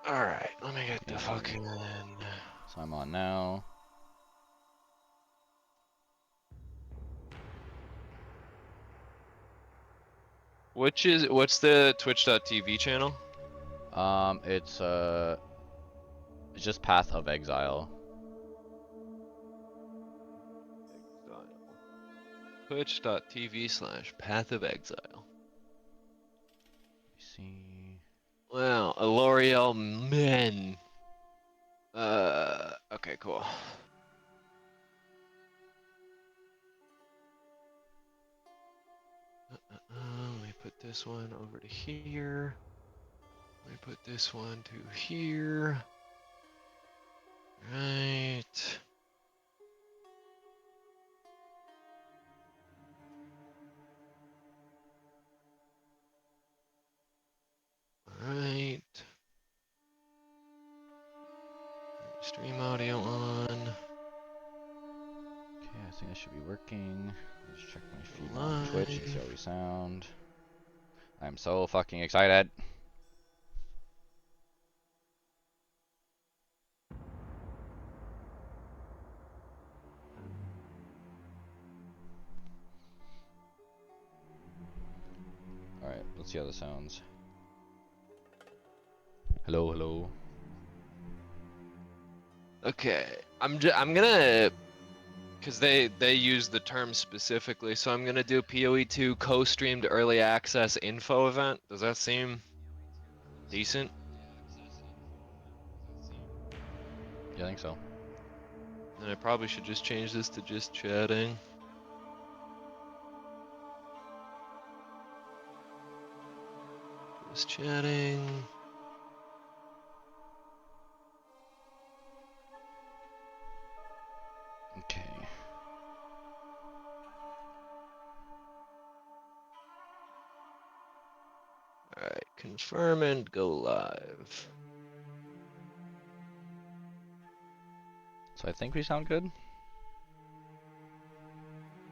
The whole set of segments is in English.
Alright, let me get the Yeah. fucking... So I'm on now. What's the Twitch.tv channel? It's just Path of Exile. Twitch.tv/Path of Exile. Let me see. Wow, a L'Oreal Men. Okay, cool. Let me put this one over to here. Let me put this one to here. Right. Alright. Stream audio on. Okay, I think that should be working. Let's check my feed on Live. Twitch and see how we sound. I'm so fucking excited. Alright, let's see how this sounds. Hello, hello. Okay, I'm gonna, cause they use the term specifically, so I'm gonna do PoE2 co-streamed early access info event. Does that seem decent? Yeah, I think so. And I probably should just change this to just chatting. Just chatting. Okay. Alright, confirm and go live. So I think we sound good.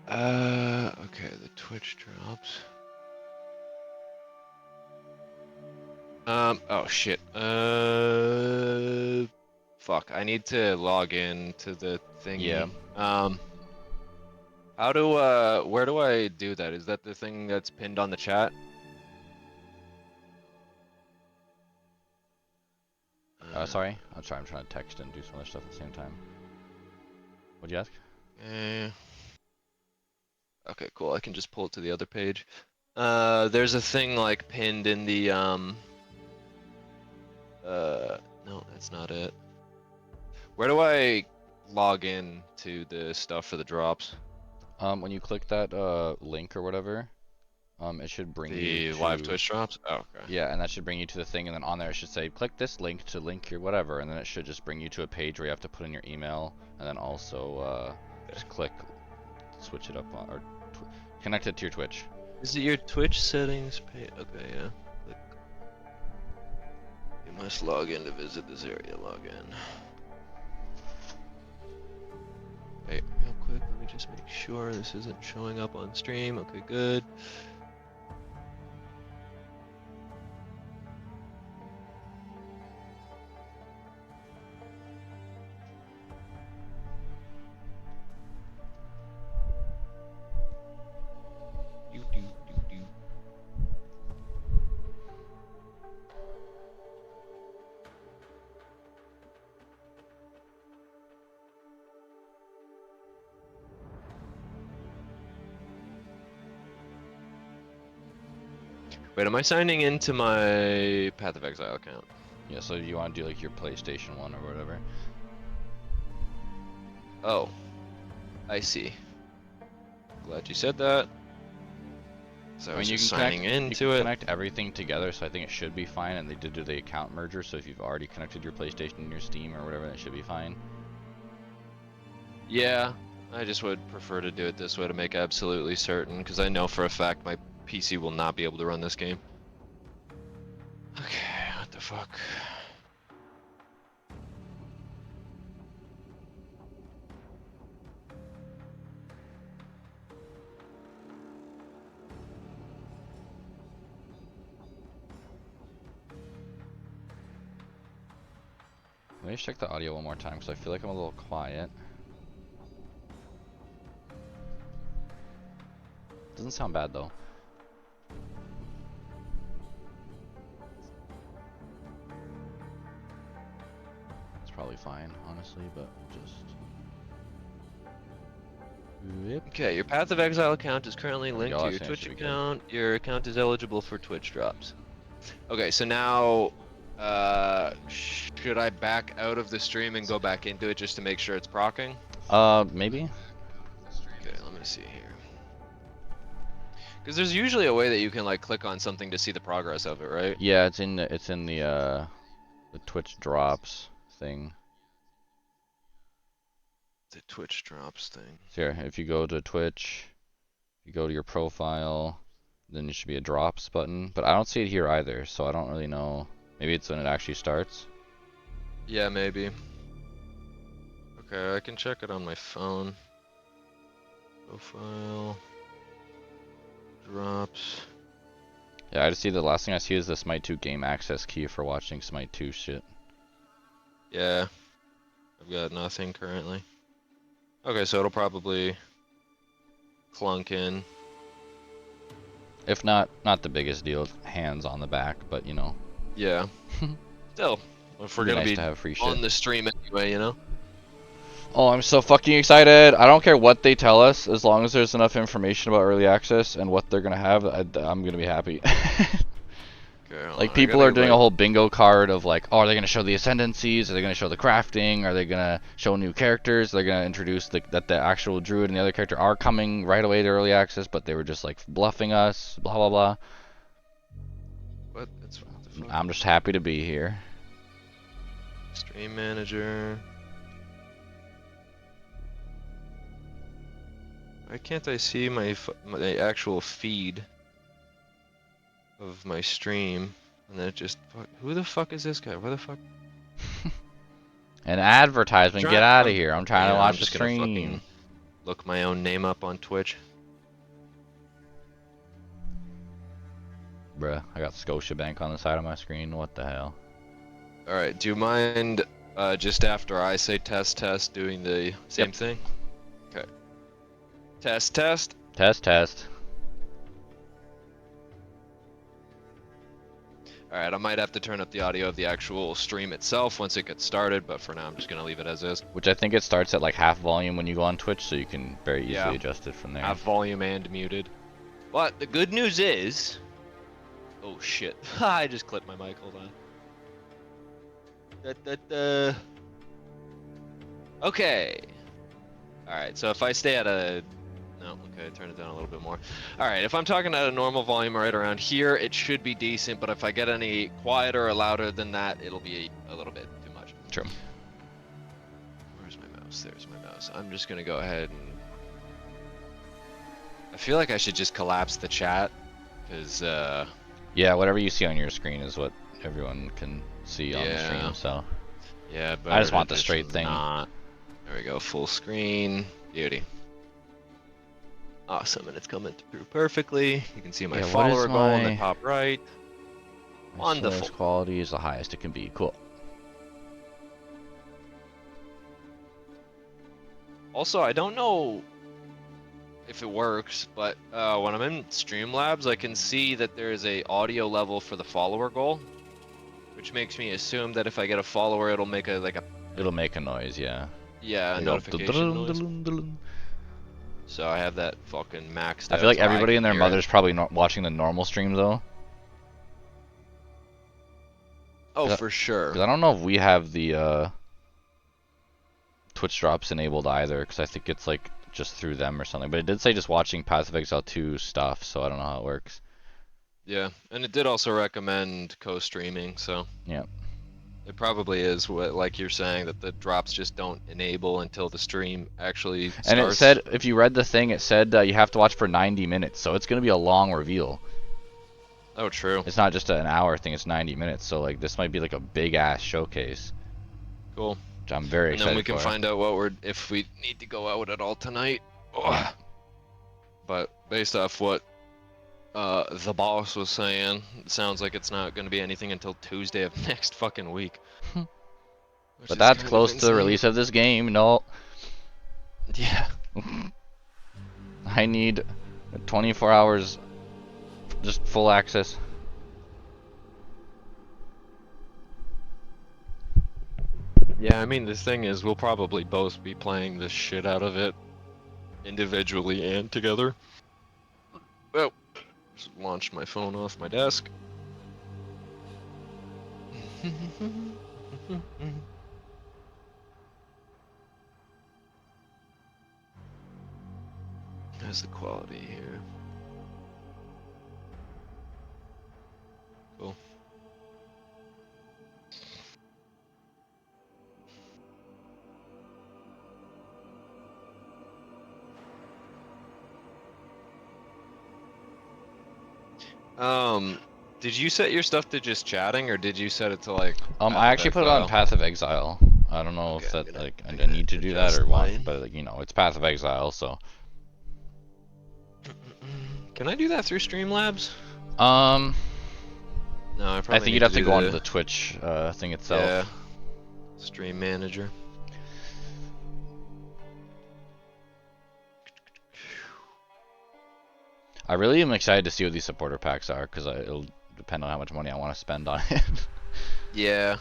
Okay, the Twitch drops. Oh shit. Fuck, I need to log in to the Yeah. thingy. Where do I do that? Is that the thing that's pinned on the chat? Sorry. I'm trying to text and do some other stuff at the same time. What'd you ask? Eh. Okay, cool. I can just pull it to the other page. There's a thing like pinned in the no, that's not it. Where do I log in to the stuff for the drops? When you click that link or whatever, it should bring you The live to, Twitch drops? Oh, okay. yeah, and that should bring you to the thing, and then on there it should say click this link to link your whatever, and then it should just bring you to a page where you have to put in your email, and then also just click switch it up on, or connect it to your Twitch. Is it your Twitch settings page? Okay, yeah. Click. You must log in to visit this area. Log in. Hey, real quick, let me just make sure this isn't showing up on stream. Okay, good. Do, do, do, do. Wait, am I signing into my Path of Exile account? Yeah, so you want to do like your PlayStation 1 or whatever. Oh, I see. Glad you said that. So I I was mean, just signing into it. connect everything together, so I think it should be fine. And they did do the account merger, so if you've already connected your PlayStation and your Steam or whatever, that should be fine. Yeah, I just would prefer to do it this way to make absolutely certain, because I know for a fact my PC will not be able to run this game. Okay, what the fuck? me just check the audio one more time because I feel like I'm a little quiet. Doesn't sound bad though. It's probably fine, honestly, but just. Yep. Okay, your Path of Exile account is currently There we linked go, to I your think that Twitch should be good. account. Your account is eligible for Twitch drops. Okay, so now, should I back out of the stream and go back into it just to make sure it's procking? Maybe. Okay, let me see here. Because there's usually a way that you can like click on something to see the progress of it, right? Yeah, it's in the Twitch drops thing. The Twitch drops thing. So here, if you go to Twitch, you go to your profile, then there should be a drops button, but I don't see it here either, so I don't really know. Maybe it's when it actually starts. Yeah, maybe. Okay, I can check it on my phone. Profile. Drops. Yeah, I just see the last thing I see is the Smite 2 game access key for watching Smite 2 shit. Yeah. I've got nothing currently. Okay, so it'll probably clunk in. If not the biggest deal, hands on the back, but you know. Yeah. Still, if we're It'd be gonna nice be to have free shit. on the stream anyway, you know? Oh, I'm so fucking excited. I don't care what they tell us, as long as there's enough information about early access and what they're gonna have, I'm gonna be happy. Okay, hold Like, on, I people gotta are get doing my... a whole bingo card of like, oh, are they gonna show the ascendancies? Are they gonna show the crafting? Are they gonna show new characters? Are they gonna introduce that the actual druid and the other character are coming right away to early access, but they were just like bluffing us, blah blah blah. What? That's what the fuck? I'm just happy to be here. Stream manager. Why can't I see my actual feed of my stream? And then it just... Who the fuck is this guy? Where the fuck? An advertisement, get out of here. I'm trying to Yeah, I'm watch the just gonna stream. fucking look my own name up on Twitch. Bruh, I got Scotiabank on the side of my screen. What the hell? Alright, do you mind just after I say test test doing the same thing? Okay. Test test. Test, test. Alright, I might have to turn up the audio of the actual stream itself once it gets started, but for now I'm just gonna leave it as is. Which I think it starts at like half volume when you go on Twitch, so you can very easily adjust it from there. Have volume and muted. But the good news is... Oh shit. I just clipped my mic, hold on. Okay. Alright, so if I stay at a... No, okay, turn it down a little bit more. Alright, if I'm talking at a normal volume right around here, it should be decent, but if I get any quieter or louder than that, it'll be a little bit too much. True. Where's my mouse? There's my mouse. I'm just gonna go ahead and... I feel like I should just collapse the chat, because, Yeah, whatever you see on your screen is what everyone can see on the stream, so... Yeah, but I just want the straight thing. There we go, full screen. Beauty. Awesome, and it's coming through perfectly. You can see my follower goal in the top right. Wonderful. Quality is the highest it can be. Cool. Also, I don't know if it works, but when I'm in Streamlabs, I can see that there is a audio level for the follower goal, which makes me assume that if I get a follower, it'll make a It'll make a noise, yeah. a notification noise. So I have that fucking maxed out. I feel like so everybody and their hear mother's probably not watching the normal stream though. Oh, for sure. Because I don't know if we have the Twitch drops enabled either, because I think it's like just through them or something. But it did say just watching Path of Exile 2 stuff, so I don't know how it works. Yeah, and it did also recommend co-streaming, so yeah, it probably is what, like you're saying, that the drops just don't enable until the stream actually starts. And it said, if you read the thing, it said you have to watch for 90 minutes, so it's gonna be a long reveal. Oh, true. It's not just an hour thing; it's 90 minutes. So like, this might be like a big ass showcase. Cool. Which I'm very excited for. And then we can find out if we need to go out at all tonight. Oh. But based off what the boss was saying, it sounds like it's not going to be anything until Tuesday of next fucking week. which But is that's kind of close to the insane. release of this game. No. Yeah. I need 24 hours, just full access. Yeah, I mean, the thing is, we'll probably both be playing the shit out of it individually and together. Well, just launched my phone off my desk. How's the quality here? Cool. Did you set your stuff to just chatting, or did you set it to like Path I of actually put it on Exile? Path of Exile. I don't know Okay, if that like I'm I gonna need to do that adjust or want, mine. but like, you know, it's Path of Exile, so. Can I do that through Streamlabs? Um, No, I I probably think you'd need to have to do go onto the the Twitch thing yeah itself. stream manager. I really am excited to see what these supporter packs are, because it'll depend on how much money I want to spend on it. Yeah.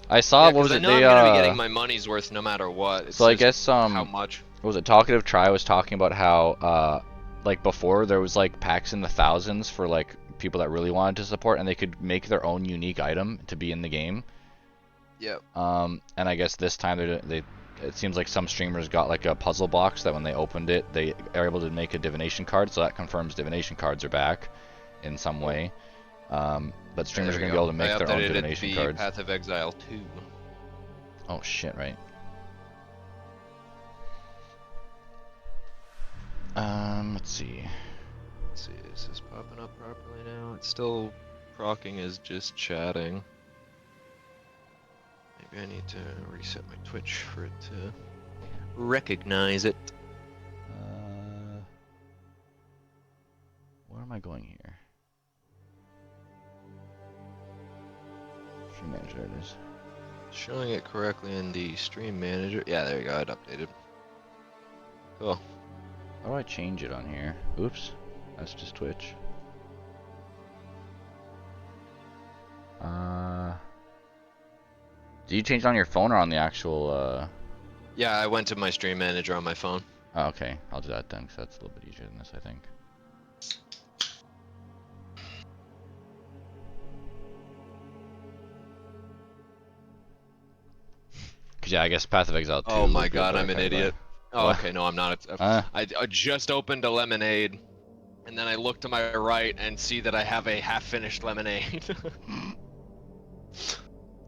I saw, Yeah, what because was I it, know I'm gonna be getting my money's worth no matter what. so It's I just guess, how much. what was it, Talkative Try was talking about how, like before there was like packs in the thousands for like people that really wanted to support, and they could make their own unique item to be in the game. Yep. And I guess this time it seems like some streamers got like a puzzle box that when they opened it, they are able to make a divination card, so that confirms divination cards are back in some Cool. way. But streamers There are we going to be go. able to make I their own updated it to divination be cards. Path of Exile 2. Oh shit, right. Let's see. Let's see, is this popping up properly now? It's still procking as just chatting. Maybe I need to reset my Twitch for it to recognize it. Where am I going here? Stream manager, there it is. Showing it correctly in the stream manager. Yeah, there you go, I'd updated. Cool. How do I change it on here? Oops. That's just Twitch. Do you change it on your phone or on the actual, Yeah, I went to my stream manager on my phone. Oh, okay. I'll do that then, because that's a little bit easier than this, I think. Cause yeah, I guess Path of Exile 2 Oh my would be god, a I'm better an card to buy. idiot. Oh, What? okay, no, I'm not. I just opened a lemonade, and then I look to my right and see that I have a half-finished lemonade.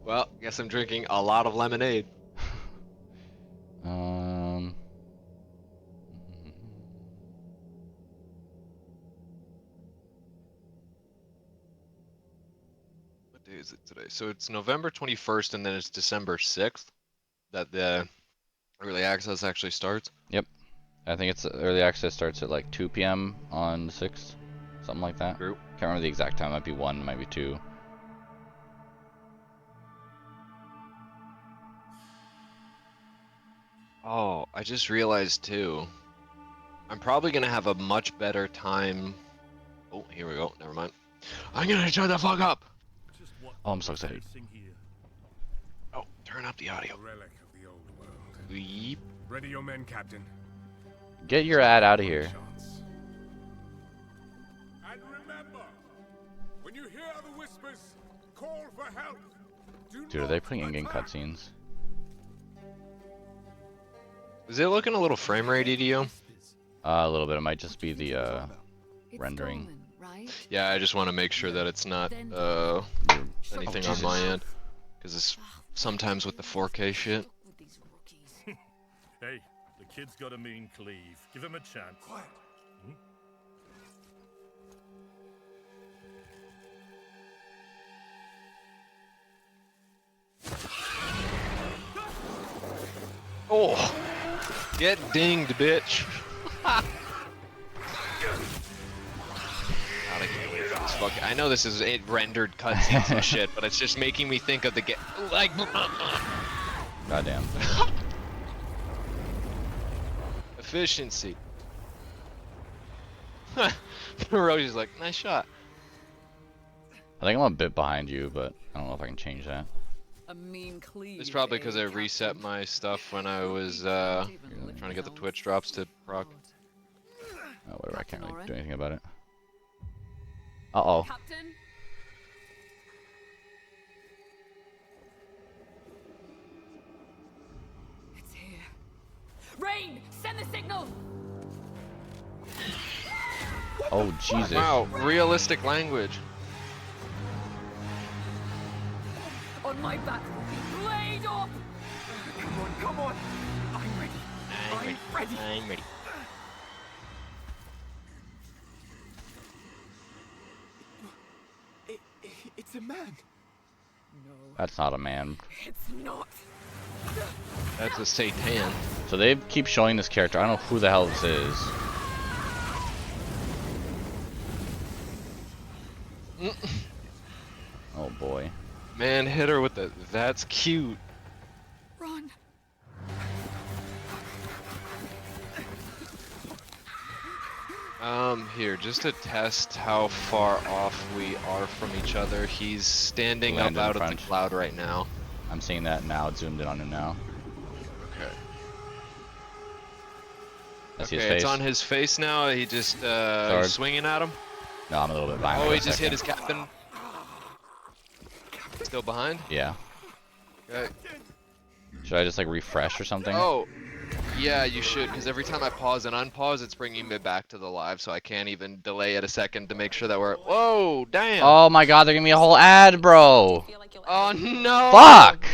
Well, guess I'm drinking a lot of lemonade. What day is it today? So it's November 21st, and then it's December 6th that the early access actually starts. Yep. I think it's early access starts at like 2 p.m. on the 6th, something like that. True. Can't remember the exact time. Might be 1, might be 2. Oh, I just realized too. I'm probably gonna have a much better time. Oh, here we go. Never mind. I'm gonna shut the fuck up. Oh, I'm so excited. Oh, turn up the audio. Relic of the old world. Yeep. Ready your men, Captain. Get your ad out of here. And remember, when you hear the whispers, call for help. Dude, are they putting in-game cutscenes? Is it looking a little frame rate, EDO? A little bit. It might just be the rendering. Yeah, I just want to make sure that it's not anything on my end, because it's sometimes with the 4K shit. Hey, the kid's got a mean cleave. Give him a chance. Quiet. Oh, get dinged, bitch. God, I can't wait for this fucking. I know this is rendered cutscenes and shit, but it's just making me think of the like. Goddamn. Efficiency. Roshi's like, nice shot. I think I'm a bit behind you, but I don't know if I can change that. A mean cleave, It's probably because I Captain? reset my stuff when I was trying to get the Twitch drops to proc. Oh, whatever. I can't really Captain do anything about it. Uh-oh. Captain? It's here. Rain, send the signal. Oh, Jesus. Wow, realistic language. On my back will be blade up. Come on. I'm ready. I'm ready. I'm ready. It's a man. No, That's not a man. it's not. That's a Satan. So they keep showing this character. I don't know who the hell this is. Oh boy. Man, hit her with the. That's cute. Run. Here, just to test how far off we are from each other, he's standing up Land in out of the front. cloud right now. I'm seeing that now. It's zoomed in on him now. Okay. I see his Okay, face. it's on his face now. He just, Sword. he's swinging at him. No, I'm a little bit behind. Oh, Wait he a just hit second. his captain. Still behind? Yeah. Okay. Should I just like refresh or something? Oh, yeah, you should, because every time I pause and unpause, it's bringing me back to the live, so I can't even delay it a second to make sure that we're. Whoa, damn! Oh my god, they're giving me a whole ad, bro! Oh no! Fuck!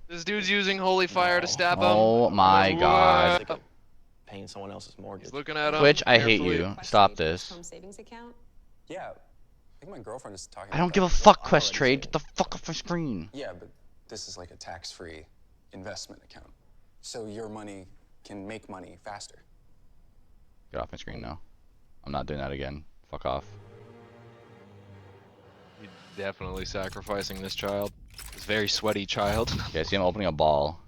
This dude's using holy fire to stab him. Oh my god. What? Paying someone else's mortgage. He's looking at him. Twitch, I hate carefully. you. Stop this. Home savings account? Yeah, I think my girlfriend is talking. I about don't give a that. fuck, Well, Quest I'll Trade. already Get the fuck off my screen. Yeah, but this is like a tax-free investment account, so your money can make money faster. Get off my screen now. I'm not doing that again. Fuck off. You're definitely sacrificing this child. This very sweaty child. Okay, I see him opening a ball.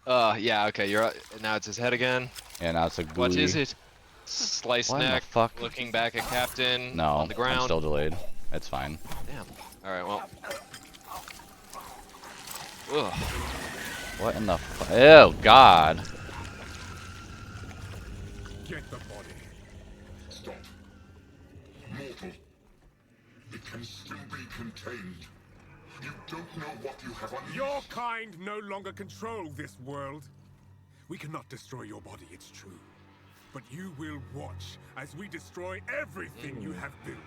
Yeah, okay, you're now it's his head again. And now it's a gooey. What is it? Slice What in the neck, fuck? looking back at Captain No, on the ground. I'm still delayed. It's fine. Damn. Alright, well. Ugh. What in the fuck? Oh, God. Get the body. Stop. Mortal. It can still be contained. You don't know what you have unleashed. Your kind no longer control this world. We cannot destroy your body, it's true. But you will watch as we destroy everything you have built.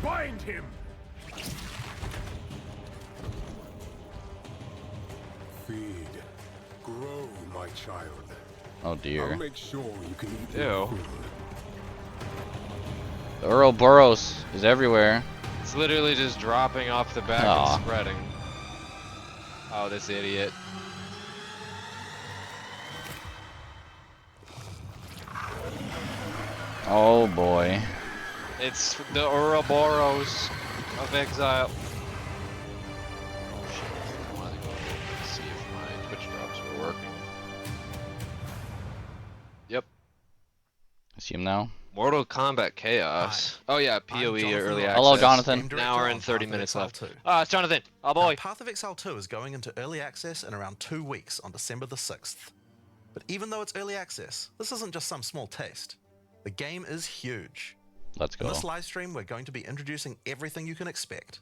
Bind him! Feed. Grow, my child. Oh, I'll dear. make sure you can eat Ew. your food. The Ouroboros is everywhere. It's literally just dropping off the back Aw. and spreading. Oh, this idiot. Oh, boy. It's the Ouroboros of Exile. Oh shit, I wanted to go see if my Twitch drops were working. Yep. I see him now. Mortal Kombat Chaos. Oh yeah, PoE Jonathan early Lawrence, access. Hello, Jonathan. Game An hour director and on 30 Path of minutes Exile left. 2. Ah, it's Jonathan. Oh boy. Now, Path of Exile 2 is going into early access in around 2 weeks on December the 6th. But even though it's early access, this isn't just some small taste. The game is huge. Let's In go. this live stream, we're going to be introducing everything you can expect.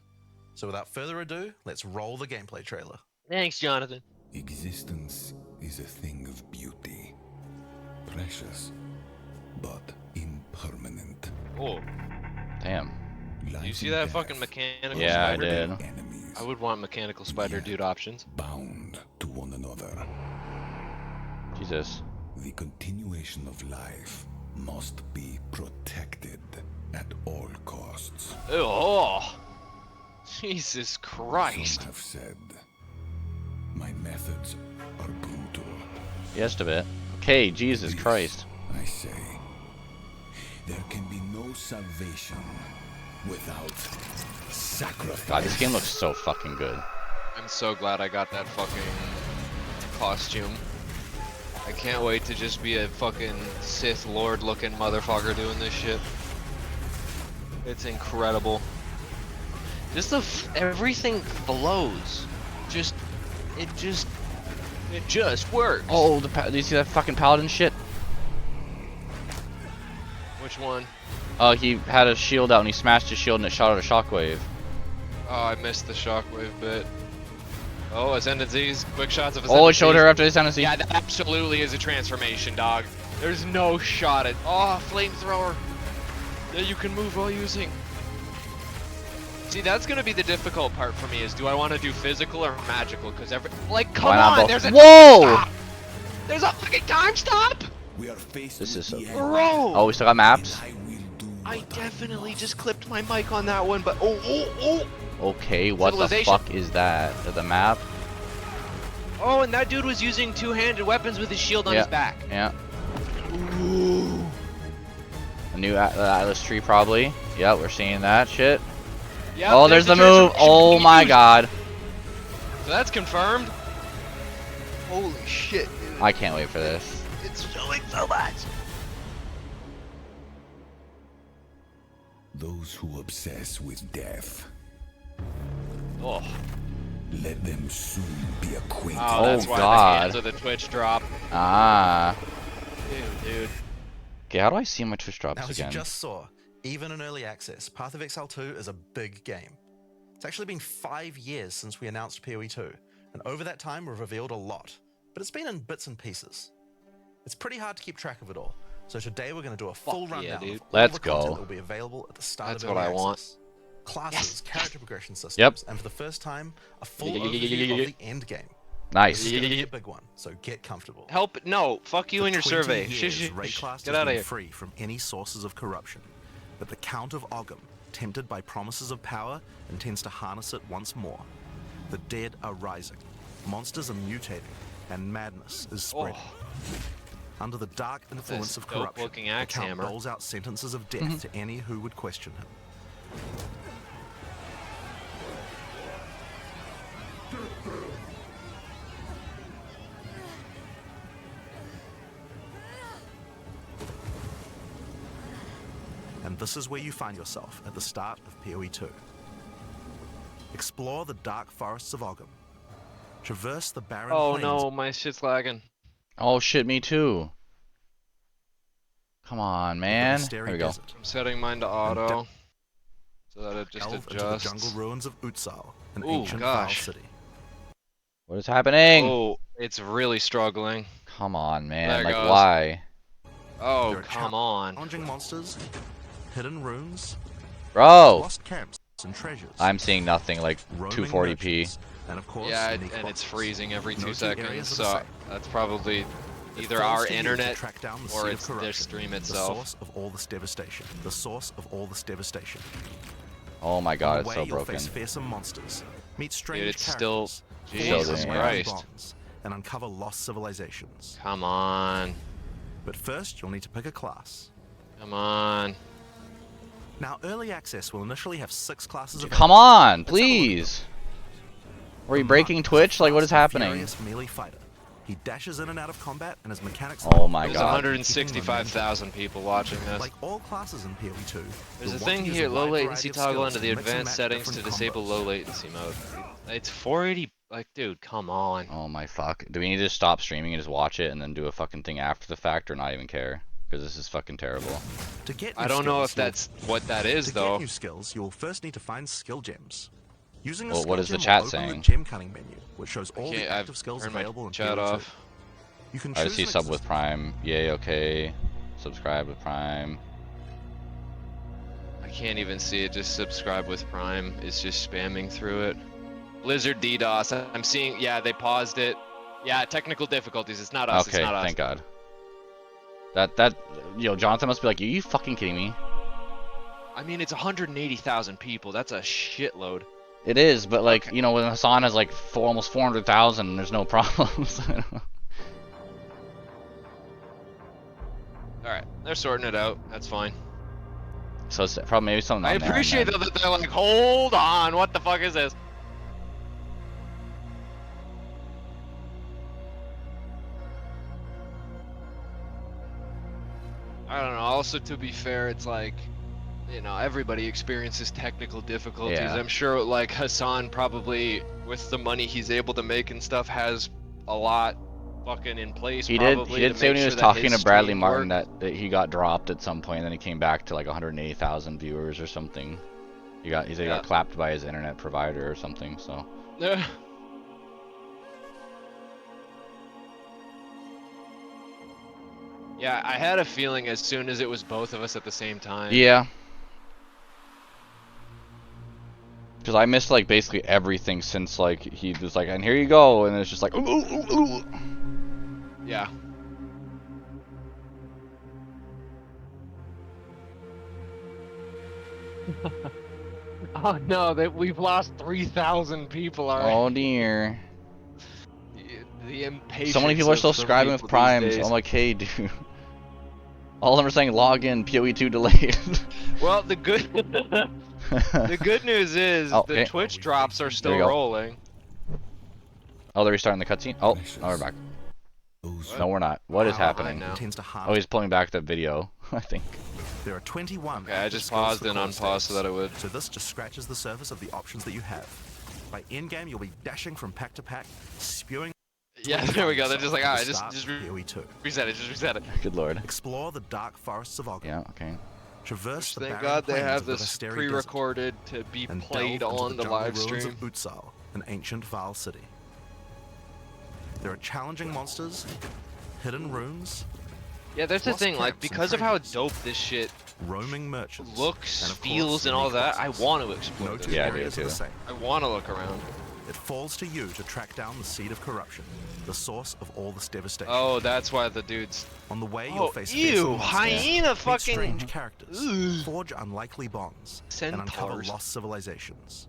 So without further ado, let's roll the gameplay trailer. Thanks, Jonathan. Existence is a thing of beauty. Precious, but impermanent. Oh, Damn. do you see that fucking mechanical Yeah, I spider did. dude? Enemies I would want mechanical spider dude options. bound to one another. Jesus. The continuation of life must be protected at all costs. Ew, oh, Jesus Some Christ. have said my methods are brutal. Just a bit. Okay, Jesus This, Christ. I say, there can be no salvation without sacrifice. God, this game looks so fucking good. I'm so glad I got that fucking costume. I can't wait to just be a fucking Sith Lord looking motherfucker doing this shit. It's incredible. Just everything flows. It just works. Oh, do you see that fucking paladin shit? Which one? Oh, he had a shield out and he smashed his shield and it shot out a shockwave. Oh, I missed the shockwave bit. Oh, Ascendancies. Quick shots of Ascendancies. Oh, it showed her after the Ascendancy. Yeah, that absolutely is a transformation, dog. There's no shot at... Oh, flamethrower. That you can move while using. See, that's gonna be the difficult part for me, is do I want to do physical or magical? Because like, come on, there's a... Whoa! Stop. There's a fucking time stop! We are faced This is so with the cool. end, Bro! Oh, we still got maps? and I will do I what definitely must. just clipped my mic on that one, but oh. Okay, what the Civilization. fuck is that? The map? Oh, and that dude was using two-handed weapons with his shield on his back. Yeah. A new Atlas tree, probably. Yeah, we're seeing that shit. Yep, Oh, there's the move. Oh my god. So that's confirmed. Holy shit, dude. I can't wait for this. It's showing so much. Those who obsess with death, Oh, let them soon be acquainted. oh that's Oh, why God. the hands of the Twitch drop. Ah. Dude. Okay, how do I see my Twitch drops Now, as you again? just saw, even in early access, Path of Exile 2 is a big game. It's actually been 5 years since we announced PoE 2, and over that time we've revealed a lot, but it's been in bits and pieces. It's pretty hard to keep track of it all, so today we're going to do a full Fuck yeah, rundown dude. of all Let's the content go. that will be available at the start That's of what early I want. access. Classes, character progression systems, Yep. and for the first time, a full Yeah. overview of the end game. Nice. This is going to be a big one, so get comfortable. Help! No, fuck you For and your 20 survey. years, Shh, Rayclast get has out of been here. free from any sources of corruption, but the Count of Ogham, tempted by promises of power, intends to harness it once more. The dead are rising, monsters are mutating, and madness is spreading. Under the dark influence of corruption, dope-looking the axe Count hammer. doles out sentences of death to any who would question him. And this is where you find yourself at the start of PoE 2. Explore the dark forests of Ogham. Traverse the barren Oh plains. no, my shit's lagging. Oh shit, me too. Come on, of the man. Mystery There we go. Desert. I'm setting mine to auto, so that it just Delve into the adjusts. jungle ruins of EXILE, an Ooh, ancient gosh. Vile city. What is happening? Oh, it's really struggling. Come on, man. There it Like, goes. why? Oh, There are come on. Challenging monsters, hidden runes, Bro! lost camps and treasures. I'm seeing nothing like roaming 240p. merchants, and of course, Yeah, unique and it's bosses. freezing every No 2 two areas seconds, are the so same. that's probably It either falls our to you to internet track down the or seed of it's their corruption, stream The itself. source of all this devastation. The source of all this devastation. Oh my god, On it's the so way, you'll broken. face fearsome monsters, meet strange it's still- characters, Jesus forge unwavering Christ. bonds, and uncover lost civilizations. Come on. But first, you'll need to pick a class. Come on. Now, early access will initially have 6 classes. Come on, Let's have a look at them. please! Were you The breaking Monk is a Twitch? Like, what is fast and happening? furious melee fighter. He dashes in and out of combat, and his mechanics. Oh my There's god. 165,000 people watching this. Like all classes in PoE 2, There's you'll a want thing to use here, a low wide latency variety of toggle skills into the and mix and advanced match settings to different disable combos. low latency mode. It's 480, like, dude, come on. Oh my fuck. Do we need to stop streaming and just watch it and then do a fucking thing after the fact or not even care? Because this is fucking terrible. To get I new don't know skills, if that's what that is, To though. get new skills, you will first need to find skill gems. Using a Well, skill what is the gem chat will open saying? the gem cutting menu, which shows all Okay, the I've active skills turned my available in chat PoE 2. off. You can I choose see an sub with existing- Prime. Yay, okay. Subscribe with Prime. I can't even see it, just subscribe with Prime. It's just spamming through it. Blizzard DDoS, I'm seeing, yeah, they paused it. Yeah, technical difficulties, it's not us, Okay, it's not us. thank god. Yo, Jonathan must be like, are you fucking kidding me? I mean, it's 180,000 people, that's a shitload. It is, but like, you know, when Hassan has like almost 400,000, there's no problems. Alright, they're sorting it out, that's fine. So it's probably maybe something I on there, appreciate and though that they're like, hold on, what the fuck is this? also, to be fair, it's like, you know, everybody experiences technical difficulties. Yeah. I'm sure, like, Hassan probably, with the money he's able to make and stuff, has a lot fucking in place. He probably did to say make when he sure was that talking his to Bradley streams Martin work. that he got dropped at some point, and then he came back to like 180,000 viewers or something. He said he got clapped by his internet provider or something. So. Yeah. Yeah, I had a feeling as soon as it was both of us at the same time. Yeah. Because I missed like basically everything since like he was like, and here you go, and it's just like, ooh, ooh, ooh, ooh. Yeah. Oh no, we've lost 3,000 people already. Oh dear. The impatience. So many people are still of some subscribing with people these primes. days. I'm like, hey, dude. All of them are saying login, PoE2 delayed. Well, the good news is Oh, the okay. Twitch drops are There still we go. rolling. Oh, they're restarting the cutscene? Oh, now we're back. No, we're not. What is Wow, happening? now. Oh, he's pulling back the video, I think. There are 21. Okay, I active just skills paused for and core unpaused so stats, that it would. So this just scratches the surface of the options that you have. By endgame, you'll be dashing from pack to pack, spewing. Yeah, there we go. They're just like, alright, just PoE2. reset it, just reset it. Good lord. Explore the dark forests of Ogre. Yeah, okay. Traverse the Thank barren God they plains have of the this Visteri pre-recorded to be desert, and played delve into on the jungle live ruins stream. of EXILE, an ancient Val city. There are challenging monsters, hidden runes, Yeah, that's the lost thing, like, camps and because of how traders, dope this shit roaming merchants, looks, and of course, feels, and all unique that, I bosses. want to explore No this. two Yeah, I do areas are too. the same. I want to look around. It falls to you to track down the seed of corruption, the source of all this devastation. Oh, that's why the dude's... On the way, Oh, you'll face ew, fearsome monsters, hyena meet fucking... strange characters, Ugh. forge unlikely bonds, and uncover Centaurs. lost civilizations.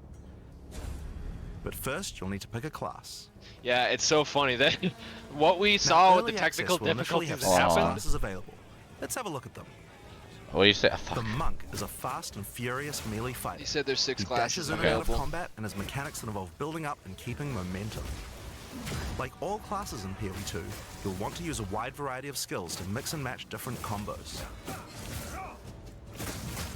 But first, you'll need to pick a class. Yeah, it's so funny that what we Now, saw with the early technical access will initially difficulties have that six happened. classes available. Let's have a look at them. What do you say? Oh, The fuck. monk is a fast and furious melee fighter. He said there's 6 He classes dashes in and out of available. combat and has mechanics that involve building up and keeping momentum. Like all classes in PoE2, you'll want to use a wide variety of skills to mix and match different combos.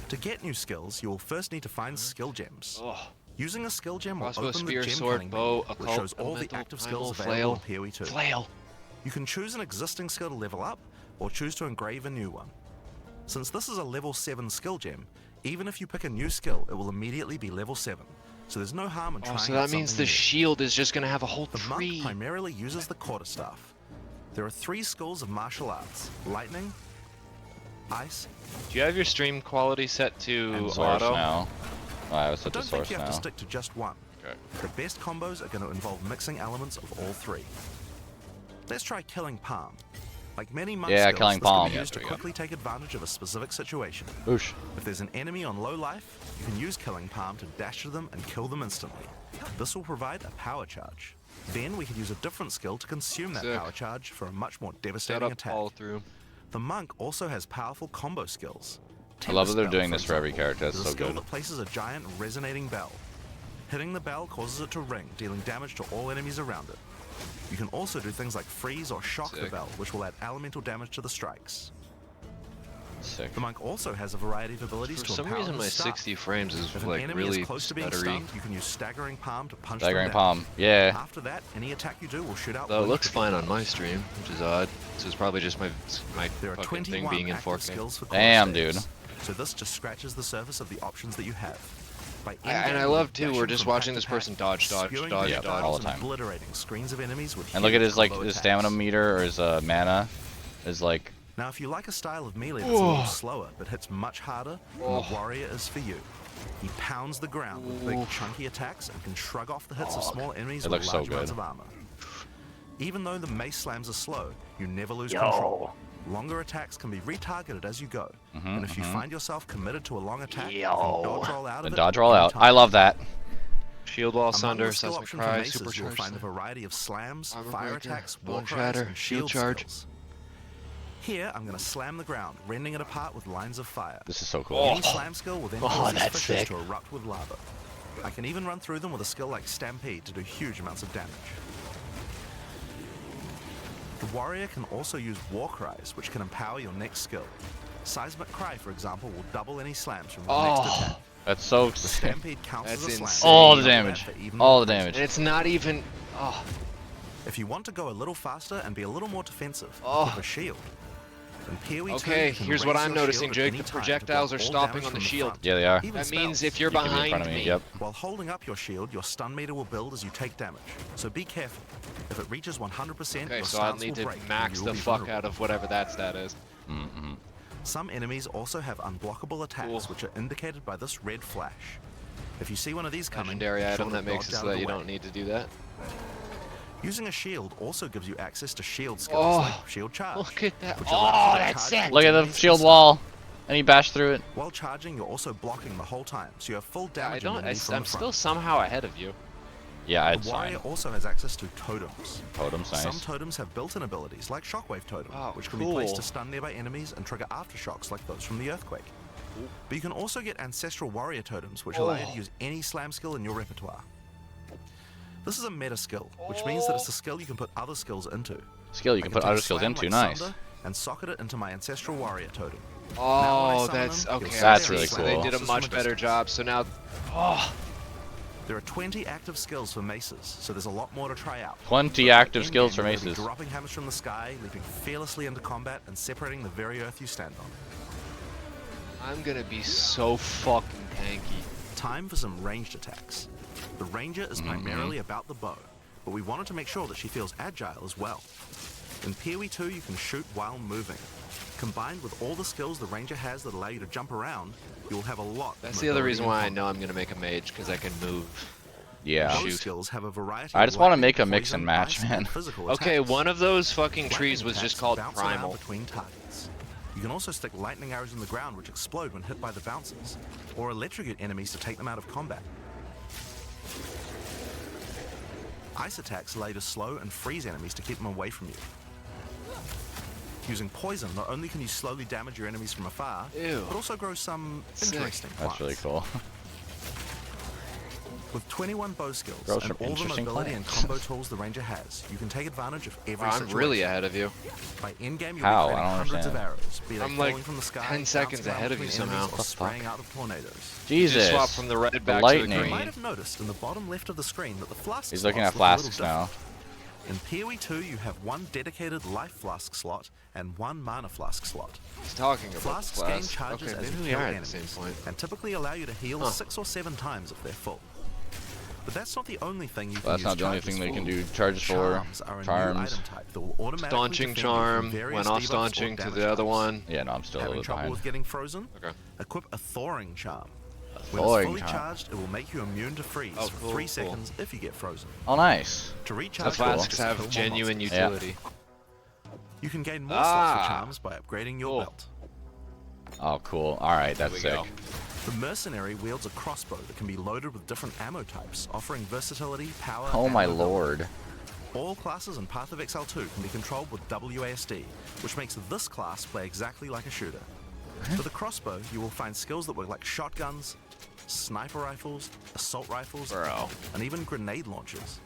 To get new skills, you will first need to find skill gems. Oh, Using a skill gem will crossbow, open spear, the gem sword, cunning bow, menu, which occult, shows all the elemental, active primal, skills available flail. in PoE2. Flail. You can choose an existing skill to level up, or choose to engrave a new one. Since this is a level 7 skill gem, even if you pick a new skill, it will immediately be level 7. So there's no harm in trying Oh, so out that means something the new. shield is just gonna have a whole The monk tree. primarily uses the quarterstaff. There are 3 schools of martial arts: lightning, ice. Do you have your stream quality set to And source auto? now. Oh, I was But set to don't think source you have now. to stick to just one. Okay. The best combos are going to involve mixing elements of all 3. Let's try Killing Palm. Like many monk Yeah, skills, Killing this can Palm. be used to There we go. quickly take advantage of a specific situation. Oosh. If there's an enemy on low life, you can use Killing Palm to dash to them and kill them instantly. This will provide a power charge. Then we could use a different skill to consume that Sick. power charge for a much more Set devastating up attack. all through. The monk also has powerful combo skills. I love that they're Tempest Bell, doing this for every example, character. That's is so a skill good. that places a giant resonating bell. Hitting the bell causes it to ring, dealing damage to all enemies around it. You can also do things like freeze or shock the Sick. bell, which will add elemental damage to the strikes. Sick. The monk also has a variety of abilities For to some empower reason, his my staff. 60 frames is If an like enemy really is close to being stuttery. stunned, you can use Staggering Palm to punch Staggering them down. palm. Yeah. After that, any attack you do will shoot out. Though it wind looks fine on my projectiles. stream, which is odd. So it's probably just my There are fucking thing 21 being in active 4K. skills for core Damn, staves, dude. So this just scratches the surface of the options that you have. By And endgame, I you'll love be too, we're dashing just from watching pack this to pack, person dodge, dodge, spewing dodge, Yeah, projectiles dodge. all the and time. obliterating screens of enemies with And look at huge his like combo his attacks. stamina meter or his mana is like Now, if you like a style of melee that's a little slower but hits much harder, then the warrior is for you. He pounds the ground with big chunky attacks and can shrug off the hits of small enemies It with looks so large amounts good. of armor. Even though the mace slams are slow, you never lose control. Longer attacks can be retargeted as you go, and if you find yourself committed to a long attack, you can dodge roll out the of it dodge roll out. anytime. I love that. Shield wall Among sunder, the skill seismic option for cry, maces, you'll supercharge. find a variety of slams, Armor fire breaker, attacks, bone war cries, shatter, and shield shield charge. skills. Here, I'm going to slam the ground, rending it apart with lines of fire. This is so cool. Any slam skill will then Oh, cause these that's fishes sick. to erupt with lava. I can even run through them with a skill like Stampede to do huge amounts of damage. The warrior can also use war cries, which can empower your next skill. Seismic Cry, for example, will double any slams from your next Oh, attack. That's so The sick. Stampede counts That's as a slam. insane. All the Double that damage. for even All more the crazy. damage. and it's not even. Oh, If you want to go a little faster and be a little more defensive, Oh. equip a shield. In PoE 2, okay. you can Here's what raise I'm your noticing, shield at Jake. any The time to projectiles block are all stopping damage on the from shield. front. Yeah, they are. Even That means spells. if you're You can be in behind front of me. Yep. While holding up your shield, your stun meter will build as you take damage, so be careful. If it reaches 100%, Okay, your so I'll stance need will to break and max you the will be fuck vulnerable. out of whatever that stat is. Mm-hmm. Some enemies also have unblockable attacks, Cool. which are indicated by this red flash. If you see one of these coming, Legendary be sure item to that makes dodge it out so of that the you way. don't need to do that. Using a shield also gives you access to shield skills Oh, like shield charge. look at that. which allows you Oh, to that's charge sick. towards Look at the enemies shield and wall. And he bashed through it. While charging, you're also blocking the whole time, so you have full Yeah, I damage don't. immunity from I'm the still front. somehow ahead of you. Yeah, The it's warrior fine. also has access to totems. Totem's Some nice. totems have built-in abilities like Shockwave Totem, Oh, which can be placed cool. to stun nearby enemies and trigger aftershocks like those from the earthquake. But you can also get Ancestral Warrior Totems, which allow you to use any slam skill in your repertoire. This is a meta skill, which means that it's a skill you can put other skills into. Skill you I can take put a other skills slam into. like Nice. Sunder and socket it into my Ancestral Warrior Totem. Oh, summon that's them, you'll okay. see That's I see. really So they cool. did a Bosses from much better distance. job. So now, oh, There are 20 active skills for maces, so there's a lot more to try out. 20 But active in-game, skills for you're gonna be maces. dropping hammers from the sky, leaping fearlessly into combat, and separating the very earth you stand on. I'm gonna be so fucking tanky. Time for some ranged attacks. The ranger is primarily about the bow, but we wanted to make sure that she feels agile as well. In PoE 2, you can shoot while moving. Combined with all the skills the ranger has that allow you to jump around, you'll have a lot of That's the other mobility reason and why I combat. know I'm gonna make a mage, because I can move. Yeah. Those Shoot. skills have a variety I of just wanna lightning, make a mix poison, and match, ice, and man. physical Okay, attacks. one of those fucking Lightning trees was just attacks called bounce around Primal. between targets. You can also stick lightning arrows in the ground which explode when hit by the bouncers, or electrocute enemies to take them out of combat. Ice attacks allow you to slow and freeze enemies to keep them away from you. Using poison, not only can you slowly damage your enemies from afar, Ew. but also grow some Sick. interesting That's plants. really cool. With 21 bow skills Grow and some all the interesting mobility and plants. combo tools the ranger has, you can take advantage of every Wow, I'm situation. really ahead of you. By in-game, you'll How? be I creating don't hundreds of understand. arrows, be they I'm like falling from the sky, 10 seconds bouncing around ahead of you between enemies, somehow. or The spraying fuck? out of tornadoes. Jesus. Just swap from the red back to the lightning. You green. might have noticed in the bottom left of the screen that the flask He's looking slots at look a little flasks now. different. In PoE 2, you have one dedicated life flask slot and one mana flask slot. He's talking about Flasks the gain flask. charges Okay, as maybe you we kill are at the enemies, same point. and typically allow you to heal Huh. 6 or 7 times if they're full. But that's not the only thing you can Well, that's use not the only charges thing they can for. do charges for. Charms are a new Charms. item type that will automatically Staunching defend you from charm, various went off debuffs or staunching to damage the other types. one. Yeah, no, I'm still a Having little trouble behind. with getting frozen? Okay. Equip a thawing charm. When thawing it's fully charm. charged, it will make you immune to freeze Oh, for cool, 3 cool. seconds if you get frozen. Oh, nice. To The recharge, That's cool. flasks just kill have more genuine monsters. utility. You can gain more slots for Ah. charms by upgrading your Cool. belt. Oh, cool. Alright, There that's we sick. go. The mercenary wields a crossbow that can be loaded with different ammo types, offering versatility, power, Oh and my mobility. lord. All classes in Path of Exile 2 can be controlled with WASD, which makes this class play exactly like a shooter. For the crossbow, you will find skills that work like shotguns, sniper rifles, assault rifles, Bro. and even grenade launchers.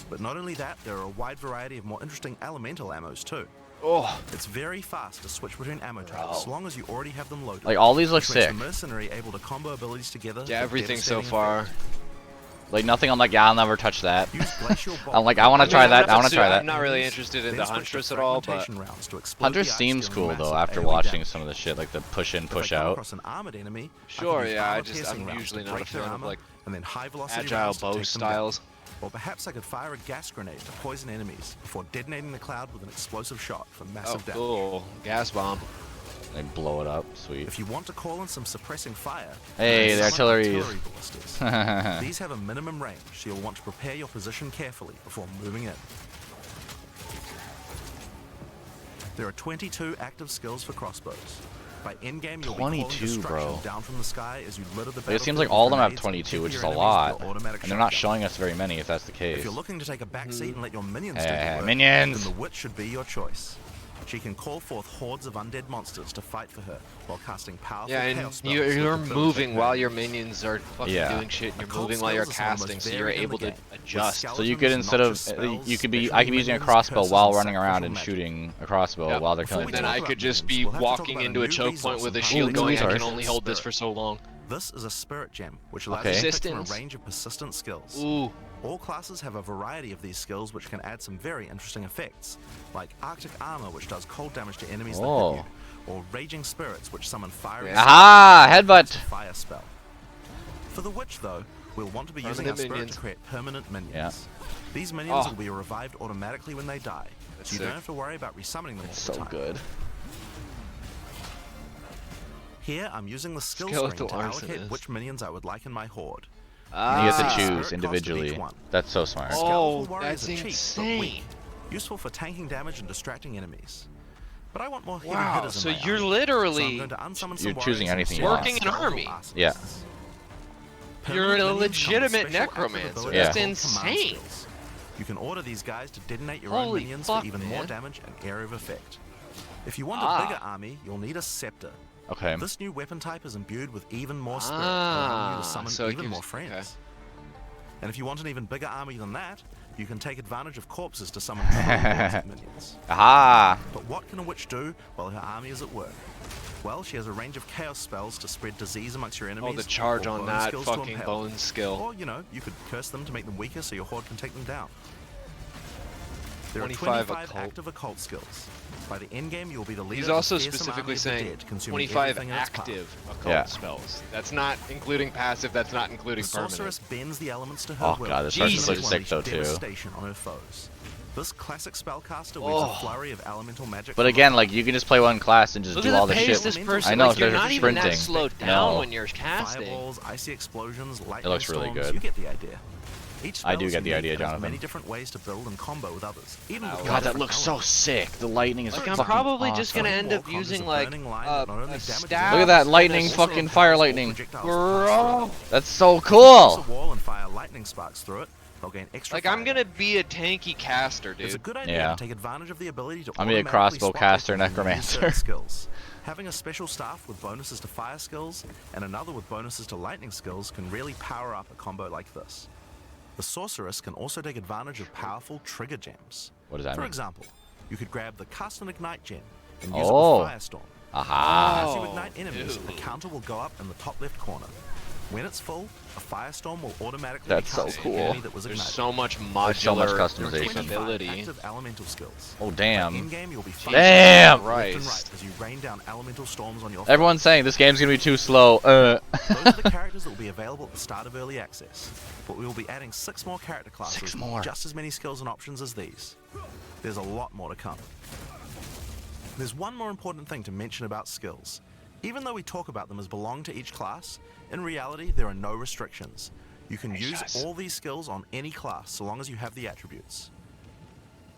But not only that, there are a wide variety of more interesting elemental ammos too. Oh, It's very fast to switch between ammo types, as long as you already have them loaded. Like, all these look which makes sick. the mercenary able to combo abilities together. yeah, for everything so devastating far. effect. Like, nothing I'm like, yeah, I'll never touch that. Use glacial bolt. I'm like, I want to try that. I want to try I'm that. not really interested in Then the switch to Huntress at all, but fragmentation rounds to explode Hunter the ice, seems dealing cool massive though after AoE watching damage. some of the shit, like the push in, If push I come out. across an armored enemy, I can Sure, use yeah, armor-piercing I'm rounds usually to not a break their fan of armor, like and then high velocity agile rounds to bow take them down. styles. Or perhaps I could fire a gas grenade to poison enemies before detonating the cloud with an explosive shot for Oh, massive damage. cool. Gas bomb. They blow it up. Sweet. If you want to call in some suppressing fire, Hey, the summon artilleries. artillery ballistas. These have a minimum range, so you'll want to prepare your position carefully before moving in. There are 22 active skills for crossbows. By endgame, you'll be calling 22, destruction bro. down from the sky as you litter the Like, it seems battlefield like with all of them have grenades 22, and which hit is your a enemies lot. with your automatic And they're not shotgun. showing us very many if that's the If case. you're looking to take a back seat and let your minions do Eh, the work, minions! then the witch should be your choice. She can call forth hordes of undead monsters to fight for her while casting powerful Yeah, and chaos spells you're that moving debilitate while her your enemies. minions are fucking Yeah. doing shit, and you're Occult moving while you're skills are some of the casting, most so you're varied in able the to game, with adjust. So you skeletons, could instead noxious of spells, you could be special I could be using a minions, crossbow curses, while and running around sacrificial and magic. shooting a crossbow Yep. while they're Before killing we And then talk I about could just minions, be we'll have to talk walking about a into a new choke resource point with a in shield Ooh, going, I can resource. only hold this for so long. This is a spirit gem, which allows Okay. you to pick from Persistence. a range of persistent skills. Ooh. All classes have a variety of these skills which can add some very interesting effects, like Arctic Armor, which does cold damage to enemies that Oh. hit you, or Raging Spirits, which summon fiery Aha! Headbutt! fire spell. For the Witch, though, we'll want to be using our Permanent spirit minions. to create permanent minions. Yeah. These minions Oh. will be revived automatically when they die, That's so you sick. don't have to worry about resummoning them all So the time. good. Here, I'm using the skill Skeletal screen to allocate arsonist. which minions I would like in my horde. You have to Ah. choose Spirit cost of individually. each one. That's so smart. Oh, Skeletal warriors that's are cheap, but insane. weak, useful for tanking damage and distracting enemies. But I want more heavy Wow, hitters in so my you're army, so I'm literally going to unsummon some You're choosing warriors and anything you summon want. Working an skeletal army. arsonists. Yeah. You're Permanent a minions come with legitimate special active necromancer. abilities That's called command insane. skills. You can order these guys to detonate your Holy own minions fuck, for even more man. damage and area of effect. If you want Ah. a bigger army, you'll need a scepter. Okay. This new weapon type is imbued with even more spirit, allowing you to Ah, summon so it even gives- more friends. okay. And if you want an even bigger army than that, you can take advantage of corpses to summon triple minions. Aha! But what can a witch do while her army is at work? Well, she has a range of chaos spells to spread disease amongst your enemies. Oh, the charge or on bone that skills to fucking impale. bone skill. Or, you know, you could curse them to make them weaker so your horde can take them down. There are 25 25 occult. active occult skills. By the end game, you'll be the leader He's of also the fearsome specifically army of the saying dead, consuming 25 everything in its path. active occult Yeah. spells. That's not including passive, that's not including The permanent. sorceress bends the elements to her Oh will. god, this Jesus. person's looks sick though Unleash too. devastation on her foes. This classic spellcaster weaves Oh. a flurry of elemental magic. But from again, above. like you can just play one class and just Look do at all the the pace shit. this person, I know, like, you're they're not even that sprinting. slowed down No. when you're casting. Fireballs, icy explosions, lightning looks really storms, good. You get the idea. Each I spell do is get the unique idea, and has Jonathan. many different ways to build and combo with others. Even with God, God, that different looks so elements. sick. The lightning is Like, fucking I'm probably awesome. just gonna end up Walk on is using a like burning line a that not only damages staff. Look at that and a lightning, sword. fucking fire lightning. Projectiles Bro. That's so Place cool. a wall and fire lightning sparks through it. They'll gain extra Like, I'm fire gonna damage. be a tanky caster, It's a dude. good idea Yeah. to take advantage of the ability to I'm gonna be a automatically crossbow swap caster weapons and use necromancer. certain skills. Having a special staff with bonuses to fire skills and another with bonuses to lightning skills can really power up a combo like this. The sorceress can also take advantage of powerful trigger gems. What does that For mean? example, you could grab the Cast and Ignite gem and use Oh. it with Firestorm. Aha. As you Oh, ignite enemies, the ew. counter will go up in the top left corner. When it's full, a firestorm will automatically That's be so cast on cool. the enemy that was There's ignited. so much There's so much modular customization. 25 capability. active elemental skills. Oh By damn. in-game, you'll be Jesus fighting Damn! left and right Christ. as you rain down elemental storms on your Everyone's saying this game's gonna be too slow. Those are the characters that will be available at the start of early access. But we will be adding 6 more character classes 6 with more. just as many skills and options as these. There's a lot more to come. There's one more important thing to mention about skills. Even though we talk about them as belong to each class, in reality there are no restrictions. You can use Gracious. all these skills on any class so long as you have the attributes.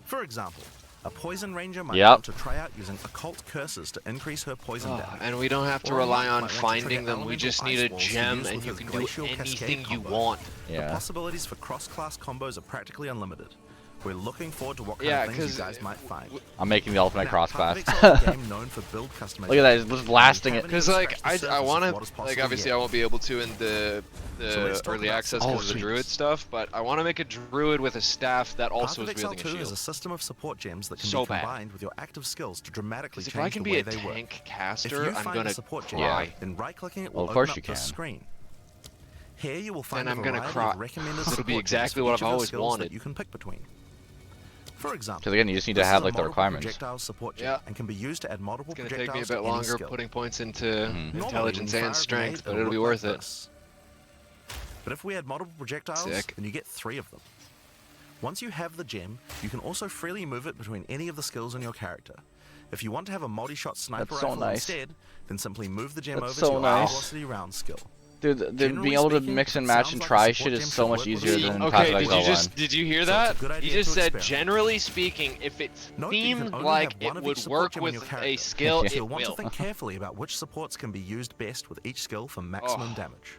For example, a poison ranger might Yep. want to try out using occult curses to increase her poison Oh, damage. and we don't have to Or a rely monk on might want to finding trigger them, we elemental just ice need a walls to gem use and with you his can do glacial cascade anything you combo. want. The Yeah. possibilities for cross-class combos are practically unlimited. We're looking forward to what kind Yeah, of things you 'cause, guys might find. I'm making the ultimate Now, cross part class. of EXILE is a game known for build customization. Look at that, it's just blasting it. Because, like, I want to, like, possible obviously yet. I won't be able to in the So let's talk early about access support because of the teams. druid stuff, but I want to make a druid with a staff that Part also of is EXILE wielding a 2 is a shield. system of support gems that can So be bad. combined with your active skills to dramatically Because if change I can the be way a they work. tank If caster, you I'm find gonna a support gem, cry. then right-clicking it Well, will of course open you up the can. screen. Here you will find And a I'm gonna variety cry. of recommended It'll be support gems exactly for what each I've of the always skills that wanted. you can pick between. For example, Because again, you just need to this have is a like the multiple requirements. projectile support gem Yeah. and can be used to add multiple It's gonna take me a projectiles bit to any longer skill. putting points into Mhm. Normally, intelligence when you and fire a strength, grenade, but it'll be look worth like it. this. But if we add multiple projectiles, Sick. then you get 3 of them. Once you have the gem, you can also freely move it between any of the skills on your character. If you want to have a multi-shot sniper That's so rifle nice. instead, then simply move the gem That's over so to your nice. velocity round skill. Dude, Generally being able to speaking, mix and it match sounds and like try the shit support is gem so should much work with easier you. than Okay, Path of did Exile you 1. just did you hear So it's a that? good He idea just to said, experiment. generally speaking, if it Note that you can seemed only like have one it of would each support work gem on your with a character. skill, So it you'll want to will. think carefully about which supports can be used best with each skill for maximum Oh. damage.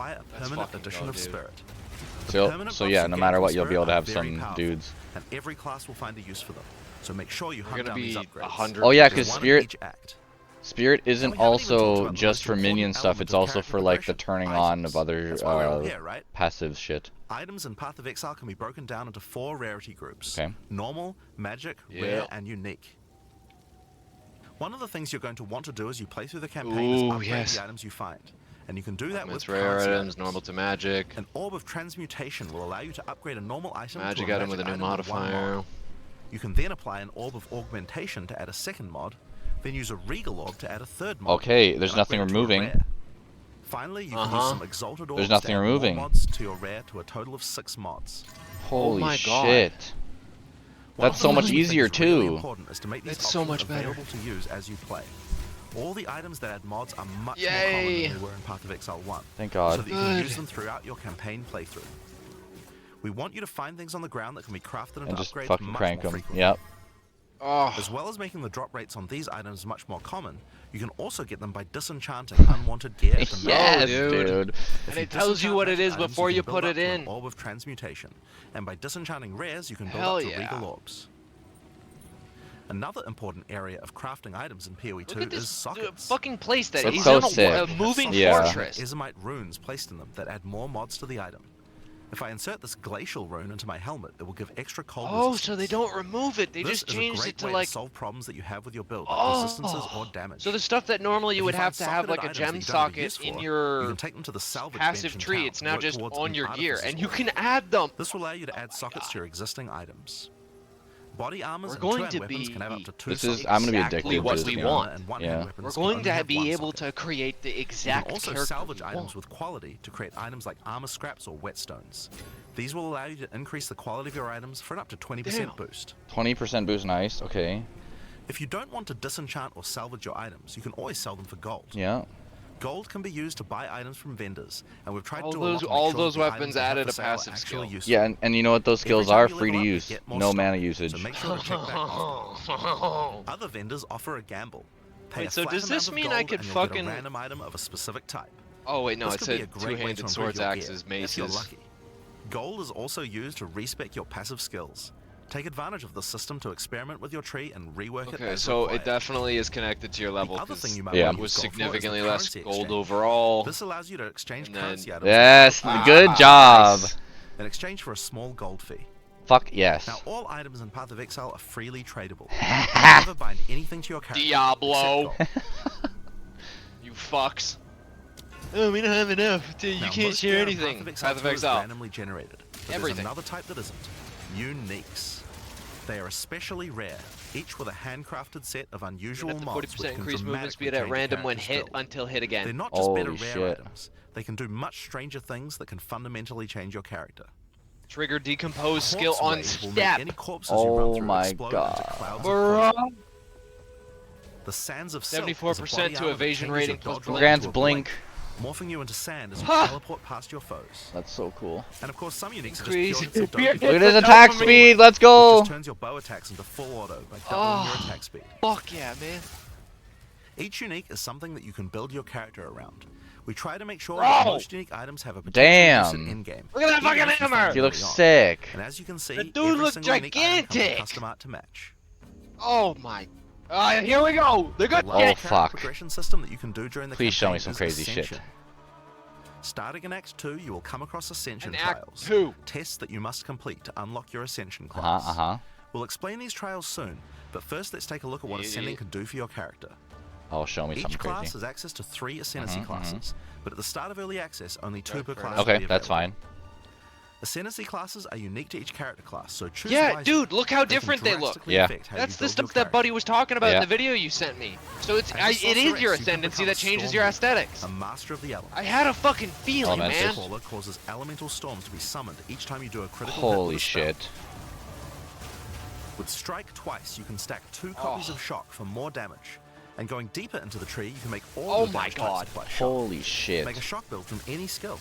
require a Let's permanent fucking addition go, of dude. spirit. The So, permanent so buffs yeah, you no gain matter from what, you'll be spirit able to are have very some powerful, dudes. and every class will find a use for them. so make sure you We're hunt gonna down these be upgrades. 100. Oh yeah, There's because one in each Spirit act. Spirit isn't we haven't even talked also about the just most for minion important stuff. It's element of also character for like the progression, turning on of items. other That's why we're all here, right? passive shit. Items in Path of Exile can be broken down into 4 rarity groups. Okay. Normal, magic, Yeah. rare, and unique. One of the things you're going to want to do as you play through the campaign is Ooh, upgrade yes. the items you find. And you can do that It's with rare currency items, normal to magic. An orb of transmutation will allow you to upgrade a normal item Magic to a item with a new item one modifier. mod. You can then apply an orb of augmentation to add a second mod, then use a regal orb to add a third mod. Okay, there's and nothing upgrade it to a removing. rare. Finally, you can use some exalted orbs nothing to add removing. more mods to your rare to a total of 6 mods. Holy my God. shit. One That's of so the much things easier that's really too. important is to make these It's so options much better. available to use as you play. All the items that add mods are much more Yay. common than they were in Path of Exile 1. Thank So God. that you can Good. use them throughout your campaign playthrough. We want you to find things on the ground that can be crafted into And just upgrades fucking much crank more them. frequently. Yep. Oh, As well as making the drop rates on these items much more common, you can also get them by disenchanting unwanted gear at the Yes, dude. dude. If and you it tells you disenchant what it magic is items, before can you build put up it to an in. Orb of transmutation, and by disenchanting rares, you can build Hell up to yeah. regal orbs. Another important area of crafting items in PoE 2 look at is this sockets. fucking place that It's he's so in sick. a moving Yeah. fortress. Ezomite runes placed in them that add more mods to the item. If I insert this glacial rune into my helmet, it will give extra cold Oh, resistance. so they don't remove it. They This just is a changed great it to way like. to solve problems that you have with your build, like resistances or damage. So the stuff that normally you If would find have to have socketed like a items gem that you don't have a use socket in for, you your can take them to the salvage passive bench in tree. town It's to now work just towards on an your gear, artificer's and you orb. can add them. This will allow you to add sockets to your existing items. Body armors We're and going two-hand to weapons be- can have up to 2 This is sockets. I'm gonna be exactly addicted what to this we game. want. And one-hand Yeah. weapons We're can going only to have be one able socket. to create the You exact can also character salvage we items want. with quality to create items like armor scraps or whetstones. These will allow you to increase the quality of your items for an up to 20% Damn. boost. 20% boost, nice. Okay. If you don't want to disenchant or salvage your items, you can always sell them for gold. Yeah. Gold can be used to buy items from vendors, and we've tried All to do a lot those- to make all sure those that the weapons items that have added for a sale are passive actually skill. useful. Yeah, and you know what those Every skills time are? you Free to level up, you use. get more No stock, mana So usage. make sure to check back often. Other vendors offer a gamble. Pay Wait, a so flat does amount this of mean gold I could and you'll get fucking- a random item of a specific type. Oh wait, no, This it could be a said great way to two-handed improve swords, your axes, gear, if you're maces. lucky. Gold is also used to respec your passive skills. Take advantage of the system to experiment with your tree and rework it Okay, as so required. it definitely is connected to your level other because thing you might Yeah. want it to was use gold for is the significantly less currency gold exchange. overall. This allows you to exchange And then- currency items Yes, with gold good job. nice. in exchange for a small gold fee. Fuck yes. Now, all items in Path of Exile are freely tradable. You can never bind anything to your character. Diablo. except gold. You fucks. Oh, we don't have enough. You Now, can't most share gear in anything. Path of Exile Path of 2 is Exile. randomly generated. But Everything. There's another type that isn't. Uniques. They are especially rare, each with a handcrafted set of You unusual have the mods 40% which can increased movement speed dramatically at change your random when character's hit build. until hit They're again. not just better Holy rare shit. items. They can do much stranger things that can fundamentally change your character. Trigger decompose skill on Corpse Wave will make step. any corpses you run Oh through my explode God. into clouds of Bro. poison. The Sands of Silk is a 74% body to armor that evasion changes your rating plus dodge roll Grants into a blink. morphing you into sand as you Ha! teleport past your foes. That's so cool. And of course, some uniques are just Increase pure hits of your dopamine, Look at It's his a attack dopamine. speed. Let's which go. just turns your bow attacks into full auto by doubling your attack speed. Fuck yeah, man. Each unique is something that you can build your character around. We try to make sure Bro! that most unique items have a potential use Damn. in-game. Look at that even fucking if you find hammer! it He looks early on. sick. And as you can see, The dude every looks single unique item comes with gigantic! custom art to match. Oh my. Here we go. The good The Oh, shit. character fuck. progression system that you can do during the Please show me campaign some is crazy shit. Ascension. Starting in Act 2, you will come across Ascension And Act trials. 2. Tests that you must complete to unlock your Ascension class. Uh-huh. We'll explain these trials soon, but first let's take a look at what Yeah. Ascending can do for your character. Oh, show me Each something class crazy. has access to 3 Ascendancy classes, but at the start of Early Access, only 2 per fair class enough. will Okay, be that's available. fine. Ascendancy classes are unique to each character class, so choose Yeah, wisely. dude, look how They can different they look. drastically Yeah. affect how you That's the build your stuff that Buddy was talking about in Yeah. the video you sent me. So it's As a it is your sorceress, you can ascendancy become that a changes storm your reaper, aesthetics. A master of the elements. I had a fucking feeling, Elementals. man. Caller causes elemental storms to be summoned each time you do a critical hit Holy with a spell. shit. With Strike twice, you can stack 2 copies Oh. of Shock for more damage. And going deeper into the tree, you can make all Oh the my damage types God. apply Shock. Holy shit. Make a Shock build from any skill.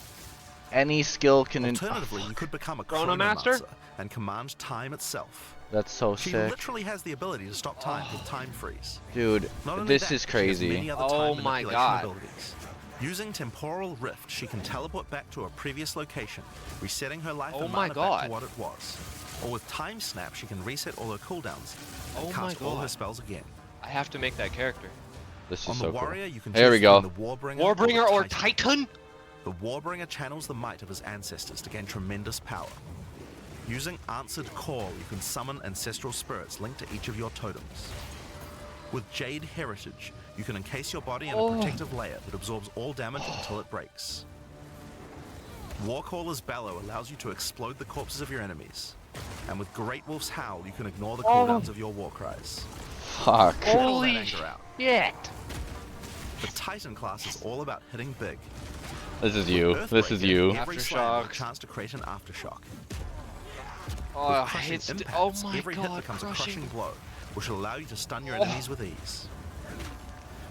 Any skill can... Alternatively, you could become a Chronomaster? Chronomancer and command time itself. That's so She sick. literally has the ability to stop time with Time Freeze. Dude, Not only this that, is she has crazy. many other Oh time my manipulation God. abilities. Using Temporal Rift, she can teleport back to a previous location, resetting her life Oh and my mana back God. to what it was. Or with Time Snap, she can reset all her cooldowns and Oh cast my all her God. spells again. I have to make that character. This is On so the cool. warrior, you can There choose we go. between the Warbringer, Warbringer the or Titan. Titan? The Warbringer channels the might of his ancestors to gain tremendous power. Using Answered Call, you can summon ancestral spirits linked to each of your totems. With Jade Heritage, you can encase your body in a protective layer that absorbs all damage until it breaks. Warcaller's Bellow allows you to explode the corpses of your enemies. And with Great Wolf's Howl, you can ignore the cooldowns of your war cries. Fuck. Channel that anger out. shit! The Titan class is all about hitting big. This is you. This is Earthbreaker, you. Every slam has a Aftershocks. chance to create an aftershock. Oh, With crushing it's impacts, oh my every hit God, becomes a crushing. crushing blow, which will allow you to stun your enemies with ease.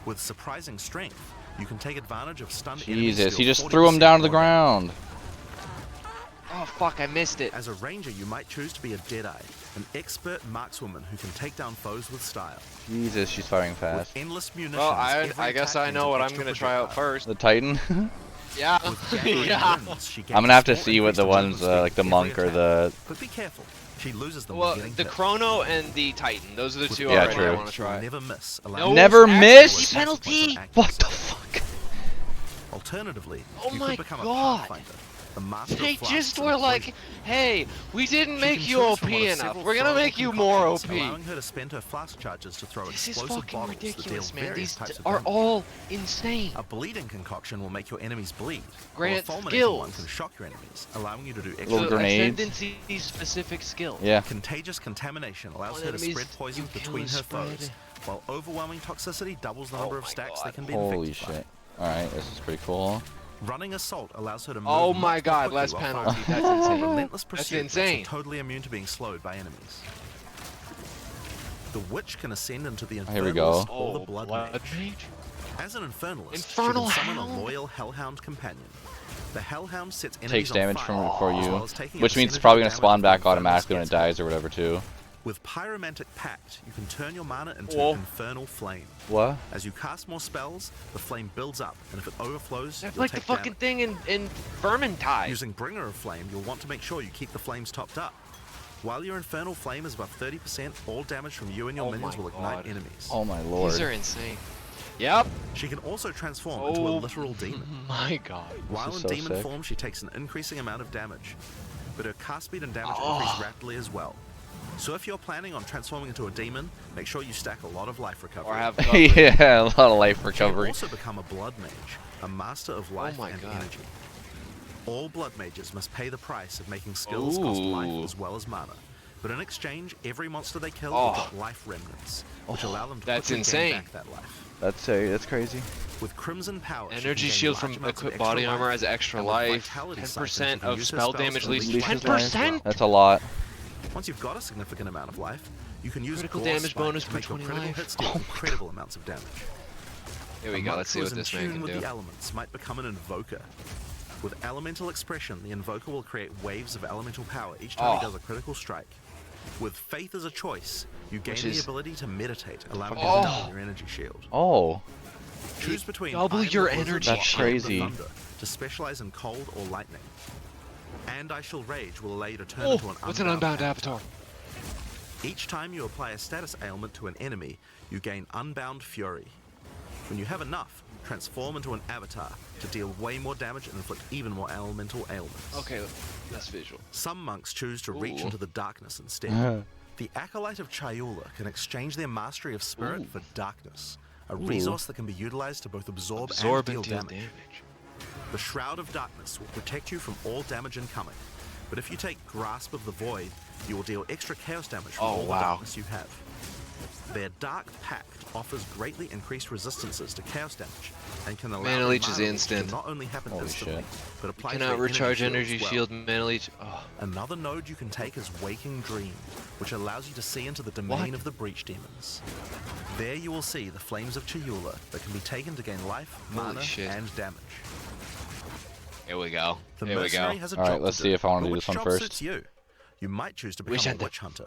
With surprising strength, you can take advantage of stunned enemies. Jesus, he deal just threw him 40% down to the more damage. ground. Oh fuck, I missed it. As a ranger, you might choose to be a Deadeye, an expert markswoman who can take down foes with style. Jesus, she's firing fast. With endless munitions, Well, every I guess attack I means know an what I'm extra gonna try out projectile. first. The Titan? Yeah. With gathering Yeah. winds, she I'm gains gonna have to small see what the increased ones, movement speed like the every monk or attack. the... But be careful, she loses them Well, when getting the hit. Chrono and the Titan. Those are the With two Yeah, already true. I want to she'll try. never miss. No, allowing Never you to miss? maximize Penalty? accuracy. What the fuck? Alternatively, Oh you my could become God. a Pathfinder, the master They of flasks just and were poison. like, hey, we didn't She make can you choose OP from one of enough. several We're gonna throwable make you more OP. concoctions, allowing her to spend her flask charges to throw This is explosive fucking bottles that ridiculous, deal man. various These types of are damage. all insane. A bleeding concoction will make your enemies bleed. Grant while a fulminating one skills. can shock your enemies, allowing you to do Little extra grenades. Ascendancy specific skill. Yeah. Contagious contamination allows On her to enemies, spread poison you kill between a her spread. foes, while overwhelming toxicity doubles the Oh number of my stacks God. they can be Holy infected by. shit. Alright, this is pretty cool. Running assault allows her to move Oh much my more God, quickly less while penalty. fighting. That's A insane. relentless That's pursuit makes insane. her totally immune to being slowed by enemies. The Witch can ascend into the Here we go. Infernalist or the Blood Mage. Mage? As an Infernalist, Infernal she can summon Hound? a loyal Hellhound companion. The Hellhound sets enemies Takes on damage fire, for as you. well as taking a Which means it's percentage probably of gonna damage spawn if the back Infernalist automatically when it gets dies or whatever too. With Pyromantic Pact, you can turn your mana into Whoa. Infernal Flame. What? As you cast more spells, the flame builds up, and if it overflows, That's you'll like the take fucking damage. thing in Vermintide. Using Bringer of Flame, you'll want to make sure you keep the flames topped up. While your Infernal Flame is above 30%, all damage from you and your Oh minions my will ignite God. enemies. Oh my lord. These are insane. Yep. She can also transform into a Oh literal demon. my God. While is in so demon sick. form, she takes an increasing amount of damage, but her cast speed and damage Oh. increase rapidly as well. So if you're planning on transforming into a demon, make sure you stack a lot of life recovery. Or have coverage. Yeah, a lot of life She can recovery. also become a blood mage, a master of life my and God. energy. All blood mages must pay the price of making skills cost life Ooh. as well as mana. But in exchange, every monster they kill Oh. will drop life remnants, which allow them to That's quickly insane. gain back that life. That's crazy. With Crimson Power, she can Energy gain shield large from amounts of equipped extra body armor life, has extra and with life. Vitality 10% Siphons, you can of use her spell spells damage to leads leech life as 10%? well. That's a lot. Once you've got a significant amount of life, you can use Critical Gore damage Spike bonus to per make your 20 critical life. hits deal incredible amounts of damage. Here we A go. monk Let's see who what is this in man tune can with do. the elements might become an invoker. With elemental expression, the invoker will create waves of elemental power each time he Oh. does a critical strike. With faith as a choice, you gain Which the is- ability to meditate, allowing you Oh. to double your energy shield. Oh. Choose between double I am your the Blizzard energy or That's I am the crazy. Thunder to specialize in cold or lightning. And I Shall Rage will allow you to turn Oh, into an what's an unbound avatar? Each time you apply a status ailment to an enemy, you gain Unbound Fury. When you have enough, transform into an avatar to deal way more damage and inflict even more elemental ailments. Okay, that's visual. Some monks choose to reach Ooh. into the darkness instead. The Acolyte of Chayula can exchange their mastery of spirit Ooh. for darkness, a resource that can be utilized to both absorb Absorb and and deal deal damage. damage. The Shroud of Darkness will protect you from all damage incoming, but if you take Grasp of the Void, you will deal extra chaos damage from Oh, all the wow. darkness you have. Their Dark Pact offers greatly increased resistances to chaos damage and can allow Mana the Leech is mana leech instant. to not only happen Holy instantly, shit. but apply to Cannot their recharge enemy energy as well. shield, mana leech. Oh. Another node you can take is Waking Dream, which allows you to see into the domain What? of the Breach Demons. There you will see the Flames of Chayula that can be taken to gain life, Holy mana, shit. and damage. Here we go. The Here we Mercenary go. has a Alright, job let's to see do, if I wanna but do which this one job first. suits you? You might choose to Witch become a Hunter. Witch Hunter.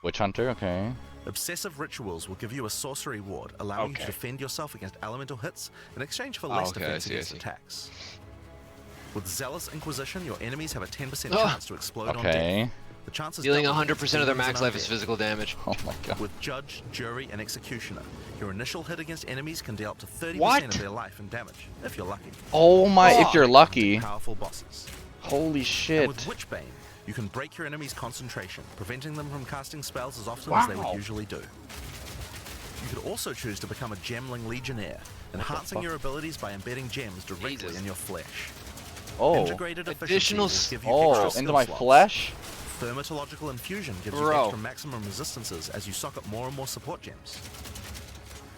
Witch Hunter, okay. Obsessive Rituals will give you a sorcery ward, allowing you to Okay. defend yourself against elemental hits in exchange for less okay, I defense see, I against see. attacks. With Zealous Inquisition, your enemies have a 10% Oh. chance to explode on death. Okay. The chances Dealing double 100% of their demons max and life is undead. physical damage. Oh my god. With Judge, Jury, and Executioner, your initial hit against enemies can deal up to 30% What? of their life and damage, if you're lucky. Oh my, if you're lucky. Powerful bosses. Holy And shit. with Witchbane, you can break your enemy's concentration, preventing them from casting spells as often as they would usually do. You could also choose to become a Gemling Legionnaire, enhancing your abilities by embedding gems directly Jesus. in your flesh. Oh. Integrated efficiency will give you Oh, extra into skill my slots. flesh? Thermatological infusion gives you Bro. extra maximum resistances as you sock up more and more support gems.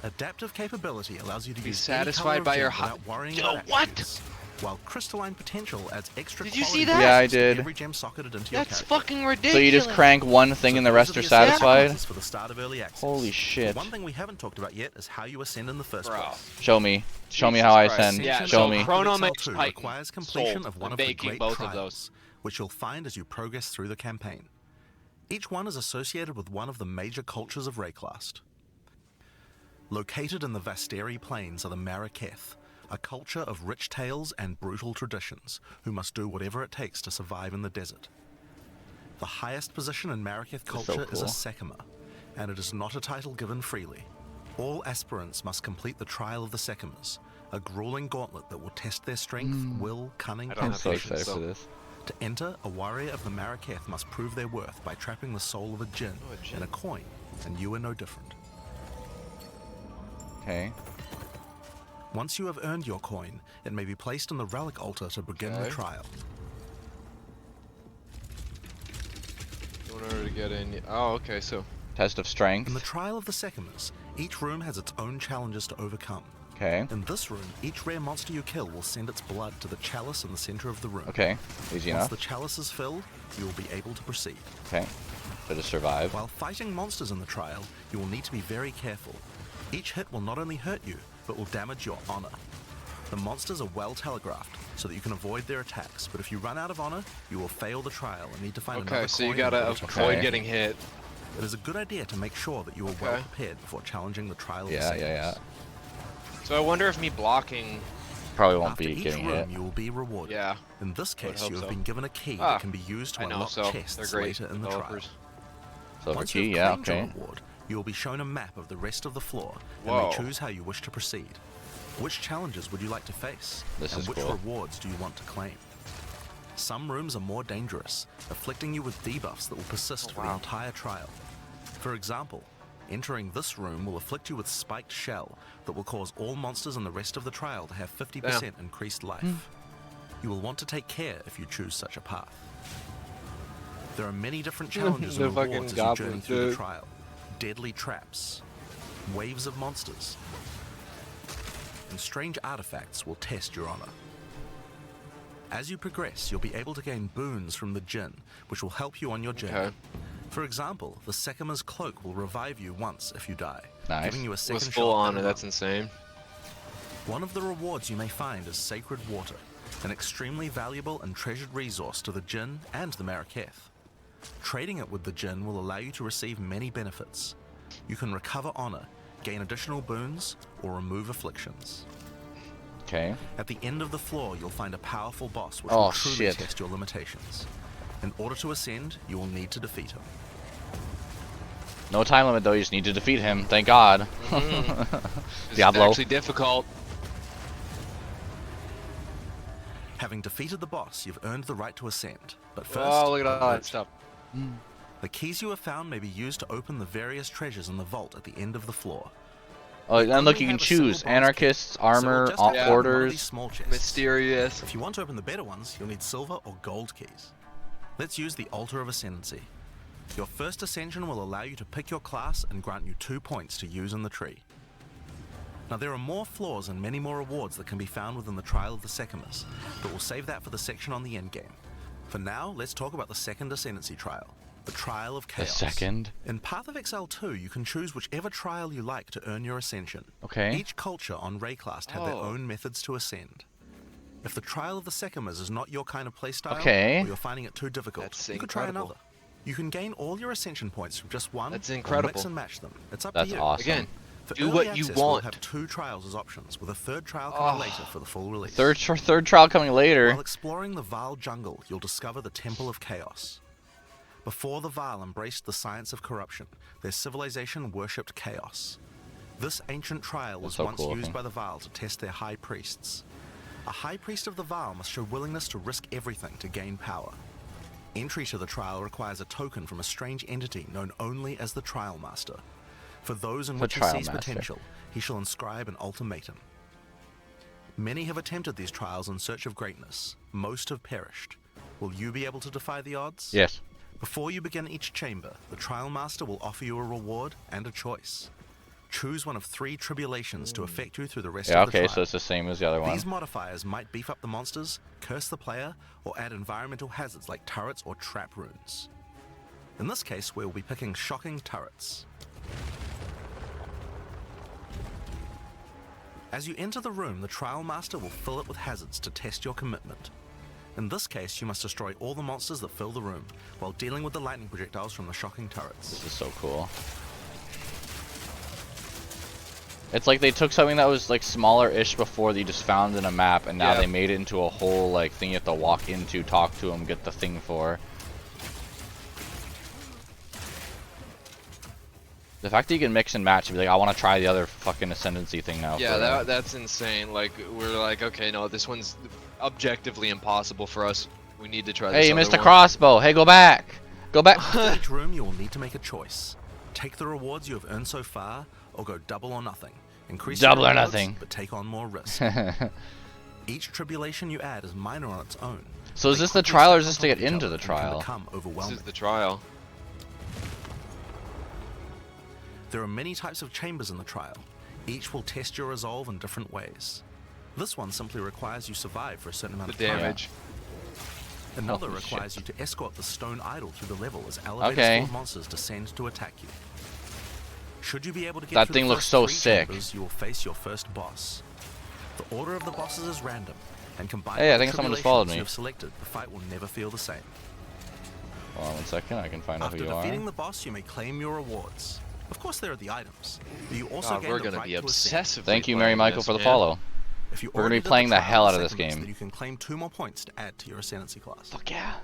Adaptive capability allows you to Be use any satisfied color of by your gem without worrying Yo, about what? attributes, while crystalline potential adds extra Did you quality see that? Yeah, I bonuses to did. every gem socketed into That's your character. fucking ridiculous. So you just crank one thing and the So rest those are the essential satisfied? classes for the start of early access. Holy shit. The one thing we haven't talked about yet is how you ascend in the first Bro. place. Show me. Show me Jesus how I Christ. ascend. Yeah, Show so me. Chrono Exile Mage 2 Titan. requires completion Sold. of one I'm of the making great both trials, of those. which you'll find as you progress through the campaign. Each one is associated with one of the major cultures of Rayclast. Located in the Vasteri Plains are the Maraketh, a culture of rich tales and brutal traditions, who must do whatever it takes to survive in the desert. The highest position in Maraketh That's so culture is a cool. Sekima, and it is not a title given freely. All aspirants must complete the Trial of the Sekimas, a grueling gauntlet that will test their strength, will, cunning, I don't I'm and have so patience, patience. excited for so- this. To enter, a warrior of the Maraketh must prove their worth by trapping the soul of a djinn Oh, a djinn. in a coin, and you are no different. Okay. Once you have earned your coin, it may be placed on the relic altar to begin the Okay. trial. In order to get in. Oh, okay. So Test of In the strength. Trial of the Sekimas, each room has its own challenges to overcome. Okay. In this room, each rare monster you kill will send its blood to the chalice in the center of the room. Okay. Easy Once enough. the chalice is filled, you will be able to proceed. Okay. So to survive. While fighting monsters in the trial, you will need to be very careful. Each hit will not only hurt you, but will damage your honor. The monsters are well telegraphed, so that you can avoid their attacks, but if you run out of honor, you will fail the trial and need to find another okay, so you coin gotta in order to avoid Okay. getting hit. It is a good idea to make sure that you are well Okay. prepared before challenging the trial of the Yeah, Sekimas. yeah. So I wonder if me blocking. Probably won't After be each getting room, hit. you will be rewarded. Yeah. In this I would case, hope you have so. been given a key Ah, that can be used to I know. unlock So chests they're great later in the trial. developers. Silver Once key, you've yeah, claimed your okay. reward, you will be shown a map of the rest of the floor Whoa. and may choose how you wish to proceed. Which challenges would you like to face? This and is which cool. rewards do you want to claim? Some rooms are more dangerous, afflicting you with debuffs that will persist for the wow. entire trial. For example, entering this room will afflict you with Spiked Shell that will cause all monsters in the rest of the trial to have 50% increased life. You will want to take care if you choose such a path. There are many different challenges The and fucking rewards as you journey goblins, through the dude. trial. Deadly traps, waves of monsters, and strange artifacts will test your honor. As you progress, you'll be able to gain boons from the djinn, which will help you on your journey. Okay. For example, the Sekima's cloak will revive you once if you die, Nice. giving you a second Was shot full at honor. a That's run. insane. One of the rewards you may find is Sacred Water, an extremely valuable and treasured resource to the djinn and the Maraketh. Trading it with the djinn will allow you to receive many benefits. You can recover honor, gain additional boons, or remove afflictions. Okay. At the end of the floor, you'll find a powerful boss which Oh, will truly shit. test your limitations. In order to ascend, you will need to defeat him. No time limit though, you just need to defeat him. Thank God. It's Diablo. actually difficult. Having defeated the boss, you've earned the right to ascend. But first, Oh, look at all a that route. stuff. The keys you have found may be used to open the various treasures in the vault at the end of the floor. Oh, and Only look, you can have a single choose bronze anarchists, key, so we'll armor, just have to open one of these orders. small chests. Mysterious. If you want to open the better ones, you'll need silver or gold keys. Let's use the Altar of Ascendancy. Your first ascension will allow you to pick your class and grant you 2 points to use in the tree. Now there are more floors and many more rewards that can be found within the Trial of the Sekimas, but we'll save that for the section on the endgame. For now, let's talk about the second Ascendancy trial, the Trial of The Chaos. second. In Path of Exile 2, you can choose whichever trial you like to earn your ascension. Okay. Each culture on Rayclast have their Oh. own methods to ascend. If the Trial of the Sekimas is not your kind of playstyle, Okay. or you're finding it too difficult, That's you could try incredible. another. You can gain all your ascension points from just one, That's or mix incredible. and match them. It's up That's to you. awesome. Again, For do early what you access, we'll want. have 2 trials as options, with a 3rd trial coming later for the full release. Third trial coming later. While exploring the Vile Jungle, you'll discover the Temple of Chaos. Before the Vaal embraced the science of corruption, their civilization worshipped chaos. This ancient trial was so once cool used looking. by the Vaal to test their high priests. A high priest of the Vaal must show willingness to risk everything to gain power. Entry to the trial requires a token from a strange entity known only as the Trial Master. For those in The which he Trial sees Master. potential, he shall inscribe an ultimatum. Many have attempted these trials in search of greatness. Most have perished. Will you be able to defy the odds? Yes. Before you begin each chamber, the Trial Master will offer you a reward and a choice. Choose one of 3 tribulations to affect you through the rest Yeah, of the okay, trial. so it's the same as the other one. These modifiers might beef up the monsters, curse the player, or add environmental hazards like turrets or trap runes. In this case, we'll be picking shocking turrets. As you enter the room, the Trial Master will fill it with hazards to test your commitment. In this case, you must destroy all the monsters that fill the room, while dealing with the lightning projectiles from the shocking turrets. This is so cool. It's like they took something that was like smaller-ish before that you just found in a map, and now Yeah. they made it into a whole like thing you have to walk into, talk to them, get the thing for. The fact that you can mix and match and be like, I want to try the other fucking ascendancy thing now. Yeah, for, that's insane. Like, we're like, okay, no, this one's objectively impossible for us. We need to try this Hey, you other missed a one. crossbow. Hey, go back. Go back. In each room, you will need to make a choice. Take the rewards you have earned so far, or go double or nothing. Increase your Double or rewards, nothing. but take on more risk. Each tribulation you add is minor on its own. So is They this the quickly trial or stack is this on to top get of each into other the and can trial? become This overwhelming. is the trial. There are many types of chambers in the trial. Each will test your resolve in different ways. This one simply requires you survive for a certain amount The of time. damage. Another Holy requires shit. you to escort the stone idol through the level as elevators Okay. full of monsters descend to attack you. Should you be able to get That through thing the looks first so 3 sick. chambers, you will face your first boss. The order of the bosses is random, and combined Hey, I with the think someone just followed tribulations me. you have selected, the fight will never feel the same. Hold on 1 second, I can find out After who you defeating are. the boss, you may claim your rewards. Of course, there are the items, but you also God, gain we're the gonna right be to ascend. obsessively Thank you, Mary playing Michael, this, for the man. follow. If you We're gonna already be did playing the trial, hell out of this second means game. that you can claim 2 more points to add to your ascendancy class. Fuck yeah.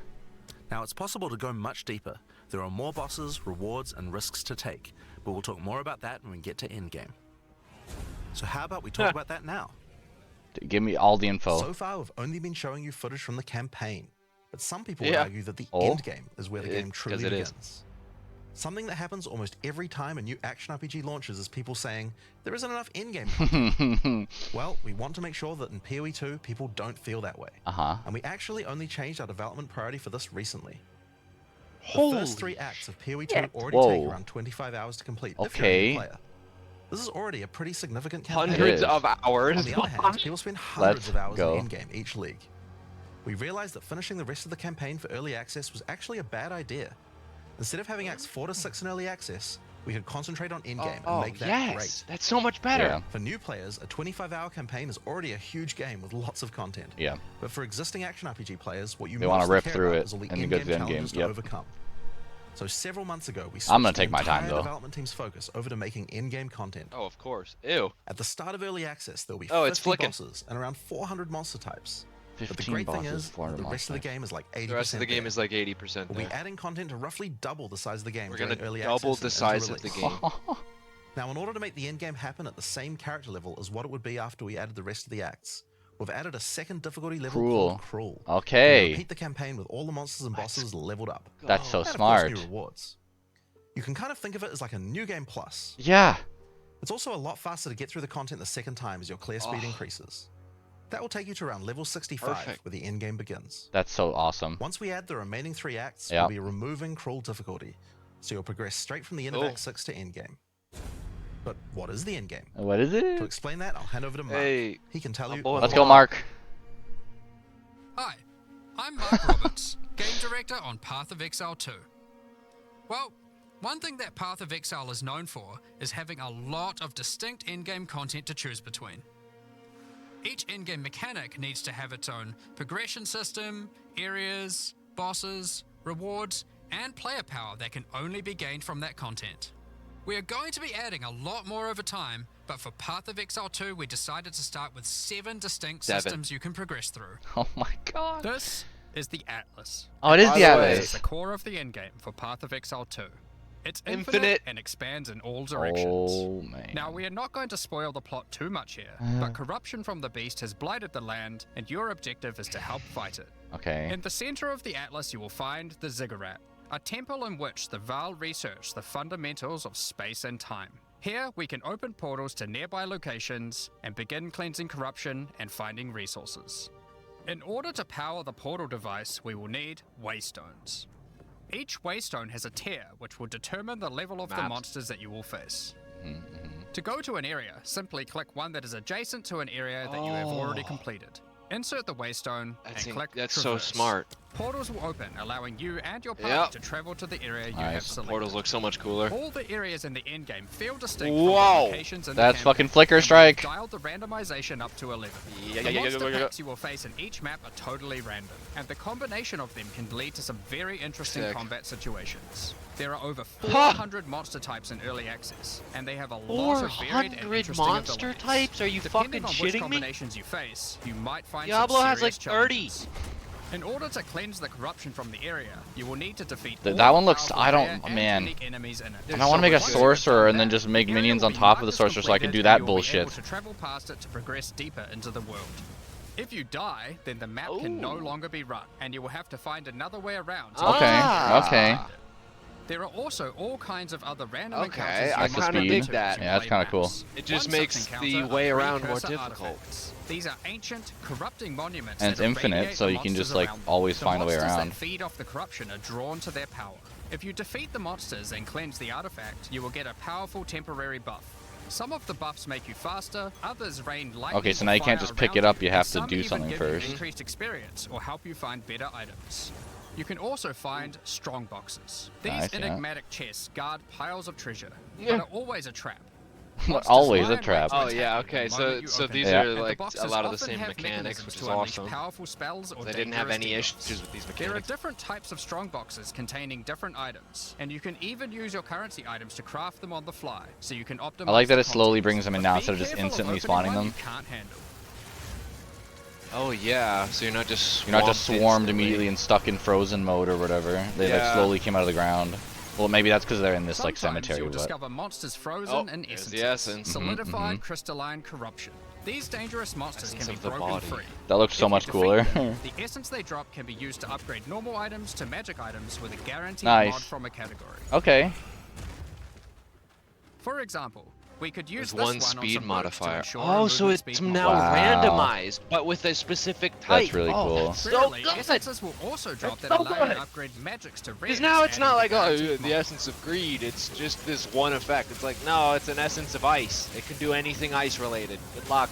Now, it's possible to go much deeper. There are more bosses, rewards, and risks to take, but we'll talk more about that when we get to endgame. So how about we talk about that now? Give me all the info. So far, we've only been showing you footage from the campaign, but some people Yeah. would argue that the Oh? endgame is where the game truly 'cause it is. begins. Something that happens almost every time a new action RPG launches is people saying, there isn't enough endgame content. Well, we want to make sure that in PoE 2, people don't feel that way. Uh-huh. And we actually only changed our development priority for this recently. The Holy first 3 acts of PoE 2 shit. already take Whoa. around 25 hours to complete if you're a Okay. new player. This is already a pretty significant campaign. Hundreds is. of hours. On the other hand, people spend hundreds of hours go. in the endgame each league. We realized that finishing the rest of the campaign for early access was actually a bad idea. Instead of having acts 4 to 6 in early access, we could concentrate on endgame and make that yes, great. that's so much better. Yeah. For new players, a 25-hour campaign is already a huge game with lots of content. Yeah. But for existing action RPG players, what you They wanna mostly rip care through about it is all the and go in-game to the end game, challenges to yep. overcome. So several months ago, we I'm gonna switched the take my time, entire though. development team's focus over to making in-game content. Oh, of course. Ew. At the start of early access, there'll be Oh, 50 it's flicking. bosses and around 400 monster types. But the 15 great thing bosses, is, that 400 the rest of the monsters. game is like 80% The rest of the game there. is like 80% We'll be there. adding content to roughly double the size of the game We're during gonna early double access the and size into of the release. game. Now, in order to make the endgame happen at the same character level as what it would be after we added the rest of the acts, we've added a second difficulty level called Cruel. Okay. To repeat the campaign with all the monsters and bosses leveled up. That's so And of smart. course, new rewards. You can kind of think of it as like a new game plus. Yeah. It's also a lot faster to get through the content the second time as your clear speed increases. That will take you to around level 65, Perfect. where the endgame begins. That's so awesome. Once we add the remaining 3 acts, Yeah. we'll be removing Cruel difficulty, so you'll progress straight from the end of Oh. Act 6 to endgame. But what is the endgame? What is To it? explain that, I'll hand over to Mark. Hey, He can tell my you. boy. all Let's about go, Mark. Hi, I'm Mark Roberts, Game Director on Path of Exile 2. Well, one thing that Path of Exile is known for is having a lot of distinct endgame content to choose between. Each endgame mechanic needs to have its own progression system, areas, bosses, rewards, and player power that can only be gained from that content. We are going to be adding a lot more over time, but for Path of Exile 2, we decided to start with 7 distinct 7. systems you can progress through. Oh my god. This is the Atlas. Oh, it is By the the way- Atlas. It's the core of the endgame for Path of Exile 2. It's infinite, Infinite. and expands in all directions. Oh man. Now, we are not going to spoil the plot too much here, but corruption from the beast has blighted the land, and your objective is to help fight it. Okay. In the center of the Atlas, you will find the Ziggurat, a temple in which the Val research the fundamentals of space and time. Here, we can open portals to nearby locations and begin cleansing corruption and finding resources. In order to power the portal device, we will need waystones. Each waystone has a tier which will determine the level of the Maps. monsters that you will face. To go to an area, simply click one that is adjacent to an area that you have already completed. Insert the waystone and click That's so Traverse. smart. Portals will open, allowing you and your party Yep. to travel to the area you Nice. have selected. Portals look so much cooler. All the areas in the endgame feel distinct Whoa. from the locations in the That's campaign, fucking Flicker and we've Strike. Dialed the randomization up to 11. Yeah, The yeah, monster yeah. packs you will face in each map are totally random, and the combination of them can lead to some very interesting Sick. combat situations. There are over 400 monster types in early access, and they have a lot of varied and 400 interesting monster abilities. types? Are you Depending fucking on which shitting me? combinations you face, you might find Diablo some has like serious 30. challenges. In order to cleanse the corruption from the area, you will need to defeat That all one the looks- powerful I don't- rare and man. unique enemies in it. And I want to make a Once you've sorcerer done and then that, just make the area minions will on be top of the marked as sorcerer so I can completed, do and that you will be bullshit. able to travel past it to progress deeper into the world. If you die, then the map can no Ooh. longer be run, and you will have to find another way around. to Okay, Ah. okay. There are also all kinds of other random Okay, encounters you I must kinda go dig to that. as you Yeah, that's play kinda cool. maps. It just One such makes the encounter way are around more precursor difficult. artifacts. These are ancient, corrupting monuments And it's that infinite, irradiate so the you can monsters just, like, around them. always The find a way monsters around. that feed off the corruption are drawn to their power. If you defeat the monsters and cleanse the artifact, you will get a powerful temporary buff. Some of the buffs make you faster, others rain lightning. Okay, so now you or can't fire just pick around it up, you and have to some do even something give you first. increased experience or help you find better items. You can also find strong boxes. These Nice, yeah. enigmatic chests guard piles of treasure, Yeah. but are always a trap. But Monsters always a lie in trap. wait to Oh, yeah, attack you okay, the so- moment you so open these them. are, And the like, a boxes lot of the often same have mechanics, mechanisms which to is unleash awesome. powerful spells or They didn't have dangerous any debuffs. issues with these There are mechanics. different types of strong boxes containing different items, and you can even use your currency items to craft them on the fly, so you can optimize I like that the it slowly contents. brings them in But now be instead of just careful instantly opening spawning one them. you can't handle. Oh yeah, so you're not just You're not just swamped swarmed instantly. immediately and stuck in frozen mode or whatever. They like Yeah. slowly came out of the ground. Well, maybe that's because they're in this like Sometimes cemetery, you'll but discover monsters frozen Oh, in there's essences, the essence. solidified crystalline corruption. These dangerous monsters Essence can be of the broken body. free. that looks so If you much defeat cooler. them, the essence they drop can be used to upgrade normal items to magic items with a guaranteed Nice. mod from a category. Okay. For example, we could use There's this one on speed some boots to modifier. ensure Oh, a so movement it's speed mod. now Wow. randomized, but with a specific type. That's really Oh, cool. that's so Rarely, good. essences will also drop That's that so allow you good. to upgrade magics to Because rares, now it's adding not like, oh, guaranteed the mod. essence of greed. It's just this one effect. It's like, no, it's an essence of ice. It can do anything ice related. Good luck.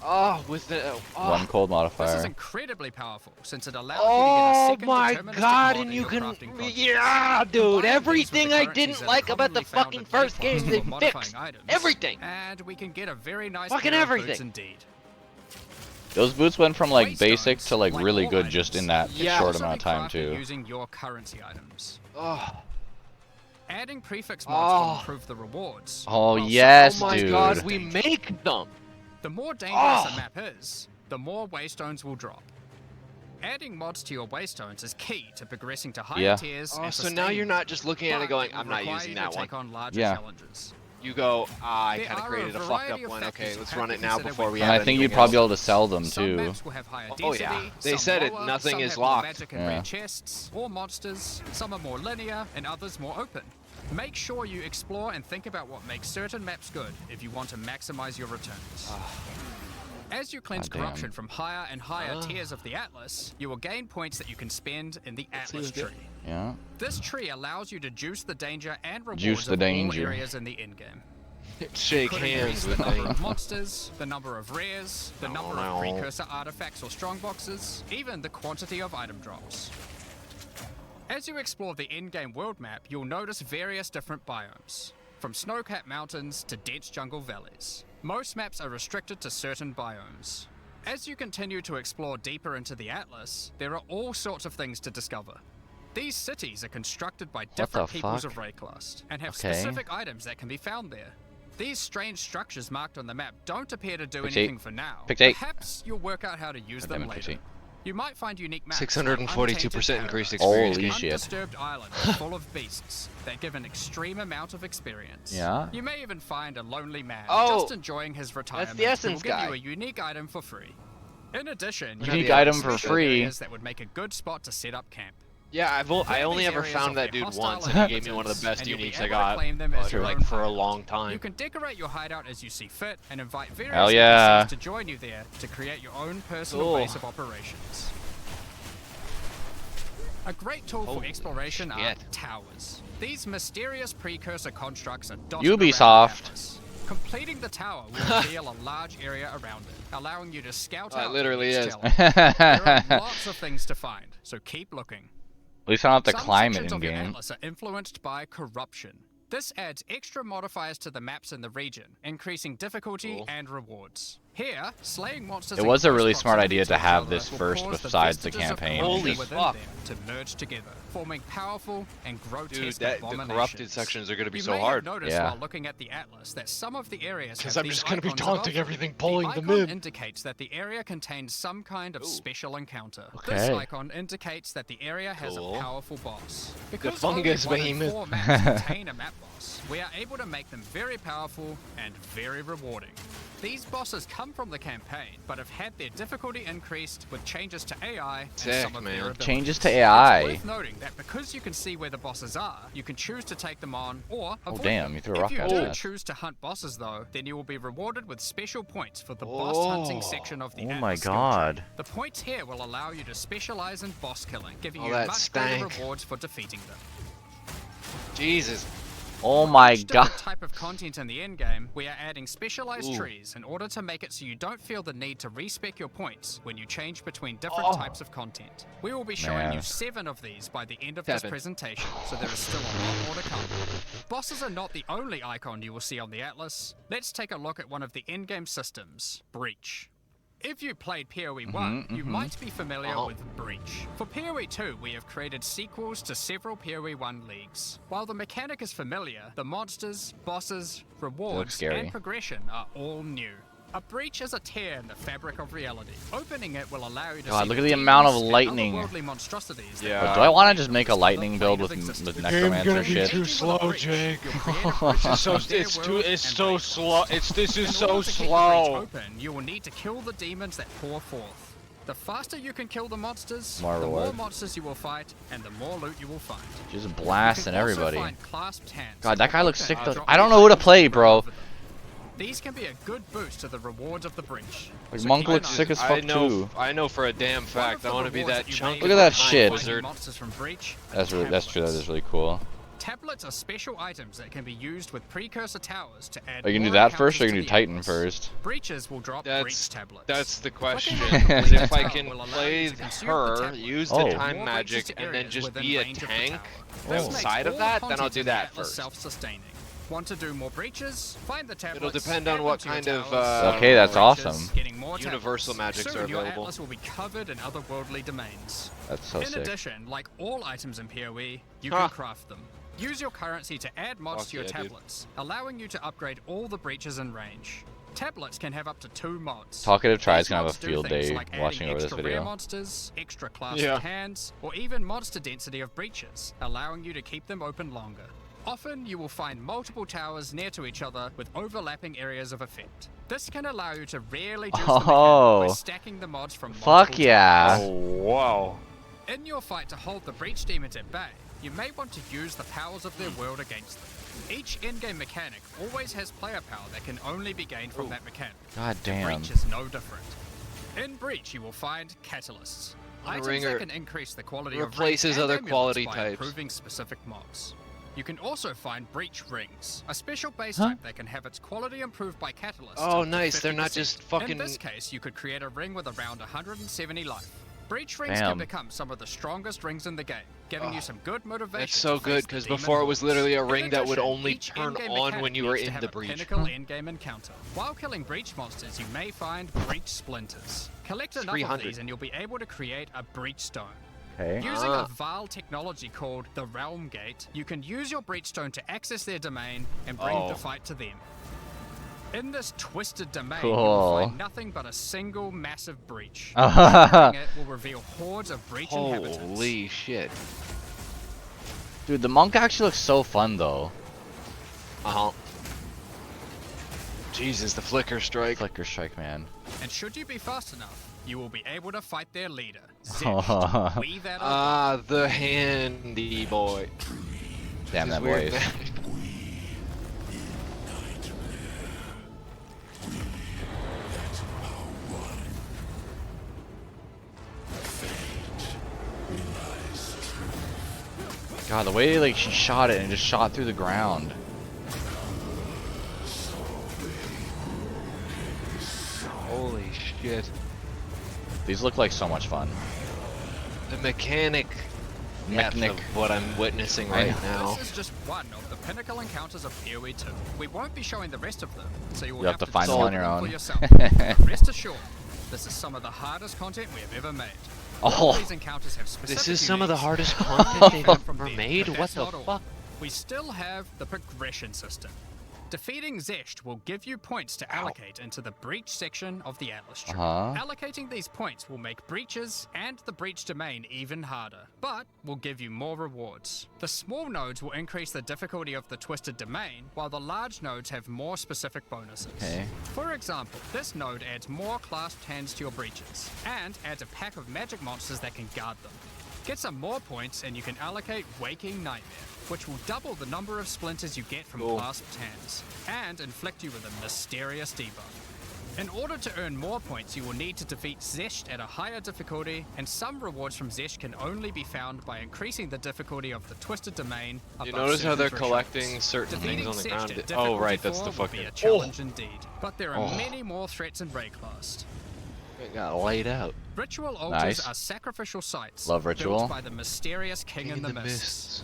Oh, with the One cold This is modifier. incredibly powerful since it allows you to get a Oh second my deterministic god, mod and in you your can, crafting project. yeah, dude, Combine these with everything the I currencies didn't that are like about the commonly found fucking in first game game, for they modifying fixed items, everything. and we can get a very nice Fucking pair of everything. boots indeed. Those boots went from like Waystones, basic to like really all good just items, in that can Yeah. short also amount of be time crafted too. Using your currency items. Oh, Adding prefix mods will Oh. improve the rewards. Oh while some yes, oh my dude. god, we make them. The more dangerous Oh. a map is, the more waystones will drop. Adding mods to your waystones is key to progressing to higher Yeah. tiers. Oh, and so now sustaining you're them. not just looking at But it going, it will I'm not require using you that to one. take on larger Yeah. challenges. You go, I There kind of are created a fucked variety up of one. factors Okay, you let's have run to it now consider before when we And add I think you'd anything probably be else. able to sell them Some too. maps will have higher Oh, density, yeah. They some said it, lower, nothing some is have more locked. magic and Yeah. rare chests or monsters. Some are more linear and others more open. Make sure you explore and think about what makes certain maps good if you want to maximize your returns. As you cleanse Goddamn. corruption from higher and higher tiers of the Atlas, you will gain points that you can spend in the Atlas see tree. Yeah. This tree allows you to juice the danger and rewards Juice the of danger. all areas in the endgame. Shake Could hands increase with the number me. of monsters, the number of rares, the number no. of precursor artifacts or strong boxes, even the quantity of item drops. As you explore the in-game world map, you'll notice various different biomes, from snow-capped mountains to dense jungle valleys. Most maps are restricted to certain biomes. As you continue to explore deeper into the Atlas, there are all sorts of things to discover. These cities are constructed by different the peoples fuck? of Rayclast and have Okay. specific items that can be found there. These strange structures marked on the map don't appear to do Pick anything eight. for now. Picked 8. Perhaps you'll work out how to use God damn them it, later. 50. You might find unique maps. 642% increased experience Holy gain. shit. Undisturbed island full of beasts that give an extreme amount of experience. Yeah? You may even find a lonely man Oh, just enjoying his retirement. the Essence who will give guy. you a unique item for free. In addition, Unique you have item for special free. areas that would make a good spot to set up camp. Yeah, I only These ever areas found of that their dude hostile once, and he gave me one of the inhabitants, best and you'll be uniques I able to got claim them as for your like own for a hideout. long time. You can decorate your hideout as you see fit and invite various Hell yeah. NPCs to join you there to create your own personal Cool. base of operations. A great tool for Holy exploration are shit. towers. These mysterious precursor constructs are dotted Ubisoft. around the atlas. Completing the tower will reveal a large area around it, allowing you to scout Oh, it out literally the is. next challenge. There are lots of things to find, so keep looking. At least I don't have to Some climb it sections in of your game. atlas are influenced by corruption. This adds extra modifiers to the maps in the region, increasing difficulty Cool. and rewards. Here, slaying monsters It in was a close really smart proximity idea to each have other this will first cause besides the vestiges of campaign. corruption Holy within fuck. them to merge together, forming powerful and grotesque Dude, the abominations. corrupted sections are gonna be You so may hard. have noticed Yeah. while looking at the atlas that some of the areas Because have I'm these just gonna be icons taunting above them. everything, pulling the them icon in. indicates that the area contains some kind of Ooh. special encounter. Okay. This icon indicates that the area has Cool. a powerful boss. Because fungus only 1 in behemoth. 4 maps contain a map boss, we are able to make them very powerful and very rewarding. These bosses come from the campaign, but have had their difficulty increased with changes to AI and Sick, some of man. their abilities. Changes to AI. It's worth noting that because you can see where the bosses are, you can choose to take them on or Oh avoid damn, them. you threw a If rock you at do that. choose to hunt bosses though, then you will be rewarded with special points for the boss hunting Oh. section of the Oh Atlas my skill god. tree. The points here will allow you to specialize in boss killing, giving Oh, you that much greater stank. rewards for defeating them. Jesus. Oh my Each god. different type of content in the endgame, we are adding specialized Ooh. trees in order to make it so you don't feel the need to respec your points when you change between different Oh. types of content. We will be showing Man. you 7 of these by the end of this 7. presentation, so there is still a lot more to come. Bosses are not the only icon you will see on the Atlas. Let's take a look at one of the endgame systems, Breach. If you played PoE 1, you might be familiar with Breach. For PoE 2, we have created sequels to several PoE 1 leagues. While the mechanic is familiar, the monsters, bosses, rewards, scary. and progression are all new. A breach is a tear in the fabric of reality. Opening it will allow you to God, see look at the the amount of demons and lightning. otherworldly monstrosities that Yeah. But lie do I want to in just the make a other lightning build plane with of existence. necromancer shit? Engaging with slow, a breach, Jake. you'll create a breach It's so within their it's too world it's and so break slow. force. This is In so order to keep the breach slow. open, you will need to kill the demons that pour forth. The faster you can kill the monsters, More the more reward. monsters you will fight, and the more loot you will find. Just You blasting can also everybody. find clasped hands God, that guy looks open sick and though. drop I don't know who to items play, right bro. over them. These can be a good boost to the rewards of the breach. Like, So Monk keep an looks eye sick on as it. fuck I know. too. I know for a damn One of fact. the I want to be rewards that you may chunky. Look at that find shit. finding Wizard. monsters from Breach are That's true. That's tablets. really cool. Tablets are special items that can be used with precursor towers to add Are you gonna do more that first, or encounters you to gonna do the Titan Atlas. first? Breaches will drop That's breach tablets. that's the question. Clicking on the Is breach if I tower can will allow play you to consume the her, tablet, use Oh. the add time more magic, breaches to and then areas just within be a range of the tank tower. Oh. This makes outside of all that, then I'll content do in the that Atlas first. self-sustaining. Want to do more breaches? Find the tablets. It'll depend add on what them to your kind of, towers, Okay, that's more breaches, awesome. Getting more Universal tablets. magics Soon, are your available. Atlas will be covered in otherworldly domains. That's so In sick. addition, like all items in PoE, you Huh. can craft them. Use your currency to add mods Fuck to your yeah, dude. tablets, allowing you to upgrade all the breaches in range. Tablets can have up to 2 mods. Talkative Tri's These gonna have a mods do field things day like watching adding over this extra rare video. monsters, extra class Yeah. hands, or even monster density of breaches, allowing you to keep them open longer. Often, you will find multiple towers near to each other with overlapping areas of effect. This can allow you to rarely juice the mechanic by Oh. stacking the mods from Fuck multiple yeah. Oh wow. in your fight to hold the breach demons at bay, you may want to use the powers of their world against them. Each in-game mechanic always has player power that can only be gained from that mechanic. God damn. Breach is no different. In Breach, you will find catalysts. Items Ringer that can increase the quality replaces of other rings and quality amulets by types. improving specific mobs. You can also find Breach Rings, a special base Huh? type that can have its quality improved by catalysts. Oh, up to nice. They're not 50%. just fucking- In this case, you could create a ring with around 170 life. Breach Rings Damn. can become some of the strongest rings in the game, giving you some good motivation. That's so to good, face the because demon before it was hordes. literally a In ring that would addition, only each turn in-game on mechanic when you were needs to in have the a breach. pinnacle in-game encounter. While killing breach monsters, you may find breach splinters. Collect enough of 300. these and you'll be able to create a breach stone. Okay. Using Ah. a Val technology called the Realm Gate, you can use your breach stone to access their domain and bring Oh. the fight to them. In this twisted domain, you Cool. will find nothing but a single massive breach. Entering it will reveal hordes of breach inhabitants. Holy shit. Dude, the monk actually looks so fun though. Uh-huh. Jesus, the flicker strike. Flicker strike, man. And should you be fast enough, you will be able to fight their leader, Zesht. Weave out of Ah, the handy boy. Damn, His that weird voice. magic. God, the way like she shot it and just shot through the ground. Holy shit. These look like so much fun. The mechanic depth Mechanic. of what I'm witnessing I right know. now. This is just one of the pinnacle encounters of PoE 2. We won't be showing the rest of them, so you will You'll have to find discover them on your them own. for yourself. Rest assured, this is some of the hardest content we have ever made. All Oh, these encounters have specific This is some of the uniques hardest content they've from ever them, made? but What that's the not all. fuck? We still have the progression system. Defeating Zesht will give you points to allocate into the breach section of the Atlas tree. Allocating these points will make breaches and the breach domain even harder, but will give you more rewards. The small nodes will increase the difficulty of the twisted domain, while the large nodes have more specific bonuses. okay. For example, this node adds more clasped hands to your breaches, and adds a pack of magic monsters that can guard them. Get some more points and you can allocate Waking Nightmare, which will double the number of splinters you get from clasped hands, and inflict you with a mysterious debuff. In order to earn more points, you will need to defeat Zesht at a higher difficulty, and some rewards from Zesht can only be found by increasing the difficulty of the Twisted Domain above You notice how certain they're thresholds. collecting certain Defeating things on the Zesht ground? at Oh, difficulty right, that's 4 the will be fucking... a challenge indeed, but there are many more threats in Rayclast. It got laid out. Ritual altars Nice. are sacrificial sites Love Ritual. built by the mysterious King in the Mists. Mists.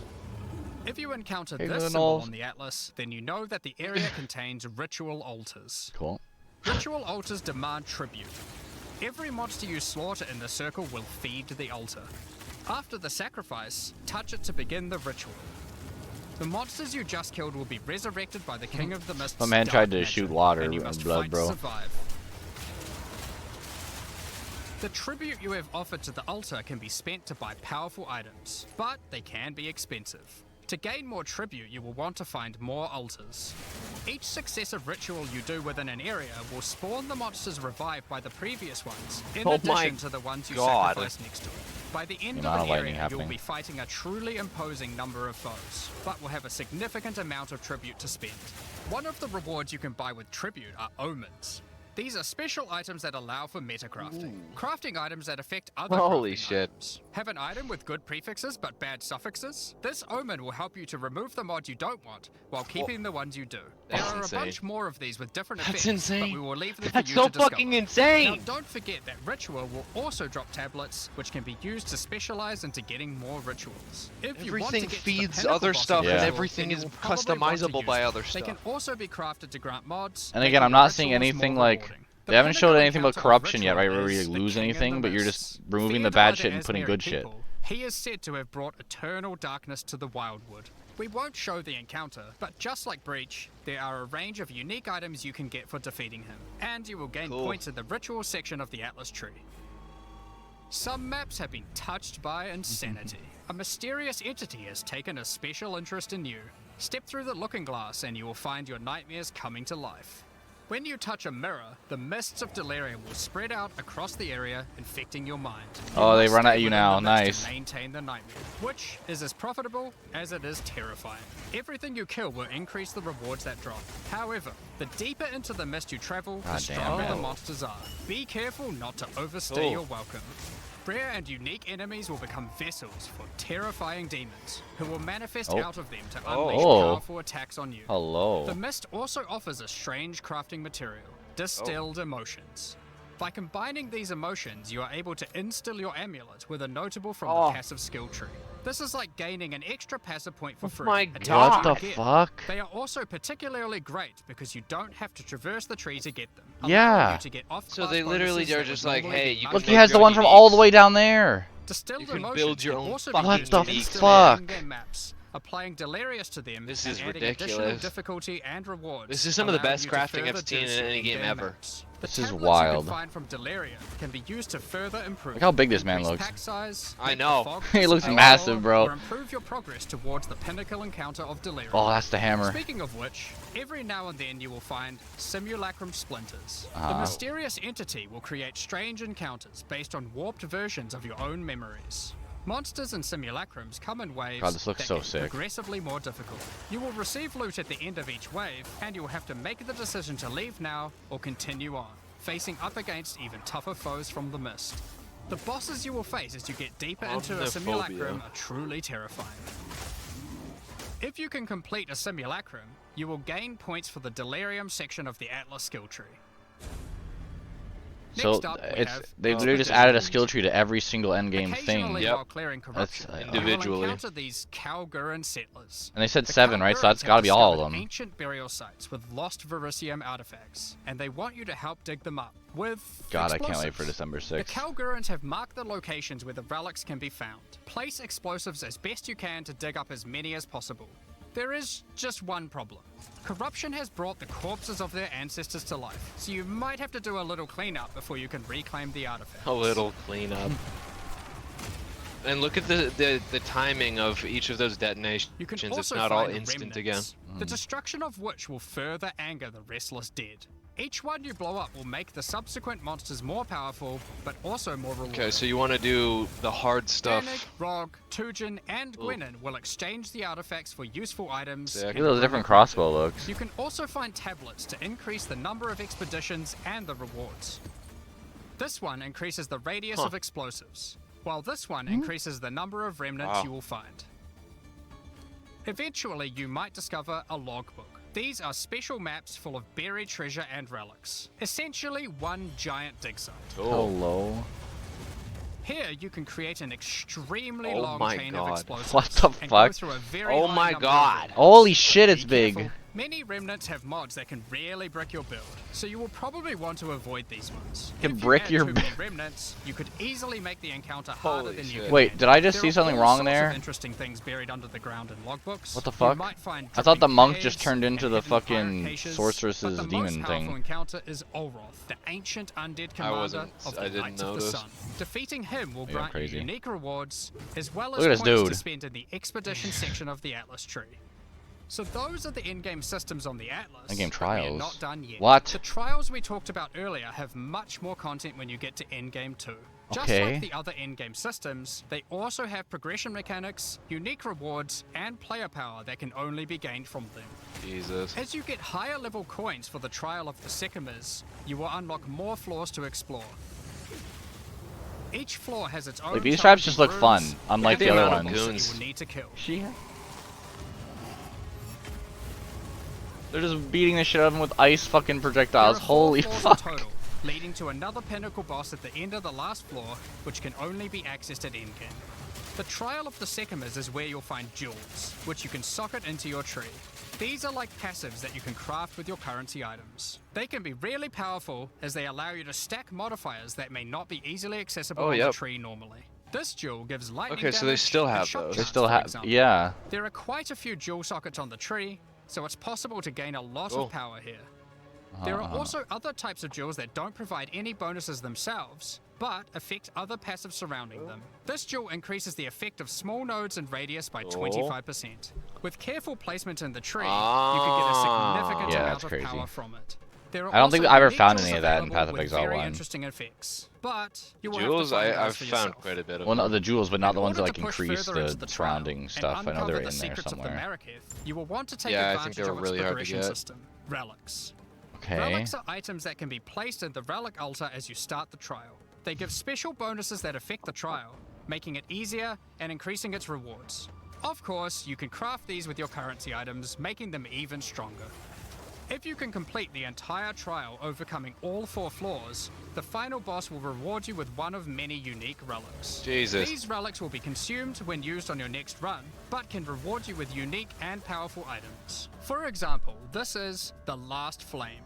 If you encounter King of this the symbol Knolls. on the Atlas, then you know that the area contains ritual altars. Cool. Ritual altars demand tribute. Every monster you slaughter in the circle will feed the altar. After the sacrifice, touch it to begin the ritual. The monsters you just killed will be resurrected by the King of the Mists. My man dark tried to magic, shoot water and you and must blood, fight bro. to survive. The tribute you have offered to the altar can be spent to buy powerful items, but they can be expensive. To gain more tribute, you will want to find more altars. Each successive ritual you do within an area will spawn the monsters revived by the previous ones, in Oh my addition to the ones you God. sacrifice next to it. By the end The of amount of the lightning area, you will happening. be fighting a truly imposing number of foes, but will have a significant amount of tribute to spend. One of the rewards you can buy with tribute are omens. These are special items that allow for metacrafting. Crafting items that affect other Holy crafting shit. items. Have an item with good prefixes but bad suffixes? This omen will help you to remove the mod you don't want, while keeping the ones you do. There That's are insane. a bunch more of these with different That's effects, but insane. we will leave them That's for you so to discover. fucking insane! Now, don't forget that Ritual will also drop tablets, which can be used to specialize into getting more rituals. If you want to Everything get to the feeds pinnacle other boss stuff, of and Ritual, everything then is you will probably want to customizable use by them. other They can stuff. also be crafted to grant mods. And making again, I'm the not seeing rituals anything more like rewarding. they The haven't showed pinnacle anything about encounter of corruption yet, right? Ritual Where we is the lose King in anything, the but you're Mists. just removing the Feared bad by shit and putting Asmeri good shit. people, He is said to have brought eternal darkness to the Wildwood. We won't show the encounter, but just like Breach, there are a range of unique items you can get for defeating him, and you will gain Cool. points in the ritual section of the Atlas tree. Some maps have been touched by insanity. A mysterious entity has taken a special interest in you. Step through the looking glass and you will find your nightmares coming to life. When you touch a mirror, the mists of delirium will spread out across the area, infecting your mind. Oh, they must run stay at you within now. the mist to Nice. maintain the nightmare, which is as profitable as it is terrifying. Everything you kill will increase the rewards that drop. However, the deeper into the mist you travel, the God stronger damn. the monsters are. Be careful not to overstay Oh. your welcome. Rare and unique enemies will become vessels for terrifying demons, who will manifest Oh. out of them to Oh. unleash Oh. powerful attacks on you. Hello. The mist also offers a strange crafting material, distilled emotions. By combining these emotions, you are able to instill your amulet with a notable from Oh. the passive skill tree. This is like gaining an extra passive point for free. my attached God. to What your the gear. fuck? They are also particularly great because you don't have to traverse the tree to get them. Yeah. allowing you to get off-class So they literally bonuses are that just would like, normally hey, be you much Look, can he make has the your one from uniques. all the way down there. Distilled You can emotions build your can own also be fucking What used the in instilling fuck? in-game maps. applying Delirious to them This and is adding additional ridiculous. difficulty and rewards. This is some of the allow best you to crafting I've further seen in juice any game in-game ever. maps. The This is tablets wild. You can find from Deliria can be used to further improve. Look how big this man increase looks. Pack size, I make the know. fog He looks disappear, massive, bro. Or improve your progress towards the pinnacle encounter of Deliria. Oh, that's the hammer. Speaking of which, every now and then you will find simulacrum splinters. The mysterious entity will create strange encounters based on warped versions of your own memories. Monsters and simulacrums come in waves God, this looks that so get sick. progressively more difficult. You will receive loot at the end of each wave, and you will have to make the decision to leave now or continue on, facing up against even tougher foes from the mist. The bosses you will face as you get deeper into a simulacrum are truly terrifying. If you can complete a simulacrum, you will gain points for the Delirium section of the Atlas skill tree. So Next up, we it's have they literally just added a skill tree to every single endgame thing. Occasionally, Yep. while clearing corruption, That's, you will individually. encounter these Kalguran settlers. And they said The 7, right? So Kalgurans that's have got to be all of discovered them. Ancient burial sites with lost Verisium artifacts, and they want you to help dig them up with God, I can't wait explosives. for December The 6th. Kalgurans have marked the locations where the relics can be found. Place explosives as best you can to dig up as many as possible. There is just one problem. Corruption has brought the corpses of their ancestors to life, so you might have to do a little cleanup before you can reclaim the artifacts. A little cleanup. And look at the timing of each of those detonations. You can It's also not all find instant remnants, again. the destruction of which will further anger the restless dead. Each one you blow up will make the subsequent monsters more powerful, but also more rewarding. Okay, so you want to do the hard stuff. Danig, Rog, Tujin, and Gwenin will exchange the artifacts for useful items. Sick. Look at those different crossbow looks. You can also find tablets to increase the number of expeditions and the rewards. This one increases the radius of explosives, while this one increases the number of remnants you will find. Eventually, you might discover a logbook. These are special maps full of buried treasure and relics. Essentially, one giant dig site. Hello. Here, you can create an extremely Oh long my chain God. of explosives. What the and fuck? Go through a very Oh high my number of God. remnants. Holy shit, it's Be big. careful. Many remnants have mods that can really brick your build, so you will probably want to avoid these ones. Can If brick you your add too many build. remnants, you could easily make the encounter harder Holy than you shit. can Wait, imagine. did I just There see are something all wrong sorts of there? interesting things buried under the ground in logbooks. What the You fuck? might find I thought the dripping monk just caves turned into and the hidden fire fucking caches, sorceress's but the demon most powerful thing. encounter is Olroth, the ancient undead commander of the I didn't Knights of the notice. Sun. Defeating him will Yeah, grant you crazy. unique rewards, as well Look as at this points to dude. spend in the expedition section of the Atlas tree. So those are the in-game systems on the Atlas. In-game but we are trials? not done yet. What? The trials we talked about earlier have much more content when you get to endgame 2. Just Okay. like the other endgame systems, they also have progression mechanics, unique rewards, and player power that can only be gained from them. Jesus. As you get higher level coins for the Trial of the Sycamores, you will unlock more floors to explore. Each floor has its own Like, these traps just look challenging fun, rooms unlike and the other animals that ones. you will need to kill. They're just beating the shit out of him with ice fucking projectiles. There are 4 Holy floors in fuck. total, leading to another pinnacle boss at the end of the last floor, which can only be accessed at endgame. The Trial of the Sycamores is where you'll find jewels, which you can socket into your tree. These are like passives that you can craft with your currency items. They can be really powerful as they allow you to stack modifiers that may not be easily accessible Oh, on yep. the tree normally. This jewel gives lightning Okay, so they damage still and have shot those. They chance, still for have, example. yeah. There are quite a few jewel sockets on the tree, so it's possible to gain a lot Cool. of power here. There are also other types of jewels that don't provide any bonuses themselves, but affect other passives surrounding them. This jewel increases the effect of small nodes and radius by 25%. With careful placement in the tree, you can get a significant Yeah, amount that's of crazy. power from it. There are I don't think also I ever unique found jewels any of that in available Path of with Exile very 1. interesting effects, but you will Jewels, have to find I've those for found yourself. quite a bit of Well, them. not the jewels, but not In the ones that order like to push increase further into the trial surrounding and stuff. I know uncover they're the in there secrets of the somewhere. Marraketh, you will want to take Yeah, I think advantage they were of its really hard to progression get. system, relics. Okay. Relics are items that can be placed in the relic altar as you start the trial. They give special bonuses that affect the trial, making it easier and increasing its rewards. Of course, you can craft these with your currency items, making them even stronger. If you can complete the entire trial overcoming all 4 floors, the final boss will reward you with one of many unique relics. Jesus. These relics will be consumed when used on your next run, but can reward you with unique and powerful items. For example, this is the Last Flame.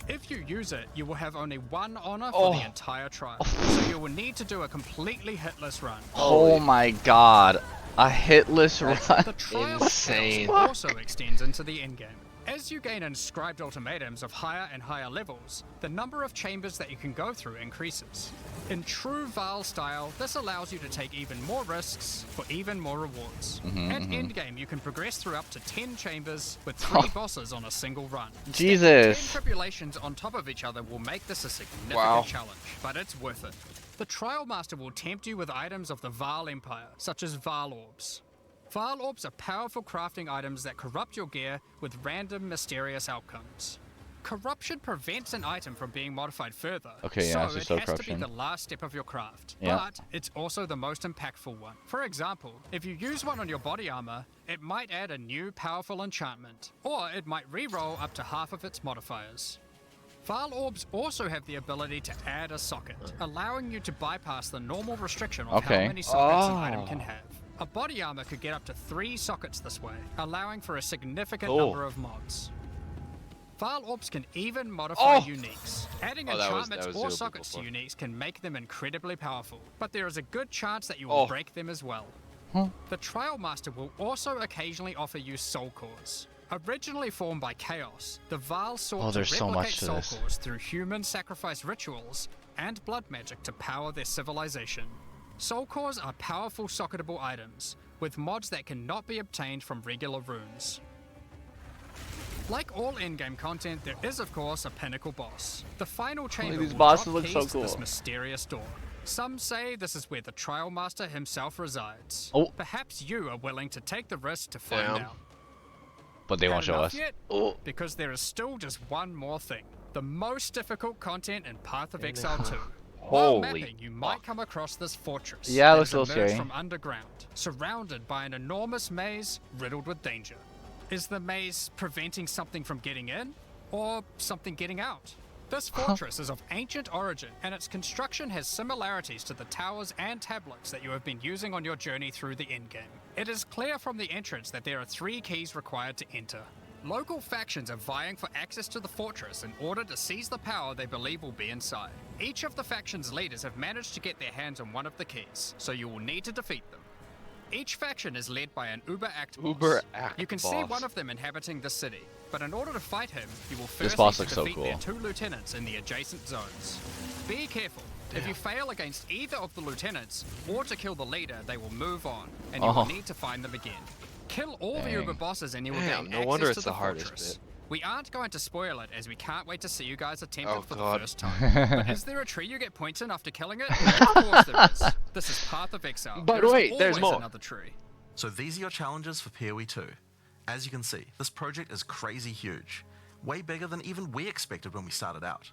If you use it, you will have only 1 honor for the entire trial, so you will need to do a completely hitless run. Oh my god. A hitless run. The trial of insane. chaos also extends into the endgame. As you gain inscribed ultimatums of higher and higher levels, the number of chambers that you can go through increases. In true Val style, this allows you to take even more risks for even more rewards. At endgame, you can progress through up to 10 chambers with 3 bosses on a single run. Jesus. 10 tribulations on top of each other will make this a significant Wow. challenge, but it's worth it. The Trial Master will tempt you with items of the Val Empire, such as Val Orbs. Val Orbs are powerful crafting items that corrupt your gear with random mysterious outcomes. Corruption prevents an item from being modified further, Okay, yeah, so it's it just has to corruption. be the last step of your craft. Yeah. But it's also the most impactful one. For example, if you use one on your body armor, it might add a new powerful enchantment, or it might re-roll up to half of its modifiers. Val Orbs also have the ability to add a socket, allowing you to bypass the normal restriction of how many sockets an item can have. A body armor could get up to 3 sockets this way, allowing for a significant number of mods. Val Orbs can even modify uniques. Adding that was enchantments or doable sockets to before. uniques can make them incredibly powerful, but there is a good chance that you will break them as well. The Trial Master will also occasionally offer you soul cores. Originally formed by Chaos, the Val sought to there's so replicate much to soul this. cores through human sacrifice rituals and blood magic to power their civilization. Soul cores are powerful socketable items, with mods that cannot be obtained from regular runes. Like all endgame content, there is of course a pinnacle boss. The final chamber these will bosses drop look keys so to this cool. mysterious door. Some say this is where the Trial Master himself resides. Oh. Perhaps you are willing to take the risk to find Damn. out. But they Had won't show enough us. yet? Oh. Because there is still just one more thing. The most difficult content in Path of Exile 2. While Holy mapping, you might come across this fortress. Yeah, it that looks has a little emerged scary. from underground, surrounded by an enormous maze riddled with danger. Is the maze preventing something from getting in, or something getting out? This fortress is of ancient origin, and its construction has similarities to the towers and tablets that you have been using on your journey through the endgame. It is clear from the entrance that there are 3 keys required to enter. Local factions are vying for access to the fortress in order to seize the power they believe will be inside. Each of the faction's leaders have managed to get their hands on one of the keys, so you will need to defeat them. Each faction is led by an Uber-Act boss. You can see one of them inhabiting the city, but in order to fight him, you will first boss need to looks so defeat their cool. 2 lieutenants in the adjacent zones. Be careful. If you fail against either of the lieutenants, or to kill the leader, they will move on, and you will need to find them again. Kill all the Dang. Uber bosses and you will Damn, gain no access wonder to it's the the hardest fortress. bit. We aren't going to spoil it, as we can't wait to see you guys attempt Oh, it for God. the first time. But is there a tree you get points in after killing it? Of course there is. This is Path of Exile. But There is wait, there's always more. another tree. So these are your challenges for PoE 2. As you can see, this project is crazy huge. Way bigger than even we expected when we started out.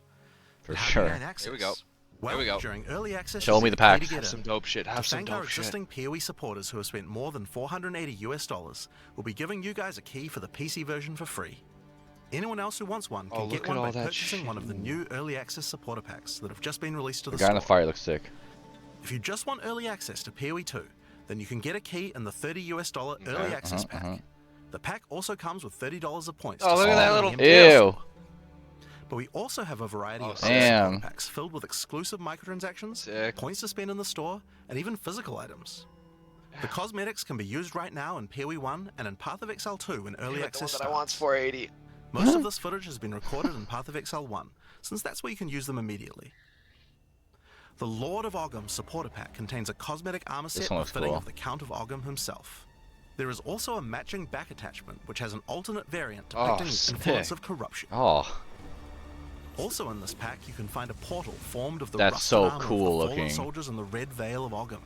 For How do you sure. gain access? Here we go. Well, Here we go. during early access, Show you me can the pay to packs. get Have in. some dope shit. To Have some thank our dope shit. existing PoE supporters who have spent more than $480 US, we'll be giving you guys a key for the PC version for free. Anyone else who wants one can Oh, get look at one by all that purchasing one of the shit. new early access supporter packs that have just been released to The the guy in the store. fire looks sick. If you just want early access to PoE 2, then you can get a key in the $30 US early access pack. The pack also comes with $30 of points. Oh, to look at spend that on little the deal. MTL Ew. store. But we also have a variety of sick. other supporter Damn. packs filled with exclusive microtransactions, Sick. points to spend in the store, and even physical items. The cosmetics can be used right now in PoE 1 and in Path of Exile 2 in early Damn it, the one access that I want's starts. 480. Most of this footage has been recorded in Path of Exile 1, since that's where you can use them immediately. The Lord of Ogham supporter pack contains a cosmetic armor set one looks befitting cool. of the Count of Ogham himself. There is also a matching back attachment, which has an alternate variant depicting the influence sick. of corruption. Oh, Also in this pack, you can find a portal formed of the That's rusted so armor of the cool fallen looking. soldiers in the Red Veil of Ogham,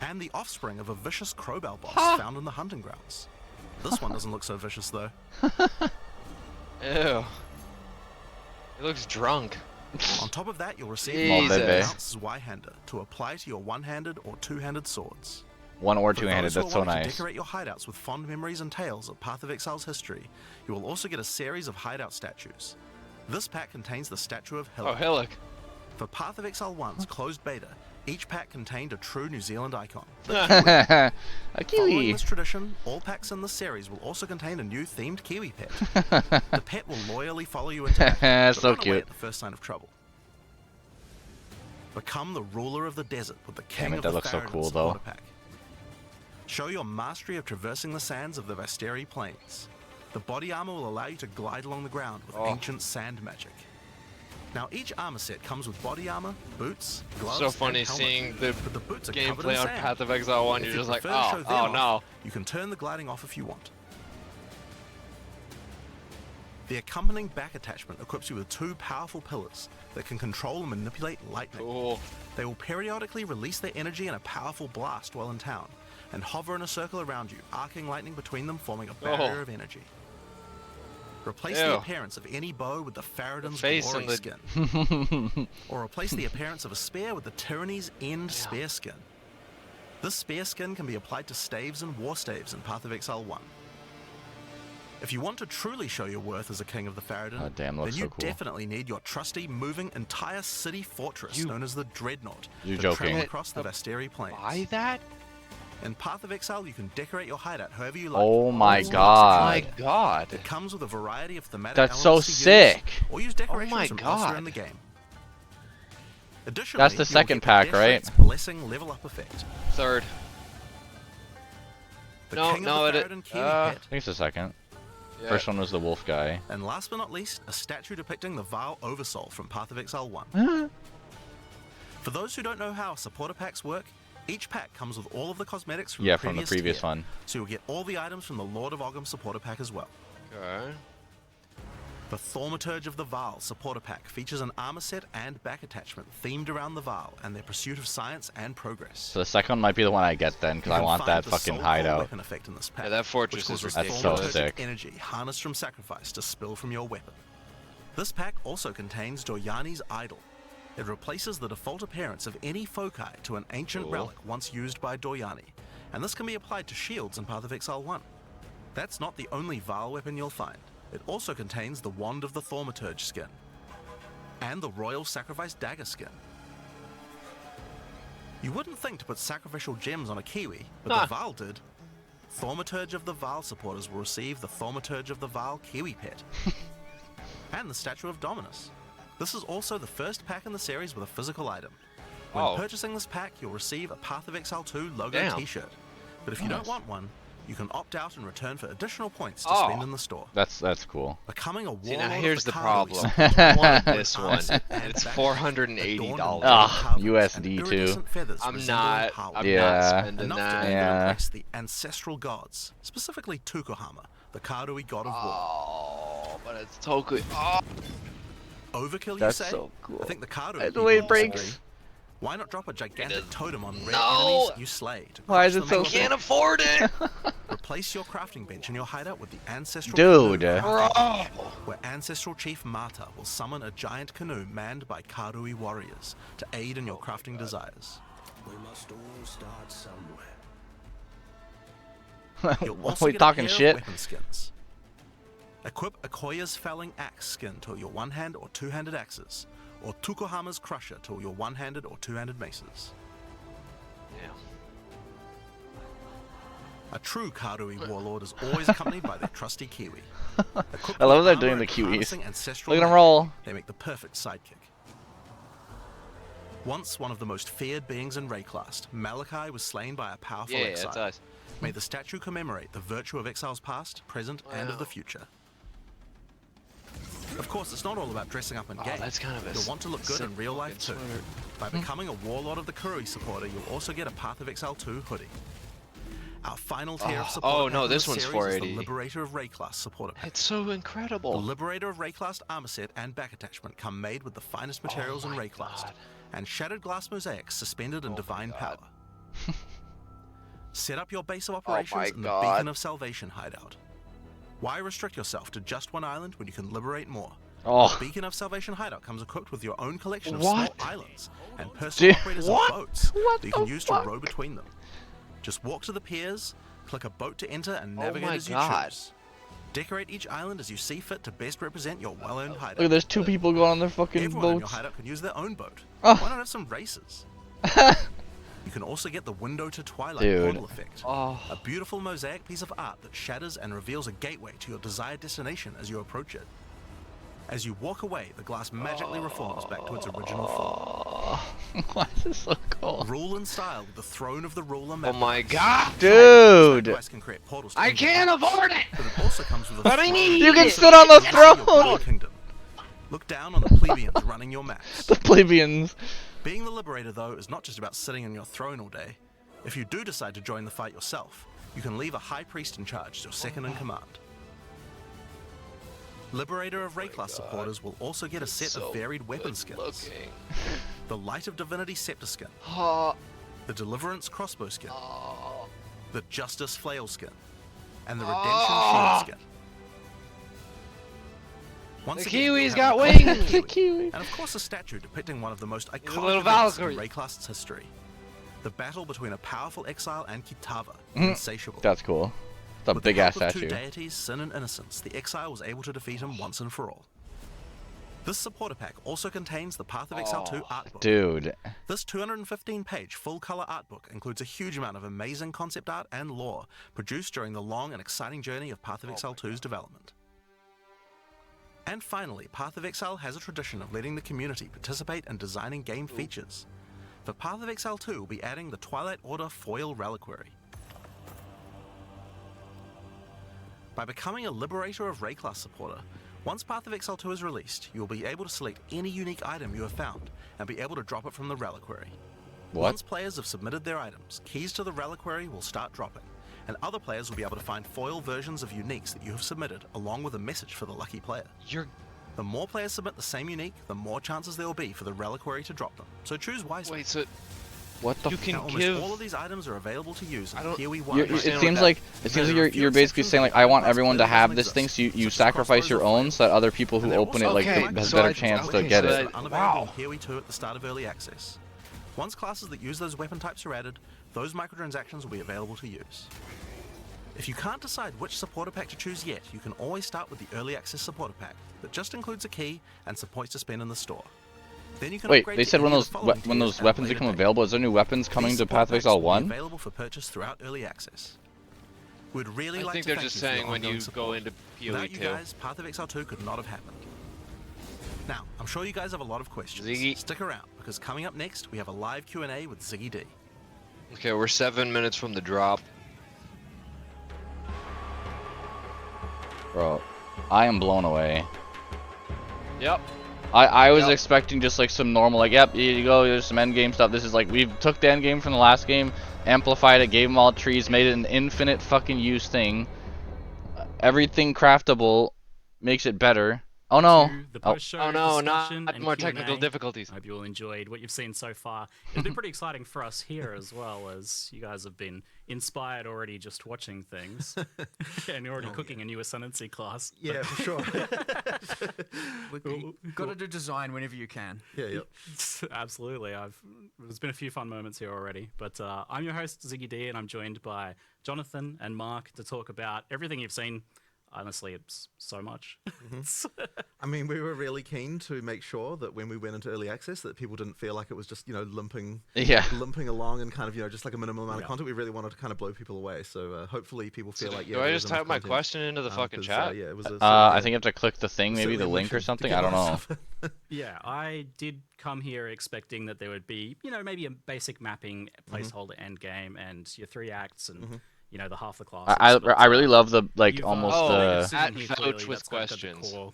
and the offspring of a vicious crowbell boss found in the hunting grounds. This one doesn't look so vicious though. Ew. He looks drunk. On top of that, you'll receive Jesus. one Bebe. ounces Y-hander to apply to your one-handed or two-handed swords. one or For two-handed. those who are That's so wanting to nice. decorate your hideouts with fond memories and tales of Path of Exile's history, you will also get a series of hideout statues. This pack contains the statue of Oh, Hillock. Hillock. For Path of Exile 1's closed beta, each pack contained a true New Zealand icon. A Following kiwi. this tradition, all packs in this series will also contain a new themed Kiwi pet. The pet will loyally follow you into battle, but So run away cute. at the first sign of trouble. Become the ruler of the desert with the Damn king it, of that the looks so Faradin cool, supporter though. pack. Show your mastery of traversing the sands of the Vasteri Plains. The body armor will allow you to glide along the ground with ancient sand magic. Now each armor set comes with body armor, boots, gloves, So funny and helmet. seeing the But the boots are covered in gameplay on sand. Path of Exile 1. If You're you just like, prefer to show oh, them oh off, no. you can turn the gliding off if you want. The accompanying back attachment equips you with 2 powerful pillars that can control and manipulate lightning. Cool. They will periodically release their energy in a powerful blast while in town, and hover in a circle around you, arcing lightning between them, forming a barrier of energy. Replace the Ew. appearance of any bow with the Faradin's face Glory and the- skin. Or replace the appearance of a spear with the Tyranny's End spear skin. This spear skin can be applied to staves and war staves in Path of Exile 1. If you want to truly show your worth as a king of the Faradin, Oh, damn, then looks you so cool. definitely need your trusty, moving entire city fortress known as the Dreadnought You to joking. travel across the Vasteri Plains. Buy that? In Path of Exile, you can decorate your hideout however you like. Oh my It's god. My god. It comes with a variety of thematic That's so elements to use, sick. or use decorations my from elsewhere God. in the game. Additionally, That's the you'll second get the pack, Death right? Rate's Blessing level up effect. Third. The No, King no, of the it- Faradin Kiwi I pet. think it's the second. Yeah. First one was the wolf guy. And last but not least, a statue depicting the Vaal Oversoul from Path of Exile 1. For those who don't know how supporter packs work, each pack comes with all of the cosmetics from Yeah, the from the previous previous tier, one. so you'll get all the items from the Lord of Ogham supporter pack as well. Okay. The Thaumaturge of the Vaal supporter pack features an armor set and back attachment themed around the Vaal and their pursuit of science and progress. So the second one might be the one I get then, because You I can want find that the fucking Soul Core hideout. weapon effect in this pack, Yeah, that fortress which is causes That's so Thaumaturgic sick. energy harnessed from sacrifice to spill from your weapon. This pack also contains Doryani's Idol. It replaces the default appearance of any foci to an ancient Cool. relic once used by Doryani, and this can be applied to shields in Path of Exile 1. That's not the only Vaal weapon you'll find. It also contains the Wand of the Thaumaturge skin, and the Royal Sacrifice Dagger skin. You wouldn't think to put sacrificial gems on a Kiwi, but Huh. the Vaal did. Thaumaturge of the Vaal supporters will receive the Thaumaturge of the Vaal Kiwi pet, and the Statue of Dominus. This is also the first pack in the series with a physical item. When Oh. purchasing this pack, you'll receive a Path of Exile 2 logo Damn. t-shirt. But if you Nice. don't want one, you can opt out and return for additional points to Oh. spend in the store. That's cool. Becoming a See, warlord now of here's the the Cardo problem. is I wanted with this armor one. set and It's back $480. Ah, adorned in USD and too. iridescent feathers I'm resembling not. howls. I'm Yeah. not spending Enough to that. even Yeah. impress the ancestral gods, specifically Tukohama, the Karui god of war. Oh, but it's totally. Oh. Overkill, you That's say? so cool. I think the Karui And the way it people disagree. breaks. Why not drop a gigantic is- totem on rare No! enemies you slay? To Why crush is it them so in your Can't back? afford it. Replace your crafting bench in your hideout with the ancestral Dude. canoe crafting bench, Bro. where ancestral chief Mata will summon a giant canoe manned by Karui warriors to aid in your crafting desires. We must all start somewhere. You'll Are also we get talking a pair shit? of weapon skins. Equip Akoya's Felling Axe skin to your one-hand or two-handed axes, or Tukohama's Crusher to your one-handed or two-handed maces. Yeah. A true Karui warlord is always accompanied by their trusty Kiwi. Equipped I love with they're armor doing the and Kiwis. harnessing ancestral Look at 'em magic, roll. They make the perfect sidekick. Once one of the most feared beings in Rayclast, Malachi was slain by a powerful Yeah, exile. it's us. May the statue commemorate the virtue of exile's past, present, and of the Wow. future. Of course, it's not all about dressing up in Oh, game. that's kind of a You'll want to look good sick in real life too. fucking sweater. By becoming a Warlord of the Karui supporter, you'll also get a Path of Exile 2 hoodie. Our final tier of supporter Oh, no, pack in this the one's series is 480. the Liberator of Rayclast supporter pack. It's so The incredible. Liberator of Rayclast armor set and back attachment come made with the finest materials in my Rayclast, God. and shattered glass mosaics suspended in divine God. power. Set up your base of operations my in the God. Beacon of Salvation hideout. Why restrict yourself to just one island when you can liberate more? Oh, Beacon of Salvation hideout comes equipped with your own collection of What? small islands and personal Dude, operators what? of boats What that you can the use fuck? to row between them. Just walk to the piers, click a boat to enter, and Oh navigate my as you God. choose. Decorate each island as you see fit to best represent your well-earned hideout. look, there's two people going on their fucking Everyone in your boats. hideout can use their own boat. Oh. Why not have some races? You can also get the Window to Twilight Dude. portal effect. Oh. A beautiful mosaic piece of art that shatters and reveals a gateway to your desired destination as you approach it. As you walk away, the glass magically reforms back to its original form. Oh, why is this so cool? Rule and style with the throne of the ruler. Oh my god! Dude! Can create portals to I enter can't planets, afford it! but it also comes with a But I throne. need You can it. sit on the You'll see your throne! glowing kingdom. Look down on the plebeians running your maps. The plebeians. Being the Liberator, though, is not just about sitting on your throne all day. If you do decide to join the fight yourself, you can leave a High Priest in charge as your second in command. Liberator of Ray-class supporters will also get a set of varied weapon skins. The Light of Divinity Scepter skin, the Deliverance crossbow skin, the Justice flail skin, and the Redemption shield skin. Once The again, you'll Kiwi's have got a wings! The kiwi. and of course a statue depicting one of the most a iconic little events in Valkyrie. Ray-class's history. The battle between a powerful exile and Kitava, the Insatiable. That's cool. It's a With the big ass help of two statue. deities, Sin and Innocence, the exile was able to defeat him once and for all. This supporter pack also contains the Path of Exile 2 art book. Dude. This 215-page full-color art book includes a huge amount of amazing concept art and lore produced during the long and exciting journey of Path of Exile 2's development. And finally, Path of Exile has a tradition of letting the community participate in designing game features. For Path of Exile 2, we'll be adding the Twilight Order Foil Reliquary. By becoming a Liberator of Ray-class supporter, once Path of Exile 2 is released, you will be able to select any unique item you have found and be able to drop it from the Reliquary. What? Once players have submitted their items, keys to the Reliquary will start dropping, and other players will be able to find foil versions of uniques that you have submitted, along with a message for the lucky player. The more players submit the same unique, the more chances there will be for the Reliquary to drop them. So choose wisely. Wait, so What the you f- can Now, almost give... all of these items are available to use in I don't- Kiwi You're- 1. it understand what seems that- like you're basically saying like I want everyone to have this thing, so you sacrifice your own so that other people who open it like Okay, has so better I- chance to okay, get so it. that- Unavailable Wow. in Kiwi 2 at the start of early access. Once classes that use those weapon types are added, those microtransactions will be available to use. If you can't decide which supporter pack to choose yet, you can always start with the early access supporter pack that just includes a key and some points to spend in the store. Then you can Wait, upgrade they to said when any of the those following when tiers those at a weapons later become date. available, is there new weapons coming These to support Path of packs Exile will be 1? available for purchase throughout early access. We'd really I like think to they're thank just you for your saying when ongoing you support. go into PoE Without you 2. guys, Path of Exile 2 could not have happened. Now, I'm sure you guys have a lot of questions. Ziggy. Stick around, because coming up next, we have a live Q&A with Ziggy D. Okay, we're 7 minutes from the drop. Bro, I am blown away. Yep. I was Yep. expecting just like some normal, like, yep, here you go, there's some end game stuff. This is like, we took the end game from the last game, amplified it, gave them all trees, made it an infinite fucking use thing. Everything craftable makes it better. Oh no. To the Oh. post-show Oh no, discussion not and more Q&A. technical difficulties. I hope you all enjoyed what you've seen so far. It's been pretty exciting for us here as well, as you guys have been inspired already just watching things. And you're already cooking a new ascendancy class. Yeah, for sure. You've got to do design whenever you can. yeah. Absolutely. There's been a few fun moments here already. But I'm your host, Ziggy D, and I'm joined by Jonathan and Mark to talk about everything you've seen. Honestly, it's so much. I mean, we were really keen to make sure that when we went into early access that people didn't feel like it was just, limping along and kind of, just like a minimum amount of content. We really wanted to kind of blow people away. So hopefully people feel like, Do I just type my question into the fucking chat? Yeah, it was I think you have to click the thing, maybe the link or something. I don't know. Yeah, I did come here expecting that there would be, maybe a basic mapping, placeholder end game, and your 3 acts and the half the classes. I really love the You've, almost at here Fouch clearly with that's got the questions. core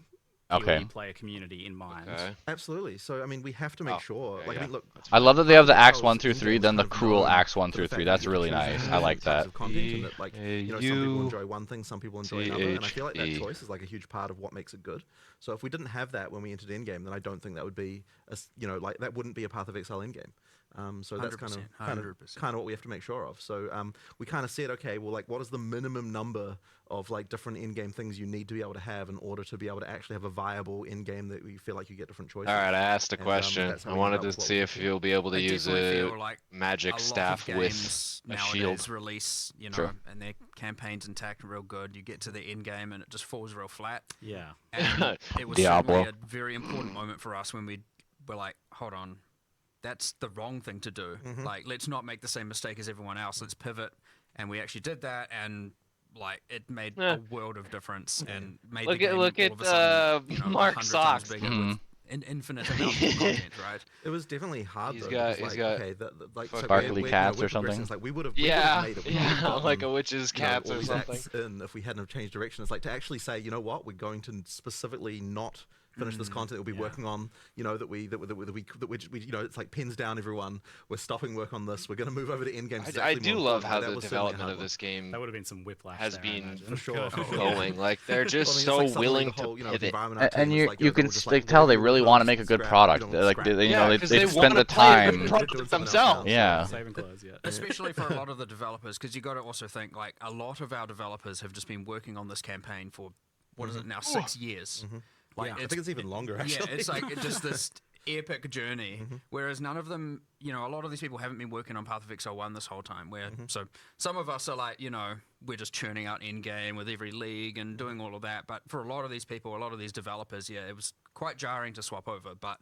Okay. PoE player community in mind. Okay. Absolutely. So, I mean, we have to make sure. yeah, Like, I mean, yeah. look. I love that they have the acts 1 through in-game 3, then the kind of cruel known acts 1 for through the 3. fact That's that you really can choose nice. I different like types that. of content and that, like, some people enjoy one thing, some people enjoy another, and I feel like that THE. choice is like a huge part of what makes it good. So if we didn't have that when we entered endgame, then I don't think that would be, like that wouldn't be a Path of Exile endgame. So that's 100%. kind of what we have to make sure of. So we kind of said, okay, well, like, what is the minimum number of like different in-game things you need to be able to have in order to be able to actually have a viable in-game that we feel like you get different choices. All right, I asked a And, question. that's how I we wanted ended to up with what see we if did. you'll be able to I use definitely a feel like magic a lot staff of with games a nowadays shield. release, Sure. and their campaigns intact and real good. You get to the end game and it just falls real flat. Yeah. And it was Diablo. certainly a very important moment for us when we were like, hold on, that's the wrong thing to do. Like, let's not make the same mistake as everyone else. Let's pivot. And we actually did that, and like it made a world of difference and made Look the at game look all at of a sudden, Mark 100 times Socks. bigger with infinite amount of content, right? It was definitely hard. He's though, got- because, he's like, got okay, like so Sparkly cats we're or something? progressing. It's like we would have Yeah, made it. yeah, like a witch's cats all or these something. acts in if we hadn't have changed direction. It's like to actually say, you know what, we're going to specifically not finish this content that we'll be working on. You know that we you know, it's like pins down everyone. We're stopping work on this. We're going to move over to endgame. I do love how the development of this game That would have been some whiplash. has there, I been imagine. for sure. going. Like they're just Well, I mean, it's so like suddenly willing the whole, to you know, pivot. environment our And team is you like, you know, can we're just they like, tell they whatever really we want to can make a good scrap, product. we don't Like scrap. they, you know, Yeah, 'cause they they spend wanna the play a good time. product Doing something else themselves. now. Yeah. Saving clothes, yeah. Especially for a lot of the developers, because you got to also think like a lot of our developers have just been working on this campaign for what is it now, 6 years. Like I think it's even longer. Actually, yeah, it's like just this epic journey. Whereas none of them, you know, a lot of these people haven't been working on Path of Exile 1 this whole time. Where so some of us are like, you know, we're just churning out in game with every league and doing all of that. But for a lot of these people, a lot of these developers, yeah, it was quite jarring to swap over. But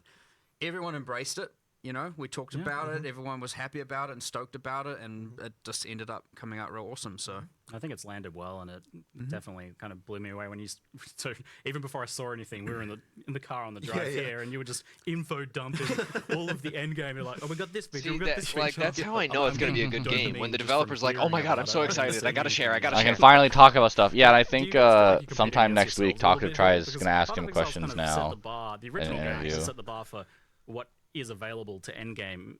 everyone embraced it. You know, we talked about it. Everyone was happy about it and stoked about it, and it just ended up coming out real awesome. So I think it's landed well, and it definitely kind of blew me away when you. So even before I saw anything, we were in the car on the drive here, and you were just info dumping all of the end game. You're like, oh, we got this feature, we got this feature. Like that's how I know it's going to be a good game. When the developer's like, oh my god, I'm so excited, I gotta share, I gotta I share. can finally talk about stuff. Yeah, and I think Do you guys feel like you're sometime competing next against week, yourselves a Talk to little Try bit? is Because going to ask Path him of Exile's questions kind of set now. the bar. The in original an game interview. set the bar for what is available to endgame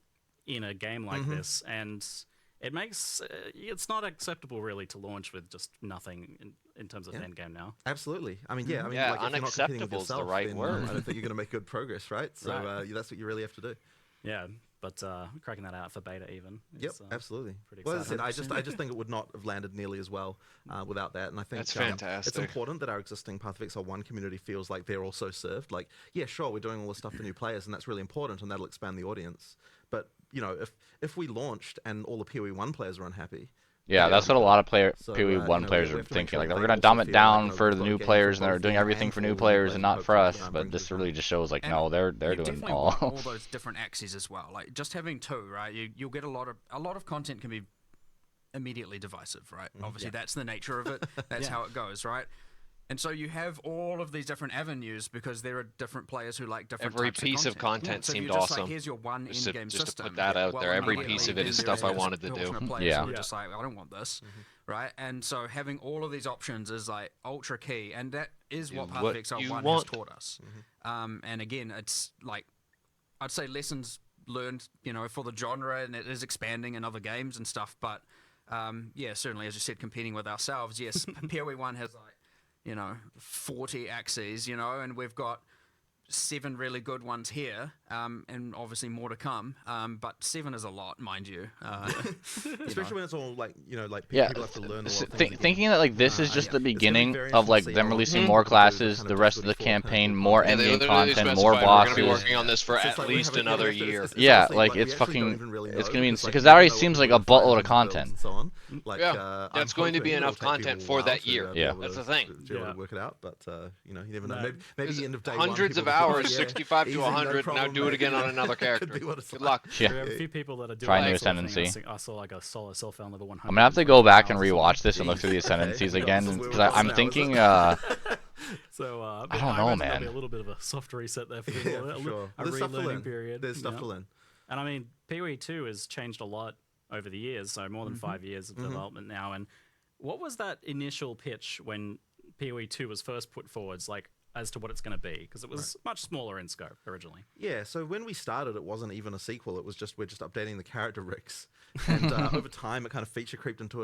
in a game like this, and it makes it's not acceptable really to launch with just nothing in terms of endgame now. Absolutely. I mean, yeah. I mean, Yeah, like, if you're not competing with unacceptable is the yourself, right then, word. I don't think you're going to make good progress, right? So that's what you really have to do. Yeah, but cracking that out for beta even. Yep, is, absolutely. pretty Well, as I exciting. said, I just think it would not have landed nearly as well without that. And I think That's it's fantastic. important that our existing Path of Exile 1 community feels like they're also served. Like, yeah, sure, we're doing all this stuff for new players, and that's really important, and that'll expand the audience. But you know, if we launched and all the PoE 1 players are unhappy. Yeah, that's what a lot of So, PoE 1 you know, players we are have to make thinking. sure Like, that we're they going to also dumb it feel like, down you know, for we've the got new games players, for and they're both doing the everything for new handful players of and players not who for us. hopefully But bring this to the really just shows like, And no, they're you doing definitely all. want all those different axes as well. Like just having two, right? You'll get a lot of content can be immediately divisive, right? Obviously, that's the nature of it. That's how it goes, right? And so you have all of these different avenues because there are different players who like different Every types piece of of content. content So if seemed you're just awesome. Like, here's your one Just to- in-game just to system. put that out there, every immediately piece of it is then stuff I there's wanted to a portion do. of players Yeah. who are just like, I don't want this, right? And so having all of these options is like ultra key, and that is what Path what of Exile you 1 want. has taught us. And again, it's like I'd say lessons learned, you know, for the genre, and it is expanding in other games and stuff. But yeah, certainly, as you said, competing with ourselves. Yes, PoE 1 has like, you know, 40 axes, you know, and we've got 7 really good ones here, and obviously more to come. But 7 is a lot, mind you. Especially when it's all like, you know, like Yeah, people have to learn a lot of things again. thinking that like this is just the It's gonna be beginning very of like interesting to see them how releasing long more people do the classes, kind the of rest of the Destiny 4 kind campaign, of more Yeah, they endgame literally content, more specified we're gonna be bosses. working on this for So at it's like we least have a- another it's- year. it's Yeah, honestly, like we it's actually fucking, don't even really it's know gonna be because, because like, that we already don't know seems what like we're a gonna find buttload in of these builds content. and so on. Like, Yeah, I'm that's going to be hoping enough it'll take content people a for while that to, year. be Yeah. able That's to- the thing. to be able to work it out, but you know, you never know. No. Maybe the end of day Hundreds one, of people will hours, be like, 65 to easy, no 100. Now problem, do it mate. again on another Could character. be what it's Good like. luck. Yeah. We have a few people that are doing Try new that sort of thing. Ascendancy. I saw like a solo self-found level 100. I'm gonna have to go back and hours or rewatch something. this and look through the Jeez. ascendancies Okay. again This is because where we're I'm now, is thinking. it? So I don't know, imagine there'll man. be a little bit of a soft reset there for Yeah, people. for sure. A There's stuff to relearning learn. period. There's stuff you to know? learn. And I mean, PoE 2 has changed a lot over the years, so more than 5 years of development now. And what was that initial pitch when PoE 2 was first put forwards, like as to what it's going to be? Because it was much smaller in scope originally. Yeah, so when we started, it wasn't even a sequel. It was just we're just updating the character rigs, and over time, it kind of feature creeped into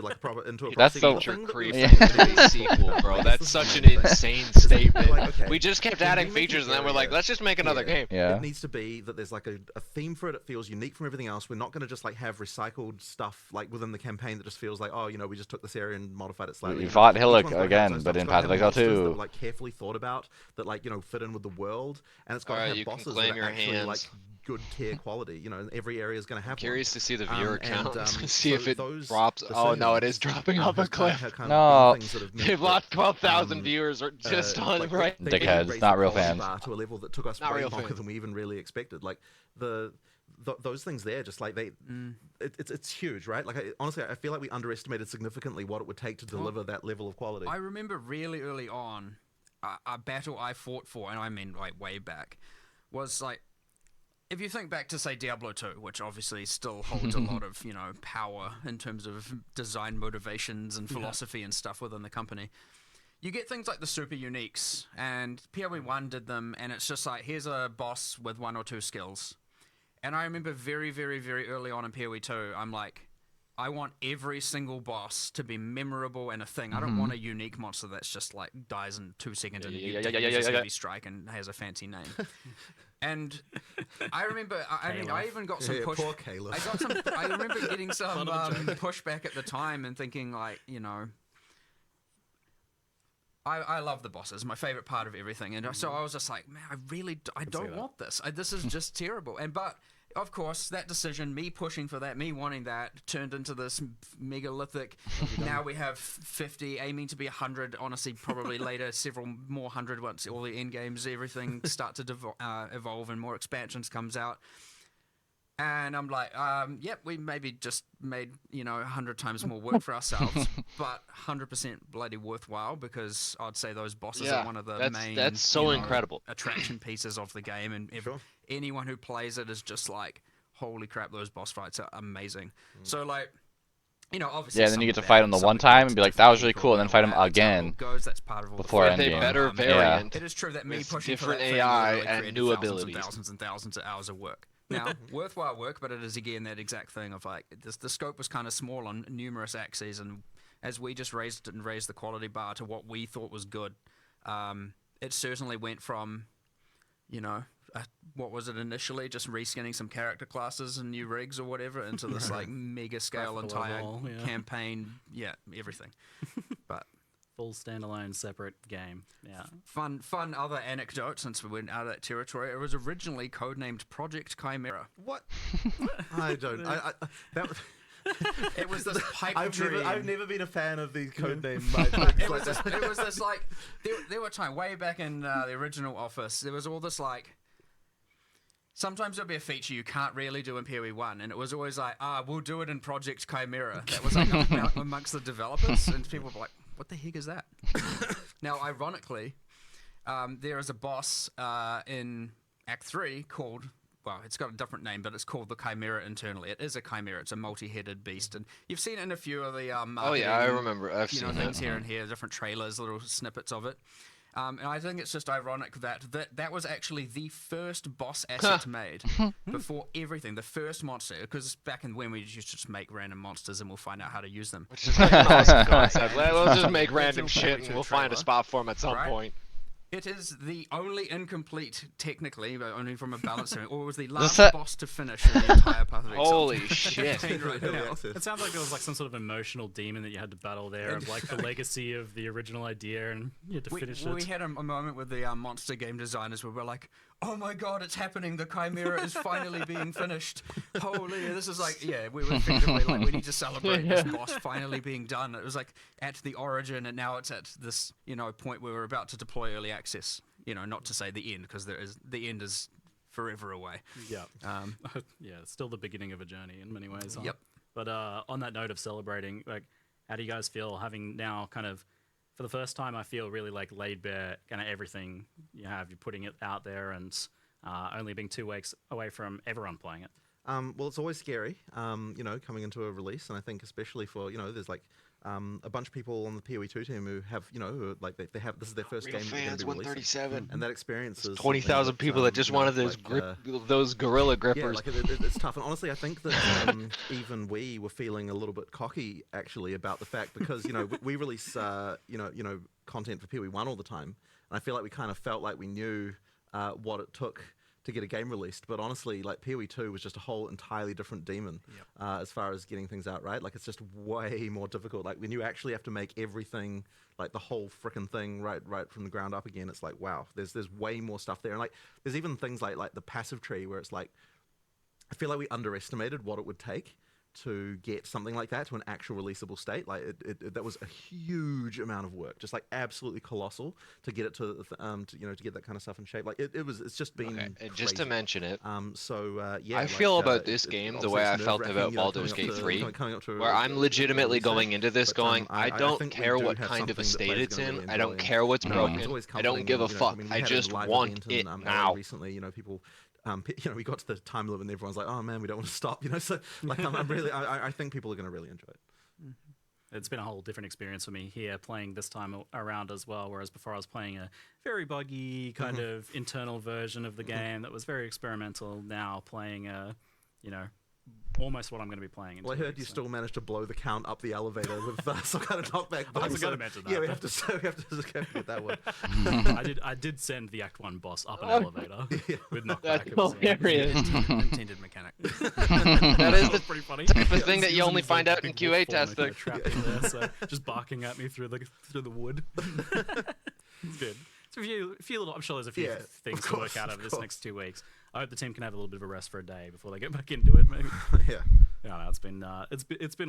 like a proper That's sequel the- thing Feature that we creep were Yeah. saying. into a sequel, bro. This That's is such an the thing. insane statement. Like, okay, We just kept when adding we make features, an and then we're like, area- let's just make another game. Yeah. It needs to be that there's like a theme for it. It feels unique from everything else. We're not going to just like have recycled stuff like within the campaign that just feels like, oh, you know, we just took this area and modified it slightly. We You know, fought each Hillock one's gotta have again, its own stuff. but It's in gotta Path of have Exile monsters 2. that were like carefully thought about, that like, you know, fit in with the world, and it's got to Alright, have you can bosses claim that your are actually hands. like good tier quality. You know, and every area is going to have. Curious one. to see the viewer count. See so if it those drops. Oh no, it is decisions, dropping off a have cliff. kind of No. been things that have meant They've that, lost 12,000 viewers uh, just on like, right. they Dickheads, raised not the real quality fans. bar to a level that took us Not way real longer fans. than we even really expected. Like those things there, just like it's huge, right? Like honestly, I feel like we underestimated significantly what it would take to deliver that level of quality. I remember really early on, a battle I fought for, and I mean like way back, was like, if you think back to, say, Diablo 2, which obviously still holds a lot of, power in terms of design motivations and philosophy and stuff within the company, you get things like the super uniques, and PoE 1 did them, and it's just like, here's a boss with 1 or 2 skills. And I remember very, very, very early on in PoE 2, I'm like, I want every single boss to be memorable and a thing. I don't want a unique monster that's just like dies in 2 seconds and uses heavy strike and has a fancy name. And I remember, I even got some push. Poor Caleb. I remember getting some pushback at the time and thinking like, I love the bosses, my favorite part of everything, and so I was just like, man, I don't want this. This is just terrible. But of course, that decision, me pushing for that, me wanting that, turned into this megalithic. Now we have 50, aiming to be 100. Honestly, probably later, several more 100 once all the end games, everything start to evolve and more expansions comes out. And I'm like, yep, we maybe just made 100 times more work for ourselves, but 100% bloody worthwhile, because I'd say those bosses are one of the main. That's so incredible attraction pieces of the game, and anyone who plays it is just like, holy crap, those boss fights are amazing. So like, obviously. Yeah, then you get to fight them the one time and be like, that was really cool, and then fight them again that's part of all before endgame. With a better variant. It is true that me pushing different for that AI really and new abilities, thousands and thousands of hours of work. Now, worthwhile work, but it is again that exact thing of like, the scope was kind of small on numerous axes, and as we just raised the quality bar to what we thought was good, it certainly went from, what was it initially, just reskinning some character classes and new rigs or whatever, into this like mega scale entire campaign, everything. But full standalone separate game. Yeah. Fun other anecdote, since we went out of that territory. It was originally codenamed Project Chimera. What? I don't. It was this pipe dream. I've never been a fan of these codename. It was this like, there were times way back in the original Office, there was all this like, sometimes there'll be a feature you can't really do in PoE 1, and it was always like, we'll do it in Project Chimera. That was like amongst the developers, and people were like, what the heck is that? Now, ironically, there is a boss in Act 3 called, well, it's got a different name, but it's called the Chimera internally. It is a Chimera. It's a multi-headed beast, and you've seen it in a few of the marketing, I remember. I've seen things here and here, different trailers, little snippets of it. And I think it's just ironic that was actually the first boss asset made before everything. The first monster, because back in when we used to just make random monsters and we'll find out how to use them. Which is like an awesome concept. Let's just make random shit and we'll find a spot for them at some point. It is the only incomplete, technically, but only from a balance standpoint, or it was the last boss to finish in the entire Path of Exile. Holy shit. It sounds like there was like some sort of emotional demon that you had to battle there, of like the legacy of the original idea, and you had to finish it. We had a moment with the monster game designers where we're like, oh my god, it's happening, the Chimera is finally being finished. Holy, this is like, we were effectively like, we need to celebrate this boss finally being done. It was like at the origin, and now it's at this, point where we're about to deploy early access. Not to say the end, because the end is forever away. Yeah. It's still the beginning of a journey in many ways. Yep. But on that note of celebrating, like, how do you guys feel having now kind of, for the first time, I feel really like laid bare kind of everything you have. You're putting it out there, and only being 2 weeks away from everyone playing it. Well, it's always scary, coming into a release, and I think especially for, there's like a bunch of people on the PoE 2 team who have, who like they have, this is their first game. Fans 137, and that experience is 20,000 people that just wanted those those gorilla grippers. Yeah, like it's tough, and honestly, I think that even we were feeling a little bit cocky actually about the fact, because we release content for PoE 1 all the time, and I feel like we kind of felt like we knew what it took to get a game released, but honestly, like, PoE 2 was just a whole entirely different demon as far as getting things out right. Like, it's just way more difficult. Like, when you actually have to make everything, like the whole frickin' thing right from the ground up again, it's like, wow, there's way more stuff there. And like, there's even things like the passive tree, where it's like, I feel like we underestimated what it would take to get something like that to an actual releasable state. Like that was a huge amount of work, just like absolutely colossal to get it to get that kind of stuff in shape. Like it's just been and just to mention it. Yeah, I feel about this game the way I felt about Baldur's Gate 3, where I'm legitimately going into this going, I don't care what kind of a state it's in. I don't care what's broken. I don't give a fuck. I just want it now. Recently, people. We got to the time limit and everyone's like, "Oh man, we don't want to stop." So like, I think people are going to really enjoy it. It's been a whole different experience for me here playing this time around as well. Whereas before I was playing a very buggy kind of internal version of the game that was very experimental. Now playing almost what I'm going to be playing. Well, I heard you still managed to blow the count up the elevator with some kind of knockback. I was going to mention that. Yeah, we have to get that one. I did send the Act 1 boss up an elevator with knockback. That's hilarious. Intended mechanic. That is the pretty funny. type of thing that you only find out in QA testing. Just barking at me through the wood. It's good. It's a few little. I'm sure there's a few things to work out over this next 2 weeks. I hope the team can have a little bit of a rest for a day before they get back into it. Maybe. Yeah. It's been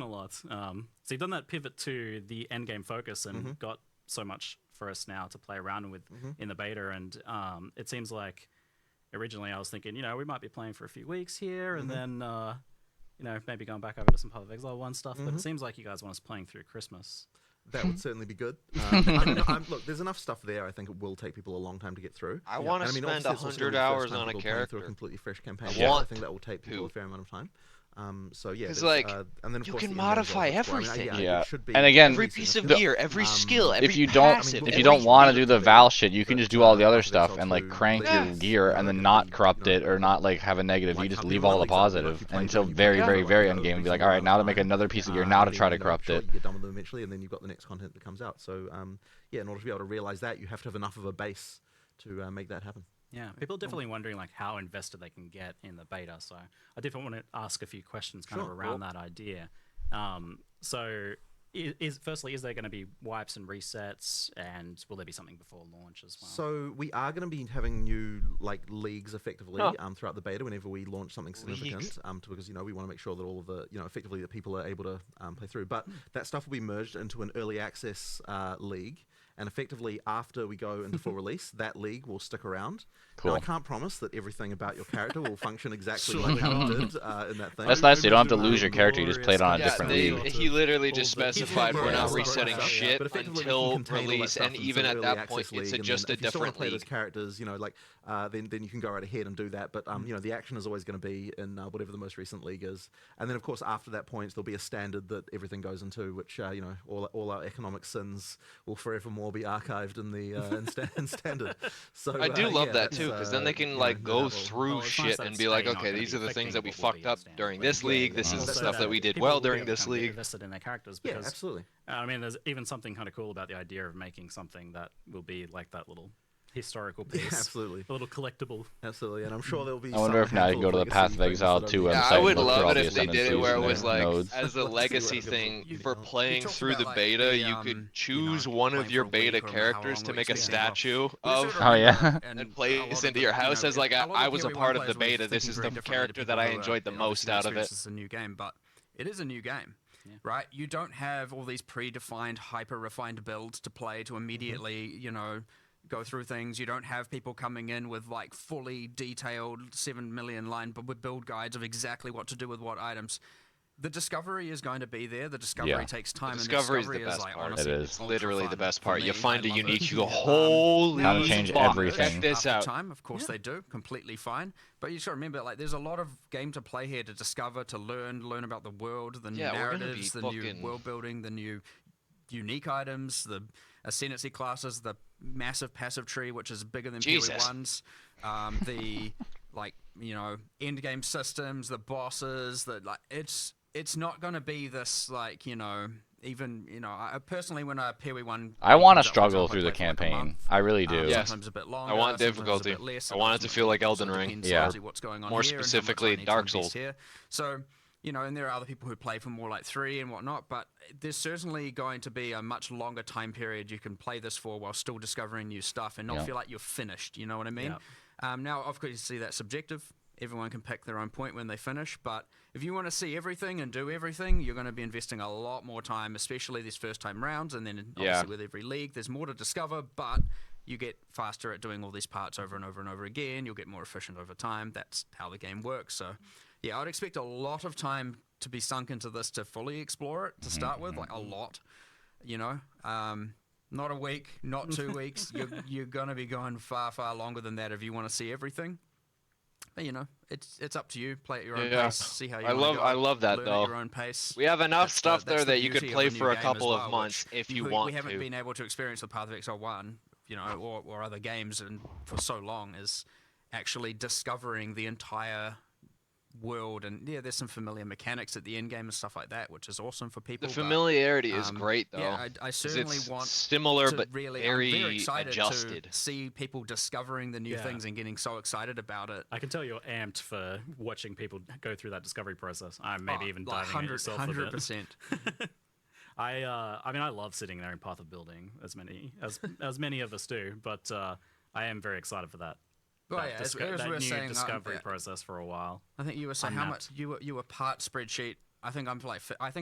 a lot. So you've done that pivot to the end game focus and got so much for us now to play around with in the beta. And it seems like originally I was thinking, we might be playing for a few weeks here, and then maybe going back over to some Path of Exile 1 stuff. But it seems like you guys want us playing through Christmas. That would certainly be good. Look, there's enough stuff there. I think it will take people a long time to get through. I want to spend 100 hours on a character. Through a completely fresh campaign. I think that will take people a fair amount of time. So yeah, because and then of you course can modify everything. And again, every piece of gear, every skill, every if you don't want to do the Val shit, you can just do all the other stuff and like crank your gear and then not corrupt it or not like have a negative. You just leave all the positive until very, very, very end game and be like, all right, now to make another piece of gear, now to try to corrupt it. You get done with them eventually, and then you've got the next content that comes out. So in order to be able to realize that, you have to have enough of a base to make that happen. Yeah, people are definitely wondering like how invested they can get in the beta. So I definitely want to ask a few questions kind of around that idea. So firstly, is there going to be wipes and resets, and will there be something before launch as well? So we are going to be having new leagues effectively throughout the beta whenever we launch something significant. Because we want to make sure that all of the effectively that people are able to play through. But that stuff will be merged into an early access league. And effectively, after we go into full release, that league will stick around. Cool. Now, I can't promise that everything about your character will function exactly like how it did in that thing. That's nice. You don't have to lose your character. You just play it on a different league. He literally just specified we're not resetting shit until release, and even at that point, it's just a different league. Those characters, then you can go right ahead and do that. But the action is always going to be in whatever the most recent league is. And then, of course, after that point, there'll be a standard that everything goes into, which all our economic sins will forevermore be archived in the in standard. So I do love that too, because then they can go through shit and be like, okay, these are the things that we fucked up during this league. This is the stuff that we did well during this league. Invested in their characters. Yeah, absolutely. I mean, there's even something kind of cool about the idea of making something that will be like that little historical piece. Yeah, absolutely. A little collectible. Absolutely, and I'm sure there'll be. I wonder if now you can go to the Path of Exile 2 website. I would and look love for it all if the they did it where it was like, nodes. as a legacy thing for playing through the beta, you could choose one of your beta characters to make a statue of. Oh yeah. And place into your house as like, I was a part of the beta. This is the character that I enjoyed the most out of it. It's a new game, but it is a new game. Right? You don't have all these predefined, hyper-refined builds to play to immediately, go through things. You don't have people coming in with like fully detailed 7 million line build guides of exactly what to do with what items. The discovery is going to be there. The discovery takes time. The discovery is the best part. Honestly, it is literally the best part. You find a unique, you go, How to holy change fuck, everything. check this out. Time, of course they do, completely fine. But you just got to remember, there's a lot of game to play here, to discover, to learn about the world, the new narratives, the new world building, the new unique items, the ascendancy classes, the massive passive tree, which is bigger than PoE1's, the end game systems, the bosses, it's not going to be this I personally, when I PoE1, I want to struggle through the campaign. I really do. Yes. Sometimes a bit longer, I want difficulty. Less, I want it to feel like Elden Ring. Yeah. What's going on more here specifically, and how much I need Dark to invest Souls. here. So, and there are other people who play for more like 3 and whatnot, but there's certainly going to be a much longer time period you can play this for while still discovering new stuff and not feel like you're finished. You know what I mean? Yeah. Now, of course, you see that's subjective. everyone can pick their own point when they finish. But if you want to see everything and do everything, you're going to be investing a lot more time, especially these first-time rounds. And then obviously with every league, there's more to discover, but you get faster at doing all these parts over and over and over again. You'll get more efficient over time. That's how the game works. So, yeah, I'd expect a lot of time to be sunk into this to fully explore it to start with, like a lot, you know. Not a week, not 2 weeks. You're going to be going far, far longer than that if you want to see everything. But, you know, it's up to you. Play at your own pace. See how you want to go. I love that, Learn though. At your own pace. We have enough That's stuff that's there the that you could beauty of play a new for a game couple as of well, months which if you we want haven't to. been able to experience with Path of Exile 1, you know, or other games and for so long, is actually discovering the entire world. And yeah, there's some familiar mechanics at the end game and stuff like that, which is awesome for people. The familiarity but, is great, though. Yeah, I certainly it's want similar to but really, very I'm very excited adjusted. to see people discovering the new things and getting so excited about it. I can tell you're amped for watching people go through that discovery process. I'm maybe even diving 100, in yourself a bit. 100%. I mean, I love sitting there in Path of Building, as many of us do, but I am very excited for that. Well, yeah, as we were new saying, discovery process for a while. I think you were saying how Unmapped. much you were part spreadsheet. I think I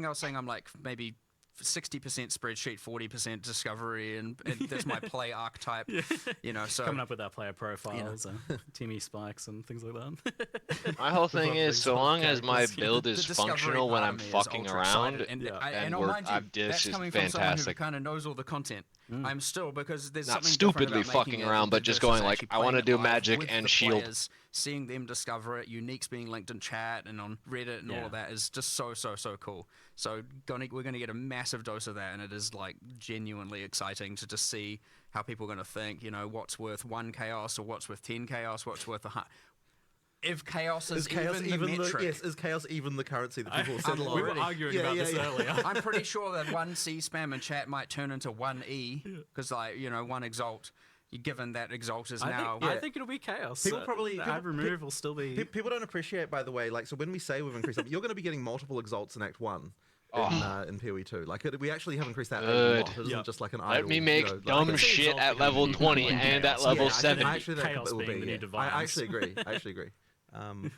was saying I'm like maybe 60% spreadsheet, 40% discovery, and that's my play archetype. You know, so coming up with our player profiles, Timmy spikes, and things like that. My whole thing is, so long as my build is functional when I'm fucking around, and this that's is coming from someone who fantastic. kind of knows all the content. I'm still, because there's Not something stupidly different about fucking making around, it but just versus going like, actually I want to playing it do live magic with and the shield. players, seeing them discover it, uniques being linked in chat and on Reddit and all of that is just so cool. So we're gonna get a massive dose of that, and it is like genuinely exciting to just see how people are gonna think. You know, what's worth 1 chaos or what's worth 10 chaos, what's worth if chaos is even the metric. Is chaos even the currency that people settle on? We were arguing about this earlier. I'm pretty sure that 1 C spam in chat might turn into 1 E, because like, you know, 1 exalt. Given that exalt is now, I think it'll be chaos. People probably ad remove will still be. People don't appreciate, by the way. Like, so when we say we've increased, you're going to be getting multiple exalts in Act 1. In PoE 2, like we actually have increased that a lot. It isn't just like an idle. Let me make dumb shit at level 20 and at level 70. Actually, chaos being the new divine. I actually agree.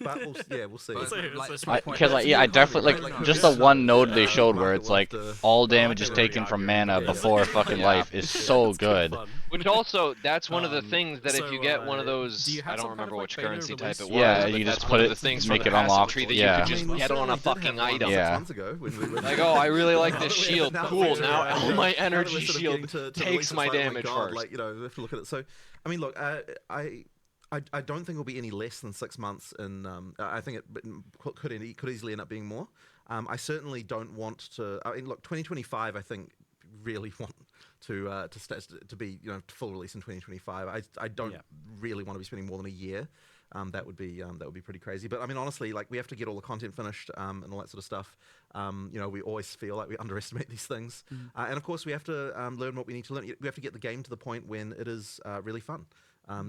But we'll see. Because I definitely like just the one node they showed where it's like all damage is taken from mana before fucking life is so good. Which also, that's one of the things that if you get one of those, I don't remember which currency type it was. Yeah, but you that's just one put of it, the things make from it the unlocked. tree that Yeah. you could just get on a fucking item. Yeah. Like, oh, I really like this shield. Cool. Now all my energy shield takes my damage first. Like, you know, we have to look at it. So, I mean, look, I don't think it'll be any less than 6 months, and I think it could easily end up being more. I certainly don't want to. I mean, look, 2025. I think really want to be, you know, full release in 2025. I don't really want to be spending more than a year. That would be pretty crazy. But I mean, honestly, like we have to get all the content finished and all that sort of stuff. You know, we always feel like we underestimate these things, and of course, we have to learn what we need to learn. We have to get the game to the point when it is really fun.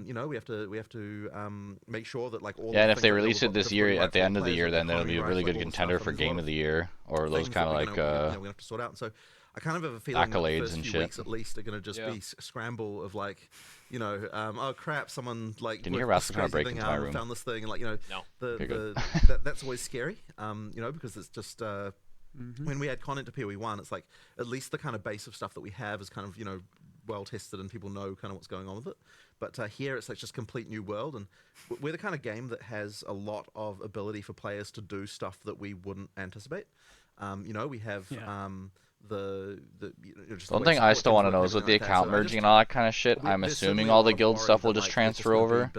You know, we have to make sure that like all. Yeah, and if they release it this year at the end of the year, then it'll be a really good contender for Game of the Year or those kind of like we have to sort out. And so I kind of have a feeling accolades the first and few shit. weeks at least are going to just be scramble of like, you know, oh crap, someone like can you hear Rascal trying to break into my room? Found this thing, and like, you know, No. that's always scary. You know, because it's just when we add content to PoE 1, it's like at least the kind of base of stuff that we have is kind of, you know, well tested and people know kind of what's going on with it. But here it's like just complete new world, and we're the kind of game that has a lot of ability for players to do stuff that we wouldn't anticipate. You know, we have just one thing I still want to know is with the account merging and all that kind of shit, I'm assuming all the guild stuff will just transfer over.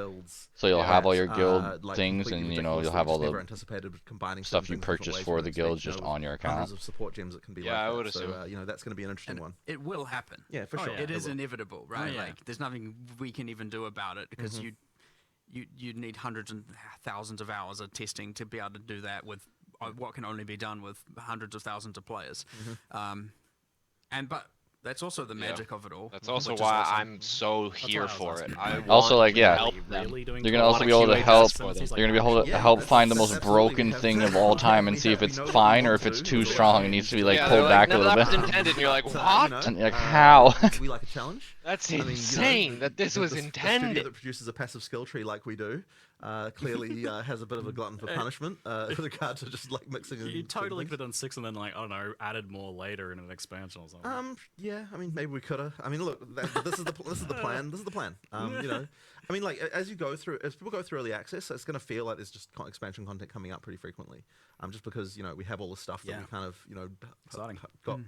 So you'll have all your guild things, and you know, you'll have all the stuff you purchase for the guilds just on your account. Hundreds of support gems that can be I would assume. So, you know, that's going to be an interesting one. It will happen. Yeah, for sure. It is inevitable, right? yeah. Like, there's nothing we can even do about it, because you'd need hundreds and thousands of hours of testing to be able to do that with what can only be done with hundreds of thousands of players. But that's also the magic of it all. That's also why I'm so here for it. I Also, like, yeah, help them. you're gonna also be able to help. You're gonna be able to help find the most broken thing of all time and see if it's fine or if it's too strong and needs to be like pulled back a little bit. That was intended, and you're like, what? And you're like, how? We like a challenge. That's insane that this was intended. The studio that produces a passive skill tree like we do, clearly has a bit of a glutton for punishment with regard to just like mixing. You totally could have done 6 and then like I don't know, added more later in an expansion or something. Yeah, I mean maybe we could have. I mean, look, this is the plan. This is the plan. You know, I mean, like as people go through early access, it's going to feel like there's just expansion content coming up pretty frequently. Just because we have all the stuff that we kind of got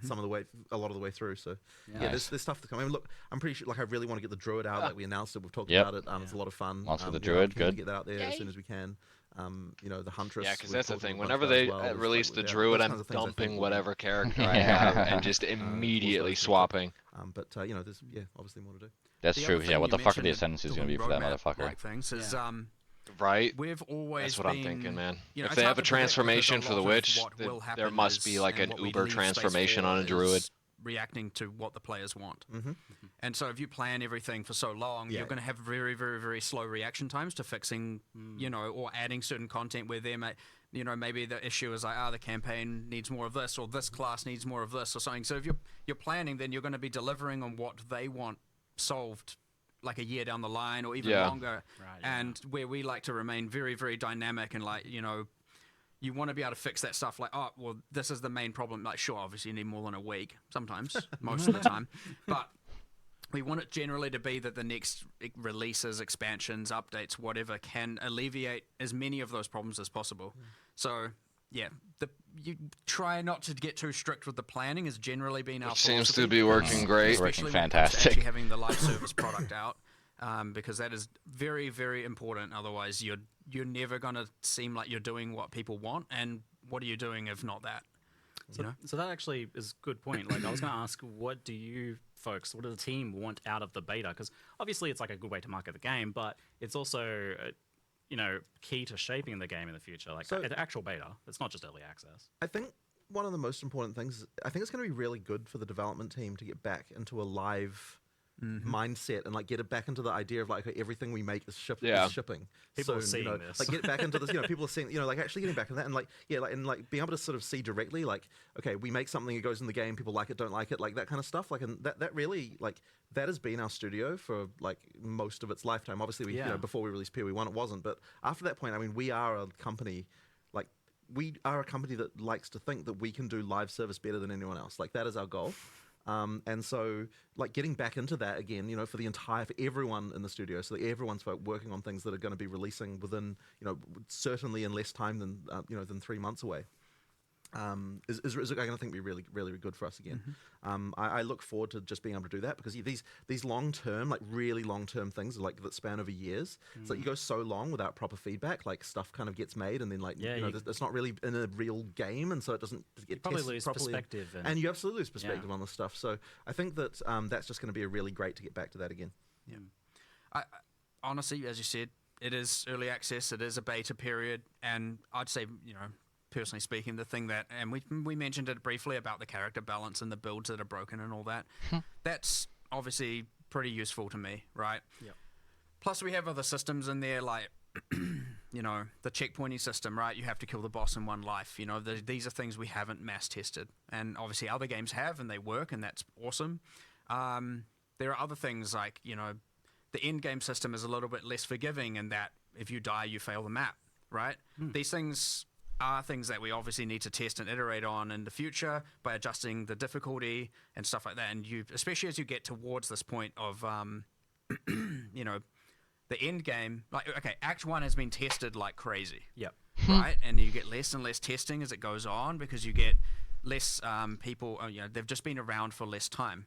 a lot of the way through. So there's stuff to come. I mean, look, I'm pretty sure. Like, I really want to get the Druid out. Like we announced it, we've talked about it. It's a lot of fun. Launch with the Druid, good. Get that out there as soon as we can. The Huntress. Yeah, because that's the thing. Whenever they release the Druid, I'm dumping whatever character I have and just immediately swapping. But there's obviously more to do. That's true. Yeah, what the fuck are the ascendancies going to be for that motherfucker? Things is, right. We've always That's what I'm thinking, man. You know, if they have a transformation for the Witch, there must be like an uber transformation on a Druid. Reacting to what the players want. And so if you plan everything for so long, you're going to have very, very, very slow reaction times to fixing, or adding certain content where they may, maybe the issue is like, the campaign needs more of this, or this class needs more of this, or something. So if you're planning, then you're going to be delivering on what they want solved like a year down the line or even longer. Right, and where we like to remain very, very dynamic and like, you want to be able to fix that stuff like, oh, well, this is the main problem. Like, sure, obviously you need more than a week sometimes, most of the time. But we want it generally to be that the next releases, expansions, updates, whatever, can alleviate as many of those problems as possible. So, yeah, you try not to get too strict with the planning has generally been our philosophy. Seems to be working great. Especially working fantastic. Actually having the live service product out. Because that is very, very important. Otherwise, you're never going to seem like you're doing what people want. And what are you doing if not that? So that actually is a good point. Like, I was going to ask, what do you folks, what does the team want out of the beta? Because obviously it's like a good way to market the game, but it's also, key to shaping the game in the future. Like, an actual beta. It's not just early access. I think one of the most important things, I think it's going to be really good for the development team to get back into a live mindset and like get it back into the idea of like, okay, everything we make is shipping. People are seeing this. Like get back into this. People are seeing. Like actually getting back into that and like being able to sort of see directly like, okay, we make something, it goes in the game, people like it, don't like it, like that kind of stuff. Like, and that really like that has been our studio for like most of its lifetime. Obviously, we before we released PoE1, it wasn't, but after that point, I mean, we are a company. We are a company that likes to think that we can do live service better than anyone else. Like that is our goal. And so, like, getting back into that again, for everyone in the studio, so that everyone's working on things that are going to be releasing within, certainly in less time than 3 months away. Is going to think be really, really good for us again. I look forward to just being able to do that because these long term, like really long term things, like that span over years. It's like you go so long without proper feedback, like stuff kind of gets made, and then like it's not really in a real game, and so it doesn't get probably tested lose properly. Perspective, and you absolutely lose perspective on this stuff. So I think that that's just going to be a really great to get back to that again. Yeah, I honestly, as you said, it is early access, it is a beta period, and I'd say personally speaking, the thing that, and we mentioned it briefly about the character balance and the builds that are broken and all that, that's obviously pretty useful to me, right? Yep. Plus we have other systems in there like, the checkpointing system, right? You have to kill the boss in one life. These are things we haven't mass tested, and obviously other games have, and they work, and that's awesome. There are other things like, the end game system is a little bit less forgiving in that if you die, you fail the map, right? These things are things that we obviously need to test and iterate on in the future by adjusting the difficulty and stuff like that. And especially as you get towards this point of, the end game, like, okay, Act 1 has been tested like crazy. Yep. Right? And you get less and less testing as it goes on because you get less people, they've just been around for less time.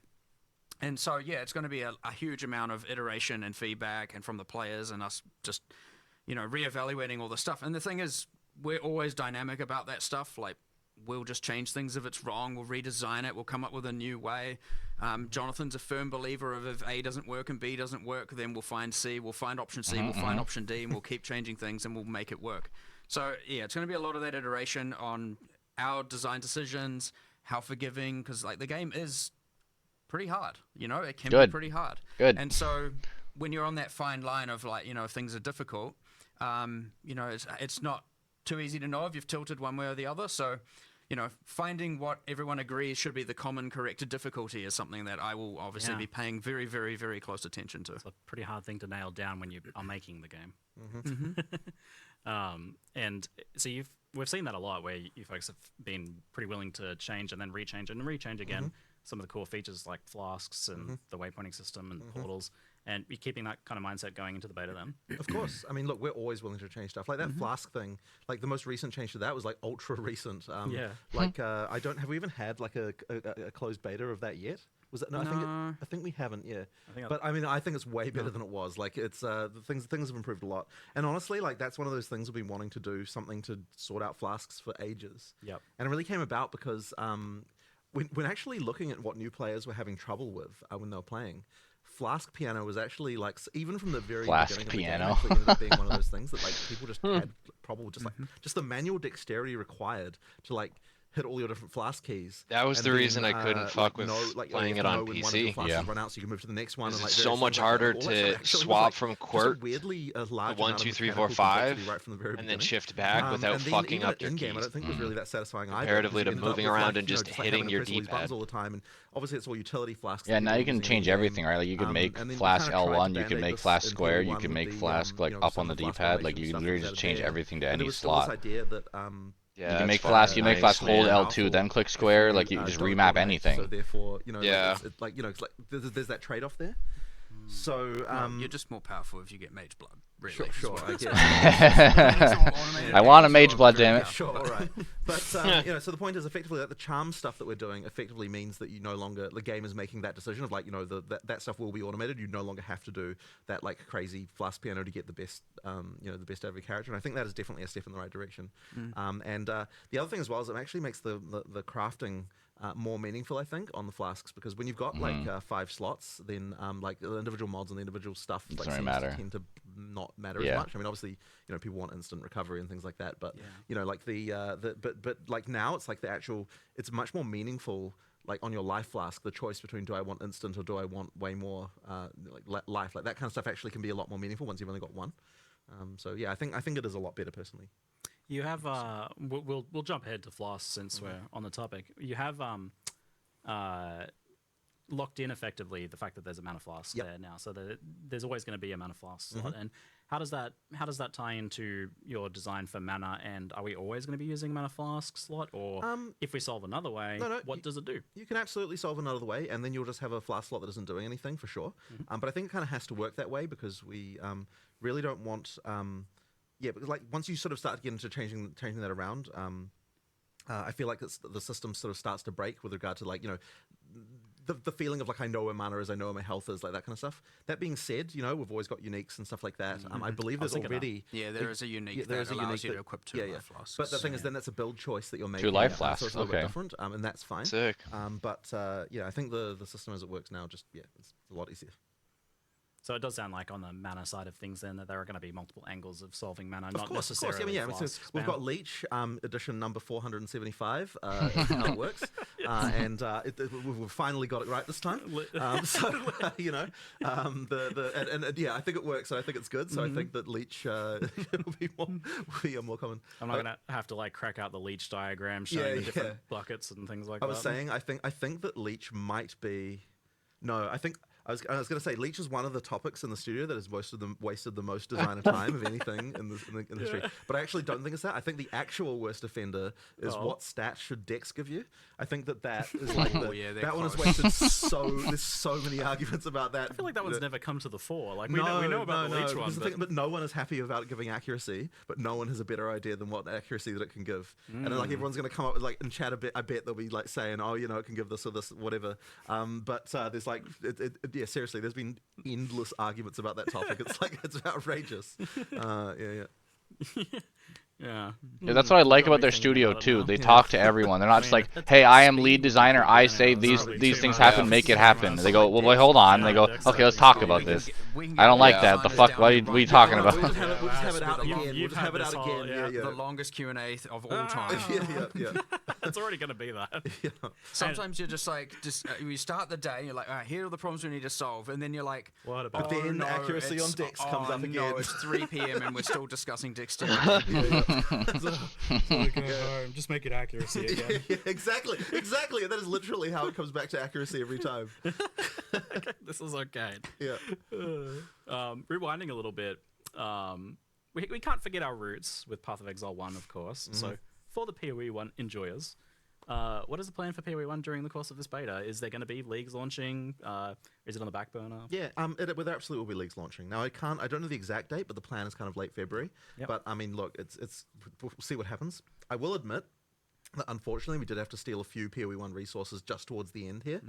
And so, it's going to be a huge amount of iteration and feedback and from the players and us just, reevaluating all the stuff. And the thing is, we're always dynamic about that stuff. Like, we'll just change things if it's wrong. We'll redesign it. We'll come up with a new way. Jonathan's a firm believer of if A doesn't work and B doesn't work, then we'll find C. We'll find option C. We'll find option D, and we'll keep changing things, and we'll make it work. So, it's going to be a lot of that iteration on our design decisions, how forgiving, because, like, the game is pretty hard. It can be pretty hard. Good. And so when you're on that fine line of, like, if things are difficult, it's not too easy to know if you've tilted one way or the other. So, finding what everyone agrees should be the common corrected difficulty is something that I will obviously be paying very, very, very close attention to. It's a pretty hard thing to nail down when you are making the game. And so we've seen that a lot, where you folks have been pretty willing to change and then rechange and rechange again some of the core features like flasks and the waypointing system and portals. And you're keeping that kind of mindset going into the beta then? Of course. I mean, look, we're always willing to change stuff. Like that flask thing, like the most recent change to that was like ultra recent. Like, have we even had like a closed beta of that yet? Was it? No, I think we haven't. Yeah. But I mean, I think it's way better than it was. Like it's the things have improved a lot. And honestly, like that's one of those things we've been wanting to do, something to sort out flasks for ages. Yep. And it really came about because when actually looking at what new players were having trouble with when they were playing, Flask Piano was actually like, even from the very Flask beginning Piano. of the game, actually ended up being one of those things that like people just had trouble, just like just the manual dexterity required to like hit all your different flask keys. That was the reason I couldn't fuck with playing it on PC. Yeah. Run out, so you can move to the next one. And, like, it's so much harder to swap from quirt weirdly a large 1, 2, 3, 4, 5, right from the very and then shift back without fucking up your keys. I don't think it was really that satisfying comparatively to moving around and just hitting your D-pad all the time. And obviously, it's all utility flasks. Yeah, now you can change everything, right? Like you can make flask L1, you can make flask square, you can make flask like up on the D-pad. Like you can literally just change everything to any slot. Yeah, you can make flask. You make flask hold L2, then click square. Like you can just remap anything. So therefore, there's that trade-off there. So you're just more powerful if you get mage blood. Really, sure. I guess. I want a mage blood, damn it. Sure, all right. But so the point is, effectively, that the charm stuff that we're doing effectively means that you no longer the game is making that decision of like that stuff will be automated. You no longer have to do that like crazy flask piano to get the best the best out of your character. And I think that is definitely a step in the right direction. And the other thing as well is it actually makes the crafting more meaningful, I think, on the flasks, because when you've got like 5 slots, then like the individual mods and the individual stuff like seems to tend to not matter as much. I mean, obviously, people want instant recovery and things like that, but like but like now it's like it's much more meaningful. Like on your life flask, the choice between do I want instant or do I want way more life, like that kind of stuff actually can be a lot more meaningful once you've only got one. So yeah, I think it is a lot better personally. You have we'll jump ahead to floss since we're on the topic. You have locked in effectively the fact that there's a mana flask there now, so that there's always going to be a mana flask slot. And how does that tie into your design for mana? And are we always going to be using mana flask slot, or if we solve another way, what does it do? You can absolutely solve another way, and then you'll just have a flask slot that isn't doing anything for sure. But I think it kind of has to work that way because we really don't want. Yeah, because like once you sort of start getting into changing that around, I feel like the system sort of starts to break with regard to like the feeling of like I know where mana is, I know where my health is, like that kind of stuff. That being said, we've always got uniques and stuff like that. I believe there's already there is a unique that allows you to equip 2 life flasks. But the thing is, then that's a build choice that you're making. 2 life flasks, so it's a little bit different, and that's fine. Sick. But I think the system as it works now it's a lot easier. So it does sound like on the mana side of things then that there are going to be multiple angles of solving mana, not necessarily so we've got Leech edition number 475, how it works, and we've finally got it right this time. I think it works, so I think it's good. So I think that Leech will be more common. I'm not going to have to like crack out the Leech diagram showing the different buckets and things like that. I was saying, I think that Leech might be. No, I think. I was going to say, Leech is one of the topics in the studio that has wasted the most designer time of anything in the industry. But I actually don't think it's that. I think the actual worst offender is what stats should Dex give you. I think that is like that one has wasted there's so many arguments about that. I feel like that one's never come to the fore. Like we know about the Leech one, but no one is happy about giving accuracy. But no one has a better idea than what accuracy that it can give. And like everyone's going to come up with like in chat a bit. I bet they'll be like saying, it can give this or this, whatever. But there's like yeah, seriously, there's been endless arguments about that topic. It's like it's outrageous. Yeah, that's what I like about their studio too. They talk to everyone. They're not just like, "Hey, I am lead designer. I say these things happen. Make it happen." They go, "Well, wait, hold on." They go, "Okay, let's talk about this." We can can I don't get like all that. The designers fuck? down What are and you run talking down about? the We'll just have it out with a long- again. We'll just have it out again. Yeah. The longest Q&A of all time. Yeah. It's already going to be that. Sometimes you're just like, you start the day, and you're like, all right, here are the problems we need to solve, and then you're like, What about? But then accuracy on Dex comes up again. No, it's 3 p.m. and we're still discussing dexterity. So we go home. Just make it accuracy again. Yeah, exactly. That is literally how it comes back to accuracy every time. This is okay. Yeah. Rewinding a little bit, we can't forget our roots with Path of Exile 1, of course. So for the PoE 1 enjoyers, what is the plan for PoE 1 during the course of this beta? Is there going to be leagues launching? Is it on the back burner? Yeah, there absolutely will be leagues launching. Now I don't know the exact date, but the plan is kind of late February. Yep. But I mean, look, we'll see what happens. I will admit that unfortunately we did have to steal a few PoE 1 resources just towards the end here,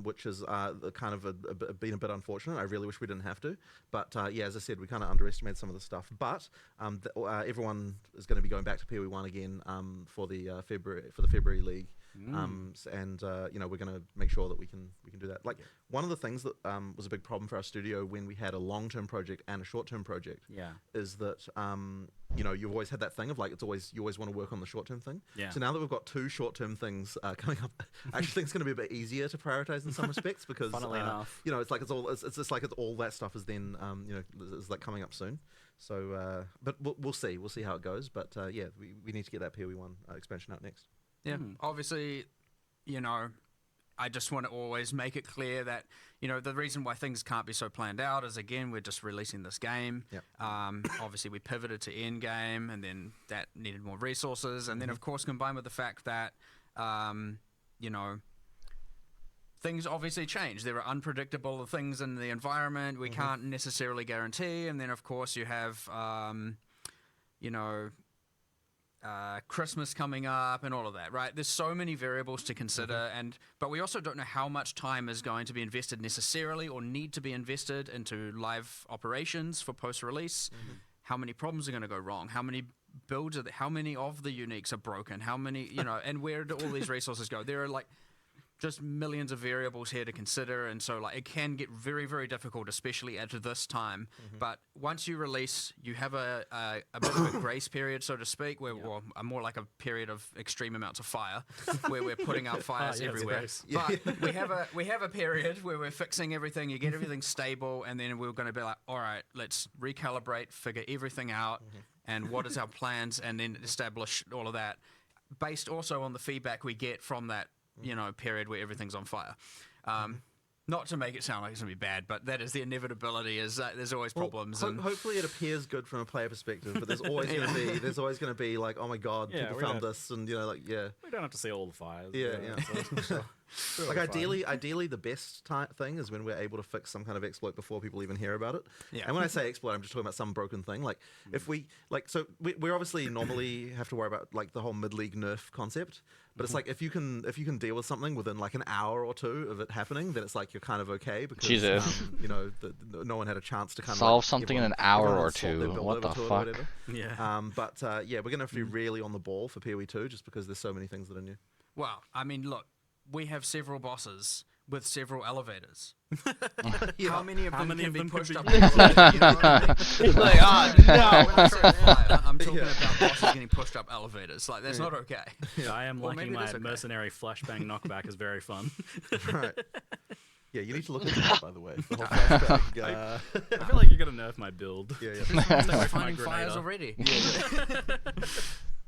which is kind of been a bit unfortunate. I really wish we didn't have to, but yeah, as I said, we kind of underestimated some of the stuff. But everyone is going to be going back to PoE 1 again for the February league. And you know, we're going to make sure that we can do that. Like one of the things that was a big problem for our studio when we had a long-term project and a short-term project is that you know, you've always had that thing of like you always want to work on the short-term thing. So now that we've got 2 short-term things coming up, I actually think it's going to be a bit easier to prioritize in some respects because funnily enough, you know, it's just like all that stuff is then you know, is like coming up soon. So but we'll see how it goes. But yeah, we need to get that PoE 1 expansion out next. Yeah, obviously, you know, I just want to always make it clear that, you know, the reason why things can't be so planned out is, again, we're just releasing this game. Obviously, we pivoted to endgame, and then that needed more resources. And then, of course, combined with the fact that, you know, things obviously change. There are unpredictable things in the environment we can't necessarily guarantee. And then, of course, you have, you know, Christmas coming up and all of that, right? There's so many variables to consider, but we also don't know how much time is going to be invested necessarily or need to be invested into live operations for post-release. How many problems are going to go wrong? How many builds how many of the uniques are broken? How many, you know, and where do all these resources go? There are like just millions of variables here to consider, and so like it can get very, very difficult, especially at this time. But once you release, you have a bit of a grace period, so to speak, where well, more like a period of extreme amounts of fire, where we're putting out fires everywhere. But we have a period where we're fixing everything. You get everything stable, and then we're going to be like, all right, let's recalibrate, figure everything out, and what is our plans, and then establish all of that, based also on the feedback we get from that, you know, period where everything's on fire. Not to make it sound like it's going to be bad, but that is the inevitability. Is there's always problems. And hopefully, it appears good from a player perspective, but there's always going to be like, oh my god, people found this, and you know, like we don't have to see all the fires. Like ideally, the best thing is when we're able to fix some kind of exploit before people even hear about it. And when I say exploit, I'm just talking about some broken thing. Like if we we obviously normally have to worry about like the whole mid-league nerf concept. But it's like if you can deal with something within like an hour or 2 of it happening, then it's like you're kind of okay because you know no one had a chance to kind of solve something in an hour or 2. What the fuck? But yeah, we're gonna have to be really on the ball for PoE 2 just because there's so many things that are new. Well, I mean, look, we have several bosses with several elevators. How many of them can be pushed up? Like, no. I'm talking about bosses getting pushed up elevators. Like, that's not okay. I am liking my mercenary flashbang knockback is very fun. Right. Yeah, you need to look at that, by the way. The whole flashbang, I feel like you're going to nerf my build. We're finding fires already.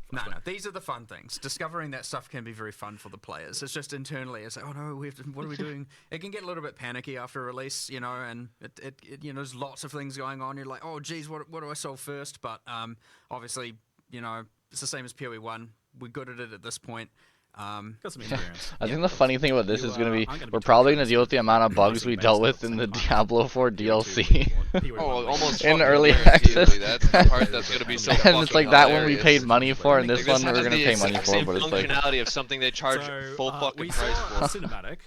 No, these are the fun things. Discovering that stuff can be very fun for the players. It's just internally, it's like, oh no, what are we doing? It can get a little bit panicky after release, you know, and it you know, there's lots of things going on. You're like, oh geez, what do I solve first? But obviously, you know, it's the same as PoE 1. We're good at it at this point. Got some experience. I think the funny thing about this is going to be we're probably going to deal with the amount of bugs we dealt with in the Diablo 4 DLC. Almost in early access. That's the part that's going to be so and it's like that one we hilarious. paid money for, and this Like, one we're going to pay money for, but it's like functionality of something they charge full fucking price for. Cinematic.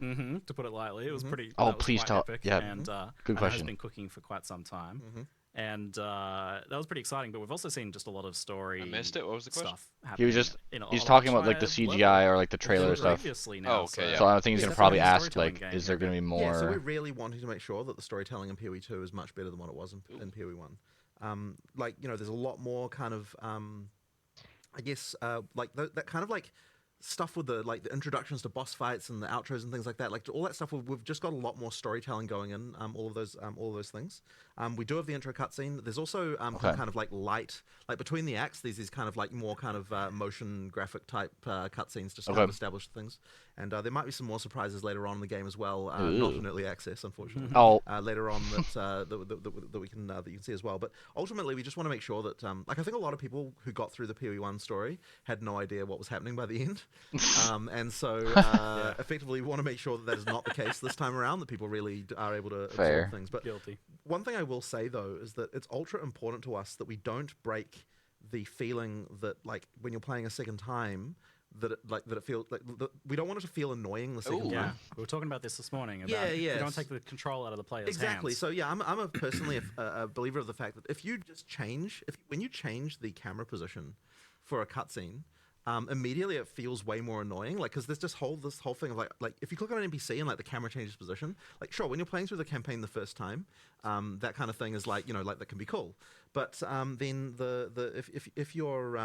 To put it lightly, it was pretty. Oh, was please quite tell. epic, Yeah. and Good question. Has been cooking for quite some time. and that was pretty exciting. But we've also seen just a lot of story. I missed it. What was the question? Stuff He was just he's talking about like the CGI or like the trailer stuff. Now, okay. So I think he's gonna probably ask like, is there gonna be more? Yeah, so we're really wanting to make sure that the storytelling in PoE 2 is much better than what it was in PoE 1. Like, you know, there's a lot more kind of, I guess, like that kind of like stuff with the introductions to boss fights and the outros and things like that. Like all that stuff, we've just got a lot more storytelling going in. All of those things. We do have the intro cutscene. There's also kind of like light, like between the acts. There's these kind of like more kind of motion graphic type cutscenes just to kind of establish things. And there might be some more surprises later on in the game as well. Not in early access, unfortunately. Later on that we can see as well. But ultimately, we just want to make sure that like I think a lot of people who got through the PoE 1 story had no idea what was happening by the end. And so effectively we want to make sure that is not the case this time around, that people really are able to absorb things. But one thing I will say though is that it's ultra important to us that we don't break the feeling that like when you're playing a second time that it feels like we don't want it to feel annoying the second time. We were talking about this morning. About we don't take the control out of the player's hands. So yeah, I'm personally a believer of the fact that if you just change when you change the camera position for a cutscene, immediately it feels way more annoying, like because there's this whole thing of like if you click on an NPC and like the camera changes position, like sure when you're playing through the campaign the first time, that kind of thing is like, you know, like that can be cool, but then if you're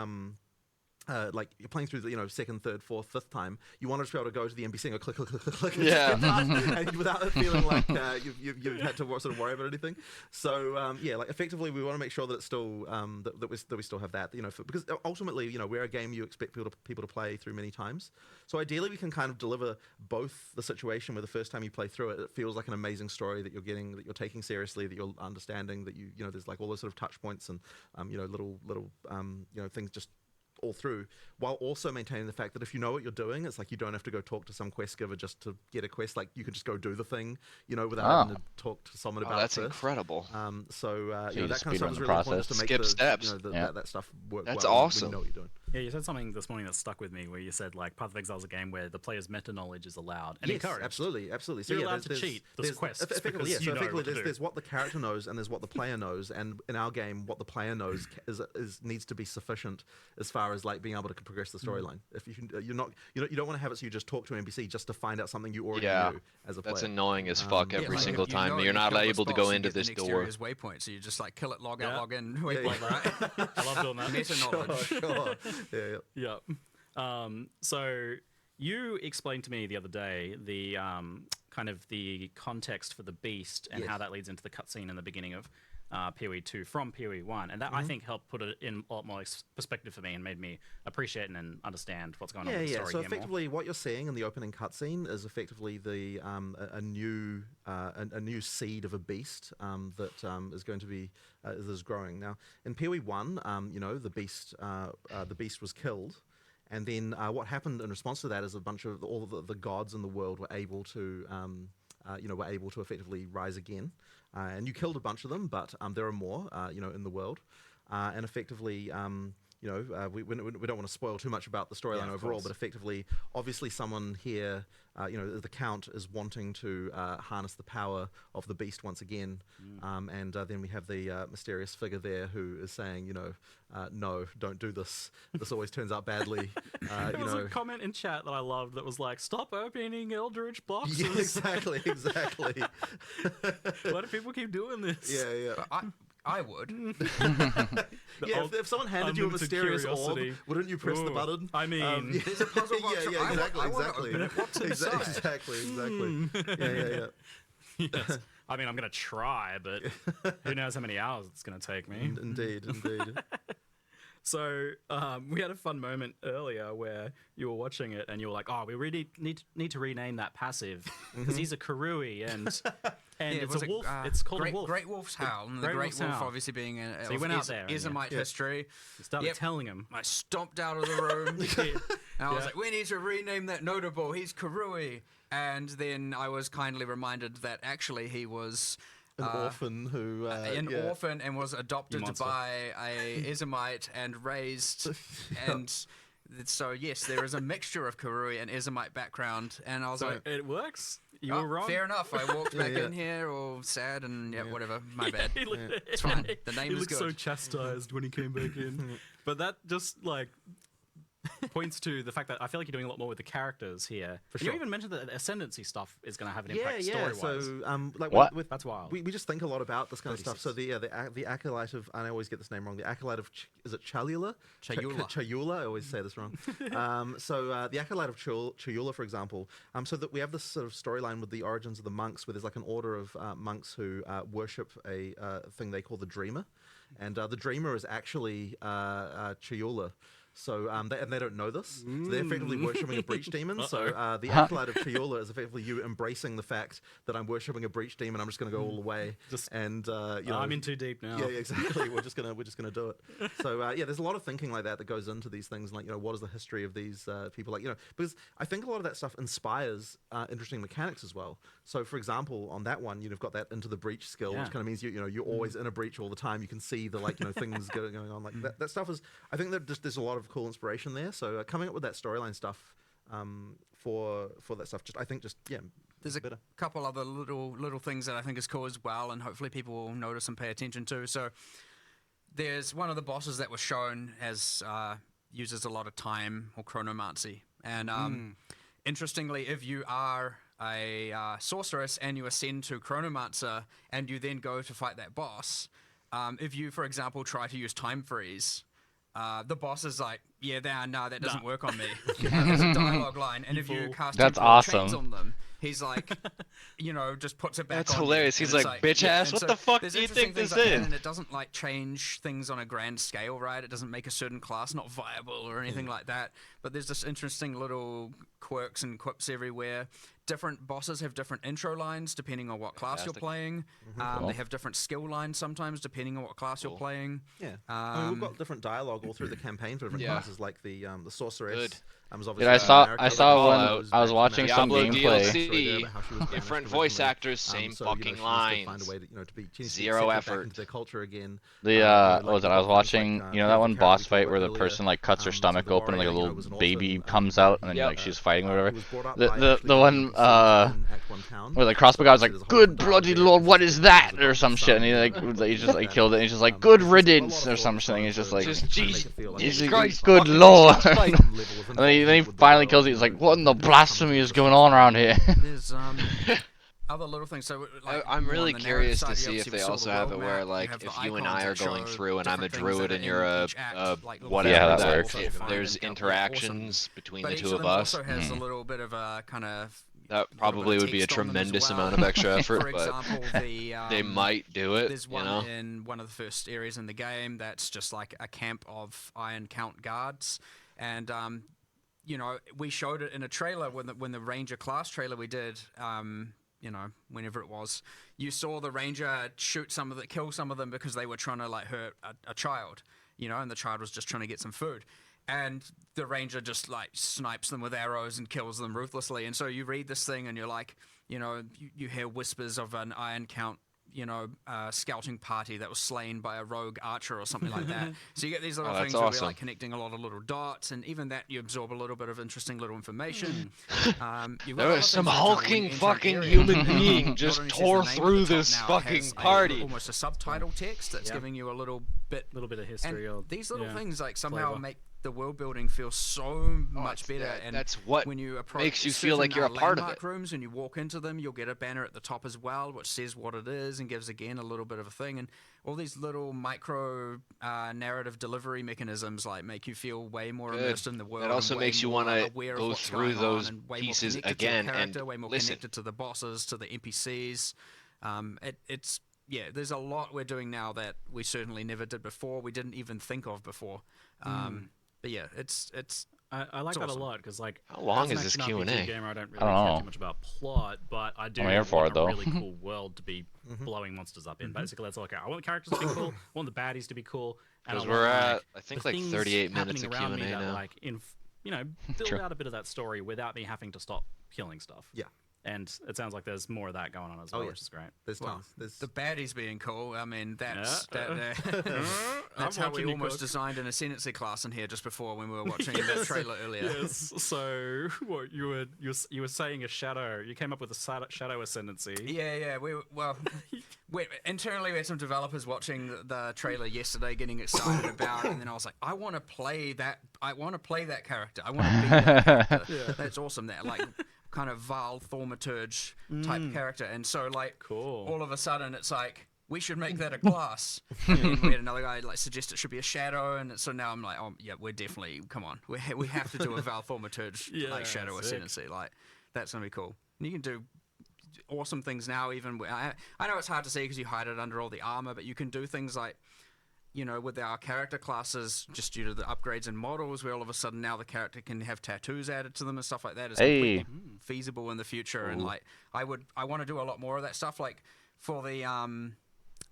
like you're playing through the, you know, second, third, fourth, fifth time, you want to just be able to go to the NPC and go click, click, click, click, click, and without it feeling like you've had to sort of worry about anything. So yeah, like effectively, we want to make sure that it's still that we still have that, you know, because ultimately, you know, we're a game you expect people to play through many times. So ideally, we can kind of deliver both the situation where the first time you play through it, it feels like an amazing story that you're getting, that you're taking seriously, that you're understanding, that you know, there's like all those sort of touch points and you know, little you know, things just all through, while also maintaining the fact that if you know what you're doing, it's like you don't have to go talk to some quest giver just to get a quest. Like you can just go do the thing, you know, without having to talk to someone about it. That's incredible. So you know, that kind of stuff is really important to make skip steps. You know, that stuff work. That's well awesome. When you know what you're doing. Yeah, you said something this morning that stuck with me, where you said like Path of Exile is a game where the player's meta knowledge is allowed and encouraged. Absolutely. So you're allowed to cheat. There's quests. Effectively, there's what the character knows and there's what the player knows, and in our game, what the player knows needs to be sufficient as far as like being able to progress the storyline. If you don't want to have it so you just talk to an NPC just to find out something you already knew as a player. That's annoying as fuck every single time. You're not able to go into this door. Waypoint, so you just like kill it, log out, log in, waypoint, right? I love doing that. Meta knowledge. Sure. Yeah. So you explained to me the other day the kind of the context for the beast and how that leads into the cutscene in the beginning of PoE 2 from PoE 1, and that I think helped put it in a lot more perspective for me and made me appreciate and understand what's going on with the story. So effectively, what you're seeing in the opening cutscene is effectively the a new seed of a beast that is going to be is growing. Now in PoE 1, you know, the beast was killed. And then what happened in response to that is a bunch of all the gods in the world were able to, you know, effectively rise again. And you killed a bunch of them, but there are more, you know, in the world. And effectively, you know, we don't want to spoil too much about the storyline overall, but effectively, obviously someone here, you know, the Count is wanting to harness the power of the beast once again. And then we have the mysterious figure there who is saying, you know, no, don't do this. This always turns out badly. There was a comment in chat that I loved that was like, stop opening Eldritch boxes. Yeah, exactly. Why do people keep doing this? Yeah. But I would. Yeah, if someone handed you a mysterious orb, wouldn't you press the button? I mean, there's a puzzle box. Exactly. What's inside? Exactly. Yeah. Yes. I mean, I'm going to try, but who knows how many hours it's going to take me. Indeed. So we had a fun moment earlier where you were watching it and you were like, "Oh, we really need to rename that passive because he's a Karui and it's a wolf. It's called a wolf. Great Wolf's Howl. And the Great Wolf obviously being a so he went out there, Islamite history. He started telling him. I stomped out of the room and I was like, "We need to rename that notable. He's Karui." And then I was kindly reminded that actually he was an orphan who orphan and was adopted by a Islamite and raised and so yes, there is a mixture of Karui and Islamite background, and I was like, it works. You were wrong. Fair enough. I walked back in here all sad and whatever. My bad. It's Yeah. fine. The name he is looked good. so chastised when he came back in. But that just like points to the fact that I feel like you're doing a lot more with the characters here. For You sure. even mentioned that ascendancy stuff is going to have an Yeah, impact yeah. story-wise. So, like, What? That's wild. We just think a lot about this kind of stuff. 36. So the acolyte of, and I always get this name wrong. The acolyte of is it Chalula? Chayula. Chayula. I always say this wrong. The acolyte of Chayula, for example. So that we have this sort of storyline with the origins of the monks, where there's like an order of monks who worship a thing they call the Dreamer, and the Dreamer is actually Chayula. So they don't know this. So they're effectively worshipping a breach demon. So the acolyte of Chayula is effectively you embracing the fact that I'm worshipping a breach demon. I'm just going to go all the way. You know, I'm in too deep now. Yeah, exactly. we're just gonna do it. So there's a lot of thinking like that goes into these things. Like, you know, what is the history of these people? Like, you know, because I think a lot of that stuff inspires interesting mechanics as well. So for example, on that one, you've got that into the breach skill, which kind of means you're always in a breach all the time. You can see the things going on. Like that stuff is. I think that there's a lot of cool inspiration there. So coming up with that storyline stuff for that stuff, There's a couple other little things that I think is cool as well, and hopefully people will notice and pay attention to. So there's one of the bosses that was shown as uses a lot of time or chronomancy, and interestingly, if you are a sorceress and you ascend to chronomancer and you then go to fight that boss, if you, for example, try to use time freeze, the boss is like, that doesn't work on me. There's a dialogue line, and if you cast That's chains awesome. on them, he's like, just puts it back That's on. hilarious. You. He's And like, it's bitch ass, and what so the fuck there's do you interesting think this things like that, is? and it doesn't like change things on a grand scale, right? It doesn't make a certain class not viable or anything like that. But there's just interesting little quirks and quips everywhere. Different bosses have different intro lines depending on what class you're playing. They have different skill lines sometimes depending on what class you're playing. Yeah, I mean, we've got different dialogue all through the campaign for different classes, like the sorceress. Good. Was Dude, I saw one. I was watching some Diablo gameplay. DLC, different voice actors, same fucking lines. Zero effort. Into their culture again. What was it? I was watching, that one boss fight where the person like cuts her stomach open and like a little baby comes out and then like she's fighting or whatever. The one where the crossbow guy was like, "Good bloody lord, what is that?" or some shit, and he just like killed it. And he's just like, "Good riddance" or something. He's just like, he's like, "Good lord." And then he finally kills it. He's like, "What in the blasphemy is going on around here?" There's other little things. So like, I'm really on the curious narrative to side, see if obviously they we saw also the have it world where, map, like, have the if you and icons I are that going show through and I'm a different things druid that and are you're in a each act, like little whatever, Yeah, that that works. if there's Awesome. interactions between But the each two of of them us, also has a little bit of a kind of that probably would be a text on them as tremendous well. amount of extra effort, For example, but the they might do it, there's one in one of the first areas in the game that's just like a camp of Iron Count guards, and we showed it in a trailer when the Ranger class trailer we did. Whenever it was, you saw the Ranger kill some of them because they were trying to like hurt a child, and the child was just trying to get some food. And the Ranger just like snipes them with arrows and kills them ruthlessly. And so you read this thing and you're like, you hear whispers of an Iron Count, scouting party that was slain by a rogue archer or something like that. So you get these little things where we're like connecting a lot of little dots, and even that you absorb a little bit of interesting little information. There was some hulking fucking human being just tore through this fucking party. Almost a subtitle text that's giving you a little bit of history. And these little things like somehow make the world building feels so much better, and that's what when you approach makes you feel like you're a part of it. Rooms and you walk into them, you'll get a banner at the top as well, which says what it is and gives again a little bit of a thing. And all these little micro narrative delivery mechanisms like make you feel way more immersed in the world. It also makes you want to go through those pieces again and way more listen. connected to the bosses, to the NPCs. There's a lot we're doing now that we certainly never did before. We didn't even think of before. But yeah, it's I like that awesome. a lot because like how long as is this an Q&A? RPG gamer, I don't really care too much about plot, but I do I'm here for want it, though. a really cool world to be blowing monsters up in. Basically, that's all I care. I want the characters to be cool. I want the baddies to be cool. Because we're at I think the like things 38 minutes happening of around Q&A me that, now. like build out a bit of that story without me having to stop killing stuff. Yeah. And it sounds like there's more of that going on as well, which is great. There's tons. There's the baddies being cool. I mean, that's I'm how we watching you almost cook. designed an ascendancy class in here just before when we were watching that trailer earlier. Yes. So what you were saying a shadow. You came up with a shadow ascendancy. Yeah. Internally we had some developers watching the trailer yesterday, getting excited about it, and then I was like, I want to play that. I want to play that character. I want to be that character. That's awesome. That like kind of Val Thaumaturge type character, and so like cool. All of a sudden it's like we should make that a class. And we had another guy like suggest it should be a shadow, and so now I'm like, oh yeah, we're definitely we have to do a Val Thaumaturge like shadow ascendancy. Like that's gonna be cool. And you can do awesome things now. Even I know it's hard to see because you hide it under all the armor, but you can do things like, you know, with our character classes, just due to the upgrades and models, where all of a sudden now the character can have tattoos added to them and stuff like that is completely feasible in the future. And like I want to do a lot more of that stuff. Like for the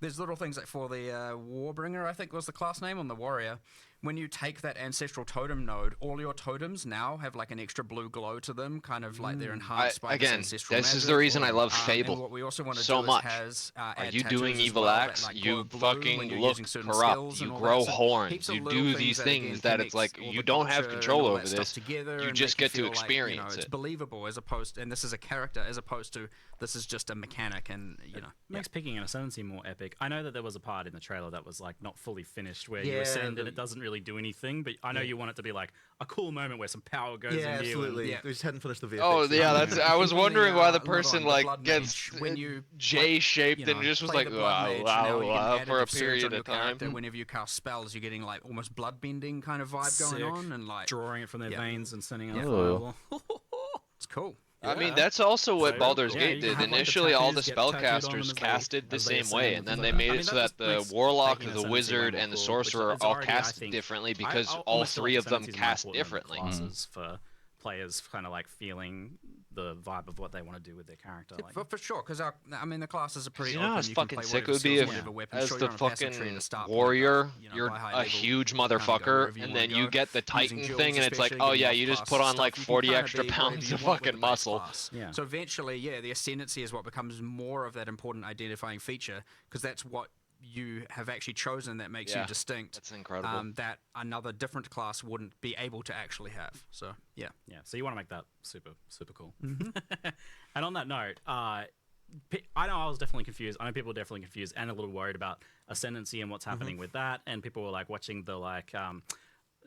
there's little things like for the Warbringer, I think was the class name on the warrior. When you take that ancestral totem node, all your totems now have like an extra blue glow to them, kind of like they're enhanced by this ancestral this is magic. the reason I love Fable and what we also want to so do much. Is Are add you doing tattoos as Evil well Acts? that, like, You glow blue fucking when you're look using certain corrupt. skills You and all grow that. So horns. heaps of You little do things these that, things again, that it's like connects all you the don't have culture and control all over that stuff this. together You and just make you get to feel like, experience it's it. believable as opposed to, and this is a character as opposed to this is just a mechanic, and you know makes picking an ascendancy more epic. I know that there was a part in the trailer that was like not fully finished where you ascend and it doesn't really do anything, but I know you want it to be like a cool moment where some power goes into you. Absolutely. We just hadn't finished the VFX. Oh yeah, that's. I was wondering why the person like Blood gets Mage, when you J-shaped you and know, just was play like the Blood Mage, now you get for a additive surge period on your of time. character. Whenever you cast spells, you're getting like almost bloodbending kind of vibe going Sick. on, and like Drawing it from their veins and sending out Yeah. fireball. it's cool. I mean, that's also what So, Baldur's yeah, Gate you did. have, like, the Initially, all the tattoos get tattooed on them spellcasters as they- casted the as they same way, ascend and then and they things like made that. I it mean, so that that the makes warlock, taking the ascendancy way wizard, more and the cool, sorcerer which is all already, I cast think- differently I because all almost feel three like of them ascendancy is more cast important than differently. Classes for players kind of like feeling the vibe of what they want to do with their character. Like, For sure, because I mean the classes are pretty You know how open. You can fucking play sick it whatever would be skills, if, whatever weapon. as Sure, the you're on a passive tree fucking to start point, warrior, but, you know, you're by high a level, huge you kind of go motherfucker, wherever you and wanna then you go. get the Titan Using thing, guilds and it's like, especially, oh yeah, getting you just off put class on like stuff, you can 40 kinda extra be whatever pounds you of want with fucking the base muscle. class. Yeah. So eventually, yeah, the ascendancy is what becomes more of that important identifying feature because that's what you have actually chosen that makes you distinct. That's incredible. That another different class wouldn't be able to actually have. So yeah. so you want to make that super cool. And on that note, I know I was definitely confused. I know people were definitely confused and a little worried about ascendancy and what's happening with that. And people were like watching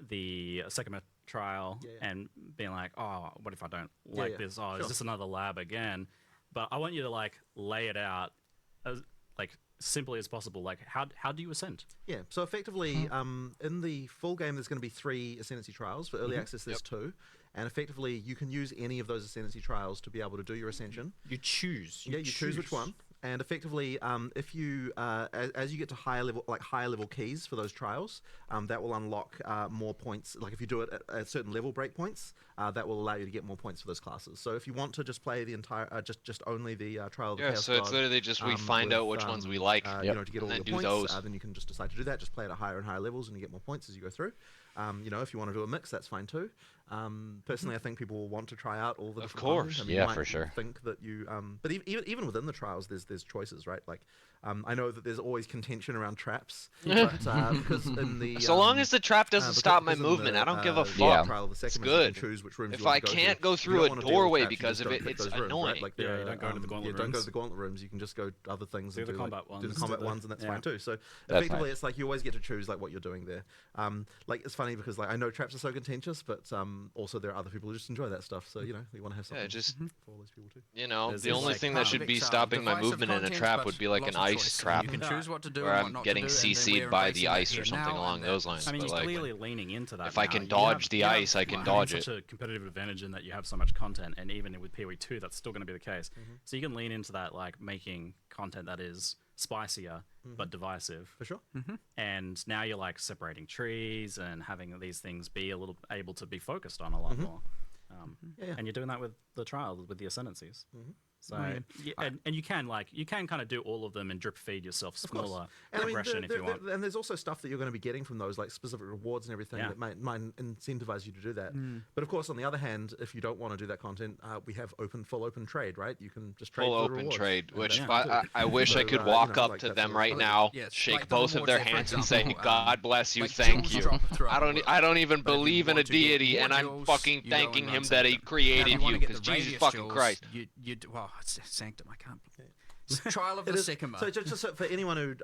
the Sekima trial and being like, oh, what if I don't like this? Oh, is this another lab again? But I want you to like lay it out as like simply as possible. Like how do you ascend? Yeah, so effectively, in the full game, there's going to be 3 ascendancy trials. For early access, there's 2. And effectively, you can use any of those ascendancy trials to be able to do your ascension. You choose. You choose which one. And effectively, if you as you get to higher level keys for those trials, that will unlock more points. Like if you do it at certain level breakpoints, that will allow you to get more points for those classes. So if you want to just play the entire, just only the trial of the Chaos so it's God, literally just we find out which ones we like, you know, to get all and the then do points. those. Then you can just decide to do that. Just play it at higher and higher levels, and you get more points as you go through. You know, if you want to do a mix, that's fine too. Personally, I think people will want to try out all the different course. ones. I mean, Yeah, you might for sure. Think that you, but even within the trials, there's choices, right? Like, I know that there's always contention around traps, but because in the So long as the trap doesn't stop my because in movement, the, I don't give a the fuck. trial of the It's second good. You can choose which rooms If you want I to go can't to. go You through don't a wanna deal with doorway traps, you because just of don't it, pick it's those rooms, annoying. right? Like Yeah, you don't go into the gauntlet don't go to rooms. the gauntlet rooms. You can just go to other things Do and the do combat like, ones. do the combat Do the- ones, and that's yeah. fine too. So That's effectively, fine. it's like you always get to choose like what you're doing there. Like it's funny because like I know traps are so contentious, but also there are other people who just enjoy that stuff. So you know you want to have something just for all those people too. You know, There's the this, only like, thing that should be stopping my movement in a trap would be like an ice trap, You can choose what to do where and what I'm not getting to do, and then CC'd we're by embracing the that ice here or something now, along and those that- lines. I mean, but you're like, clearly leaning into that. if I now. can You dodge have- the you have, ice, I can like, dodge such a competitive advantage in that you have so much content, and even with PoE 2, that's still going to be the case. So you can lean into that, like making content that is spicier but divisive. For sure. And now you're like separating trees and having these things be a little able to be focused on a lot more. And you're doing that with the trial, with the ascendancies. So and you can kind of do all of them and drip feed yourself smaller progression if you want. And there's also stuff that you're going to be getting from those, like specific rewards and everything that might incentivize you to do that. But of course, on the other hand, if you don't want to do that content, we have full open trade, right? You can just trade full for the open rewards. trade, which I wish I could walk up to them right now, shake both of their hands, and say, "God bless you, thank you." I don't even believe in a deity, and I'm fucking thanking him that he created you, because Jesus fucking Christ. Well, it's Sanctum. I can't. Trial of the Sycamore. So just for anyone who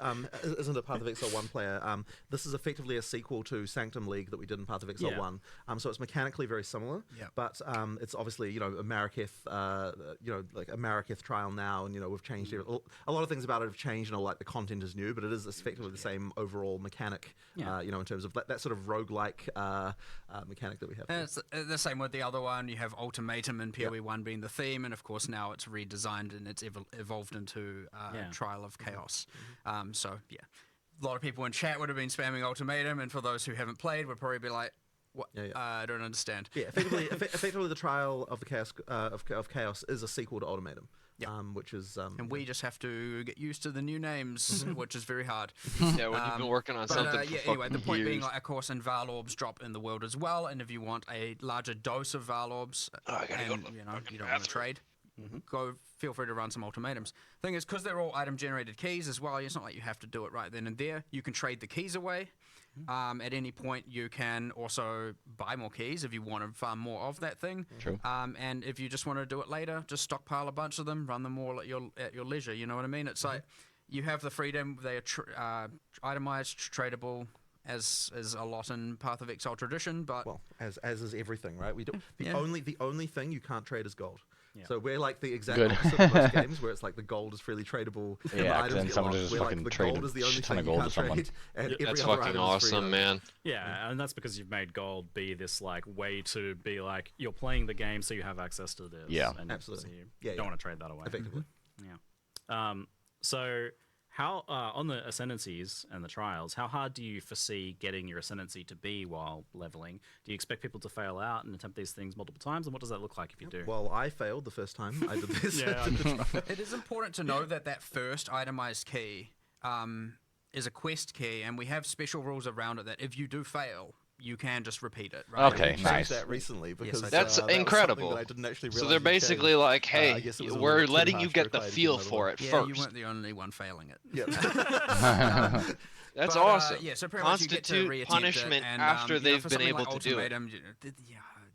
isn't a Path of Exile 1 player, this is effectively a sequel to Sanctum League that we did in Path of Exile 1. So it's mechanically very similar, but it's obviously, a Mariketh, like a Mariketh trial now, and, we've changed it. A lot of things about it have changed, and like the content is new, but it is effectively the same overall mechanic, in terms of that sort of roguelike mechanic that we have. And it's the same with the other one. You have Ultimatum and PoE 1 being the theme, and of course now it's redesigned and it's evolved into Trial of Chaos. So a lot of people in chat would have been spamming Ultimatum, and for those who haven't played would probably be like, what? I don't understand. Effectively the Trial of the Chaos of Chaos is a sequel to Ultimatum. Which is and we just have to get used to the new names, which is very hard. Yeah, when you've been working on something for anyway, the point years. being, like, of course, and Varlorbs drop in the world as well, and if you want a larger dose of Varlorbs, and you don't want to trade, go feel free to run some ultimatums. Thing is, because they're all item generated keys as well, it's not like you have to do it right then and there. You can trade the keys away. At any point, you can also buy more keys if you want to farm more of that thing. True. And if you just want to do it later, just stockpile a bunch of them, run them all at your leisure. You know what I mean? It's like you have the freedom. They are itemized, tradable, as a lot in Path of Exile tradition. But as is everything, right? We do the only thing you can't trade is gold. Yeah. So we're like the exact opposite of most games, where it's like the gold is freely tradable. Yeah, and then someone just fucking trade gold is the only thing you gold can't to someone. trade, and every That's other fucking item is awesome, man. Yeah, and that's because you've made gold be this like way to be like you're playing the game, so you have access to this. Yeah, and absolutely. So you don't want to trade that away. Effectively. Yeah. So how on the ascendancies and the trials, how hard do you foresee getting your ascendancy to be while leveling? Do you expect people to fail out and attempt these things multiple times, and what does that look like if you do? Well, I failed the first time I did this. It is important to know that first itemized key is a quest key, and we have special rules around it that if you do fail, you can just repeat it. Right? Okay, nice. That recently because that's That incredible. I didn't actually So they're basically like, hey, we're letting you get the feel for it first. You weren't the only one failing it. Yeah. That's awesome. So pretty much you get to Constitute re-attempt punishment it, and, after they've for been something able like to do it. Ultimatum,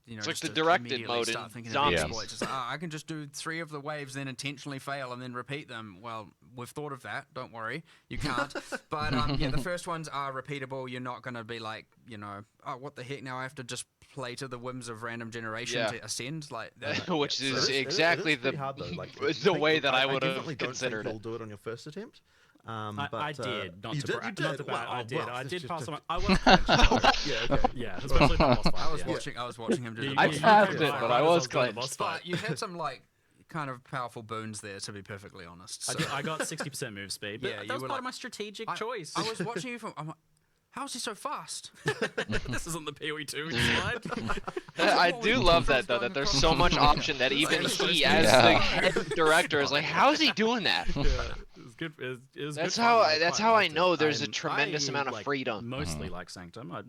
It's like just the to directed immediately mode in start thinking of zombies. exploits. It's like, I can just do 3 of the waves, then intentionally fail, and then repeat them. Well, we've thought of that. Don't worry, you can't. But the first ones are repeatable. You're not going to be like, oh, what the heck? Now I have to just play to the whims of random generation to ascend, like that. Which is exactly the hard, though. Like, the way that I would definitely have don't considered think it. you'll do it on your first attempt. I did, not you to did, brag. you Not did. to brag. Well, I did. well, I it's did just- pass on. I was yeah, especially the boss fight. I was watching him do. I passed it, but I was clenched. But you had some kind of powerful boons there, to be perfectly honest. So. I got 60% move speed, but that was part of my strategic choice. I was watching you from. I'm like, how is he so fast? This isn't the PoE2 slide. I do love that though, that there's so much option that even he, as the head director, is like, how is he doing that? It's good. It's That's good how. fun. That's I how I liked it. know there's a tremendous amount of like, freedom. Mostly like Sanctum. I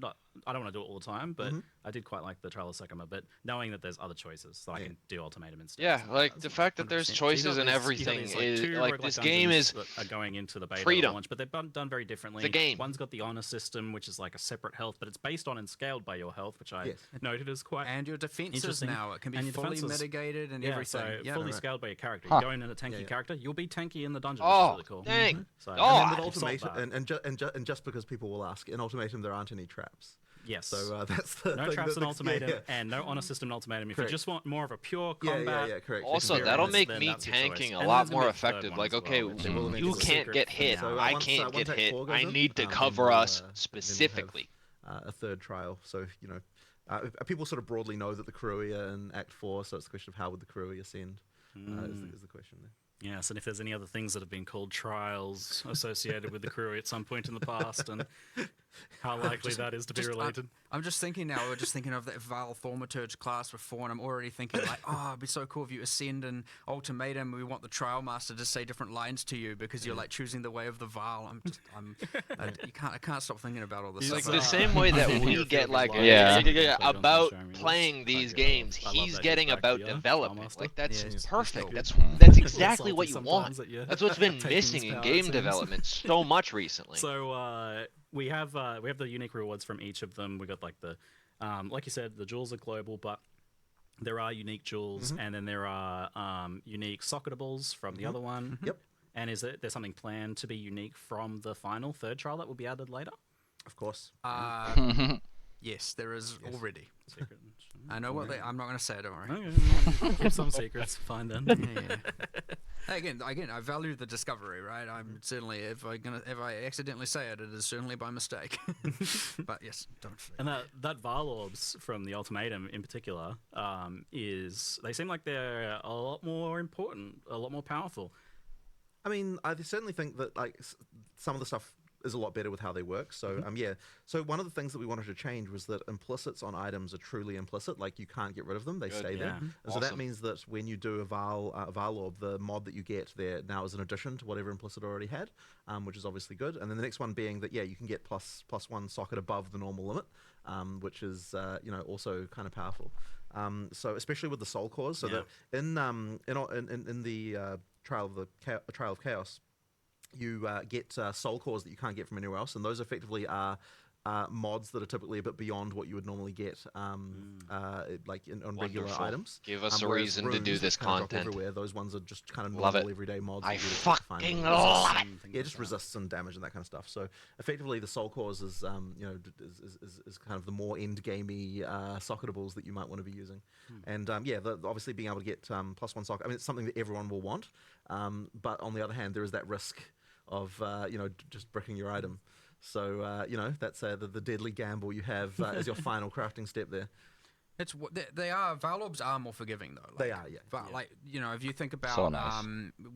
don't want to do it all the time, but I did quite like the Trial of Sycamore. But knowing that there's other choices, so I can do Ultimatum instead. Yeah, like the fact that there's choices in everything is like this game is are going into the beta freedom. launch, but they've done very differently. The game. One's got the honor system, which is like a separate health, but it's based on and scaled by your health, which I noted as quite and your defenses interesting. now. It can be fully mitigated and everything. So fully scaled by your character. Huh. You go in a tanky character, you'll be tanky in the dungeon. Which is really cool. Dang. So, Oh, and with Ultimatum, and just because people will ask, in Ultimatum there aren't any traps. Yes. So that's the no thing traps that in Ultimatum and no honor system in Ultimatum. If you just want more of a pure combat, correct. Also, that'll make me tanking a lot more effective. Like, okay, you can't get hit. I can't get hit. I need to cover us specifically. A third trial. So people sort of broadly know that the Cruia in Act 4. So it's a question of how would the Cruia ascend? Is the question there. Yes, and if there's any other things that have been called trials associated with the crew at some point in the past, and how likely that is to be related. I'm just thinking now, we're just thinking of that Val Thaumaturge class before, and I'm already thinking like, oh, it'd be so cool if you ascend an ultimatum. We want the trial master to say different lines to you because you're like choosing the way of the Val. I can't stop thinking about all this. It's stuff. like the same way that we get like about playing these games, he's getting about development. Like that's perfect. That's exactly what you want. That's what's been missing in game development so much recently. So we have the unique rewards from each of them. We got like the like you said, the jewels are global, but there are unique jewels, and then there are unique socketables from the other one. Yep. And is there something planned to be unique from the final third trial that will be added later? Of course. Yes, there is already. Secret. I know what I'm not going to say. Don't worry. Okay. Keep some secrets. Fine then. Yeah. Again, I value the discovery, right? I'm certainly if I accidentally say it, it is certainly by mistake. But yes, don't. And that Val orbs from the ultimatum in particular they seem like they're a lot more important, a lot more powerful. I mean, I certainly think that like some of the stuff is a lot better with how they work. So So one of the things that we wanted to change was that implicits on items are truly implicit. Like you can't get rid of them; they stay there. And so that means that when you do a Val orb, the mod that you get there now is an addition to whatever implicit already had, which is obviously good. And then the next one being that you can get plus one socket above the normal limit, which is also kind of powerful. So especially with the soul cores, so that in the Trial of Chaos, you get soul cores that you can't get from anywhere else, and those effectively are mods that are typically a bit beyond what you would normally get like on regular items. Give us a reason to do this content. Everywhere. Those ones are just kind of normal everyday mods. I fucking love it. Yeah, just resists and damage and that kind of stuff. So effectively, the soul cores is is kind of the more end gamey socketables that you might want to be using. And obviously being able to get plus one socket. I mean, it's something that everyone will want. But on the other hand, there is that risk of just bricking your item. So that's the deadly gamble you have as your final crafting step there. It's they are Val orbs are more forgiving though. They are, yeah. But like if you think about So nice.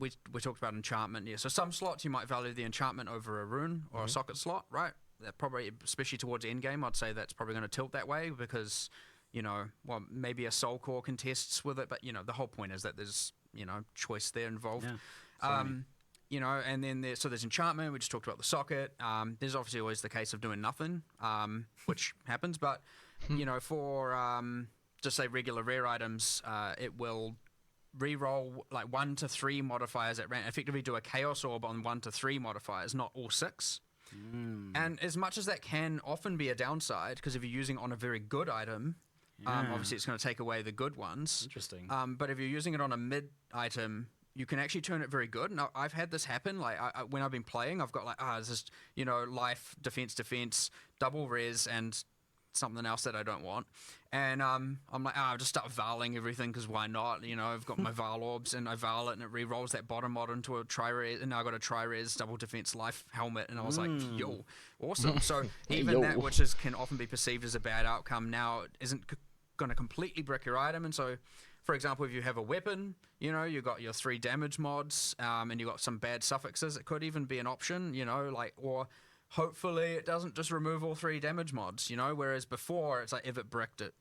we talked about enchantment. Yeah, so some slots you might value the enchantment over a rune or a socket slot, right? That probably, especially towards end game, I'd say that's probably going to tilt that way because maybe a soul core contests with it, but the whole point is that there's choice there involved. Yeah. And then there's enchantment. We just talked about the socket. There's obviously always the case of doing nothing, which happens. But for just say regular rare items, it will re-roll like 1 to 3 modifiers at random. Effectively, do a chaos orb on 1 to 3 modifiers, not all 6. And as much as that can often be a downside, because if you're using it on a very good item, obviously it's going to take away the good ones. Interesting. But if you're using it on a mid item, you can actually turn it very good. Now, I've had this happen. Like when I've been playing, I've got like, this is life, defense, double res, and something else that I don't want. And I'm like, I'll just start valing everything because why not? I've got my Val orbs and I Val it and it re-rolls that bottom mod into a tri-res, and now I got a tri-res double defense life helmet, and I was like, yo, awesome. So even that, which can often be perceived as a bad outcome, now isn't going to completely brick your item. And so, for example, if you have a weapon, you got your 3 damage mods, and you got some bad suffixes, it could even be an option, or hopefully it doesn't just remove all 3 damage mods, whereas before it's like if it bricked it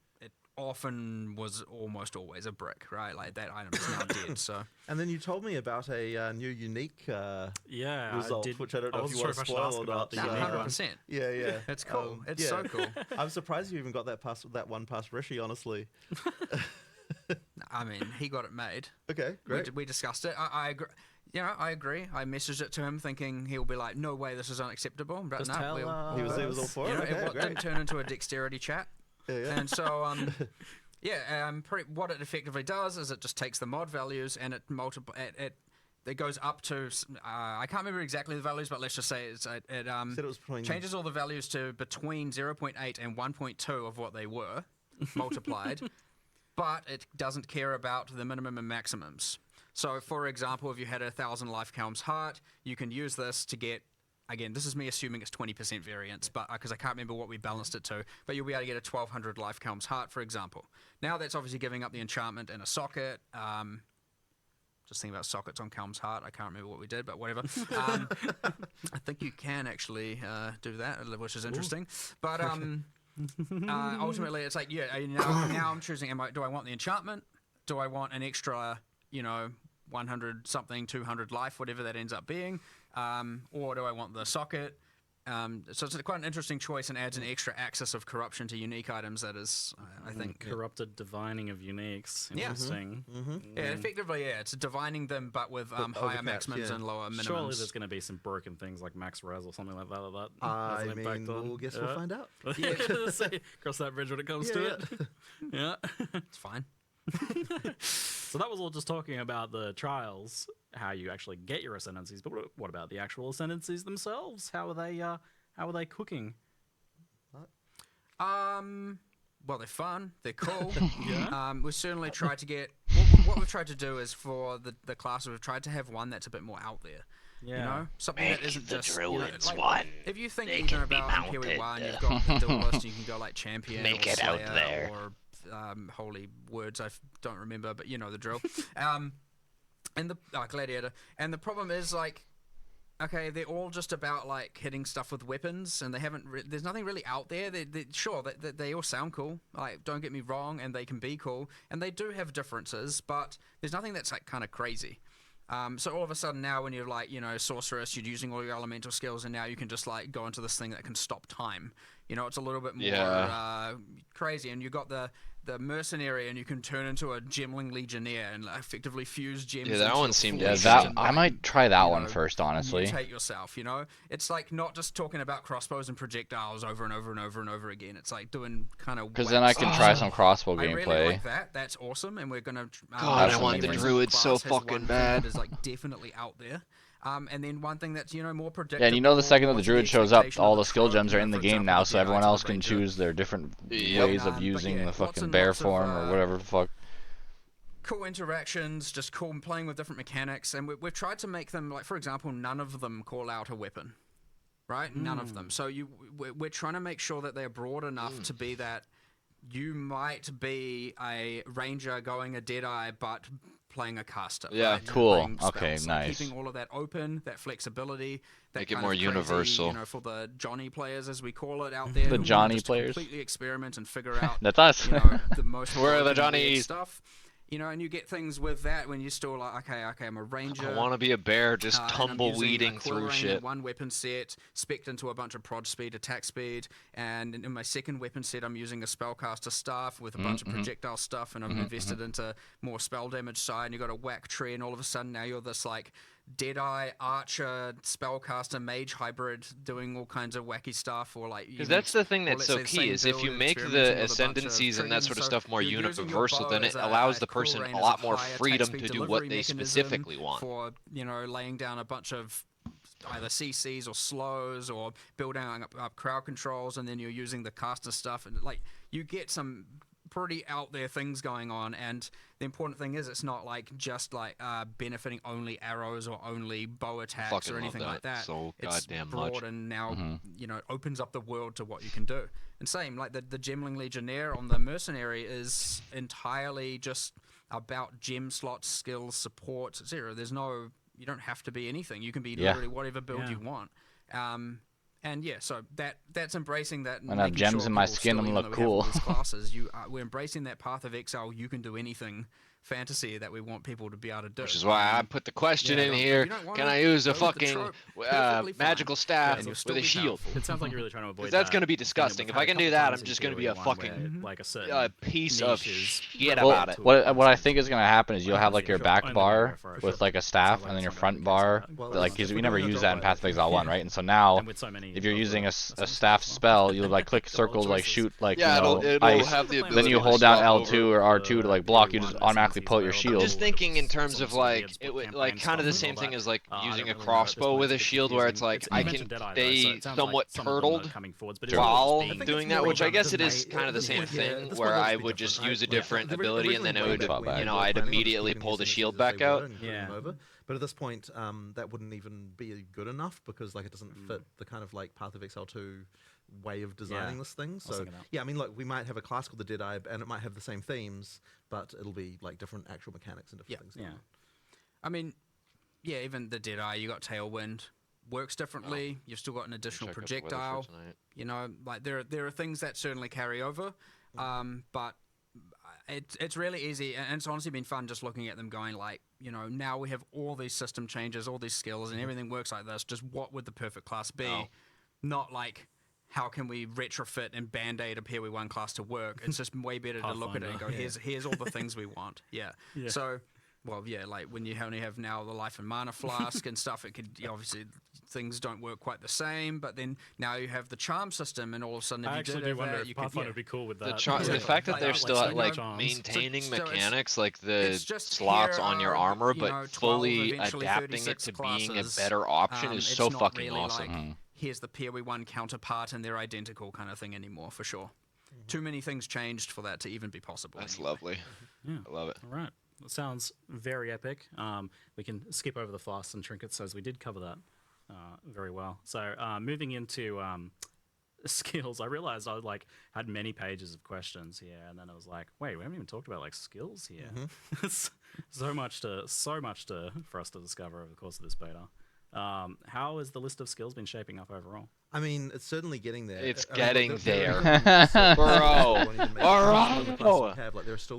often was almost always a brick, right? Like that item is now dead. So. And then you told me about a new unique result, which I don't know if you want to spoil or not. 100%. Yeah. It's cool. It's so cool. I'm surprised you even got that one past Rishi, honestly. I mean, he got it made. Okay, great. We discussed it. I agree. I agree. I messaged it to him thinking he'll be like, no way, this is unacceptable. But Just no, tell he was all for it. It didn't turn into a dexterity chat. Yeah. And so, what it effectively does is it just takes the mod values and it goes up to, I can't remember exactly the values, but let's just say it changes all the values to between 0.8 and 1.2 of what they were multiplied, but it doesn't care about the minimum and maximums. So, for example, if you had 1,000 Life Helm's Heart, you can use this to get, again, this is me assuming it's 20% variance, but because I can't remember what we balanced it to, but you'll be able to get a 1,200 Life Helm's Heart, for example. Now that's obviously giving up the enchantment and a socket. Just thinking about sockets on Calm's heart. I can't remember what we did, but whatever. I think you can actually do that, which is interesting. But ultimately, it's like, now I'm choosing, do I want the enchantment? Do I want an extra, 100 something, 200 life, whatever that ends up being? Or do I want the socket? So it's quite an interesting choice and adds an extra axis of corruption to unique items that is, I think... Corrupted divining of uniques. Interesting. Yeah, effectively, it's divining them, but with higher maximums and lower minimums. Surely there's going to be some broken things like max res or something like that. I mean, we'll find out. Cross that bridge when it comes to it. Yeah. It's fine. So that was all just talking about the trials, how you actually get your ascendancies. But what about the actual ascendancies themselves? How are they cooking? Well, they're fun. They're cool. We certainly tried to get... What we've tried to do is for the classes, we've tried to have one that's a bit more out there. Yeah. Something that isn't just... druids like, one. If you think They even can be about mounted. PoE1, you've got the duelist, you can go like champion Make or it out Slayer there. or holy words I don't remember, but you know the drill. And the gladiator. And the problem is, like, okay, they're all just about like hitting stuff with weapons, and they haven't. There's nothing really out there. Sure, they all sound cool. Like, don't get me wrong, and they can be cool, and they do have differences, but there's nothing that's like kind of crazy. So all of a sudden now, when you're like, sorceress, you're using all your elemental skills, and now you can just like go into this thing that can stop time. It's a little bit more crazy, and you got the mercenary, and you can turn into a gemling legionnaire and effectively fuse gems. Yeah, that one seemed I might try that one first, honestly. Mutate yourself, It's like not just talking about crossbows and projectiles over and over and over and over again. It's like doing kind of... Because then I can try some crossbow gameplay. I really like that. That's awesome, and we're gonna... God, I want the druid so fucking bad. Is like definitely out there. And then one thing that's more predictable. Yeah, and the second that the druid shows up, all the skill gems are in the game now, so everyone else can choose their different ways of using the fucking bear form or whatever the fuck. Cool interactions, just cool playing with different mechanics, and we've tried to make them, like, for example, none of them call out a weapon, right? None of them. So we're trying to make sure that they're broad enough to be that you might be a ranger going a Deadeye, but playing a caster. Yeah, right? Cool. Okay, so nice. Keeping all of that open, that flexibility, that Make it kind more of crazy, universal. For the Johnny players, as we call it out there. The who Johnny just players. completely experiment and figure out. That's us. The most. Where are the broken, weird Johnnies? stuff. And you get things with that when you're still like, okay, I'm a ranger. I want to be a bear, just and I'm tumbleweeding using a through quill shit. and one weapon set, spec'd into a bunch of prod speed, attack speed, and in my second weapon set, I'm using a spellcaster staff with a bunch of projectile stuff, and I'm invested into more spell damage side. And you got a whack tree, and all of a sudden now you're this like Deadeye, Archer, Spellcaster, Mage hybrid doing all kinds of wacky stuff, or like... Because that's the thing that's so key, is if you make the ascendancies and that sort of stuff more universal, then it allows the person a lot more freedom to do what they specifically want. For, laying down a bunch of either CCs or slows, or building up crowd controls, and then you're using the caster stuff, and like, you get some pretty out there things going on. And the important thing is, it's not like just like benefiting only arrows or only bow attacks or anything like that. So it's goddamn broad much. and now opens up the world to what you can do. And same like the Gemling Legionnaire on the mercenary is entirely just about gem slots, skills, support, etc. You don't have to be anything. You can be literally whatever build you want. And so that's embracing that. When I have gems in my skin, I'm gonna look cool. These classes, we're embracing that path of exile. You can do anything fantasy that we want people to be able to do. Which is why I put the question in here: can I use a fucking magical staff with a shield? It sounds like you're really trying to avoid that. That's going to be disgusting. If I can do that, I'm just going to be a fucking like a piece of shit well, about it. What I think is going to happen is you'll have like your back bar with like a staff, and then your front bar, like, because we never use that in Path of Exile 1, right? And so now, if you're using a staff spell, you'll like click circle to like shoot like it'll ice. have the Then you hold down L2 or R2 to like block. You just automatically pull your shield. I'm just thinking in terms of like it would like kind of the same thing as like using a crossbow with a shield, where it's like I can stay somewhat turtled while doing that, which I guess it is kind of the same thing, where I would just use a different ability and then it would I'd immediately pull the shield back out. But at this point, that wouldn't even be good enough, because like it doesn't fit the kind of like Path of Exile 2 way of designing this thing. So I mean, look, we might have a class called the Deadeye, and it might have the same themes, but it'll be like different actual mechanics and different things. I mean, yeah, even the Deadeye, you got Tailwind, works differently. You've still got an additional projectile. You know, like there are things that certainly carry over, but it's really easy, and it's honestly been fun just looking at them going like, you know, now we have all these system changes, all these skills, and everything works like this. Just what would the perfect class be? Not like how can we retrofit and band-aid a PoE 1 class to work. It's just way better to look at it and go, here's all the things we want. Yeah. So, well, yeah, like when you only have now the life and mana flask and stuff, it could obviously things don't work quite the same. But then now you have the charm system, and all of a sudden, if you actually did have wonder that, if you Pathfinder could would be cool with that. The fact that they're still maintaining mechanics like the slots on your armor, but fully adapting it to being a better option is so fucking awesome. Like, here's the PoE 1 counterpart, and they're identical kind of thing anymore, for sure. Too many things changed for that to even be possible. That's lovely. Yeah. I love it. All right. That sounds very epic. We can skip over the flasks and trinkets as we did cover that very well. So moving into skills, I realized I had many pages of questions here, and then I was like, wait, we haven't even talked about skills here. so much for us to discover over the course of this beta. How has the list of skills been shaping up overall? I mean, it's certainly getting there. It's getting there. Bro.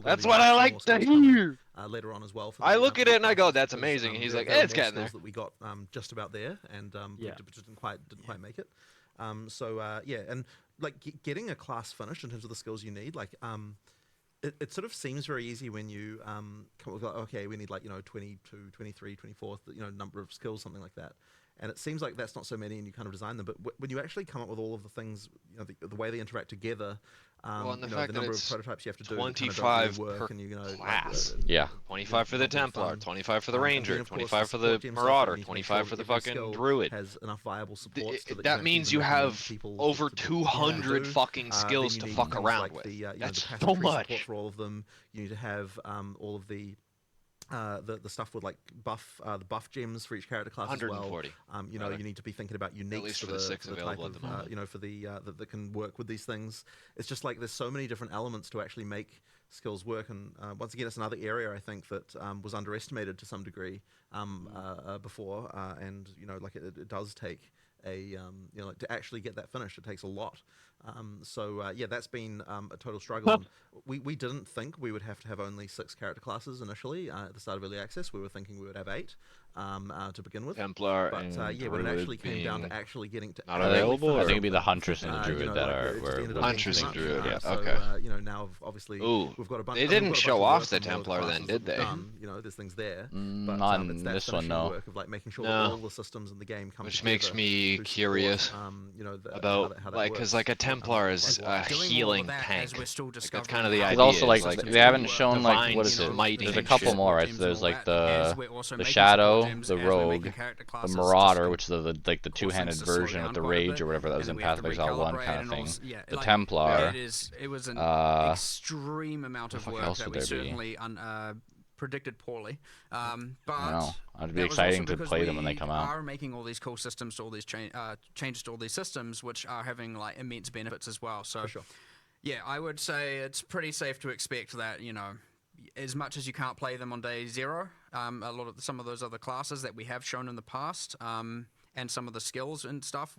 That's what I like to hear. Later on as well. I look at it and I go, that's amazing. He's like, it's getting there. That we got just about there, and didn't quite make it. Yeah, and like getting a class finished in terms of the skills you need, like it sort of seems very easy when you come up with, okay, we need 22, 23, 24, number of skills, something like that. And it seems like that's not so many, and you kind of design them. But when you actually come up with all of the things, the way they interact together, and the number of prototypes you have to do, 25 per class. 25 for the Templar, 25 for the Ranger, 25 for the Marauder, 25 for the fucking Druid. Has enough viable supports that means you have over 200 fucking skills to fuck around with. That's so much. For all of them, you need to have all of the stuff with the buff gems for each character class 140. as well. You need to be thinking about uniques at least for the 6 available at the moment. For the that can work with these things. It's just like there's so many different elements to actually make skills work, and once again, it's another area I think that was underestimated to some degree before, and it does take to actually get that finished, it takes a lot. That's been a total struggle. And we didn't think we would have to have only 6 character classes initially at the start of early access. We were thinking we would have 8 to begin with. Templar, but when it actually came down to actually getting to not available, I think it'd be the Huntress and the Druid Huntress and Druid. Yeah, so, okay. Now obviously we've got a bunch. They didn't show off the Templar then, did they? There's things there. Not in this one, no. Work of making sure that all the systems in the game come which makes me curious about because a Templar is a healing tank. That's kind of the idea. Also, they haven't shown what is it? There's a couple more, right? So there's the Shadow, the Rogue, the Marauder, which is the two-handed version with the Rage or whatever that was in Path of Exile 1 kind of thing. The Templar. It was an extreme amount of work that we certainly predicted poorly, but it'd be exciting to play them when they come out. We are making all these cool systems to all these changes to all these systems, which are having immense benefits as well. So, yeah, I would say it's pretty safe to expect that as much as you can't play them on day 0, some of those other classes that we have shown in the past, and some of the skills and stuff.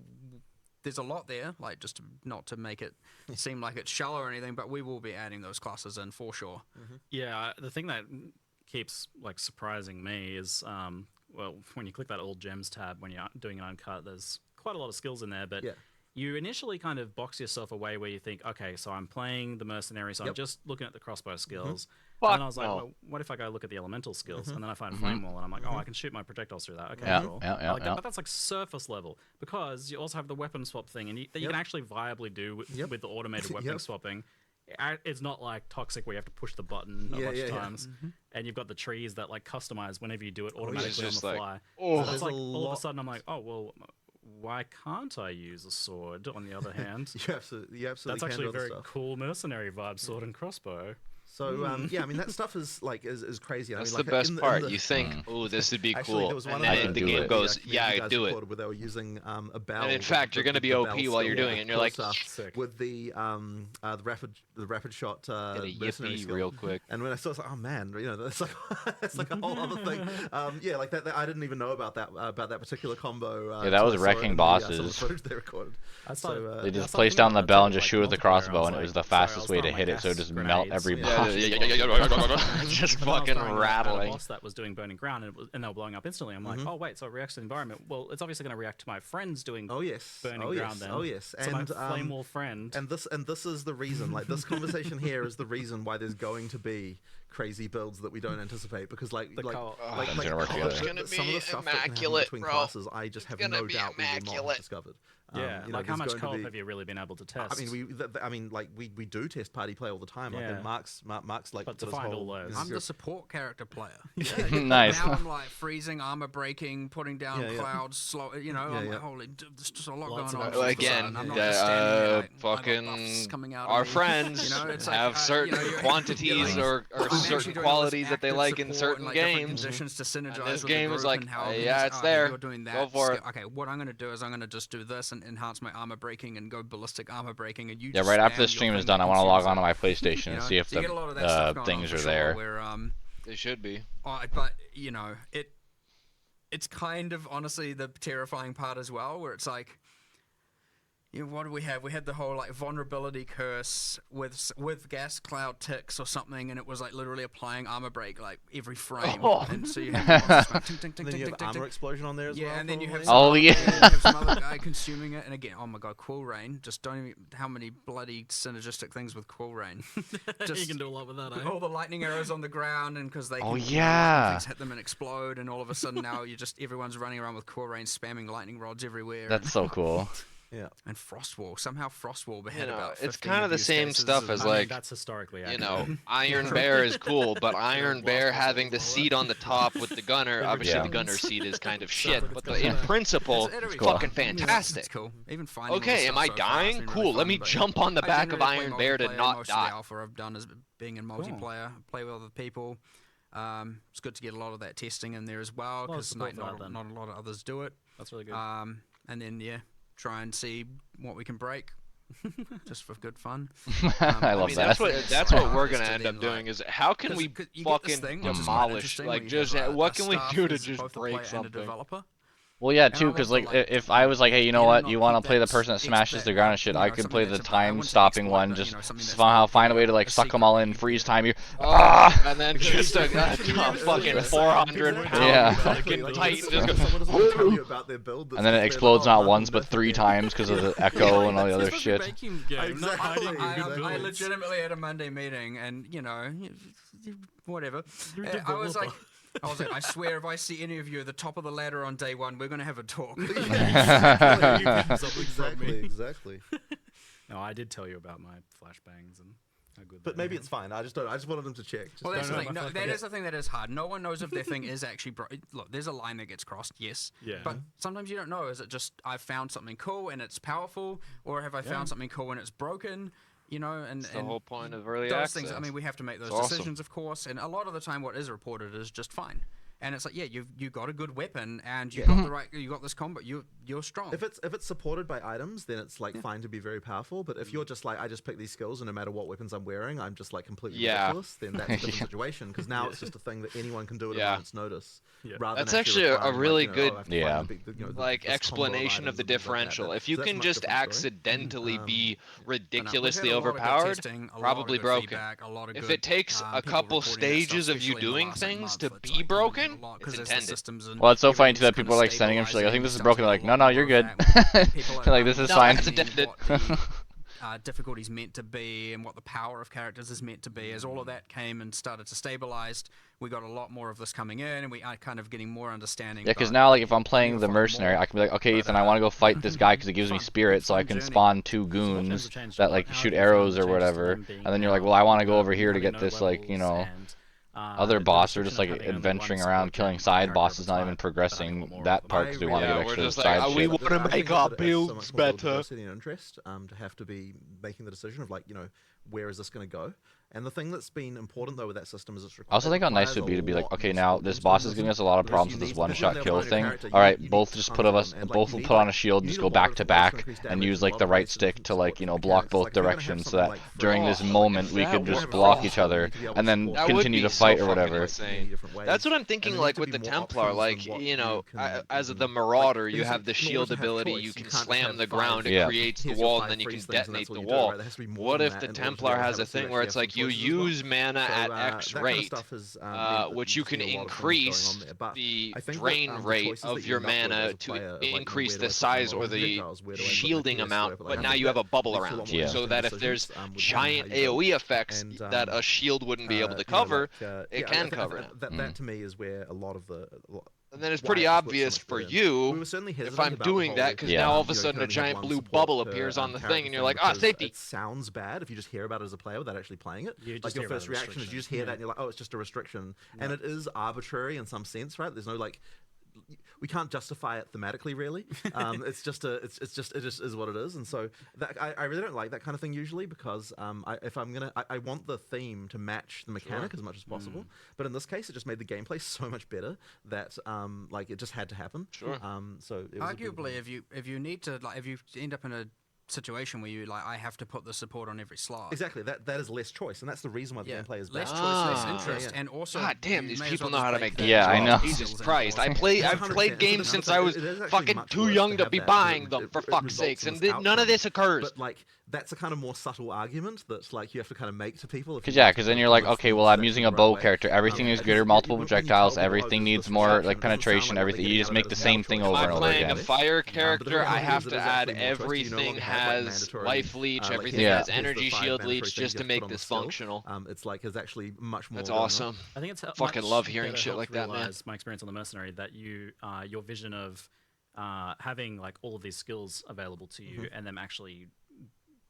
There's a lot there, just not to make it seem like it's shallow or anything, but we will be adding those classes in for sure. Yeah, the thing that keeps surprising me is when you click that All Gems tab when you're doing an uncut, there's quite a lot of skills in there, but you initially kind of box yourself away where you think, okay, so I'm playing the Mercenary, so I'm just looking at the crossbow skills. And then I was like, well, what if I go look at the elemental skills? And then I find Flame Wall, and I'm like, oh, I can shoot my projectiles through that. Okay, cool. But that's surface level, because you also have the weapon swap thing, and that you can actually viably do with the automated weapon swapping. It's not like Toxic where you have to push the button a bunch of times, and you've got the trees that customize whenever you do it automatically on the fly. So it's all of a sudden I'm like, oh, well, why can't I use a sword on the other hand? You absolutely That's actually a very cool Mercenary vibe, sword and crossbow. So yeah, I mean that stuff is like is crazy. That's I mean, the like, best in the, part. in the, You think, oh, this would be Actually, cool, there was one and of then the, the game it. goes, community yeah, I guys do it. recorded where they were using a bell. And in fact, you're going to be OP bell while you're skill doing it, and you're like, closer with the rapid shot get a mercenary yippee skill. real quick. And when I saw, it, I was like, oh man, you know, that's like it's like a whole other thing. Yeah, like that I didn't even know about that particular combo. Yeah, that was until I saw it wrecking in bosses. some of the footage they recorded. They just placed down the bell and just shoot with the crossbow, and it was the fastest way to hit it, so just melt every boss. Just fucking rattling. Boss that was doing burning ground, and they were blowing up instantly. I'm like, oh wait, so it reacts to the environment. Well, it's obviously going to react to my friends doing burning ground. Then so my flame wall friend. And this is the reason. Like this conversation here is the reason why there's going to be crazy builds that we don't anticipate, because some of the stuff that can happen between classes, I just have no doubt we will not have discovered. Yeah, you know, like how much co-op have you really been able to test? I mean, like we do test party play all the time. Like and Mark's like, but to find all those, I'm the support character player. Nice. Now I'm like freezing, armor breaking, putting down clouds, slow. You know, I'm like, holy, there's just a lot going on. Well, again, fucking our friends have certain quantities or certain qualities that they like in certain games. And this game is like, yeah, it's there. Go for it. Okay, what I'm going to do is I'm going to just do this and enhance my armor breaking and go ballistic armor breaking. And you right after the stream is done, I want to log onto my PlayStation and see if the things are there. They should be. But you know, it's kind of honestly the terrifying part as well, where it's like, you know, what do we have? We had the whole like vulnerability curse with gas cloud ticks or something, and it was like literally applying armor break like every frame. And so you have armor explosion on there as well. Yeah, and then you have some other guy consuming it, and again, oh my god, Quill Rain! Just don't even how many bloody synergistic things with Quill Rain. You can do a lot with that. All the lightning arrows on the ground, and because they can, things hit them and explode, and all of a sudden now everyone's running around with Quill Rain, spamming lightning rods everywhere. That's so cool. Yeah, and Frostwall. Somehow Frostwall had about 15 it's kind of the same stuff as like, that's historically accurate. You know, Iron Bear is cool, but Iron Bear having the seat on the top with the gunner, obviously the gunner seat is kind of shit, but in principle, it's fucking fantastic. It's cool. Even finding okay, am I dying? Cool, let me jump on the back of Iron Bear to not die. Most of the alpha I've done is being in multiplayer, play with other people. It's good to get a lot of that testing in there as well, because not a lot of others do it. That's really good. And then try and see what we can break, just for good fun. I love that. That's what we're gonna end up doing. Is how can we fucking demolish? Like, just what can we do to just break something? Well, yeah, too, because like if I was like, hey, you know what, you want to play the person that smashes the ground and shit, I could play the time-stopping one, just somehow find a way to like suck them all in, freeze time you, and then just a fucking 400-pound fucking titan just go, and then it explodes not once but 3 times because of the echo and all the other shit. I legitimately had a Monday meeting, and you know, whatever. I was like, I swear, if I see any of you at the top of the ladder on day 1, we're going to have a talk. Exactly. No, I did tell you about my flashbangs and how good. But maybe it's fine. I just wanted them to check. Well, that's the thing. No, that is the thing that is hard. No one knows if their thing is actually look, there's a line that gets crossed, yes. Yeah. But sometimes you don't know. Is it just I've found something cool and it's powerful, or have I found something cool and it's broken? You know, and the whole point of early those access. Things, I mean, we have to make those decisions, of course, and a lot of the time, what is reported is just fine. And it's like, yeah, you got a good weapon, and you got the right, you got this combo, you're strong. If it's supported by items, then it's like fine to be very powerful. But if you're just like, I just pick these skills, and no matter what weapons I'm wearing, I'm just like completely ridiculous, then that's a different situation. Because now it's just a thing that anyone can do at a moment's notice. That's actually a really good like explanation of the differential. If you can just accidentally be ridiculously overpowered, probably broken. If it takes a couple stages of you doing things to be broken, it's intended. Well, it's so funny too that people are like sending them. She's like, I think this is broken. They're like, no, you're good. Like, this is fine. It's intended. Difficulty's meant to be and what the power of characters is meant to be. As all of that came and started to stabilize, we got a lot more of this coming in, and we are kind of getting more understanding. Yeah, because now, like, if I'm playing the mercenary, I can be like, okay, Ethan, I want to go fight this guy because it gives me spirit, so I can spawn 2 goons that like shoot arrows or whatever. And then you're like, well, I want to go over here to get this, like, you know, other boss, or just like adventuring around killing side bosses, not even progressing that part because we want to get extra side shit. We want to make our builds better. Interest to have to be making the decision of like, you know, where is this going to go? And the thing that's been important though with that system is it's I also think how nice it would be to be like, okay, now this boss is giving us a lot of problems with this one-shot kill thing. All right, both just put both will put on a shield and just go back to back and use like the right stick to like block both directions, so that during this moment we could just block each other and then continue to fight or whatever. That's what I'm thinking. Like with the Templar, like as the Marauder, you have the shield ability. You can slam the ground, it creates the wall, and then you can detonate the wall. What if the Templar has a thing where it's like you use mana at X rate, which you can increase the drain rate of your mana to increase the size or the shielding amount, but now you have a bubble around you, so that if there's giant AoE effects that a shield wouldn't be able to cover, it can cover them. That to me is where a lot of the... And then it's pretty obvious for you if I'm doing that, because now all of a sudden a giant blue bubble appears on the thing, and you're like, ah, safety. It sounds bad if you just hear about it as a player without actually playing it. Like your first reaction is you just hear that and you're like, oh, it's just a restriction. And it is arbitrary in some sense, right? There's no like... We can't justify it thematically, really. It just is what it is, and so that, I really don't like that kind of thing usually, because I want the theme to match the mechanic as much as possible. But in this case, it just made the gameplay so much better that like it just had to happen. Sure. So it was arguably, if you need to, like, if you end up in a situation where you like, I have to put the support on every slot. Exactly, that is less choice, and that's the reason why the gameplay is less better. choice, less interest, and also God damn, these people know how to make that. Yeah, I know. Jesus Christ, I've played games since I was fucking too young to be buying them, for fuck's sakes, and none of this occurs. But like, that's a kind of more subtle argument that's like you have to kind of make to people. Because then you're like, okay, well, I'm using a bow character. Everything is greater, multiple projectiles. Everything needs more like penetration. Everything. You just make the same thing over and over again. I'm playing a fire character. I have to add everything has life leech. Everything has energy shield leech just to make this functional. It's like there's actually much more. That's awesome. I think it's fucking love hearing shit like that, man. My experience on the Mercenary, that your vision of having like all of these skills available to you and them actually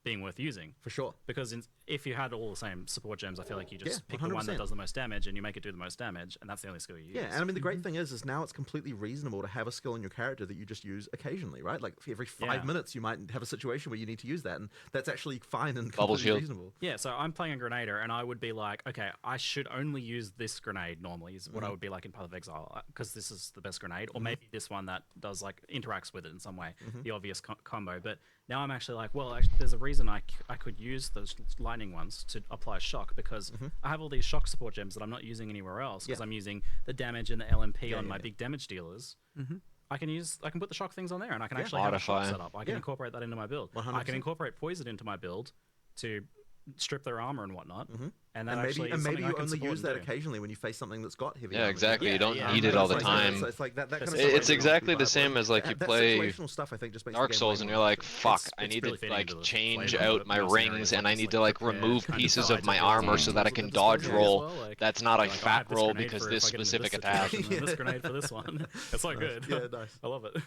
being worth using. For sure. Because if you had all the same support gems, I feel like you just pick the one that does the most damage and you make it do the most damage, and that's the only skill you use. Yeah, and I mean, the great thing is now it's completely reasonable to have a skill in your character that you just use occasionally, right? Like every 5 minutes you might have a situation where you need to use that, and that's actually fine and completely reasonable. Yeah, so I'm playing a Grenader, and I would be like, okay, I should only use this grenade normally, is what I would be like in Path of Exile, because this is the best grenade, or maybe this one that does like interacts with it in some way, the obvious combo. But now I'm actually like, well, there's a reason I could use those lightning ones to apply shock, because I have all these shock support gems that I'm not using anywhere else, because I'm using the damage and the LMP on my big damage dealers. I can put the shock things on there, and I can actually have a shock set up. I can incorporate that into my build. 100%. I can incorporate poison into my build to strip their armor and whatnot. And maybe you only use that occasionally when you face something that's got heavy. Yeah, exactly. You don't need it all the time. It's like that kind of it's exactly the same as like you play stuff, I think, just makes Dark Souls and you're like, fuck, I need to like change out my rings, and I need to like remove pieces of my armor so that I can dodge roll. That's not a fat roll because this specific attack. This grenade for this one. It's so good. Yeah, nice. I love it.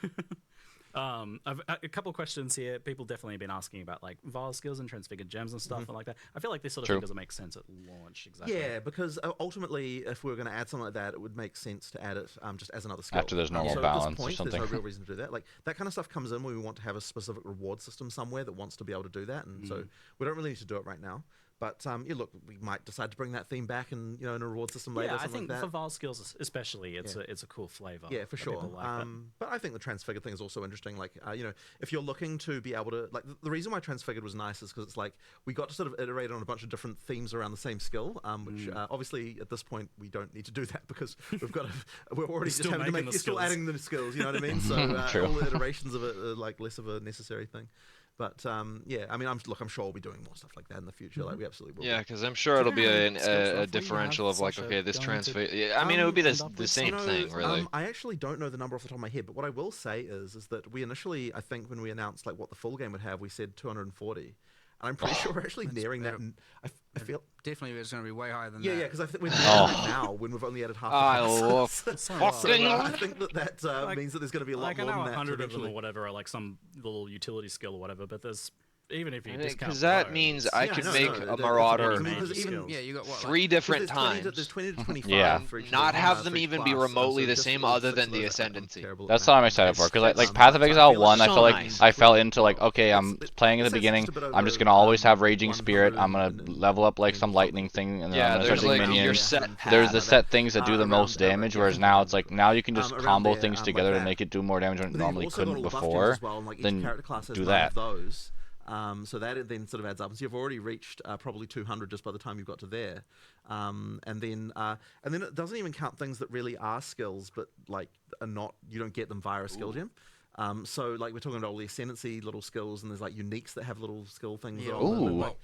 I've a couple questions here. People definitely have been asking about like Vile skills and transfigured gems and stuff and like that. I feel like this sort of thing doesn't make sense at launch. Exactly. Yeah, because ultimately, if we were going to add something like that, it would make sense to add it just as another skill. After there's normal balance or something. There's no real reason to do that. Like that kind of stuff comes in when we want to have a specific reward system somewhere that wants to be able to do that, and so we don't really need to do it right now. But yeah, look, we might decide to bring that theme back, and in a reward system later. Yeah, I think like for Vile skills especially, it's a cool flavor. Yeah, for sure. But I think the transfigured thing is also interesting. Like, if you're looking to be able to, like, the reason why transfigured was nice is because it's like we got to sort of iterate on a bunch of different themes around the same skill. Which obviously at this point we don't need to do that because we're already just having to make still adding the skills. You know what I mean? So all the iterations of it are like less of a necessary thing. But yeah, I mean, I'm sure we'll be doing more stuff like that in the future. Like we absolutely will. Yeah, because I'm sure it'll be a differential of like, okay, this transfer. Yeah, I mean, it would be the same thing, really. I actually don't know the number off the top of my head, but what I will say is that we initially, I think, when we announced like what the full game would have, we said 240, and I'm pretty sure we're actually nearing that. And I feel definitely it's going to be way higher than that. Yeah, because I think we're nearing it now when we've only added half. I love fucking. I think that means that there's going to be a lot more than that. 100 of them or whatever are like some little utility skill or whatever, but there's even if you discount because that Pro, means it's- I Yeah, could no, make no, a that's Marauder what you mean. Yeah, you got what, 3 different there's 20 times. there's 20 to 25 Yeah. for each Not of have for them each even be class, remotely so the just same all other 6 than of the those, I'm Ascendancy. terrible at That's math. what I'm excited for, because like It's Path of Exile feel 1, I so felt like nice. I fell into like, okay, I'm It's- playing in the it says beginning, just a bit I'm just over, gonna always have Raging 100 Spirit, I'm gonna and level up like then some something. lightning thing, and then Yeah, I'm gonna there's start doing like your minions. set There's the path. set things that do the most damage, whereas now it's like, now you can just around combo there, things like together to that. make it do more damage than it But then you've normally also got all couldn't the buff gems before, as well, and like each then character class has do 9 that. of those. So that then sort of adds up. And so you've already reached probably 200 just by the time you've got to there. And then it doesn't even count things that really are skills, but like are not, you don't get them via a skill gem. So like we're talking about all the ascendancy little skills, and there's like uniques that have little skill things. Yeah, Ooh. well,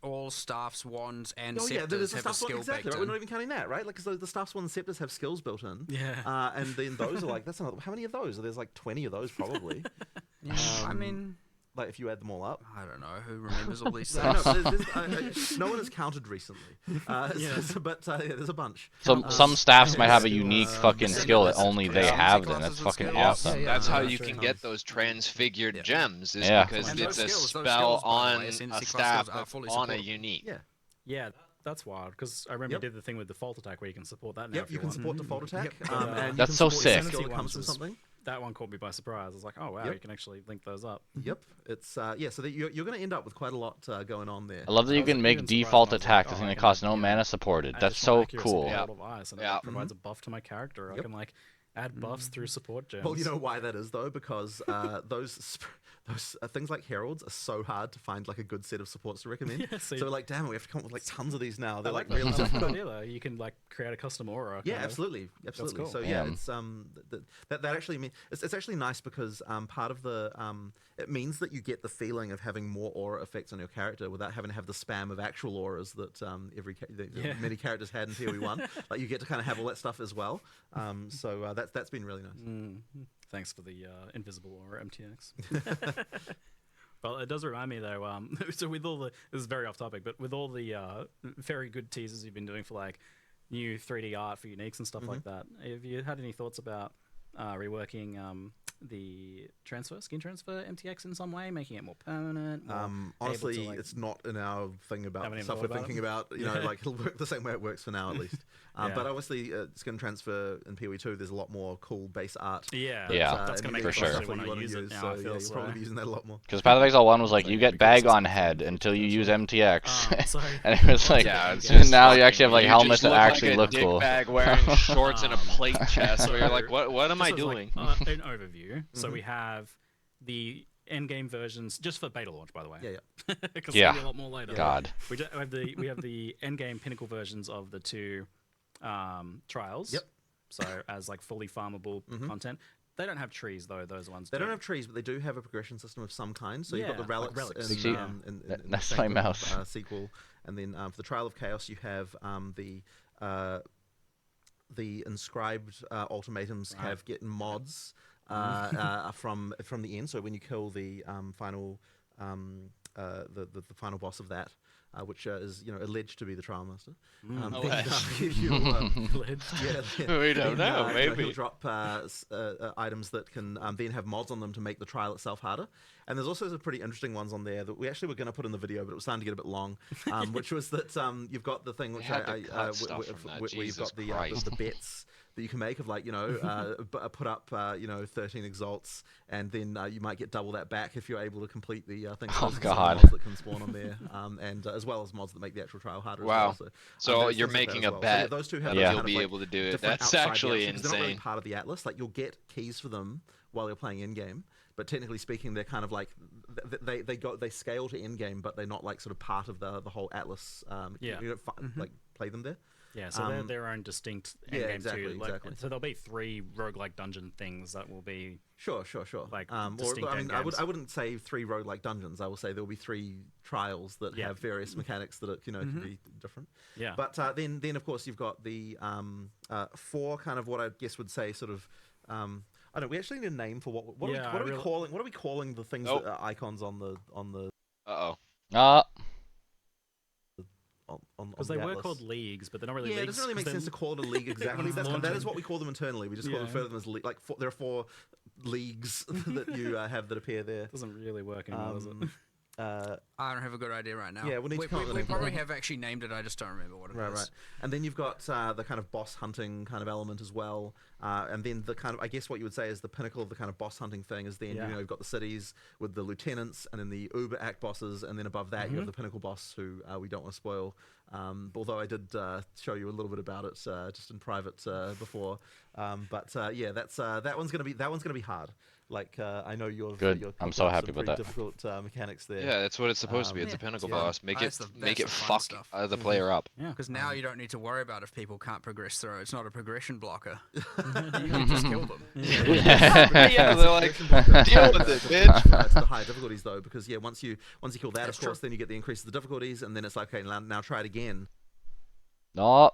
all staffs, wands, and Oh yeah, scepters there's the have a staffs one skill exactly. baked Right? We're in. not even counting that, right? Like, because the staffs one and scepters have skills built in. Yeah. And then those are like, that's another. How many of those? There's like 20 of those probably. Yeah, I mean, like if you add them all up. I don't know who remembers all these No, things. no one has counted recently. But there's a bunch. Some staffs might have a unique fucking skill that only they have. Then that's fucking awesome. That's how you can get those transfigured gems, is Yeah. because And it's those a skills, those spell skills, by the on way, a ascendancy class staff skills are that's fully on a supportable. unique. Yeah. That's wild, because I remember you did the thing with default attack where you can support that now. Yep, if you can want. support default attack. Yep. And you That's can so support sick. the skill that Ascendancy comes from ones something. That one caught me by surprise. I was like, oh wow, you can actually link those up. Yep, it's so that you're going to end up with quite a lot going on there. I love that you can make default attack the thing that costs no mana supported. That's so cool. And it provides a buff to my character. I can like add buffs through support gems. Well, you know why that is though, because those things like heralds are so hard to find like a good set of supports to recommend. Yeah, so like, damn, we have to come up with like tons of these now. They're like that. really I like that difficult. idea though. You can like create a custom aura. Yeah, kind of. absolutely. Cool. So yeah, it's that actually mean it's actually nice because part of the it means that you get the feeling of having more aura effects on your character without having to have the spam of actual auras that many characters had in PoE1. Like you get to kind of have all that stuff as well. So that's been really nice. Thanks for the invisible aura MTX. Well, it does remind me though. So with all the, this is very off topic, but with all the very good teasers you've been doing for like new 3D art for uniques and stuff like that, have you had any thoughts about reworking the skin transfer MTX in some way, making it more permanent? More Honestly, able to, like, it's not in our thing about Haven't even stuff thought we're about thinking it? about. You know, like it'll work the same way it works for now at least. But obviously, skin transfer in PoE2, there's a lot more cool base art. Yeah, Yeah, that's gonna make for me sure. actually want to use it now. So I yeah, feel you'll probably be using that a lot more. Because Path of Exile 1 was like, you get bag on head until you use MTX. And it was like, it's just now you fucking- actually have like you helmets just that look actually like a look dick cool. bag wearing shorts and a plate chest, where you're like, what am I Just as, doing? Like, an overview. So we have the endgame versions just for beta launch, by the way. Yeah. Because Yeah. there'll be a lot more later. God. We have the endgame pinnacle versions of the two trials. Yep. So as like fully farmable content. They don't have trees though. Those ones. They don't have trees, but they do have a progression system of some kind. So you've got the Yeah, like relics, relics. in That's the my Sacred, mouse. sequel, and then for the Trial of Chaos, you have the inscribed ultimatums have getting mods from the end. So when you kill the final the final boss of that. Which is alleged to be the Trial Master. We don't know. Maybe he'll drop items that can then have mods on them to make the trial itself harder. And there's also some pretty interesting ones on there that we actually were going to put in the video, but it was starting to get a bit long. Which was that you've got the thing which where you've got the bets that you can make of like put up 13 exalts, and then you might get double that back if you're able to complete the things. Oh God! Mods that can spawn on there, and as well as mods that make the actual trial harder. Wow! As well. So you're making a bet those two have that you'll kind of be like able to do it. different That's outside the actually options. They're not really insane. part of the Atlas. Like you'll get keys for them while you're playing in game, but technically speaking, they're kind of like they scale to in game, but they're not like sort of part of the whole Atlas. You don't like play them there. Yeah, so they're their own distinct endgame exactly, too. Like, exactly. So there'll be 3 roguelike dungeon things that will be Sure. like Or, distinct I mean, endgames. I wouldn't say 3 roguelike dungeons. I will say there will be 3 trials that have various mechanics that can be different. Yeah. But then of course you've got the 4 kind of what I guess would say sort of. I don't know. We actually need a name for what are we calling the things that are icons on the because they were called leagues, but they're not really leagues. It doesn't really make sense to call it a league exactly. That is what we call them internally. We just call them as like there are 4 leagues that you have that appear there. Doesn't really work anymore, does it? I don't have a good idea right now. Yeah, we'll need to come up with a we name for probably that. have actually named it. I just don't remember what it is. Right. And then you've got the kind of boss hunting kind of element as well. And then the kind of, I guess what you would say is the pinnacle of the kind of boss hunting thing is then, you know, you've got the cities with the lieutenants and then the Uber Act bosses. And then above that, you have the pinnacle boss who we don't want to spoil. Although I did show you a little bit about it just in private before. Yeah, that one's gonna be hard. Like I know you're good. I'm so happy some about pretty that. difficult mechanics there. Yeah, that's what it's supposed to be. It's a pinnacle boss. Make That's it the fun fuck stuff. the player up. Yeah. Because now you don't need to worry about if people can't progress through. It's not a progression blocker. You can just kill them. Yeah, they're like, deal with it, bitch. To the higher difficulties though, because once you kill that, That's of course, true. then you get the increase of the difficulties, and then it's like, okay, now try it again, No.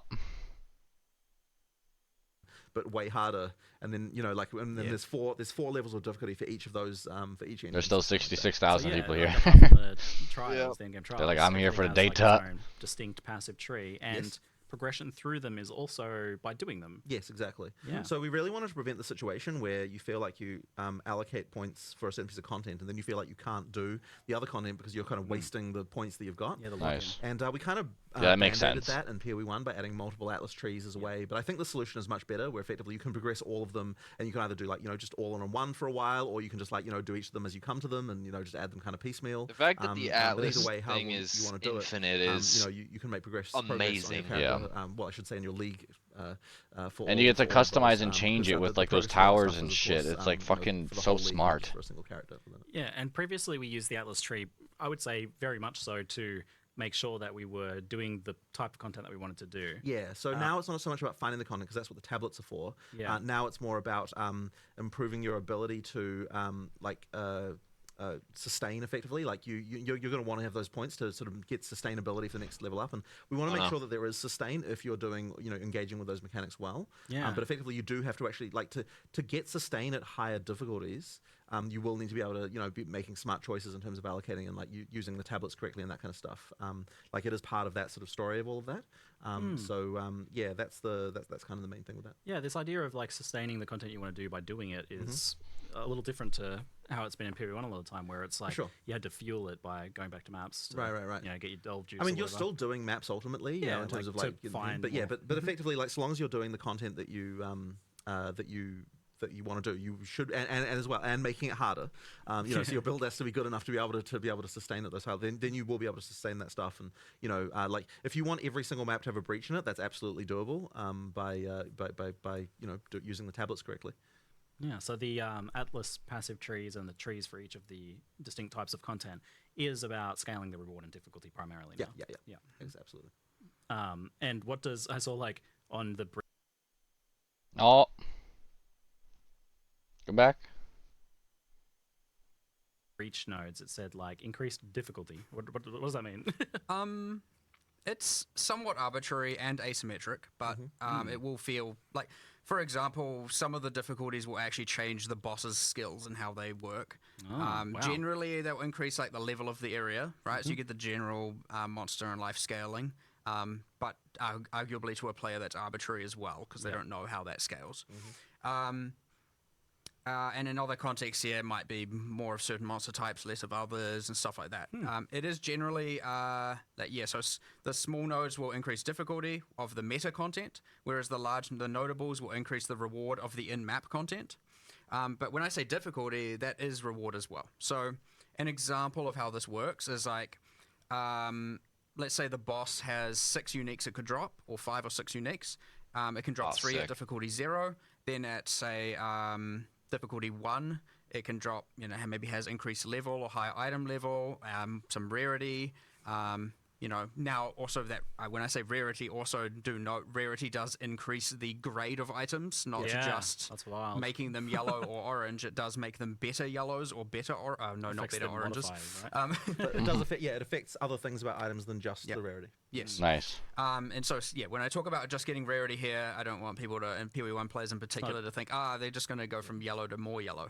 but way harder. And then and then there's four levels of difficulty for each of those for each engine. There's still 66,000 people here. Apart from the trials, the in-game trials, They're like, I'm here for the everything has, data. its own distinct passive tree, and progression through them is also by doing them. Yes, exactly. Yeah. So we really wanted to prevent the situation where you feel like you allocate points for a certain piece of content, and then you feel like you can't do the other content because you're kind of wasting the points that you've got. Yeah, the Nice. And we kind of that makes band-aided sense. that in PoE 1 by adding multiple Atlas trees as a way. But I think the solution is much better, where effectively you can progress all of them, and you can either do just all in one for a while, or you can just do each of them as you come to them, and just add them kind of piecemeal. The fact that the Atlas either way, thing you is want to do infinite it, is you can make progress amazing. on your character, well, I should say in your league. For And all, you get to for all of customize those, and change it because, with the like those progress level towers stuff and is, of shit. course, It's like fucking for the so whole league, not smart. just for a single character. Yeah, and previously we used the Atlas tree, I would say very much so, to make sure that we were doing the type of content that we wanted to do. Yeah, so now it's not so much about finding the content, because that's what the tablets are for. Yeah. Now it's more about improving your ability to sustain effectively. Like you're going to want to have those points to sort of get sustainability for the next level up, and we want to make sure that there is sustain if you're doing engaging with those mechanics well. Yeah. But effectively you do have to actually to get sustain at higher difficulties. You will need to be able to be making smart choices in terms of allocating and using the tablets correctly and that kind of stuff. It is part of that sort of story of all of that. Yeah, that's kind of the main thing with that. Yeah, this idea of sustaining the content you want to do by doing it is a little different to how it's been in PoE 1 a lot of the time, where it's like you had to fuel it by going back to maps to, right. get your delve juice. I mean, or you're whatever. still doing maps ultimately, in terms of to find but more. but effectively, as long as you're doing the content that you want to do, you should, and as well, and making it harder. So your build has to be good enough to be able to sustain it. Those hard, then you will be able to sustain that stuff. And if you want every single map to have a breach in it, that's absolutely doable. By using the tablets correctly. Yeah, so the Atlas passive trees and the trees for each of the distinct types of content is about scaling the reward and difficulty primarily. Now. Yeah. Yes, absolutely. And what does I saw on the Oh. Go back. breach nodes, it said increased difficulty. What does that mean? It's somewhat arbitrary and asymmetric, but it will feel like, for example, some of the difficulties will actually change the boss's skills and how they work. Wow. Generally, they'll increase the level of the area, right? So you get the general monster and life scaling, but arguably to a player that's arbitrary as well, because they don't know how that scales. And in other contexts, it might be more of certain monster types, less of others, and stuff like that. It is generally so the small nodes will increase difficulty of the meta content, whereas the notables will increase the reward of the in-map content. But when I say difficulty, that is reward as well. So an example of how this works is let's say the boss has 6 uniques it could drop, or 5 or 6 uniques. It can drop 3 at difficulty 0. Then at, say, difficulty 1, it can drop, maybe has increased level or higher item level, some rarity. Now also that when I say rarity, also do note rarity does increase the grade of items, not just that's wild. making them yellow or orange. It does make them better yellows or better not better oranges. Right? But it does affect. Yeah, it affects other things about items than just the rarity. Yes. Nice. And so when I talk about just getting rarity here, I don't want people to, and PoE 1 players in particular, to think they're just going to go from yellow to more yellow.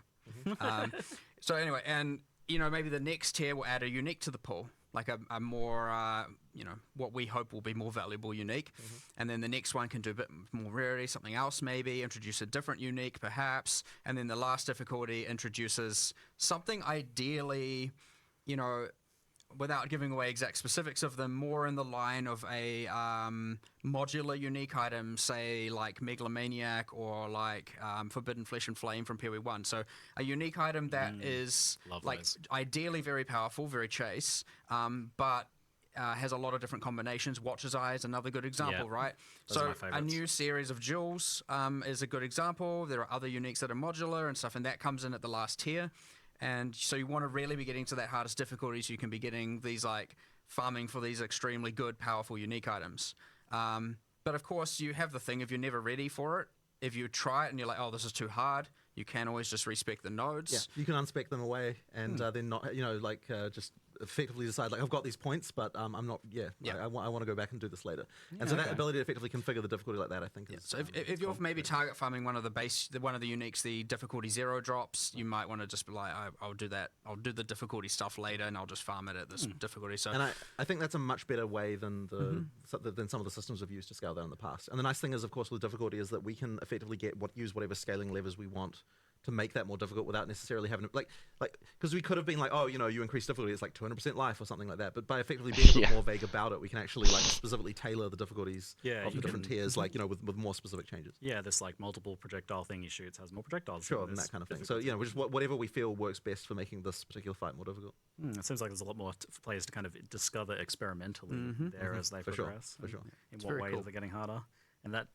So anyway, and maybe the next tier will add a unique to the pool, like a more, what we hope will be more valuable unique. And then the next one can do a bit more rarity, something else maybe, introduce a different unique perhaps. And then the last difficulty introduces something ideally, without giving away exact specifics of them, more in the line of a modular unique item, say like Megalomaniac or like Forbidden Flesh and Flame from PoE 1. So a unique item that is like ideally very powerful, very chase, but has a lot of different combinations. Watcher's Eye is another good example, right? So a new series of jewels is a good example. There are other uniques that are modular and stuff, and that comes in at the last tier. And so you want to really be getting to that hardest difficulty so you can be getting these like farming for these extremely good, powerful, unique items. But of course, you have the thing, if you're never ready for it, if you try it and you're like, oh, this is too hard, you can always just respec the nodes. Yeah, you can unspec them away and then not, like just effectively decide, like, I've got these points, but I'm not, I want to go back and do this later. And so that ability to effectively configure the difficulty like that, I think is... So if you're maybe target farming one of the uniques, the difficulty 0 drops, you might want to just be like, I'll do that. I'll do the difficulty stuff later and I'll just farm it at this difficulty. So, and I think that's a much better way than than some of the systems we've used to scale that in the past. And the nice thing is, of course, with difficulty is that we can effectively use whatever scaling levers we want to make that more difficult without necessarily having to, like because we could have been like, oh, you increase difficulty, it's like 200% life or something like that. But by effectively being a bit more vague about it, we can actually like specifically tailor the difficulties of the different tiers, like with more specific changes. Yeah, this like multiple projectile thing you shoot has more projectiles. Sure, and that kind of thing. So just whatever we feel works best for making this particular fight more difficult. It seems like there's a lot more for players to kind of discover experimentally there as they progress. For sure. In what ways they're getting harder, and that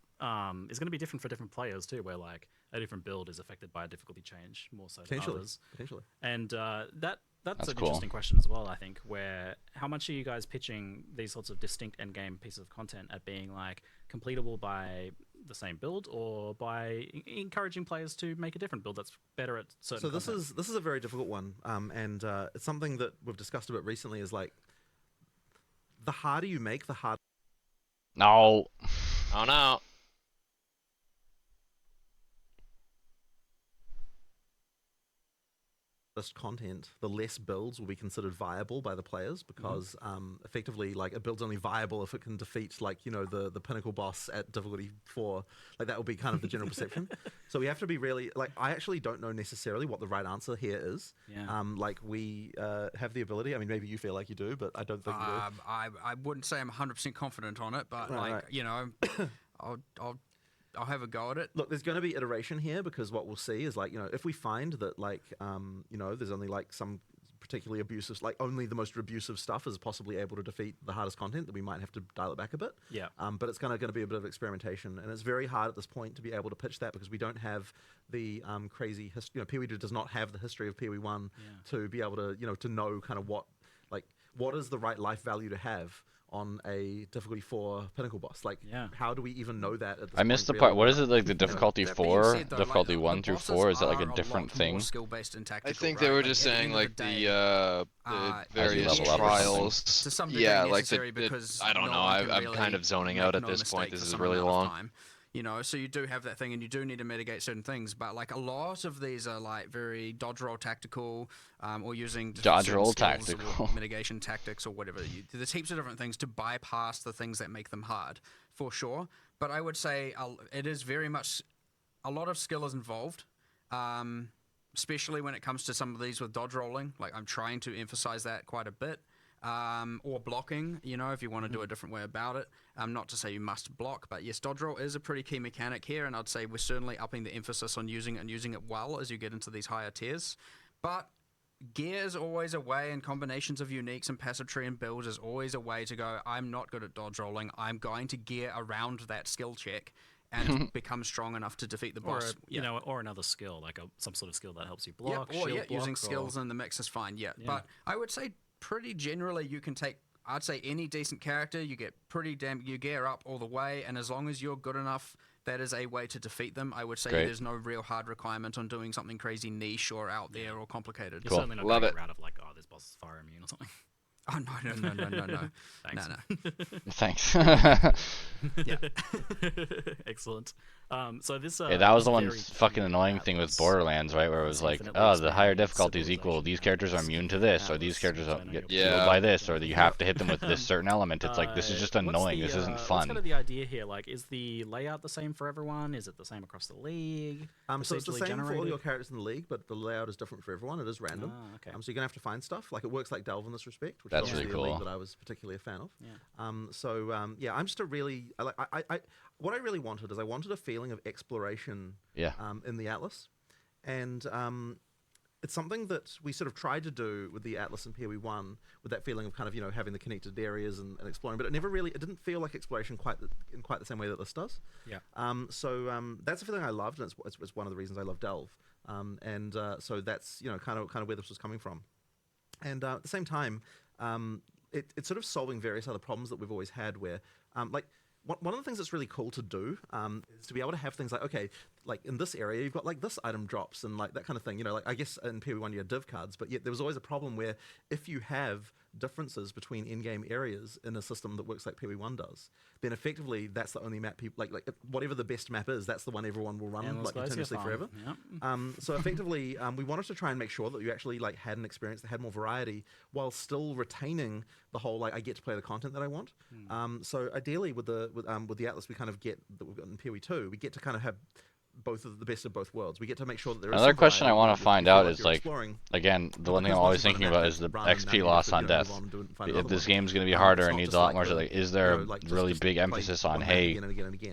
is going to be different for different players too, where like a different build is affected by a difficulty change more so than others. Potentially. And that's an cool. interesting question as well, I think, where how much are you guys pitching these sorts of distinct endgame pieces of content at being like completable by the same build or by encouraging players to make a different build that's better at certain So content? this is a very difficult one, and it's something that we've discussed a bit recently, is like the harder you make, the harder... No. Oh no. content, the less builds will be considered viable by the players, because effectively, like, a build's only viable if it can defeat, like, the pinnacle boss at difficulty 4. Like, that will be kind of the general perception. So we have to be really, like, I actually don't know necessarily what the right answer here is. Like, we have the ability, I mean, maybe you feel like you do, but I don't think you do. I wouldn't say I'm 100% confident on it, but I'll have a go at it. Look, there's going to be iteration here, because what we'll see is, like, if we find that, like, there's only, like, some particularly abusive, like, only the most abusive stuff is possibly able to defeat the hardest content, that we might have to dial it back a bit. But it's going to be a bit of experimentation, and it's very hard at this point to be able to pitch that, because we don't have the crazy history. PoE does not have the history of PoE 1 to be able to, to know kind of what is the right life value to have on a difficulty 4 pinnacle boss. Like, how do we even know that at this I missed the part. What is it, like, the difficulty 4, difficulty 1 through 4? Is that like a different thing? I think they were just saying, like, the various trials. To some degree necessary, like, because I don't know, I'm kind of zoning out at this point. This is really long. So you do have that thing, and you do need to mitigate certain things, but like a lot of these are like very dodge roll tactical, or using dodge roll tactical mitigation tactics or whatever. There's heaps of different things to bypass the things that make them hard, for sure. But I would say it is very much a lot of skill is involved, especially when it comes to some of these with dodge rolling. Like, I'm trying to emphasize that quite a bit. Or blocking, if you want to do a different way about it. Not to say you must block, but yes, dodge roll is a pretty key mechanic here, and I'd say we're certainly upping the emphasis on using it and using it well as you get into these higher tiers. But gear is always a way, and combinations of uniques and passive tree and builds is always a way to go, I'm not good at dodge rolling, I'm going to gear around that skill check and become strong enough to defeat the boss. Or another skill, like some sort of skill that helps you block, using skills in the mix is fine, But I would say pretty generally you can take, I'd say, any decent character, you get you gear up all the way, and as long as you're good enough, that is a way to defeat them. I would say there's no real hard requirement on doing something crazy niche or out there or complicated. You're certainly not going around of like, oh, this boss is fire immune or something. Oh, no. Thanks. No. Thanks. Excellent. So this Yeah, that was the one very fucking annoying thing with Borderlands, right? Where it was like, oh, the higher difficulty is equal. These characters are immune to this, or these characters get killed by this, or you have to hit them with this certain element. It's like, this is just annoying. This isn't fun. What's kind of the idea here? Like, is the layout the same for everyone? Is it the same across the league? So it's the same for all your characters in the league, but the layout is different for everyone. It is random. Okay. So you're gonna have to find stuff. Like, it works like Delve in this respect, which That's is really obviously a cool. league that I was particularly a fan of. Yeah. Yeah, I'm just a really what I really wanted is I wanted a feeling of exploration. Yeah. In the Atlas, and it's something that we sort of tried to do with the Atlas and PoE 1, with that feeling of kind of having the connected areas and exploring, but it didn't feel like exploration in quite the same way that this does. Yeah. That's a feeling I loved, and it's one of the reasons I love Delve. So that's kind of where this was coming from, and at the same time, it's sort of solving various other problems that we've always had, where one of the things that's really cool to do is to be able to have things like, okay, like in this area, you've got like this item drops and like that kind of thing. Like I guess in PoE 1 you had div cards, but yet there was always a problem where if you have differences between in-game areas in a system that works like PoE 1 does, then effectively that's the only map people like whatever the best map is, that's the one everyone will run like continuously forever. Yep. So effectively, we wanted to try and make sure that you actually like had an experience that had more variety while still retaining the whole like I get to play the content that I want. So ideally with the Atlas we kind of get that we've got in PoE 2, we get to kind of have both of the best of both worlds. We get to make sure that there is another question I want to find out is like, exploring. again, the one thing I'm always thinking about is the XP loss on death. If this game's going to be harder and needs a lot more, like, is there a really big emphasis on, hey,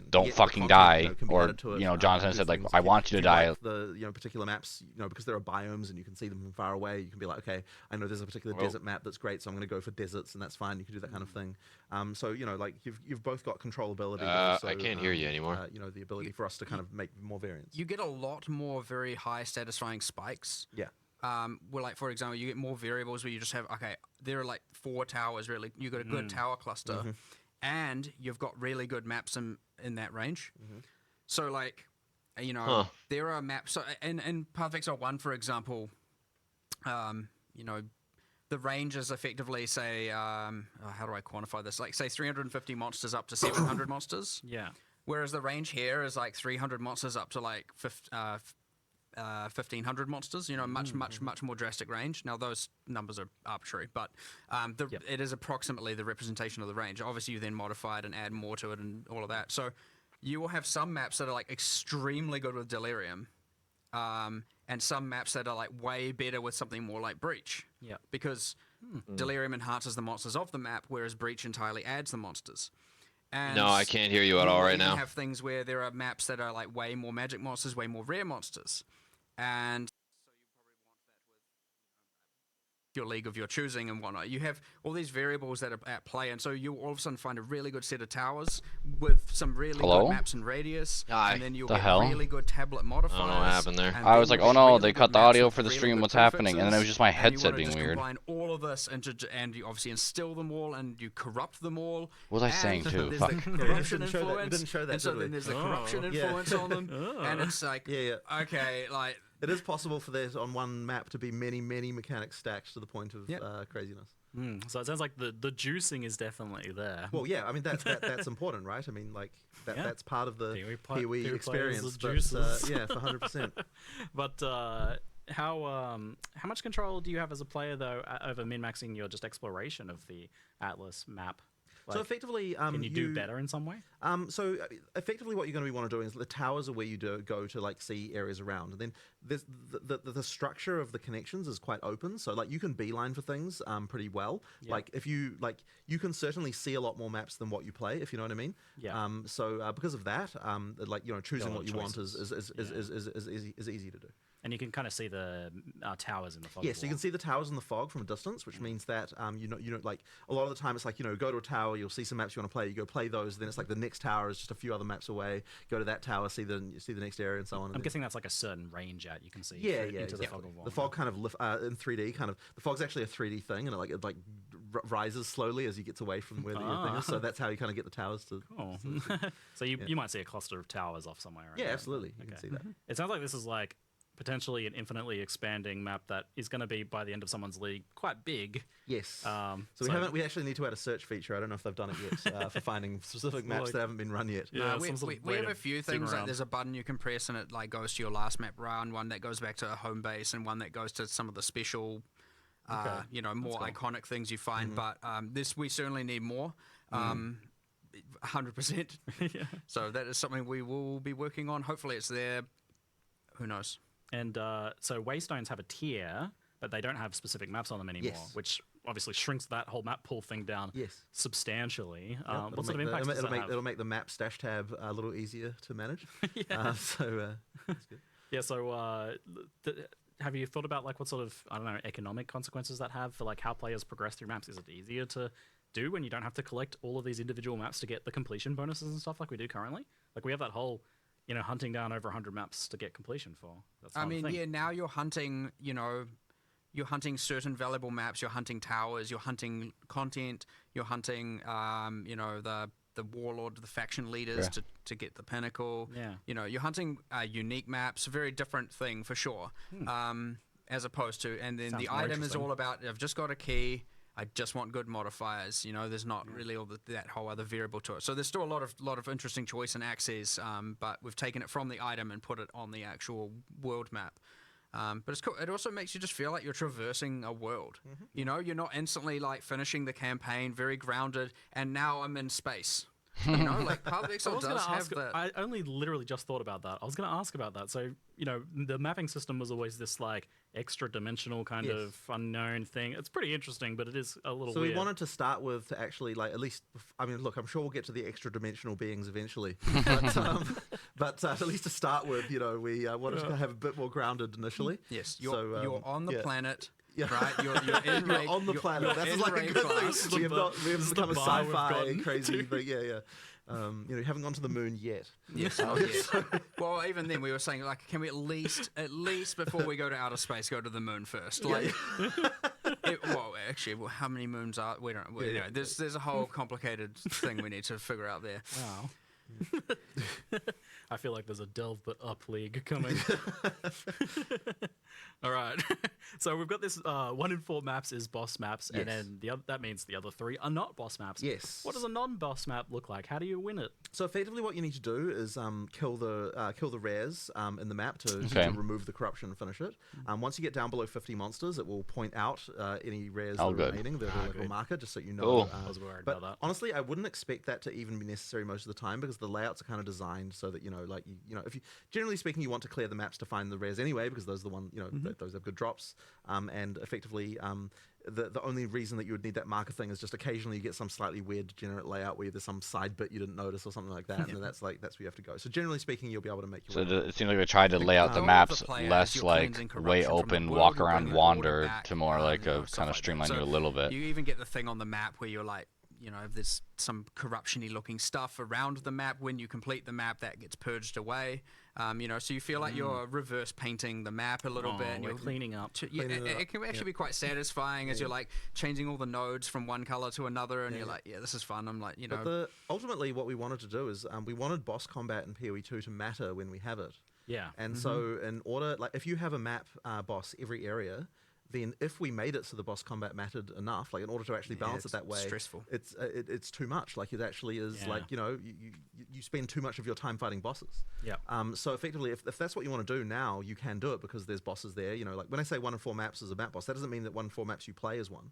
don't fucking die, or Jonathan said like, I want you to die. The particular maps, because there are biomes and you can see them from far away, you can be like, okay, I know there's a particular desert map that's great, so I'm going to go for deserts, and that's fine. You can do that kind of thing. So like you've both got controllable ability. Also, I can't hear you anymore. The ability for us to kind of make more variants. You get a lot more very high satisfying spikes. Yeah. Where like for example, you get more variables where you just have there are like 4 towers really. You got a good tower cluster, and you've got really good maps in that range. So like, there are maps. So in Path of Exile 1, for example, the range is effectively say, how do I quantify this? Like say 350 monsters up to 700 monsters. Yeah. Whereas the range here is like 300 monsters up to like 1,500 monsters. Much more drastic range. Now those numbers are arbitrary, but it is approximately the representation of the range. Obviously, you then modify it and add more to it and all of that. So you will have some maps that are like extremely good with Delirium, and some maps that are like way better with something more like Breach. Yeah. Because Delirium enhances the monsters of the map, whereas Breach entirely adds the monsters. And no, I can't hear you at all right now. You have things where there are maps that are like way more magic monsters, way more rare monsters. And so you probably want that with your league of your choosing and whatnot. You have all these variables that are at play, and so you all of a sudden find a really good set of towers with some really good maps and radius, and then you'll get really good tablet modifiers. I don't know what happened there. I was like, oh no, they cut the audio for the stream, what's happening? And then it was just my headset being weird. Combine all of this and you obviously instill them all, and you corrupt them all. What was I saying too? There's the corruption influence. We didn't show that, and so then there's the corruption influence on them, and it's like, okay, like. It is possible for there on one map to be many mechanics stacked to the point of craziness. So it sounds like the juicing is definitely there. Well, yeah, I mean that's important, right? I mean, like that's part of the PoE experience. But, yeah, for 100%. But how much control do you have as a player though over min-maxing your just exploration of the Atlas map? So effectively, can you do better in some way? So effectively, what you're going to want to do is the towers are where you go to like see areas around, and then there's the structure of the connections is quite open. So like you can beeline for things pretty well. Yeah. Like if you you can certainly see a lot more maps than what you play, if you know what I mean. Yeah. So because of that, choosing what you want is easy to do. And you can kind of see the towers in the fog. Yeah, so you can see the towers in the fog from a distance, which means that like a lot of the time it's like go to a tower, you'll see some maps you want to play, you go play those, then it's like the next tower is just a few other maps away. Go to that tower, see the next area, and so on. I'm guessing that's like a certain range out you can see. Into the fog of war. The fog kind of in 3D kind of the fog's actually a 3D thing, and it rises slowly as you get away from where the thing is. So that's how you kind of get the towers to. Cool. So you might see a cluster of towers off somewhere. Right? Yeah, absolutely. You can see that. It sounds like this is like potentially an infinitely expanding map that is going to be, by the end of someone's league, quite big. Yes. So we actually need to add a search feature. I don't know if they've done it yet for finding specific maps that haven't been run yet. Yeah, we have a few things like there's a button you can press and it like goes to your last map round, one that goes back to a home base, and one that goes to some of the special, more iconic things you find. But we certainly need more. 100%. So that is something we will be working on. Hopefully it's there. Who knows? And so Waystones have a tier, but they don't have specific maps on them anymore, which obviously shrinks that whole map pool thing down substantially. What sort of impact does that have? It'll make the map stash tab a little easier to manage. That's good. Yeah, so have you thought about like what sort of, I don't know, economic consequences that have for like how players progress through maps? Is it easier to do when you don't have to collect all of these individual maps to get the completion bonuses and stuff like we do currently? Like we have that whole, hunting down over 100 maps to get completion for. That's now you're hunting, you're hunting certain valuable maps, you're hunting towers, you're hunting content, you're hunting, the warlord, the faction leaders to get the pinnacle. Yeah. You're hunting unique maps, a very different thing for sure. As opposed to, and then the item is all about, I've just got a key, I just want good modifiers. There's not really all that whole other variable to it. So there's still a lot of interesting choice and access, but we've taken it from the item and put it on the actual world map. But it's cool. It also makes you just feel like you're traversing a world. You're not instantly like finishing the campaign, very grounded, and now I'm in space. Like Path of Exile does have that. I only literally just thought about that. I was going to ask about that. So, the mapping system was always this like extra dimensional kind of unknown thing. It's pretty interesting, but it is a little weird. We wanted to start with to actually like at least, look, I'm sure we'll get to the extra dimensional beings eventually, but at least to start with, we wanted to have a bit more grounded initially. Yes, you're on the planet. Yeah. Right, you're on the planet. That's like a good thing. We haven't become a sci-fi crazy, but you haven't gone to the moon yet. Yes, not yet. Well, even then, we were saying like, can we at least before we go to outer space, go to the moon first? Like, actually, how many moons are we? Don't. There's a whole complicated thing we need to figure out there. Wow. I feel like there's a delve but up league coming. All right. So we've got this 1 in 4 maps is boss maps, and then that means the other 3 are not boss maps. Yes. What does a non-boss map look like? How do you win it? So effectively what you need to do is kill the rares in the map to remove the corruption and finish it. Once you get down below 50 monsters, it will point out any rares that are remaining, the local marker, just so you know. I was worried but about that. Honestly, I wouldn't expect that to even be necessary most of the time, because the layouts are kind of designed so that, if you, generally speaking, you want to clear the maps to find the rares anyway, because those are the one, those have good drops. And effectively, the only reason that you would need that marker thing is just occasionally you get some slightly weird degenerate layout where there's some side bit you didn't notice or something like that, and then that's where you have to go. So generally speaking, you'll be able to make your way. It seems like they tried to lay out the maps less like way open, walk around, wander, to more like a kind of streamline you a little bit. You even get the thing on the map where you're like, if there's some corruption-y looking stuff around the map, when you complete the map, that gets purged away. So you feel like you're reverse painting the map a little bit. And you're cleaning up. It can actually be quite satisfying as you're like changing all the nodes from one color to another, and you're like, this is fun. I'm like, But ultimately, what we wanted to do is we wanted boss combat in PoE 2 to matter when we have it. Yeah. And so in order, like if you have a map boss every area, then if we made it so the boss combat mattered enough, like in order to actually balance it that way, stressful. It's too much. Like it actually is like, you spend too much of your time fighting bosses. Yeah. So effectively, if that's what you want to do now, you can do it because there's bosses there. Like when I say 1 in 4 maps is a map boss, that doesn't mean that 1 in 4 maps you play is one.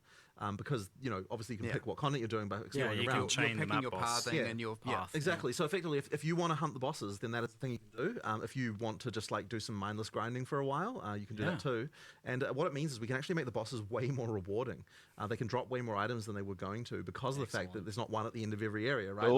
Because, obviously you can pick what content you're doing by exploring around. Can chain you're picking your pathing and your path. Exactly. So effectively, if you want to hunt the bosses, then that is the thing you can do. If you want to just like do some mindless grinding for a while, you can do that too. And what it means is we can actually make the bosses way more rewarding. They can drop way more items than they were going to because of the fact that there's not one at the end of every area, right?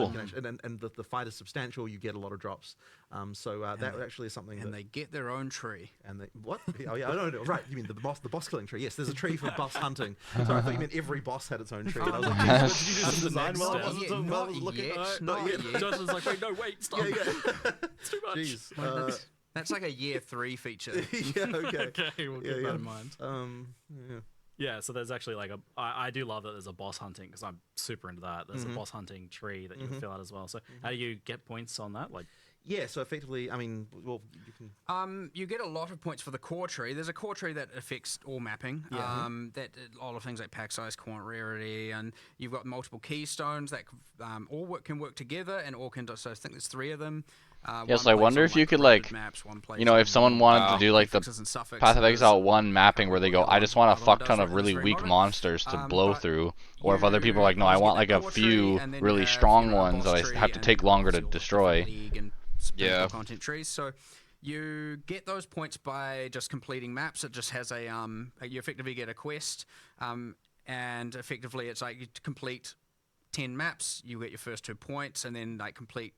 And the fight is substantial. You get a lot of drops. That actually is something. And they get their own tree. And they what? Oh yeah, I don't know. Right? You mean the boss killing tree? Yes, there's a tree for boss hunting. So I thought you meant every boss had its own tree. And I was like, did you do some design while I was looking? Not yet. Josh was like, wait, no, wait, stop. It's too much. Jeez. That's like a year 3 feature. Yeah. Okay. Okay, we'll keep that in mind. Yeah. Yeah, so there's actually like I do love that there's a boss hunting, because I'm super into that. There's a boss hunting tree that you can fill out as well. So how do you get points on that? Like, Yeah, so effectively, I mean, well, you can. You get a lot of points for the core tree. There's a core tree that affects all mapping. Yeah. That all of things like pack size, quant rarity, and you've got multiple keystones that all can work together, and all can. So I think there's 3 of them. Yes, I wonder if you could maps, if someone wanted to do like the Path of Exile 1 mapping where they go, I just want a fuck ton of really weak monsters to blow through, or if other people are like, no, I want like a few really strong ones that I have to take longer to destroy. Yeah. Content trees. So you get those points by just completing maps. It just has a you effectively get a quest, and effectively it's like you complete 10 maps, you get your first 2 points, and then like complete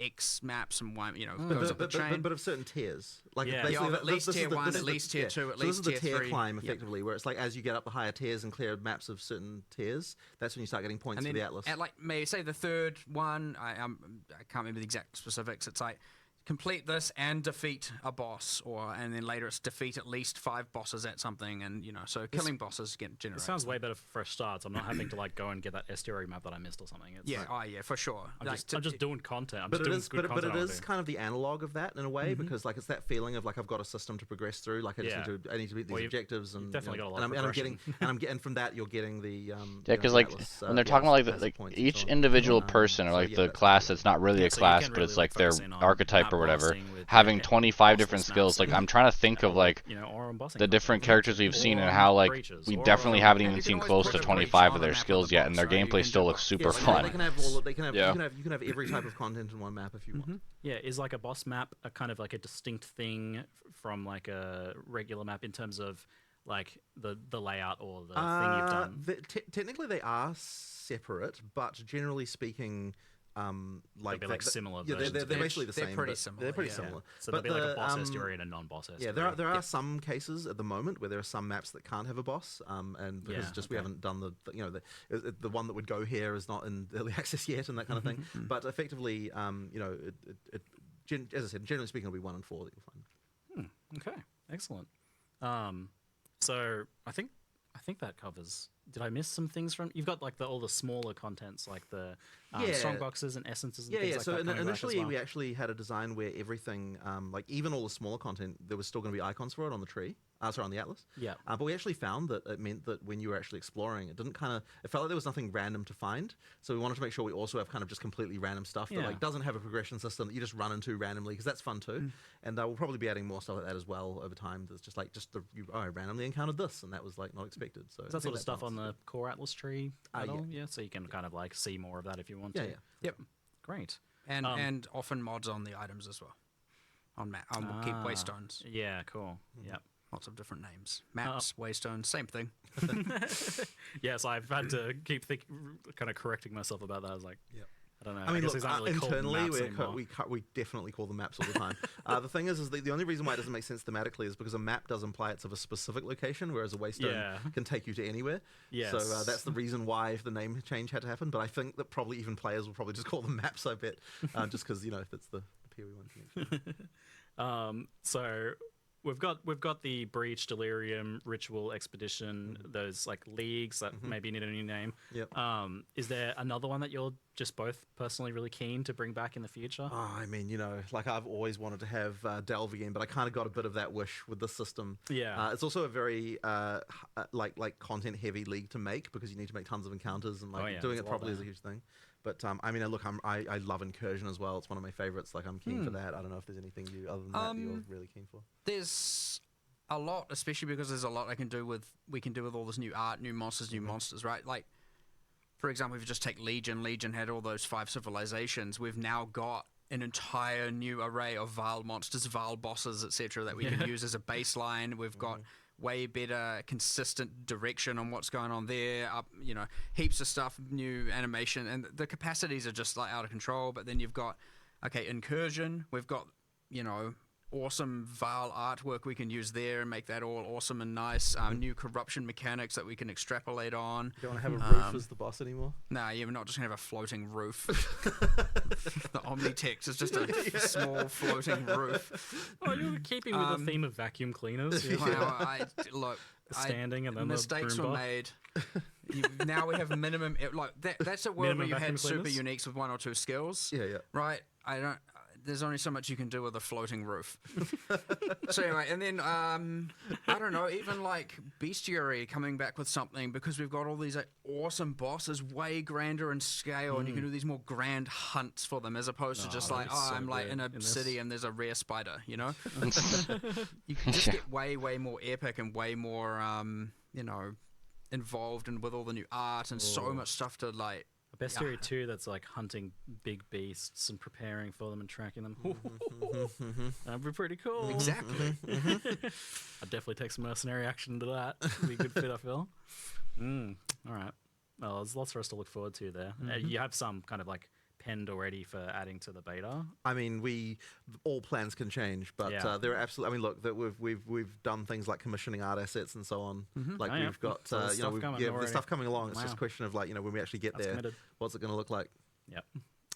X maps and one, goes up the chain. But of certain tiers, like at least tier 1, at least tier 2, at least tier 3. This is the tier climb effectively, where it's like as you get up the higher tiers and clear maps of certain tiers, that's when you start getting points for the Atlas. At like maybe say the 3rd one, I can't remember the exact specifics. It's like complete this and defeat a boss, and then later it's defeat at least 5 bosses at something, and so killing bosses get generated. It sounds way better for fresh starts. I'm not having to like go and get that estuary map that I missed or something. It's yeah, for sure. I'm just doing content. But it is kind of the analog of that in a way, because like it's that feeling of like I've got a system to progress through. Like I need to meet these objectives, and definitely got a lot of progression. I'm getting from that you're getting the because like Atlas, when they're talking about like each individual person or like the class that's not really a class, but it's like their archetype or whatever. Having 25 different skills, like I'm trying to think of like the different characters we've seen and how like we definitely haven't even seen close to 25 of their skills yet, and their gameplay still looks super fun. You can have every type of content in one map if you want. Yeah, is like a boss map a kind of like a distinct thing from like a regular map in terms of like the layout or the thing you've done? Technically, they are separate, but generally speaking. Like similar. Yeah, they're basically the same. They're pretty similar. They're pretty similar. So there'll be like a boss estuary and a non-boss estuary. Yeah, there are some cases at the moment where there are some maps that can't have a boss, and because we haven't done the one that would go here is not in early access yet, and that kind of thing. But effectively, as I said, generally speaking, it'll be 1 and 4 that you'll find. Okay, excellent. So I think that covers. Did I miss some things from? You've got like all the smaller contents, like the strongboxes and essences and things like so that. So initially we actually had a design where everything, like even all the smaller content, there was still going to be icons for it on the tree. On the Atlas. Yeah. But we actually found that it meant that when you were actually exploring, it felt like there was nothing random to find. So we wanted to make sure we also have kind of just completely random stuff that like doesn't have a progression system that you just run into randomly, because that's fun too. And we'll probably be adding more stuff like that as well over time. There's just like I randomly encountered this, and that was like not expected. So is that sort of stuff on the core Atlas tree at all? Yeah. So you can kind of like see more of that if you want to. Yeah. Yep. Great. And often mods on the items as well. On keep waystones. Yeah. Cool. Yep. Lots of different names. Maps, waystones, same thing. Yes, I've had to keep kind of correcting myself about that. I was like, I don't know. I mean, look, really internally we definitely call them maps all the time. The thing is the only reason why it doesn't make sense thematically is because a map does imply it's of a specific location, whereas a waystone can take you to anywhere. Yes. So that's the reason why the name change had to happen. But I think that probably even players will probably just call them maps. I bet, just because that's the PoE one. So. We've got the Breach, Delirium, Ritual, Expedition, those like leagues that maybe need a new name. Yep. Is there another one that you're just both personally really keen to bring back in the future? Oh, I mean, like I've always wanted to have Delve again, but I kind of got a bit of that wish with this system. Yeah. It's also a very like content heavy league to make, because you need to make tons of encounters, and doing it properly is a huge thing. But I mean, look, I love Incursion as well. It's one of my favorites. Like, I'm keen for that. I don't know if there's anything other than that you're really keen for. There's a lot, especially because there's a lot we can do with all this new art, new monsters, right? Like, for example, if you just take Legion had all those 5 civilizations. We've now got an entire new array of Vile monsters, Vile bosses, etc. that we can use as a baseline. We've got way better consistent direction on what's going on there, heaps of stuff, new animation, and the capacities are just like out of control. But then you've got Incursion, we've got awesome Vile artwork we can use there and make that all awesome and nice. New corruption mechanics that we can extrapolate on. You don't want to have a roof as the boss anymore? Nah, you're not just going to have a floating roof. The Omnitext is just a small floating roof. Oh, you're keeping with the theme of vacuum cleaners. Well, standing and then mistakes the were made. Now we have a minimum. That's a world where you had super uniques with 1 or 2 skills. Yeah. Right. there's only so much you can do with a floating roof. So anyway, and then I don't know, even like bestiary coming back with something, because we've got all these like awesome bosses, way grander in scale, and you can do these more grand hunts for them, as opposed to just like, oh, I'm like in a city and there's a rare spider, you know. You can just get way more epic and way more you know, involved and with all the new art and so much stuff to like. A bestiary 2 that's like hunting big beasts and preparing for them and tracking them. That'd be pretty cool. Exactly. I'd definitely take some mercenary action to that. Be a good fit, I feel. All right. Well, there's lots for us to look forward to there. You have some kind of like penned already for adding to the beta. I mean, all plans can change, but there are absolutely. I mean, look, that we've done things like commissioning art assets and so on. Like we've got there's stuff coming along. It's just a question of like, when we actually get there, what's it going to look like? Yep.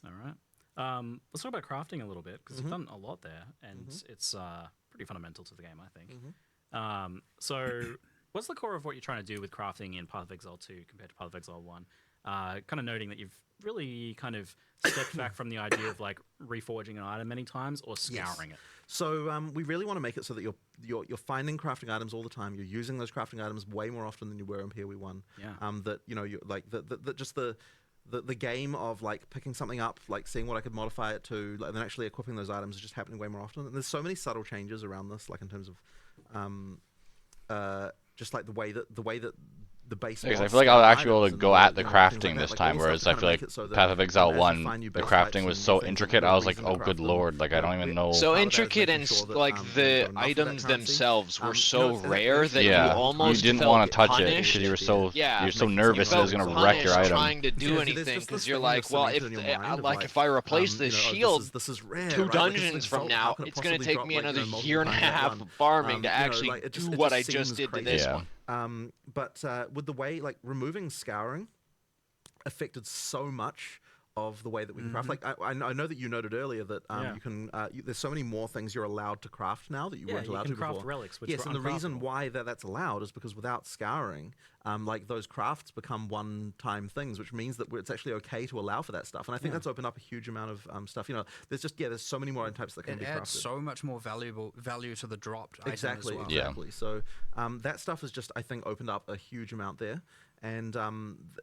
All right. Let's talk about crafting a little bit, because you've done a lot there, and it's pretty fundamental to the game, I think. So, what's the core of what you're trying to do with crafting in Path of Exile 2 compared to Path of Exile 1? Kind of noting that you've really kind of stepped back from the idea of like reforging an item many times or scouring it. So we really want to make it so that you're finding crafting items all the time. You're using those crafting items way more often than you were in PoE 1. That you're like the game of like picking something up, like seeing what I could modify it to, and then actually equipping those items is just happening way more often. And there's so many subtle changes around this, like in terms of just like the way that the base. I feel like I'll actually be able to go at the crafting this time, whereas I feel like Path of Exile 1, the crafting was so intricate, I was like, oh good lord, like I don't even know. So intricate, and like the items themselves were so rare that you almost didn't want to touch it because you were so nervous that it was going to wreck your item. Trying to do anything because you're like, well, if I replace this shield 2 dungeons from now, it's going to take me another year and a half of farming to actually do what I just did to this one. But with the way, like, removing scouring affected so much of the way that we can craft. Like, I know that you noted earlier that you can. There's so many more things you're allowed to craft now that you weren't allowed to before. Craft relics, which yes, and the reason why that's allowed is because without scouring, like those crafts become one-time things, which means that it's actually okay to allow for that stuff. And I think that's opened up a huge amount of stuff. You know, there's so many more types that can be crafted. It adds so much more value to the dropped item as well. Exactly. So that stuff has just, I think, opened up a huge amount there. And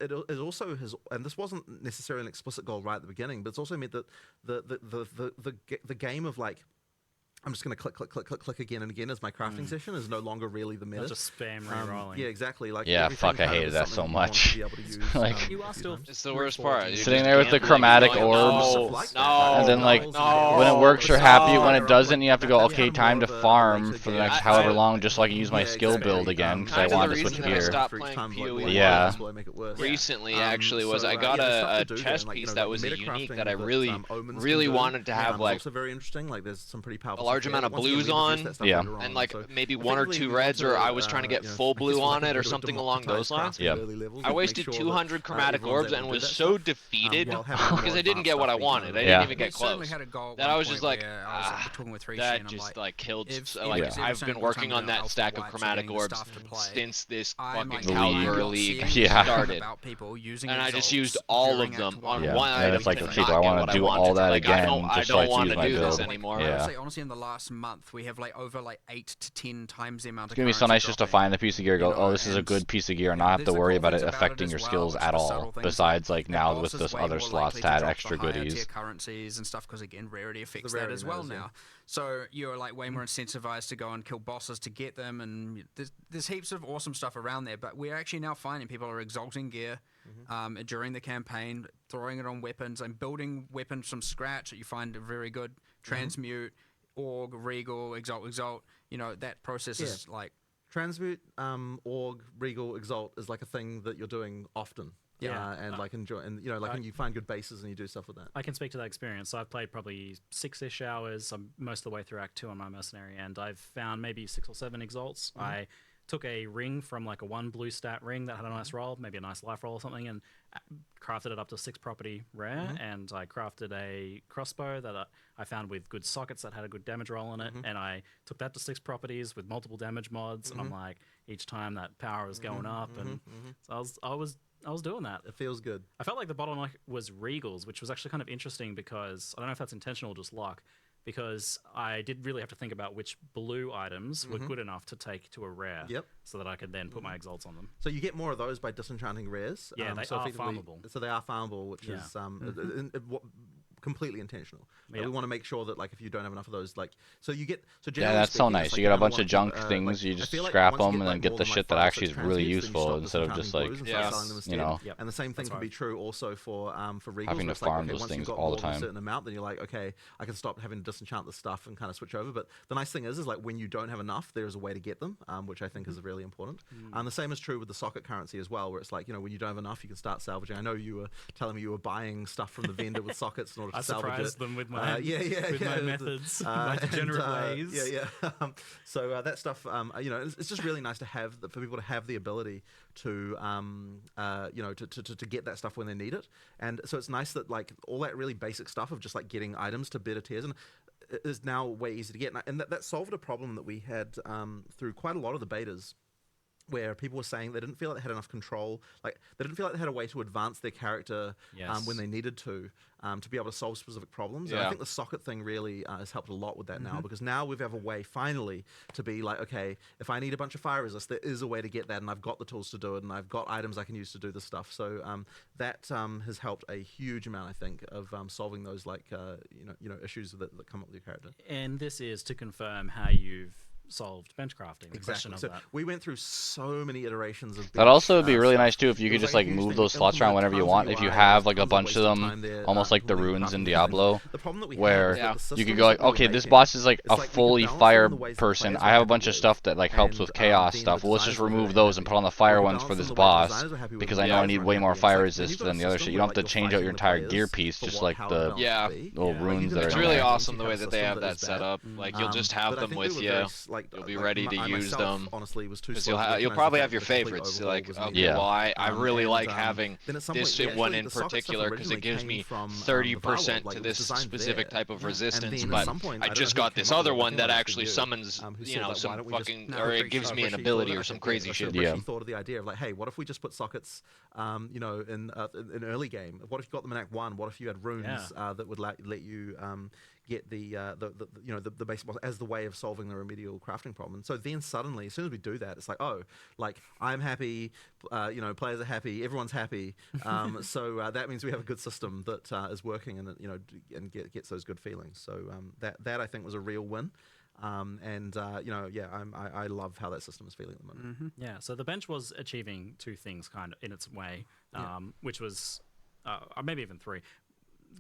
it also has, and this wasn't necessarily an explicit goal right at the beginning, but it's also meant that the game of like, I'm just going to click again and again as my crafting session is no longer really the meta. Just spam re-rolling. Yeah, exactly. Like fuck, I hated that so much. Like, you are still it's the worst part. Sitting there with the chromatic orbs, and then like when it works, you're happy. When it doesn't, you have to go, okay, time to farm for the next however long, just so I can use my skill build again because I want to switch gear. Yeah. Recently, actually, was I got a chess piece that was unique that I really wanted to have, like also very interesting. Like there's some pretty powerful. Large amount of blues on, and like maybe 1 or 2 reds, or I was trying to get full blue on it or something along those lines. I wasted 200 chromatic orbs and was so defeated because I didn't get what I wanted. I didn't even get close. That I was just like, that just like killed. Like I've been working on that stack of chromatic orbs since this fucking Caliber League started, and I just used all of them on one item. It's like, okay, do I want to do all that again? I don't want to do this anymore. Honestly, in the last month, we have like over like 8 to 10 times the amount of. It's gonna be so nice just to find the piece of gear, go, oh, this is a good piece of gear, and not have to worry about it affecting your skills at all. Besides, like now with this other slots to add extra goodies. Currencies and stuff, because again, rarity affects that as well now. So you're like way more incentivized to go and kill bosses to get them, and there's heaps of awesome stuff around there. But we're actually now finding people are exalting gear during the campaign, throwing it on weapons and building weapons from scratch that you find are very good. Transmute. Org, Regal, Exalt, you know, that process is like... Transmute, Org, Regal, Exalt is like a thing that you're doing often. And like enjoy, and you know, like when you find good bases and you do stuff with that. I can speak to that experience. So I've played probably 6-ish hours. I'm most of the way through Act 2 on my Mercenary, and I've found maybe 6 or 7 Exalts. I took a ring from like a 1 blue stat ring that had a nice roll, maybe a nice life roll or something, and crafted it up to 6 property rare. And I crafted a crossbow that I found with good sockets that had a good damage roll on it, and I took that to 6 properties with multiple damage mods. And I'm like, each time that power was going up, and so I was doing that. It feels good. I felt like the bottleneck was regals, which was actually kind of interesting because I don't know if that's intentional or just luck, because I did really have to think about which blue items were good enough to take to a rare. Yep. So that I could then put my exalts on them. So you get more of those by disenchanting rares. Yeah, they so are effectively- farmable. So they are farmable, which Yeah. is completely intentional. Yeah. We want to make sure that like if you don't have enough of those, like so you get so Yeah, generally that's so speaking, nice. it's You like get a kinda bunch wanna of junk keep, things, you I just feel like scrap once you them, and like then get more the than, shit that like 5 or actually 6 is really transmutes, then you useful start instead of just disenchanting like, blues and start selling them you instead. know, And the same thing can be true also for regals. having where to it's like, farm okay, those once you've things got all more the than a time. certain amount, then you're like, okay, I can stop having to disenchant the stuff and kind of switch over. But the nice thing is like when you don't have enough, there is a way to get them, which I think is really important. And the same is true with the socket currency as well, where it's like, you know, when you don't have enough, you can start salvaging. I know you were telling me you were buying stuff from the vendor with sockets in order to I salvage surprised it. them with my with my methods, my degenerate ways. So that stuff, you know, it's just really nice to have for people to have the ability to, you know, to get that stuff when they need it. And so it's nice that like all that really basic stuff of just like getting items to better tiers and is now way easier to get. And that solved a problem that we had through quite a lot of the betas, where people were saying they didn't feel like they had enough control, like they didn't feel like they had a way to advance their character when they needed to be able to solve specific problems. And I think the socket thing really has helped a lot with that now, because now we have a way finally to be like, okay, if I need a bunch of fire resist, there is a way to get that, and I've got the tools to do it, and I've got items I can use to do this stuff. So that has helped a huge amount, I think, of solving those like you know issues that come up with your character. And this is to confirm how you've solved bench crafting. The question of So that. we went through so many iterations of That also would be really stuff. nice too if you It could was just like like a huge move thing. those slots around Implement whenever you tons want. of If you UI, have like a tons bunch of wasted them, time there, almost like the completing runes in crafting Diablo, the problem that we where have is that the you could systems go like, that we were okay, this making, boss is like it's a like we could fully balance them fire in the ways that person. players I were have a happy bunch of with, stuff that like helps and, with chaos then stuff. the Well, let's just designers were remove very those and happy. put on the We fire could ones balance for them this the way boss designers were happy with, because and I know I players need weren't way happy more with. fire It's like, when resist you've got than a the other system shit. You where, don't have like, to you're change out your fighting the entire gear players piece, for just what like power the balance Yeah. should be. little Like, you runes can that are It's in really there. awesome the have way that they have systems that is set bad. up. Like you'll just have But I them think we with were you. very, like, You'll be like, ready to I use myself, them. honestly, was too Because slow to you'll recognize probably the have fact your that a complete favorites. overhaul Like, was okay, needed. Yeah. well, I really And, like having then at some this point, one actually, in the socket stuff particular because it originally gives came me from, the 30% Varlord, like, to it was this designed specific there. type of And resistance. then at But some point, I don't just know who got came this up with other it, I one think it that might have actually been you, summons, who you said, know, like, why some don't we just- fucking, No, or it Rishi- gives me an Rishi ability thought or it, some I think, crazy yeah, shit. Rishi Yeah. thought of the idea of like, hey, what if we just put sockets, you know, in early game? What if you got them in Act 1? What if you had runes that would let you get the you know the basic boss as the way of solving the remedial crafting problem? And so then suddenly, as soon as we do that, it's like, oh, like I'm happy, you know, players are happy, everyone's happy. So that means we have a good system that is working and you know and gets those good feelings. So that I think was a real win. And you know, yeah, I love how that system is feeling at the moment. Yeah, so the bench was achieving two things kind of in its way, which was maybe even three.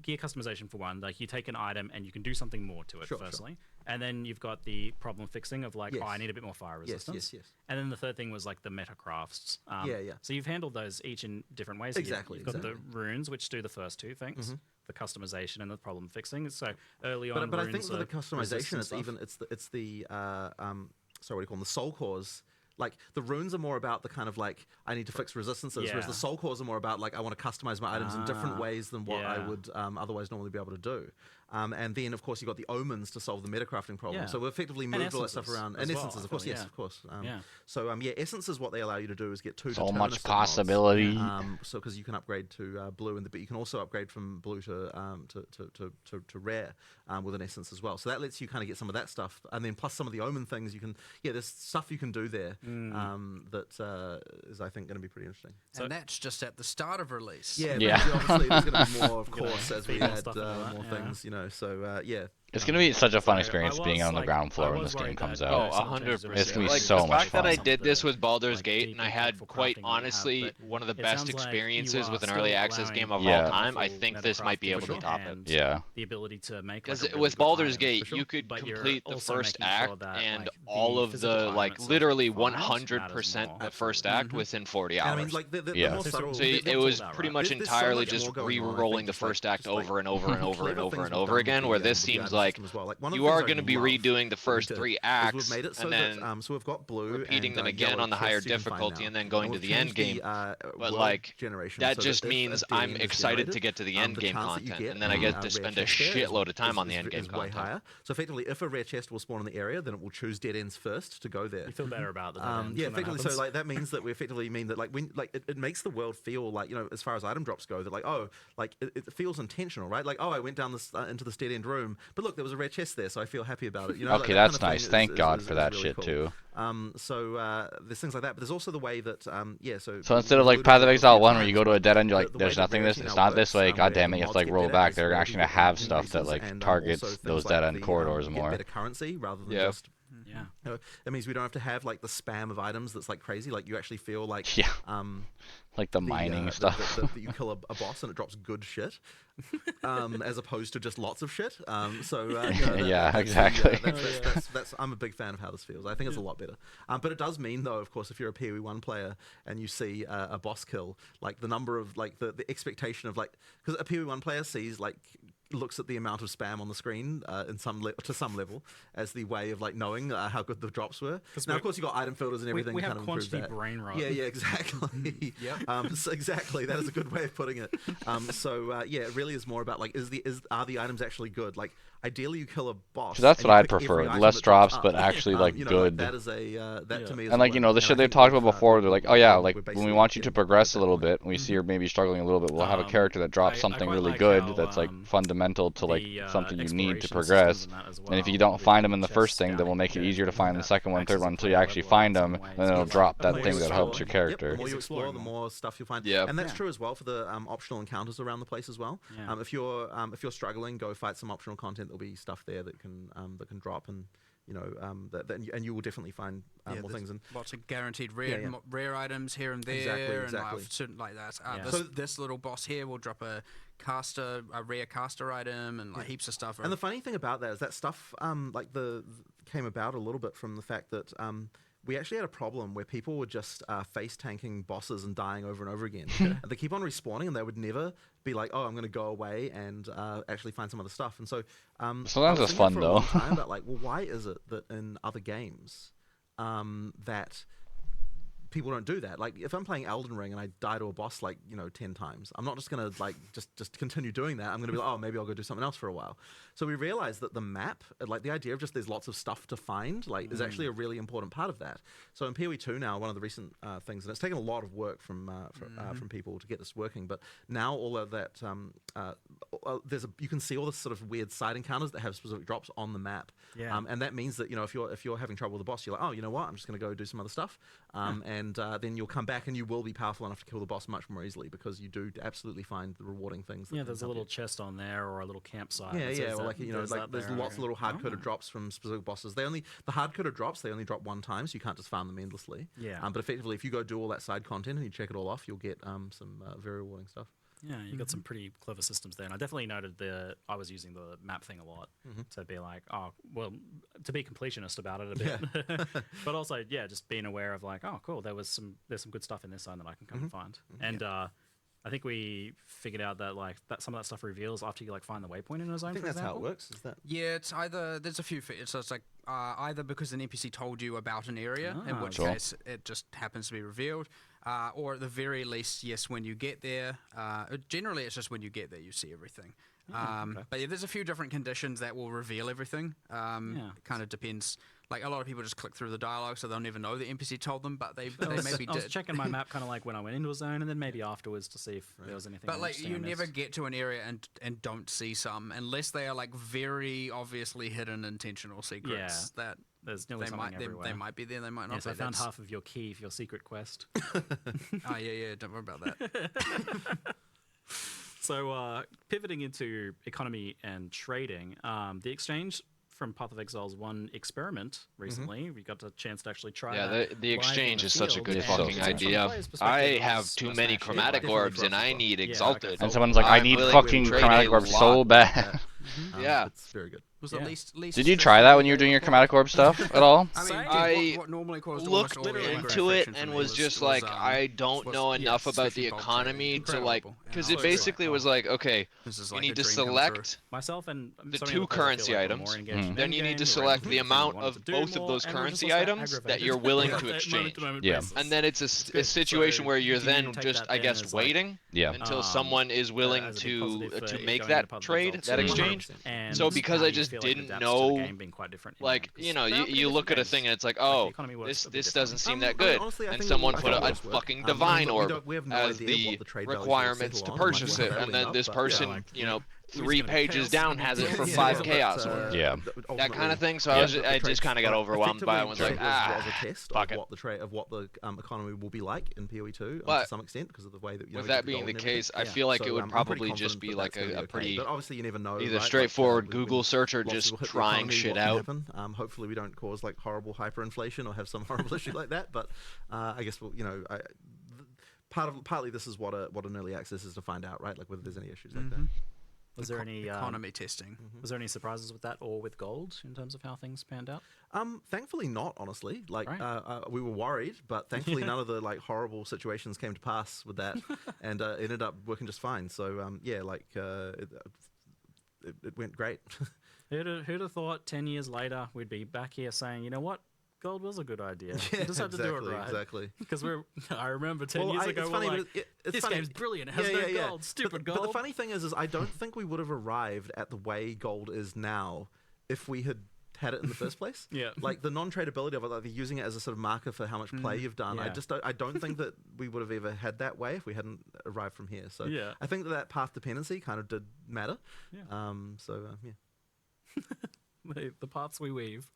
Gear customization for one, like you take an item and you can do something more to it, firstly. And then you've got the problem fixing of like, oh, I need a bit more fire resistance. Yes. And then the third thing was like the meta crafts. Yeah. So you've handled those each in different ways. Exactly. You've got the runes, which do the first two things. The customization and the problem fixing. So early on, but I think runes for the are customization, it's stuff. even it's the sorry, what do you call them? The soul cores. Like the runes are more about the kind of like I need to fix resistances, whereas the soul cores are more about like I want to customize my items in different ways than what I would otherwise normally be able to do. And then of course you got the omens to solve the metacrafting problem. So we effectively moved all that stuff around. And essences, of course, yes, of course. So essences, what they allow you to do is get 2 so much deterministic possibility. mods. So because you can upgrade to blue, but you can also upgrade from blue to rare with an essence as well. So that lets you kind of get some of that stuff, and then plus some of the omen things you can. Yeah, there's stuff you can do there that is I think going to be pretty interesting. And that's just at the start of release. Yeah. Obviously, there's going to be more, of course, as we add more things. You know, so yeah. It's going to be such a fun experience being on the ground floor when this game comes out. Oh, 100%. It's going to be like, so the much fact fun. that I did this with Baldur's Gate and I had quite honestly one of the best experiences with an early access game of all time, I think this might be able to top it. Yeah. The ability to make because with Baldur's Gate, you could complete the first act and all of the like literally 100% the first act within 40 hours. And I mean, like the So it was pretty much entirely just re-rolling the first act over and over and over and over and over again. Where this seems like system as well. Like one of you the are things I going to be love redoing the what we first did 3 is acts, we've made it so and then that so we've got blue repeating and, them again yellow on the higher chests you can find difficulty, now. and then going And to we've the end changed game. world But like generation that so just that if means a dead I'm end is excited to generated, get to the end the game chance that you content, get and then I get to rare spend a chest there shitload of time on the is end game way content. higher. So effectively, if a rare chest will spawn in the area, then it will choose dead ends first to go there. You feel better about the dead ends yeah, when that effectively. So happens. like that means that we effectively mean that like when like it makes the world feel like, you know, as far as item drops go, that like, oh, like it feels intentional, right? Like, oh, I went down this into this dead end room, but look, there was a rare chest there, so I feel happy about it. You know, Okay, like, that's kind of nice. thing Thank is God for that really shit cool. too. So there's things like that, but there's also the way that So instead of like Path of Exile 1 where you go to a dead end, you're like, there's nothing this, it's not this way, god damn it, you have to like roll back. They're actually gonna have stuff that like targets those dead end corridors more. Better currency rather than just. Yeah. You know, it means we don't have to have like the spam of items that's like crazy. Like you actually feel like like the mining stuff. that you kill a boss and it drops good shit, as opposed to just lots of shit. So you know, yeah, exactly. That's I'm a big fan of how this feels. I think it's a lot better. But it does mean though, of course, if you're a PoE 1 player and you see a boss kill, like the number of like the expectation of like, because a PoE 1 player sees like looks at the amount of spam on the screen to some level as the way of like knowing how good the drops were. Now, of course, you got item filters and everything. We to have kind of improve quantity that. brain rot. Yeah, exactly. So exactly, that is a good way of putting it. Yeah, it really is more about like, are the items actually good? Like, ideally, you kill a boss. So that's and what you I'd pick prefer. every item Less that drops, up. but actually like You know, good. That is that to me is and like, you know, the shit they've talked about before, they're like, oh yeah, like when we want you to progress a little bit, when we see you're maybe struggling a little bit, we'll have a character that drops something really good that's like fundamental to like something you need to progress. And if you don't find them in the first thing, then we'll make it easier to find the second one, third one, until you actually find them, and then it'll drop that thing that helps your character. The more you explore, the more stuff you'll find. And that's true as well for the optional encounters around the place as well. If you're struggling, go fight some optional content. There'll be stuff there that can drop, and you know and you will definitely find more things. And lots of guaranteed rare items here and there, exactly. and like, certain like that. This little boss here will drop a rare caster item, and like heaps of stuff. And the funny thing about that is that stuff came about a little bit from the fact that we actually had a problem where people were just face tanking bosses and dying over and over again. And they keep on respawning, and they would never be like, "Oh, I'm going to go away and actually find some other stuff." And so sometimes it's fun though. About like, well, why is it that in other games that people don't do that? Like, if I'm playing Elden Ring and I die to a boss like 10 times, I'm not just gonna like just continue doing that. I'm gonna be like, oh, maybe I'll go do something else for a while. So we realized that the map, like the idea of just there's lots of stuff to find, like is actually a really important part of that. So in PoE 2 now, one of the recent things, and it's taken a lot of work from people to get this working, but now all of that you can see all this sort of weird side encounters that have specific drops on the map. And that means that if you're having trouble with the boss, you're like, oh, you know what, I'm just gonna go do some other stuff. And then you'll come back and you will be powerful enough to kill the boss much more easily because you do absolutely find the rewarding things. There's a little chest on there or a little campsite. Or like there's lots of little hard-coded drops from specific bosses. The hard-coded drops, they only drop one time, so you can't just farm them endlessly. But effectively, if you go do all that side content and you check it all off, you'll get some very rewarding stuff. Yeah, you got some pretty clever systems there, and I definitely noted I was using the map thing a lot to be like, oh, well, to be completionist about it a bit, but also, just being aware of like, oh, cool, there's some good stuff in this zone that I can come and find, and I think we figured out that like some of that stuff reveals after you like find the waypoint in a zone. I think that's how it works. Is that? Yeah, it's either there's a few. So it's like either because an NPC told you about an area, in which case it just happens to be revealed. Or at the very least, yes, when you get there. Generally, it's just when you get there you see everything. But there's a few different conditions that will reveal everything. It kind of depends. Like a lot of people just click through the dialogue, so they'll never know the NPC told them, but they maybe did. I was checking my map kind of like when I went into a zone, and then maybe afterwards to see if there was anything. But like you never get to an area and don't see some unless they are like very obviously hidden intentional secrets that. There's nearly something everywhere. They might be there, they might not. Yes, I found half of your key for your secret quest. Oh yeah, don't worry about that. So pivoting into economy and trading, the exchange from Path of Exile's one experiment recently, we got a chance to actually try that. The exchange is such a good field. fucking idea. I have too many chromatic orbs and I need Exalted. And someone's like, I need fucking chromatic orbs so bad. Yeah. It's very good. Was the least Did you try that when you were doing your chromatic orb stuff at all? I mean, I what normally caused looked almost all the anger into it friction for and me was just like, I don't know enough about the especially bulk economy trading. to like, Incredible. because And it I was basically like, was like, okay, this is you like need a to dream come true. select Myself and the so many two other players, I currency feel like we're items. more engaged in Then you need endgame, to we're select able the to amount wanted of to do both of more, those and we're just currency also items that aggravated you're willing on to a exchange. moment-to-moment Yeah. basis. And then it's a situation So where you're do you then take just, that I then guess, as, like, waiting Yeah. until someone is willing as a big to positive for it make going that into Path of trade, Exile that 2? exchange. And So because how I you just feel like it didn't adapts to the know, game being quite different in like, the end, 'cause you know, they are pretty you look different at a games. thing and it's like, the oh, economy works a bit this differently. doesn't seem I that mean, good. honestly, I And think someone I put think a it does work. fucking I divine mean, orb we have no as idea the what the trade values will requirements to settle on, purchase like, it, where and that'll then end this up, but, person, like, you know, who's 3 gonna be pages chaos down and has it for yeah, 5 but, chaos or whatever. Yeah. That kind of thing. So Yeah. I just kind of got overwhelmed by it. and was like, was a test fuck of it. what the economy will be like in PoE 2 to But some extent because of the way that with that being the case, I feel like it would probably just be like a pretty but obviously you never know, either right? straightforward Like, Google search or lots of just people hit the trying economy, shit what can out. happen. Hopefully we don't cause like horrible hyperinflation or have some horrible issue like that. But I guess partly this is what an early access is to find out, right? Like whether there's any issues like that. Was there any economy testing? Was there any surprises with that or with gold in terms of how things panned out? Thankfully not, honestly. Like we were worried, but thankfully none of the like horrible situations came to pass with that, and it ended up working just fine. So it went great. Who'd have thought 10 years later we'd be back here saying, you know what, gold was a good idea. Yeah, We just had to do it right. exactly. Because I remember 10 years ago, it's we're funny, like, but it's this funny. game's brilliant. It has no gold. Stupid gold. But the funny thing is I don't think we would have arrived at the way gold is now if we had had it in the first place. Yeah. Like the non-tradability of it, like using it as a sort of marker for how much play you've done. Yeah. I don't think that we would have ever had that way if we hadn't arrived from here. So Yeah. I think that path dependency kind of did matter. Yeah. Yeah. The paths we weave.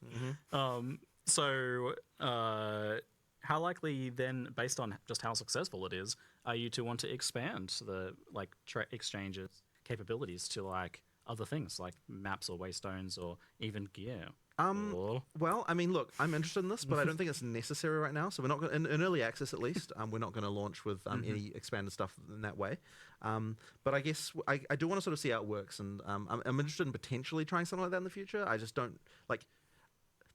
So how likely then, based on just how successful it is, are you to want to expand the like exchanges capabilities to like other things like maps or waystones or even gear? Well, I mean, look, I'm interested in this, but I don't think it's necessary right now. So we're not going in early access, at least. We're not going to launch with any expanded stuff in that way. But I guess I do want to sort of see how it works, and I'm interested in potentially trying something like that in the future. I just don't like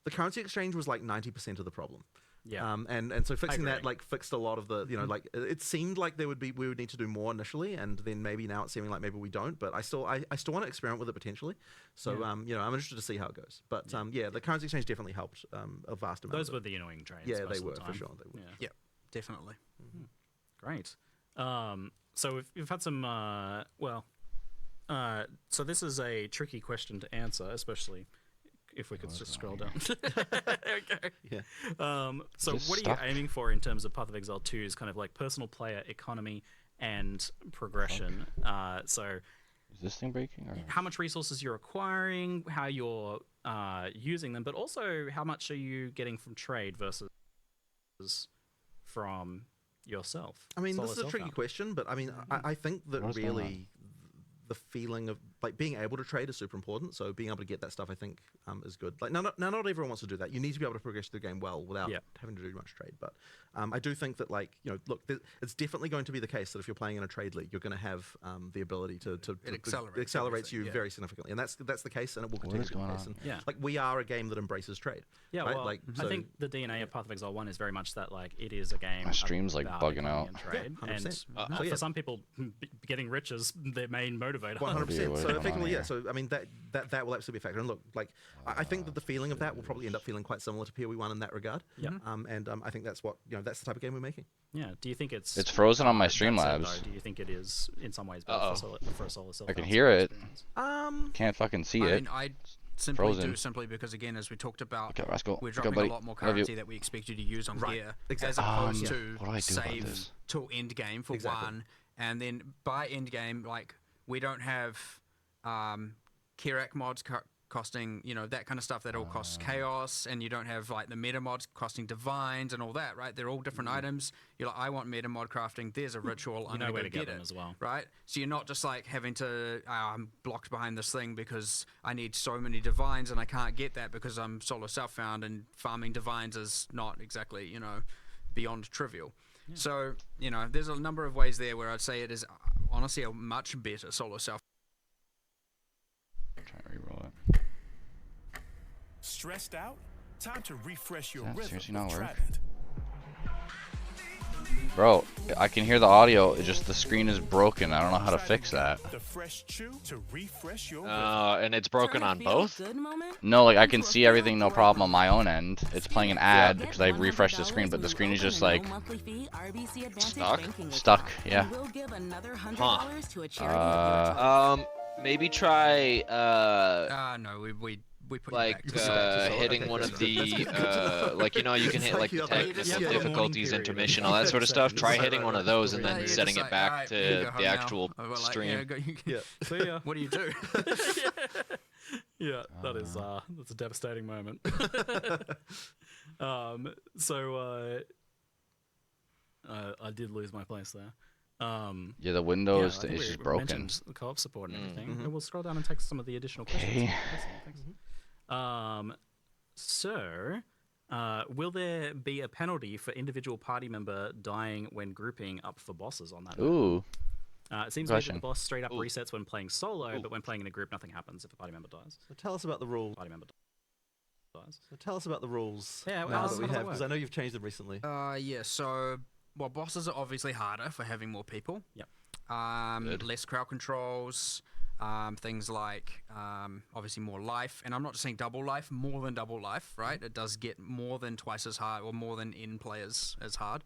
the currency exchange was like 90% of the problem. Yeah. And so fixing that like fixed a lot of the like it seemed like we would need to do more initially, and then maybe now it's seeming like maybe we don't. But I still want to experiment with it potentially. So I'm interested to see how it goes. But the currency exchange definitely helped a vast amount. Those were the annoying trades. Yeah, most they of the were for time. sure. They were. Yep, definitely. Great. So we've had some so this is a tricky question to answer, especially if we could just scroll down. Okay. Yeah. So Just what are stuck. you aiming for in terms of Path of Exile 2's kind of like personal player economy and progression? So Is this thing breaking? Or? how much resources you're acquiring, how you're using them, but also how much are you getting from trade versus from yourself? I mean, solo this is a tricky self-found. question, but I mean, I think that What is going really the feeling of like being able to trade is super important. So being able to get that stuff, I think, is good. Like now, not everyone wants to do that. You need to be able to progress the game well without having to do much trade. But I do think that, like, look, it's definitely going to be the case that if you're playing in a trade league, you're going to have the ability to accelerates accelerates you everything, very significantly, and that's the case, and it will continue is to be the going case. on? And, Yeah. like we are a game that embraces trade. Yeah, right? well, like I think the DNA of Path of Exile 1 is very much that, like, it is a game. My stream's, like, about bugging economy out. and trade, Yeah, 100%. and So, yeah. for some people, getting rich is their main motivator. 100%. What is So going on effectively, yeah. here? So I mean, that will absolutely be a factor. And look, like I think that the feeling of that will probably end up feeling quite similar to PoE 1 in that regard. Yeah. I think that's what that's the type of game we're making. Yeah. Do you think it's? It's frozen on my that said, Streamlabs. though, do you think it is in some ways better for a solo self? I can hear it. Experience? Can't fucking see I it. mean, I simply Frozen. do simply because, again, as we talked about, Okay, Rascal. we're Okay, dropping buddy. a lot more Love you. currency that we expect you to use on Right, gear, exactly. as opposed Yeah. to What do I do about save this? till end game for Exactly. one, and then by end game, like, we don't have Kirak mods costing, that kind of stuff that all costs chaos, and you don't have like the meta mods costing divines and all that, right? They're all different items. You're like, I want meta mod crafting. There's a ritual. I'm know gonna where go to get get them it as well. right? So you're not just like having to, I'm blocked behind this thing because I need so many divines and I can't get that because I'm solo self-found, and farming divines is not exactly, beyond trivial. Yeah. So, there's a number of ways there where I'd say it is honestly a much better solo self stressed out? Time to refresh your Does that rhythm seriously not with work? Trident. Bro, I can hear the audio. It's just the screen is broken. I don't know how to fix that. The fresh chew to refresh your And it's broken on both? No, like I can see everything, no problem on my own end. It's playing an ad because I refreshed the screen, but the screen is just like stuck. Stuck, yeah. Maybe try no, we put like you back. hitting one of the like you know you can hit like the technical difficulties, intermission, all that sort of stuff. Try hitting one of those and then setting it back to the actual stream. See ya. What do you do? Yeah, that is that's a devastating moment. I did lose my place there. Yeah, the Windows I think is we just broken. mentioned the co-op support and everything. And we'll scroll down and take some of the additional questions. So, will there be a penalty for individual party member dying when grouping up for bosses on that? Ooh. It seems like the boss straight up resets when playing solo, but when playing in a group, nothing happens if a party member dies. So tell us about the rules. Party member dies. So tell us about the rules. Yeah, now that we have, because I know you've changed them recently. Yeah. So, well, bosses are obviously harder for having more people. Yep. Less crowd controls. Things like obviously more life, and I'm not just saying double life, more than double life, right? It does get more than twice as hard, or more than in players as hard.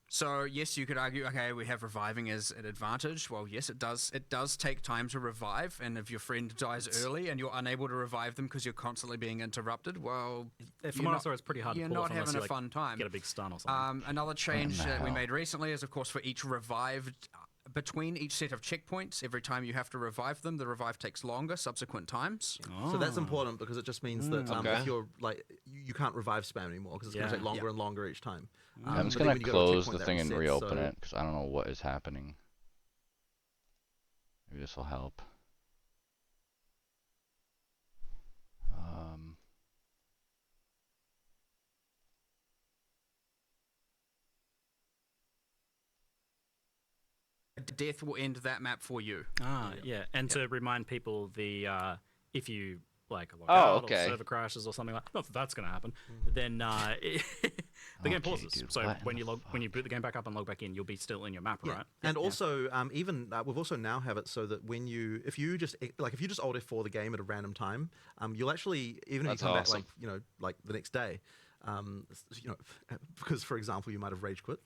So yes, you could argue, okay, we have reviving as an advantage. Well, yes, it does. It does take time to revive, and if your friend dies early and you're unable to revive them because you're constantly being interrupted, well, if I'm honest, it's pretty hard. You're to pull not off having a you, fun time. Get a big stun or something. Another change that we made recently is, of course, for each revived. Between each set of checkpoints, every time you have to revive them, the revive takes longer subsequent times. So that's important because it just means that if you're like you can't revive spam anymore because it's going to take longer and longer each time. I'm just gonna close the thing and reopen it because I don't know what is happening. Maybe this will help. Death will end that map for you. Yeah. And to remind people, the if you like log out or server crashes or something like not that that's going to happen, then the game pauses. Dude, so when you boot the game back up and log back in, you'll be still in your map, right? And also, even we've also now have it so that when if you just alt F4 the game at a random time, you'll actually even if you come back like the next day. Because for example, you might have rage quit.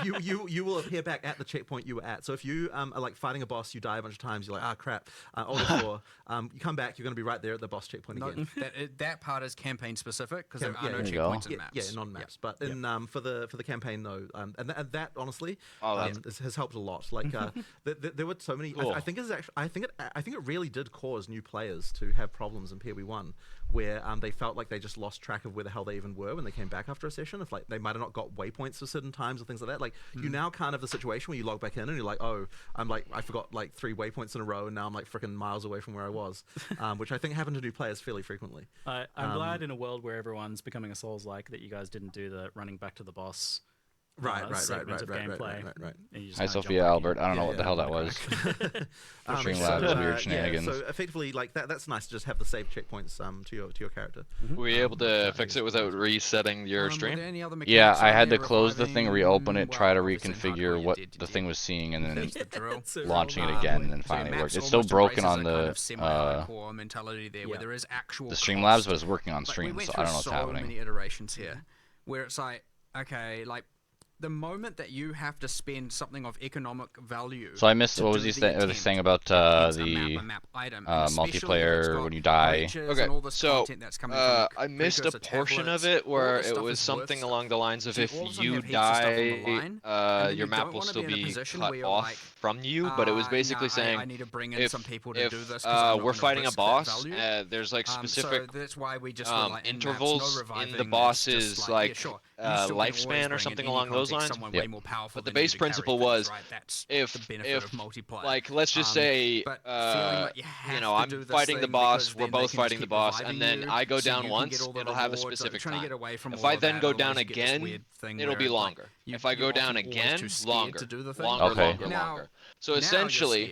You will appear back at the checkpoint you were at. So if you are like fighting a boss, you die a bunch of times. You're like, crap. You come back, you're going to be right there at the boss checkpoint again. That part is campaign specific because there are no checkpoints in maps. Yeah, non-maps. But in for the campaign though, and that honestly has helped a lot. Like there were so many. I think it really did cause new players to have problems in PoE1 where they felt like they just lost track of where the hell they even were when they came back after a session. If like they might have not got waypoints for certain times or things like that. Like you now can't have the situation where you log back in and you're like, oh, I forgot like 3 waypoints in a row and now I'm like freaking miles away from where I was, which I think happened to new players fairly frequently. I'm glad in a world where everyone's becoming a Souls-like that you guys didn't do the running back to the boss. Right. Hi, Sophia Albert. I don't know what the hell that was. Streamlabs, weird shenanigans. So effectively, like that's nice to just have the save checkpoints to your character. Were you able to fix it without resetting your stream? Yeah, I had to close the thing, reopen it, try to reconfigure what the thing was seeing, and then launching it again, and then finally worked. It's still broken on the Streamlabs, but it's working on stream, so I don't know what's happening. We went through so many iterations here, where it's like, okay, like. The moment that you have to spend something of economic value. So I missed what was he saying about the multiplayer when you die. Okay, so I missed a portion of it where it was something along the lines of if you die, your map will still be cut off from you. But it was basically saying if we're fighting a boss, there's like specific intervals in the boss's like lifespan or something along those lines. But the base principle was if like let's just say I'm fighting the boss, we're both fighting the boss, and then I go down once, it'll have a specific time. If I then go down again, it'll be longer. If I go down again, longer. So essentially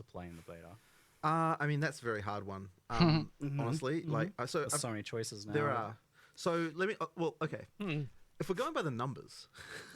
to play in the beta? I mean, that's a very hard one. Honestly, like so. There's so many choices now. There are. So let me. Well, okay. If we're going by the numbers,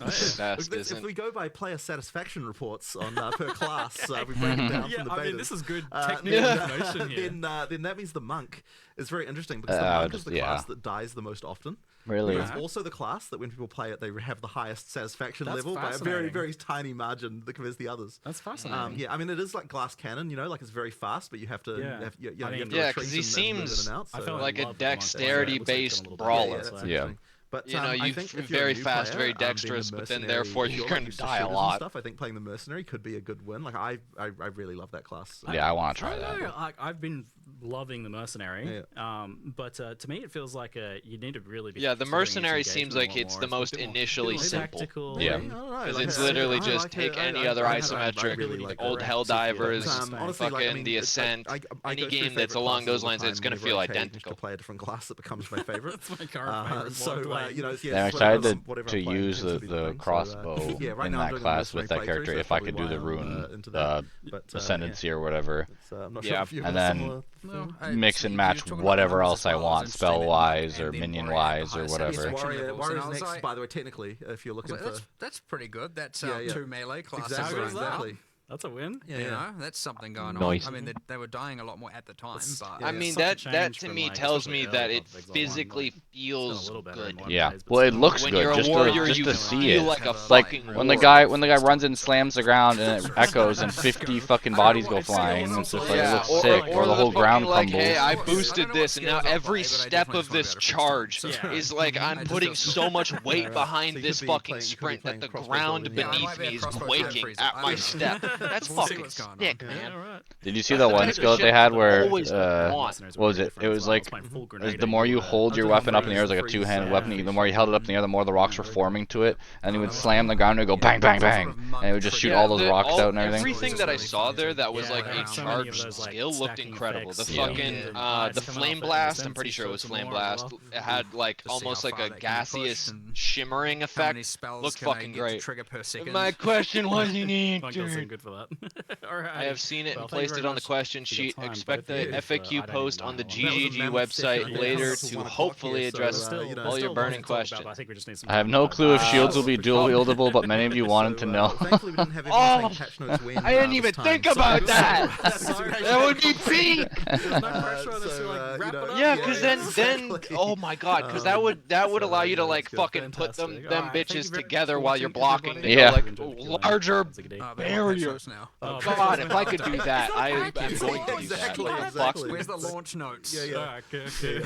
if we go by player satisfaction reports on per class, we break it down from the betas. I mean, this is good technical information here. Then that means the monk is very interesting because the monk is the class that dies the most often. Really? It's also the class that when people play it, they have the highest satisfaction level by a very, very tiny margin that compares the others. That's fascinating. Yeah, I mean, it is like glass cannon, you know, like it's very fast, but you have to, because he seems like a dexterity-based brawler. But you know, I you're think if you're a very new fast, player, very being the dexterous, but then mercenary, therefore if you're like going to used die a shooters and lot. Stuff, I think playing the mercenary could be a good win. Like I really love that class. Yeah, I want to try I that. don't know, I've been loving the mercenary, but to me it feels like you need to really be. Yeah, the considering its mercenary seems engagement like a lot it's more. the It's a most bit more- initially bit more simple. tactical. Yeah. Because it's literally just take any other isometric, old Helldivers, honestly, like, I mean, the Ascent, I any go through game that's favorite along classes those all the lines, it's time going to whenever feel I change identical. to play a different class, it becomes my favorite. That's my current favorite. So you know, Yeah, I'm it's excited whatever to I'm playing use tends to be the thing. crossbow So, yeah, right in now I'm that doing a class with that mercenary character playthrough, so if I probably could do the why I'm, rune into that. But, ascendancy yeah. or whatever. I'm not sure if you have and a then similar mix and match whatever else I want, spell wise or minion wise or whatever. Warrior's next, by the way, technically, if you're looking for. That's pretty good. That's Yeah, yeah. 2 melee classes. Exactly, right exactly. now. That's a win. Yeah, You yeah. know, that's something going Nice. on. I mean, they were dying a lot more at the time, but I mean, that to me tells me that it physically feels good. Yeah, well, it looks when good. You're just a warrior, to you see feel it. like a Like fucking when the warrior. guy runs and slams the ground and it echoes and 50 fucking bodies go flying. It's just like it looks sick. Or the whole ground like, crumbles. hey, I boosted this, and now every step of this charge is like I'm putting so much weight behind this fucking sprint that the ground beneath me is quaking at my step. That's fucking sick, man. Did you see the one skill that they had where always want. what was it? It was like the more you hold your weapon up in the air, it's like a two-handed weapon. The more you held it up in the air, the more the rocks were forming to it, and he would slam the ground and it would go bang, bang, bang, and it would just shoot all those rocks out and everything. Everything that I saw there that was like a charged skill looked incredible. The fucking the flame blast, I'm pretty sure it was flame blast. It had like almost like a gaseous shimmering effect. Looked fucking great. My question was unique. Good for that. I have seen it and placed it on the question sheet. Expect the FAQ post on the GGG website later to hopefully address all your burning questions. I have no clue if shields will be dual wieldable, but many of you wanted to know. Oh, I didn't even think about that. That would be peak. Yeah, because then oh my god, because that would allow you to like fucking put them bitches together while you're blocking. Yeah. Like larger barrier. Oh god, if I could do that, I am going to do that. Where's the launch notes? Yeah. Okay.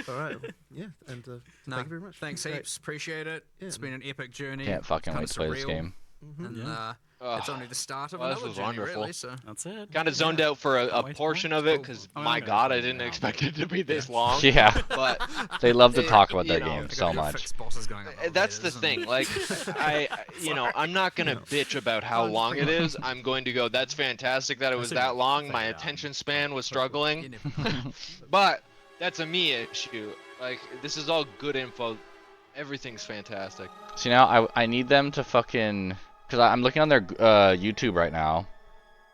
All right. Yeah. And thank you very much. Thanks heaps. Appreciate it. It's been an epic journey. Can't fucking wait to play this game. And it's only the start of Well, another this was journey, wonderful. really. So That's it. Kind of zoned out for a portion of it because my god, I didn't expect it to be this long. Yeah. But they love to talk about that you know, game so much. That's the thing. Like, I'm not gonna bitch about how long it is. I'm going to go. That's fantastic that it was that long. My attention span was struggling, but that's a me issue. Like, this is all good info. Everything's fantastic. See, now I need them to fucking, because I'm looking on their YouTube right now.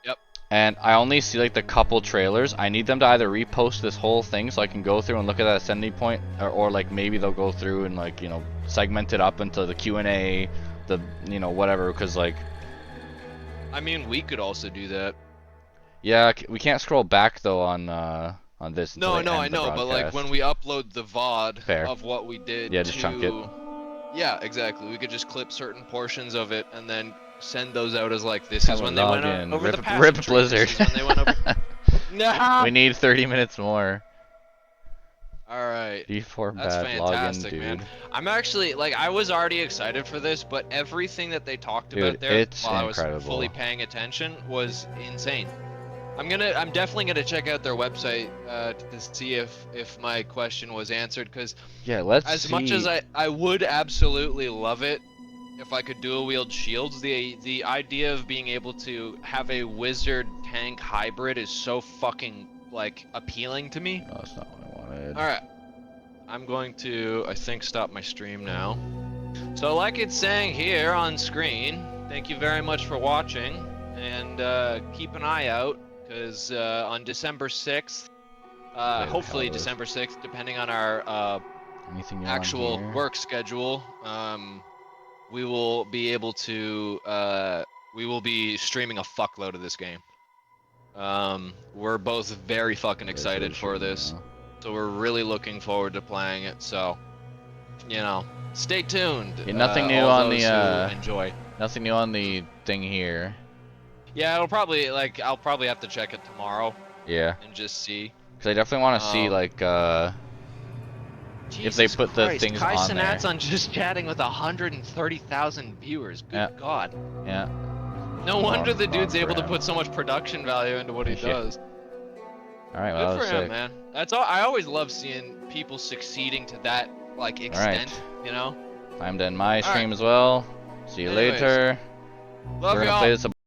Yep. And I only see like the couple trailers. I need them to either repost this whole thing so I can go through and look at that ascending point, or like maybe they'll go through and like, you know, segment it up into the Q&A, the, you know, whatever, because like. I mean, we could also do that. Yeah, we can't scroll back though on this. No, I know, but like when we upload the VOD of what we did. Yeah, just chunk it. Yeah, exactly. We could just clip certain portions of it and then send those out as like, this is when they went over the passing Rip tree. Blizzard. This is when they went over. Nah. We need 30 minutes more. All right. D4 That's bad fantastic, login, man. dude. I'm actually like, I was already excited for this, but everything that they talked about there it's while incredible. I was fully paying attention was insane. I'm definitely gonna check out their website to see if my question was answered, because yeah, let's as much as I would absolutely love it if I could dual wield shields, the idea of being able to have a wizard tank hybrid is so fucking like appealing to me. No, that's not what I wanted. All right, I'm going to, I think, stop my stream now. So like it's saying here on screen, thank you very much for watching, and keep an eye out. Because on December 6th, hopefully December 6th, depending on our actual work schedule, we will be able to, we will be streaming a fuckload of this game. We're both very fucking excited for this, so we're really looking forward to playing it, so, you know, stay tuned. Yeah, nothing new on the, enjoy. Nothing new on the thing here. Yeah, it'll probably, like, I'll probably have to check it tomorrow. Yeah. And just see. Because I definitely want to see, like, if they put the Christ, things Kai on there. Cenat's on just chatting with 130,000 viewers. Good God. Yeah. No wonder the Farm dude's for able to him. put so much production value into what he Yeah. does. All right, well, Good for that was him, sick. man. That's all. I always love seeing people succeeding to that like extent. You know. Time to end my stream as well. See you Anyways, later. love We're gonna y'all. play this a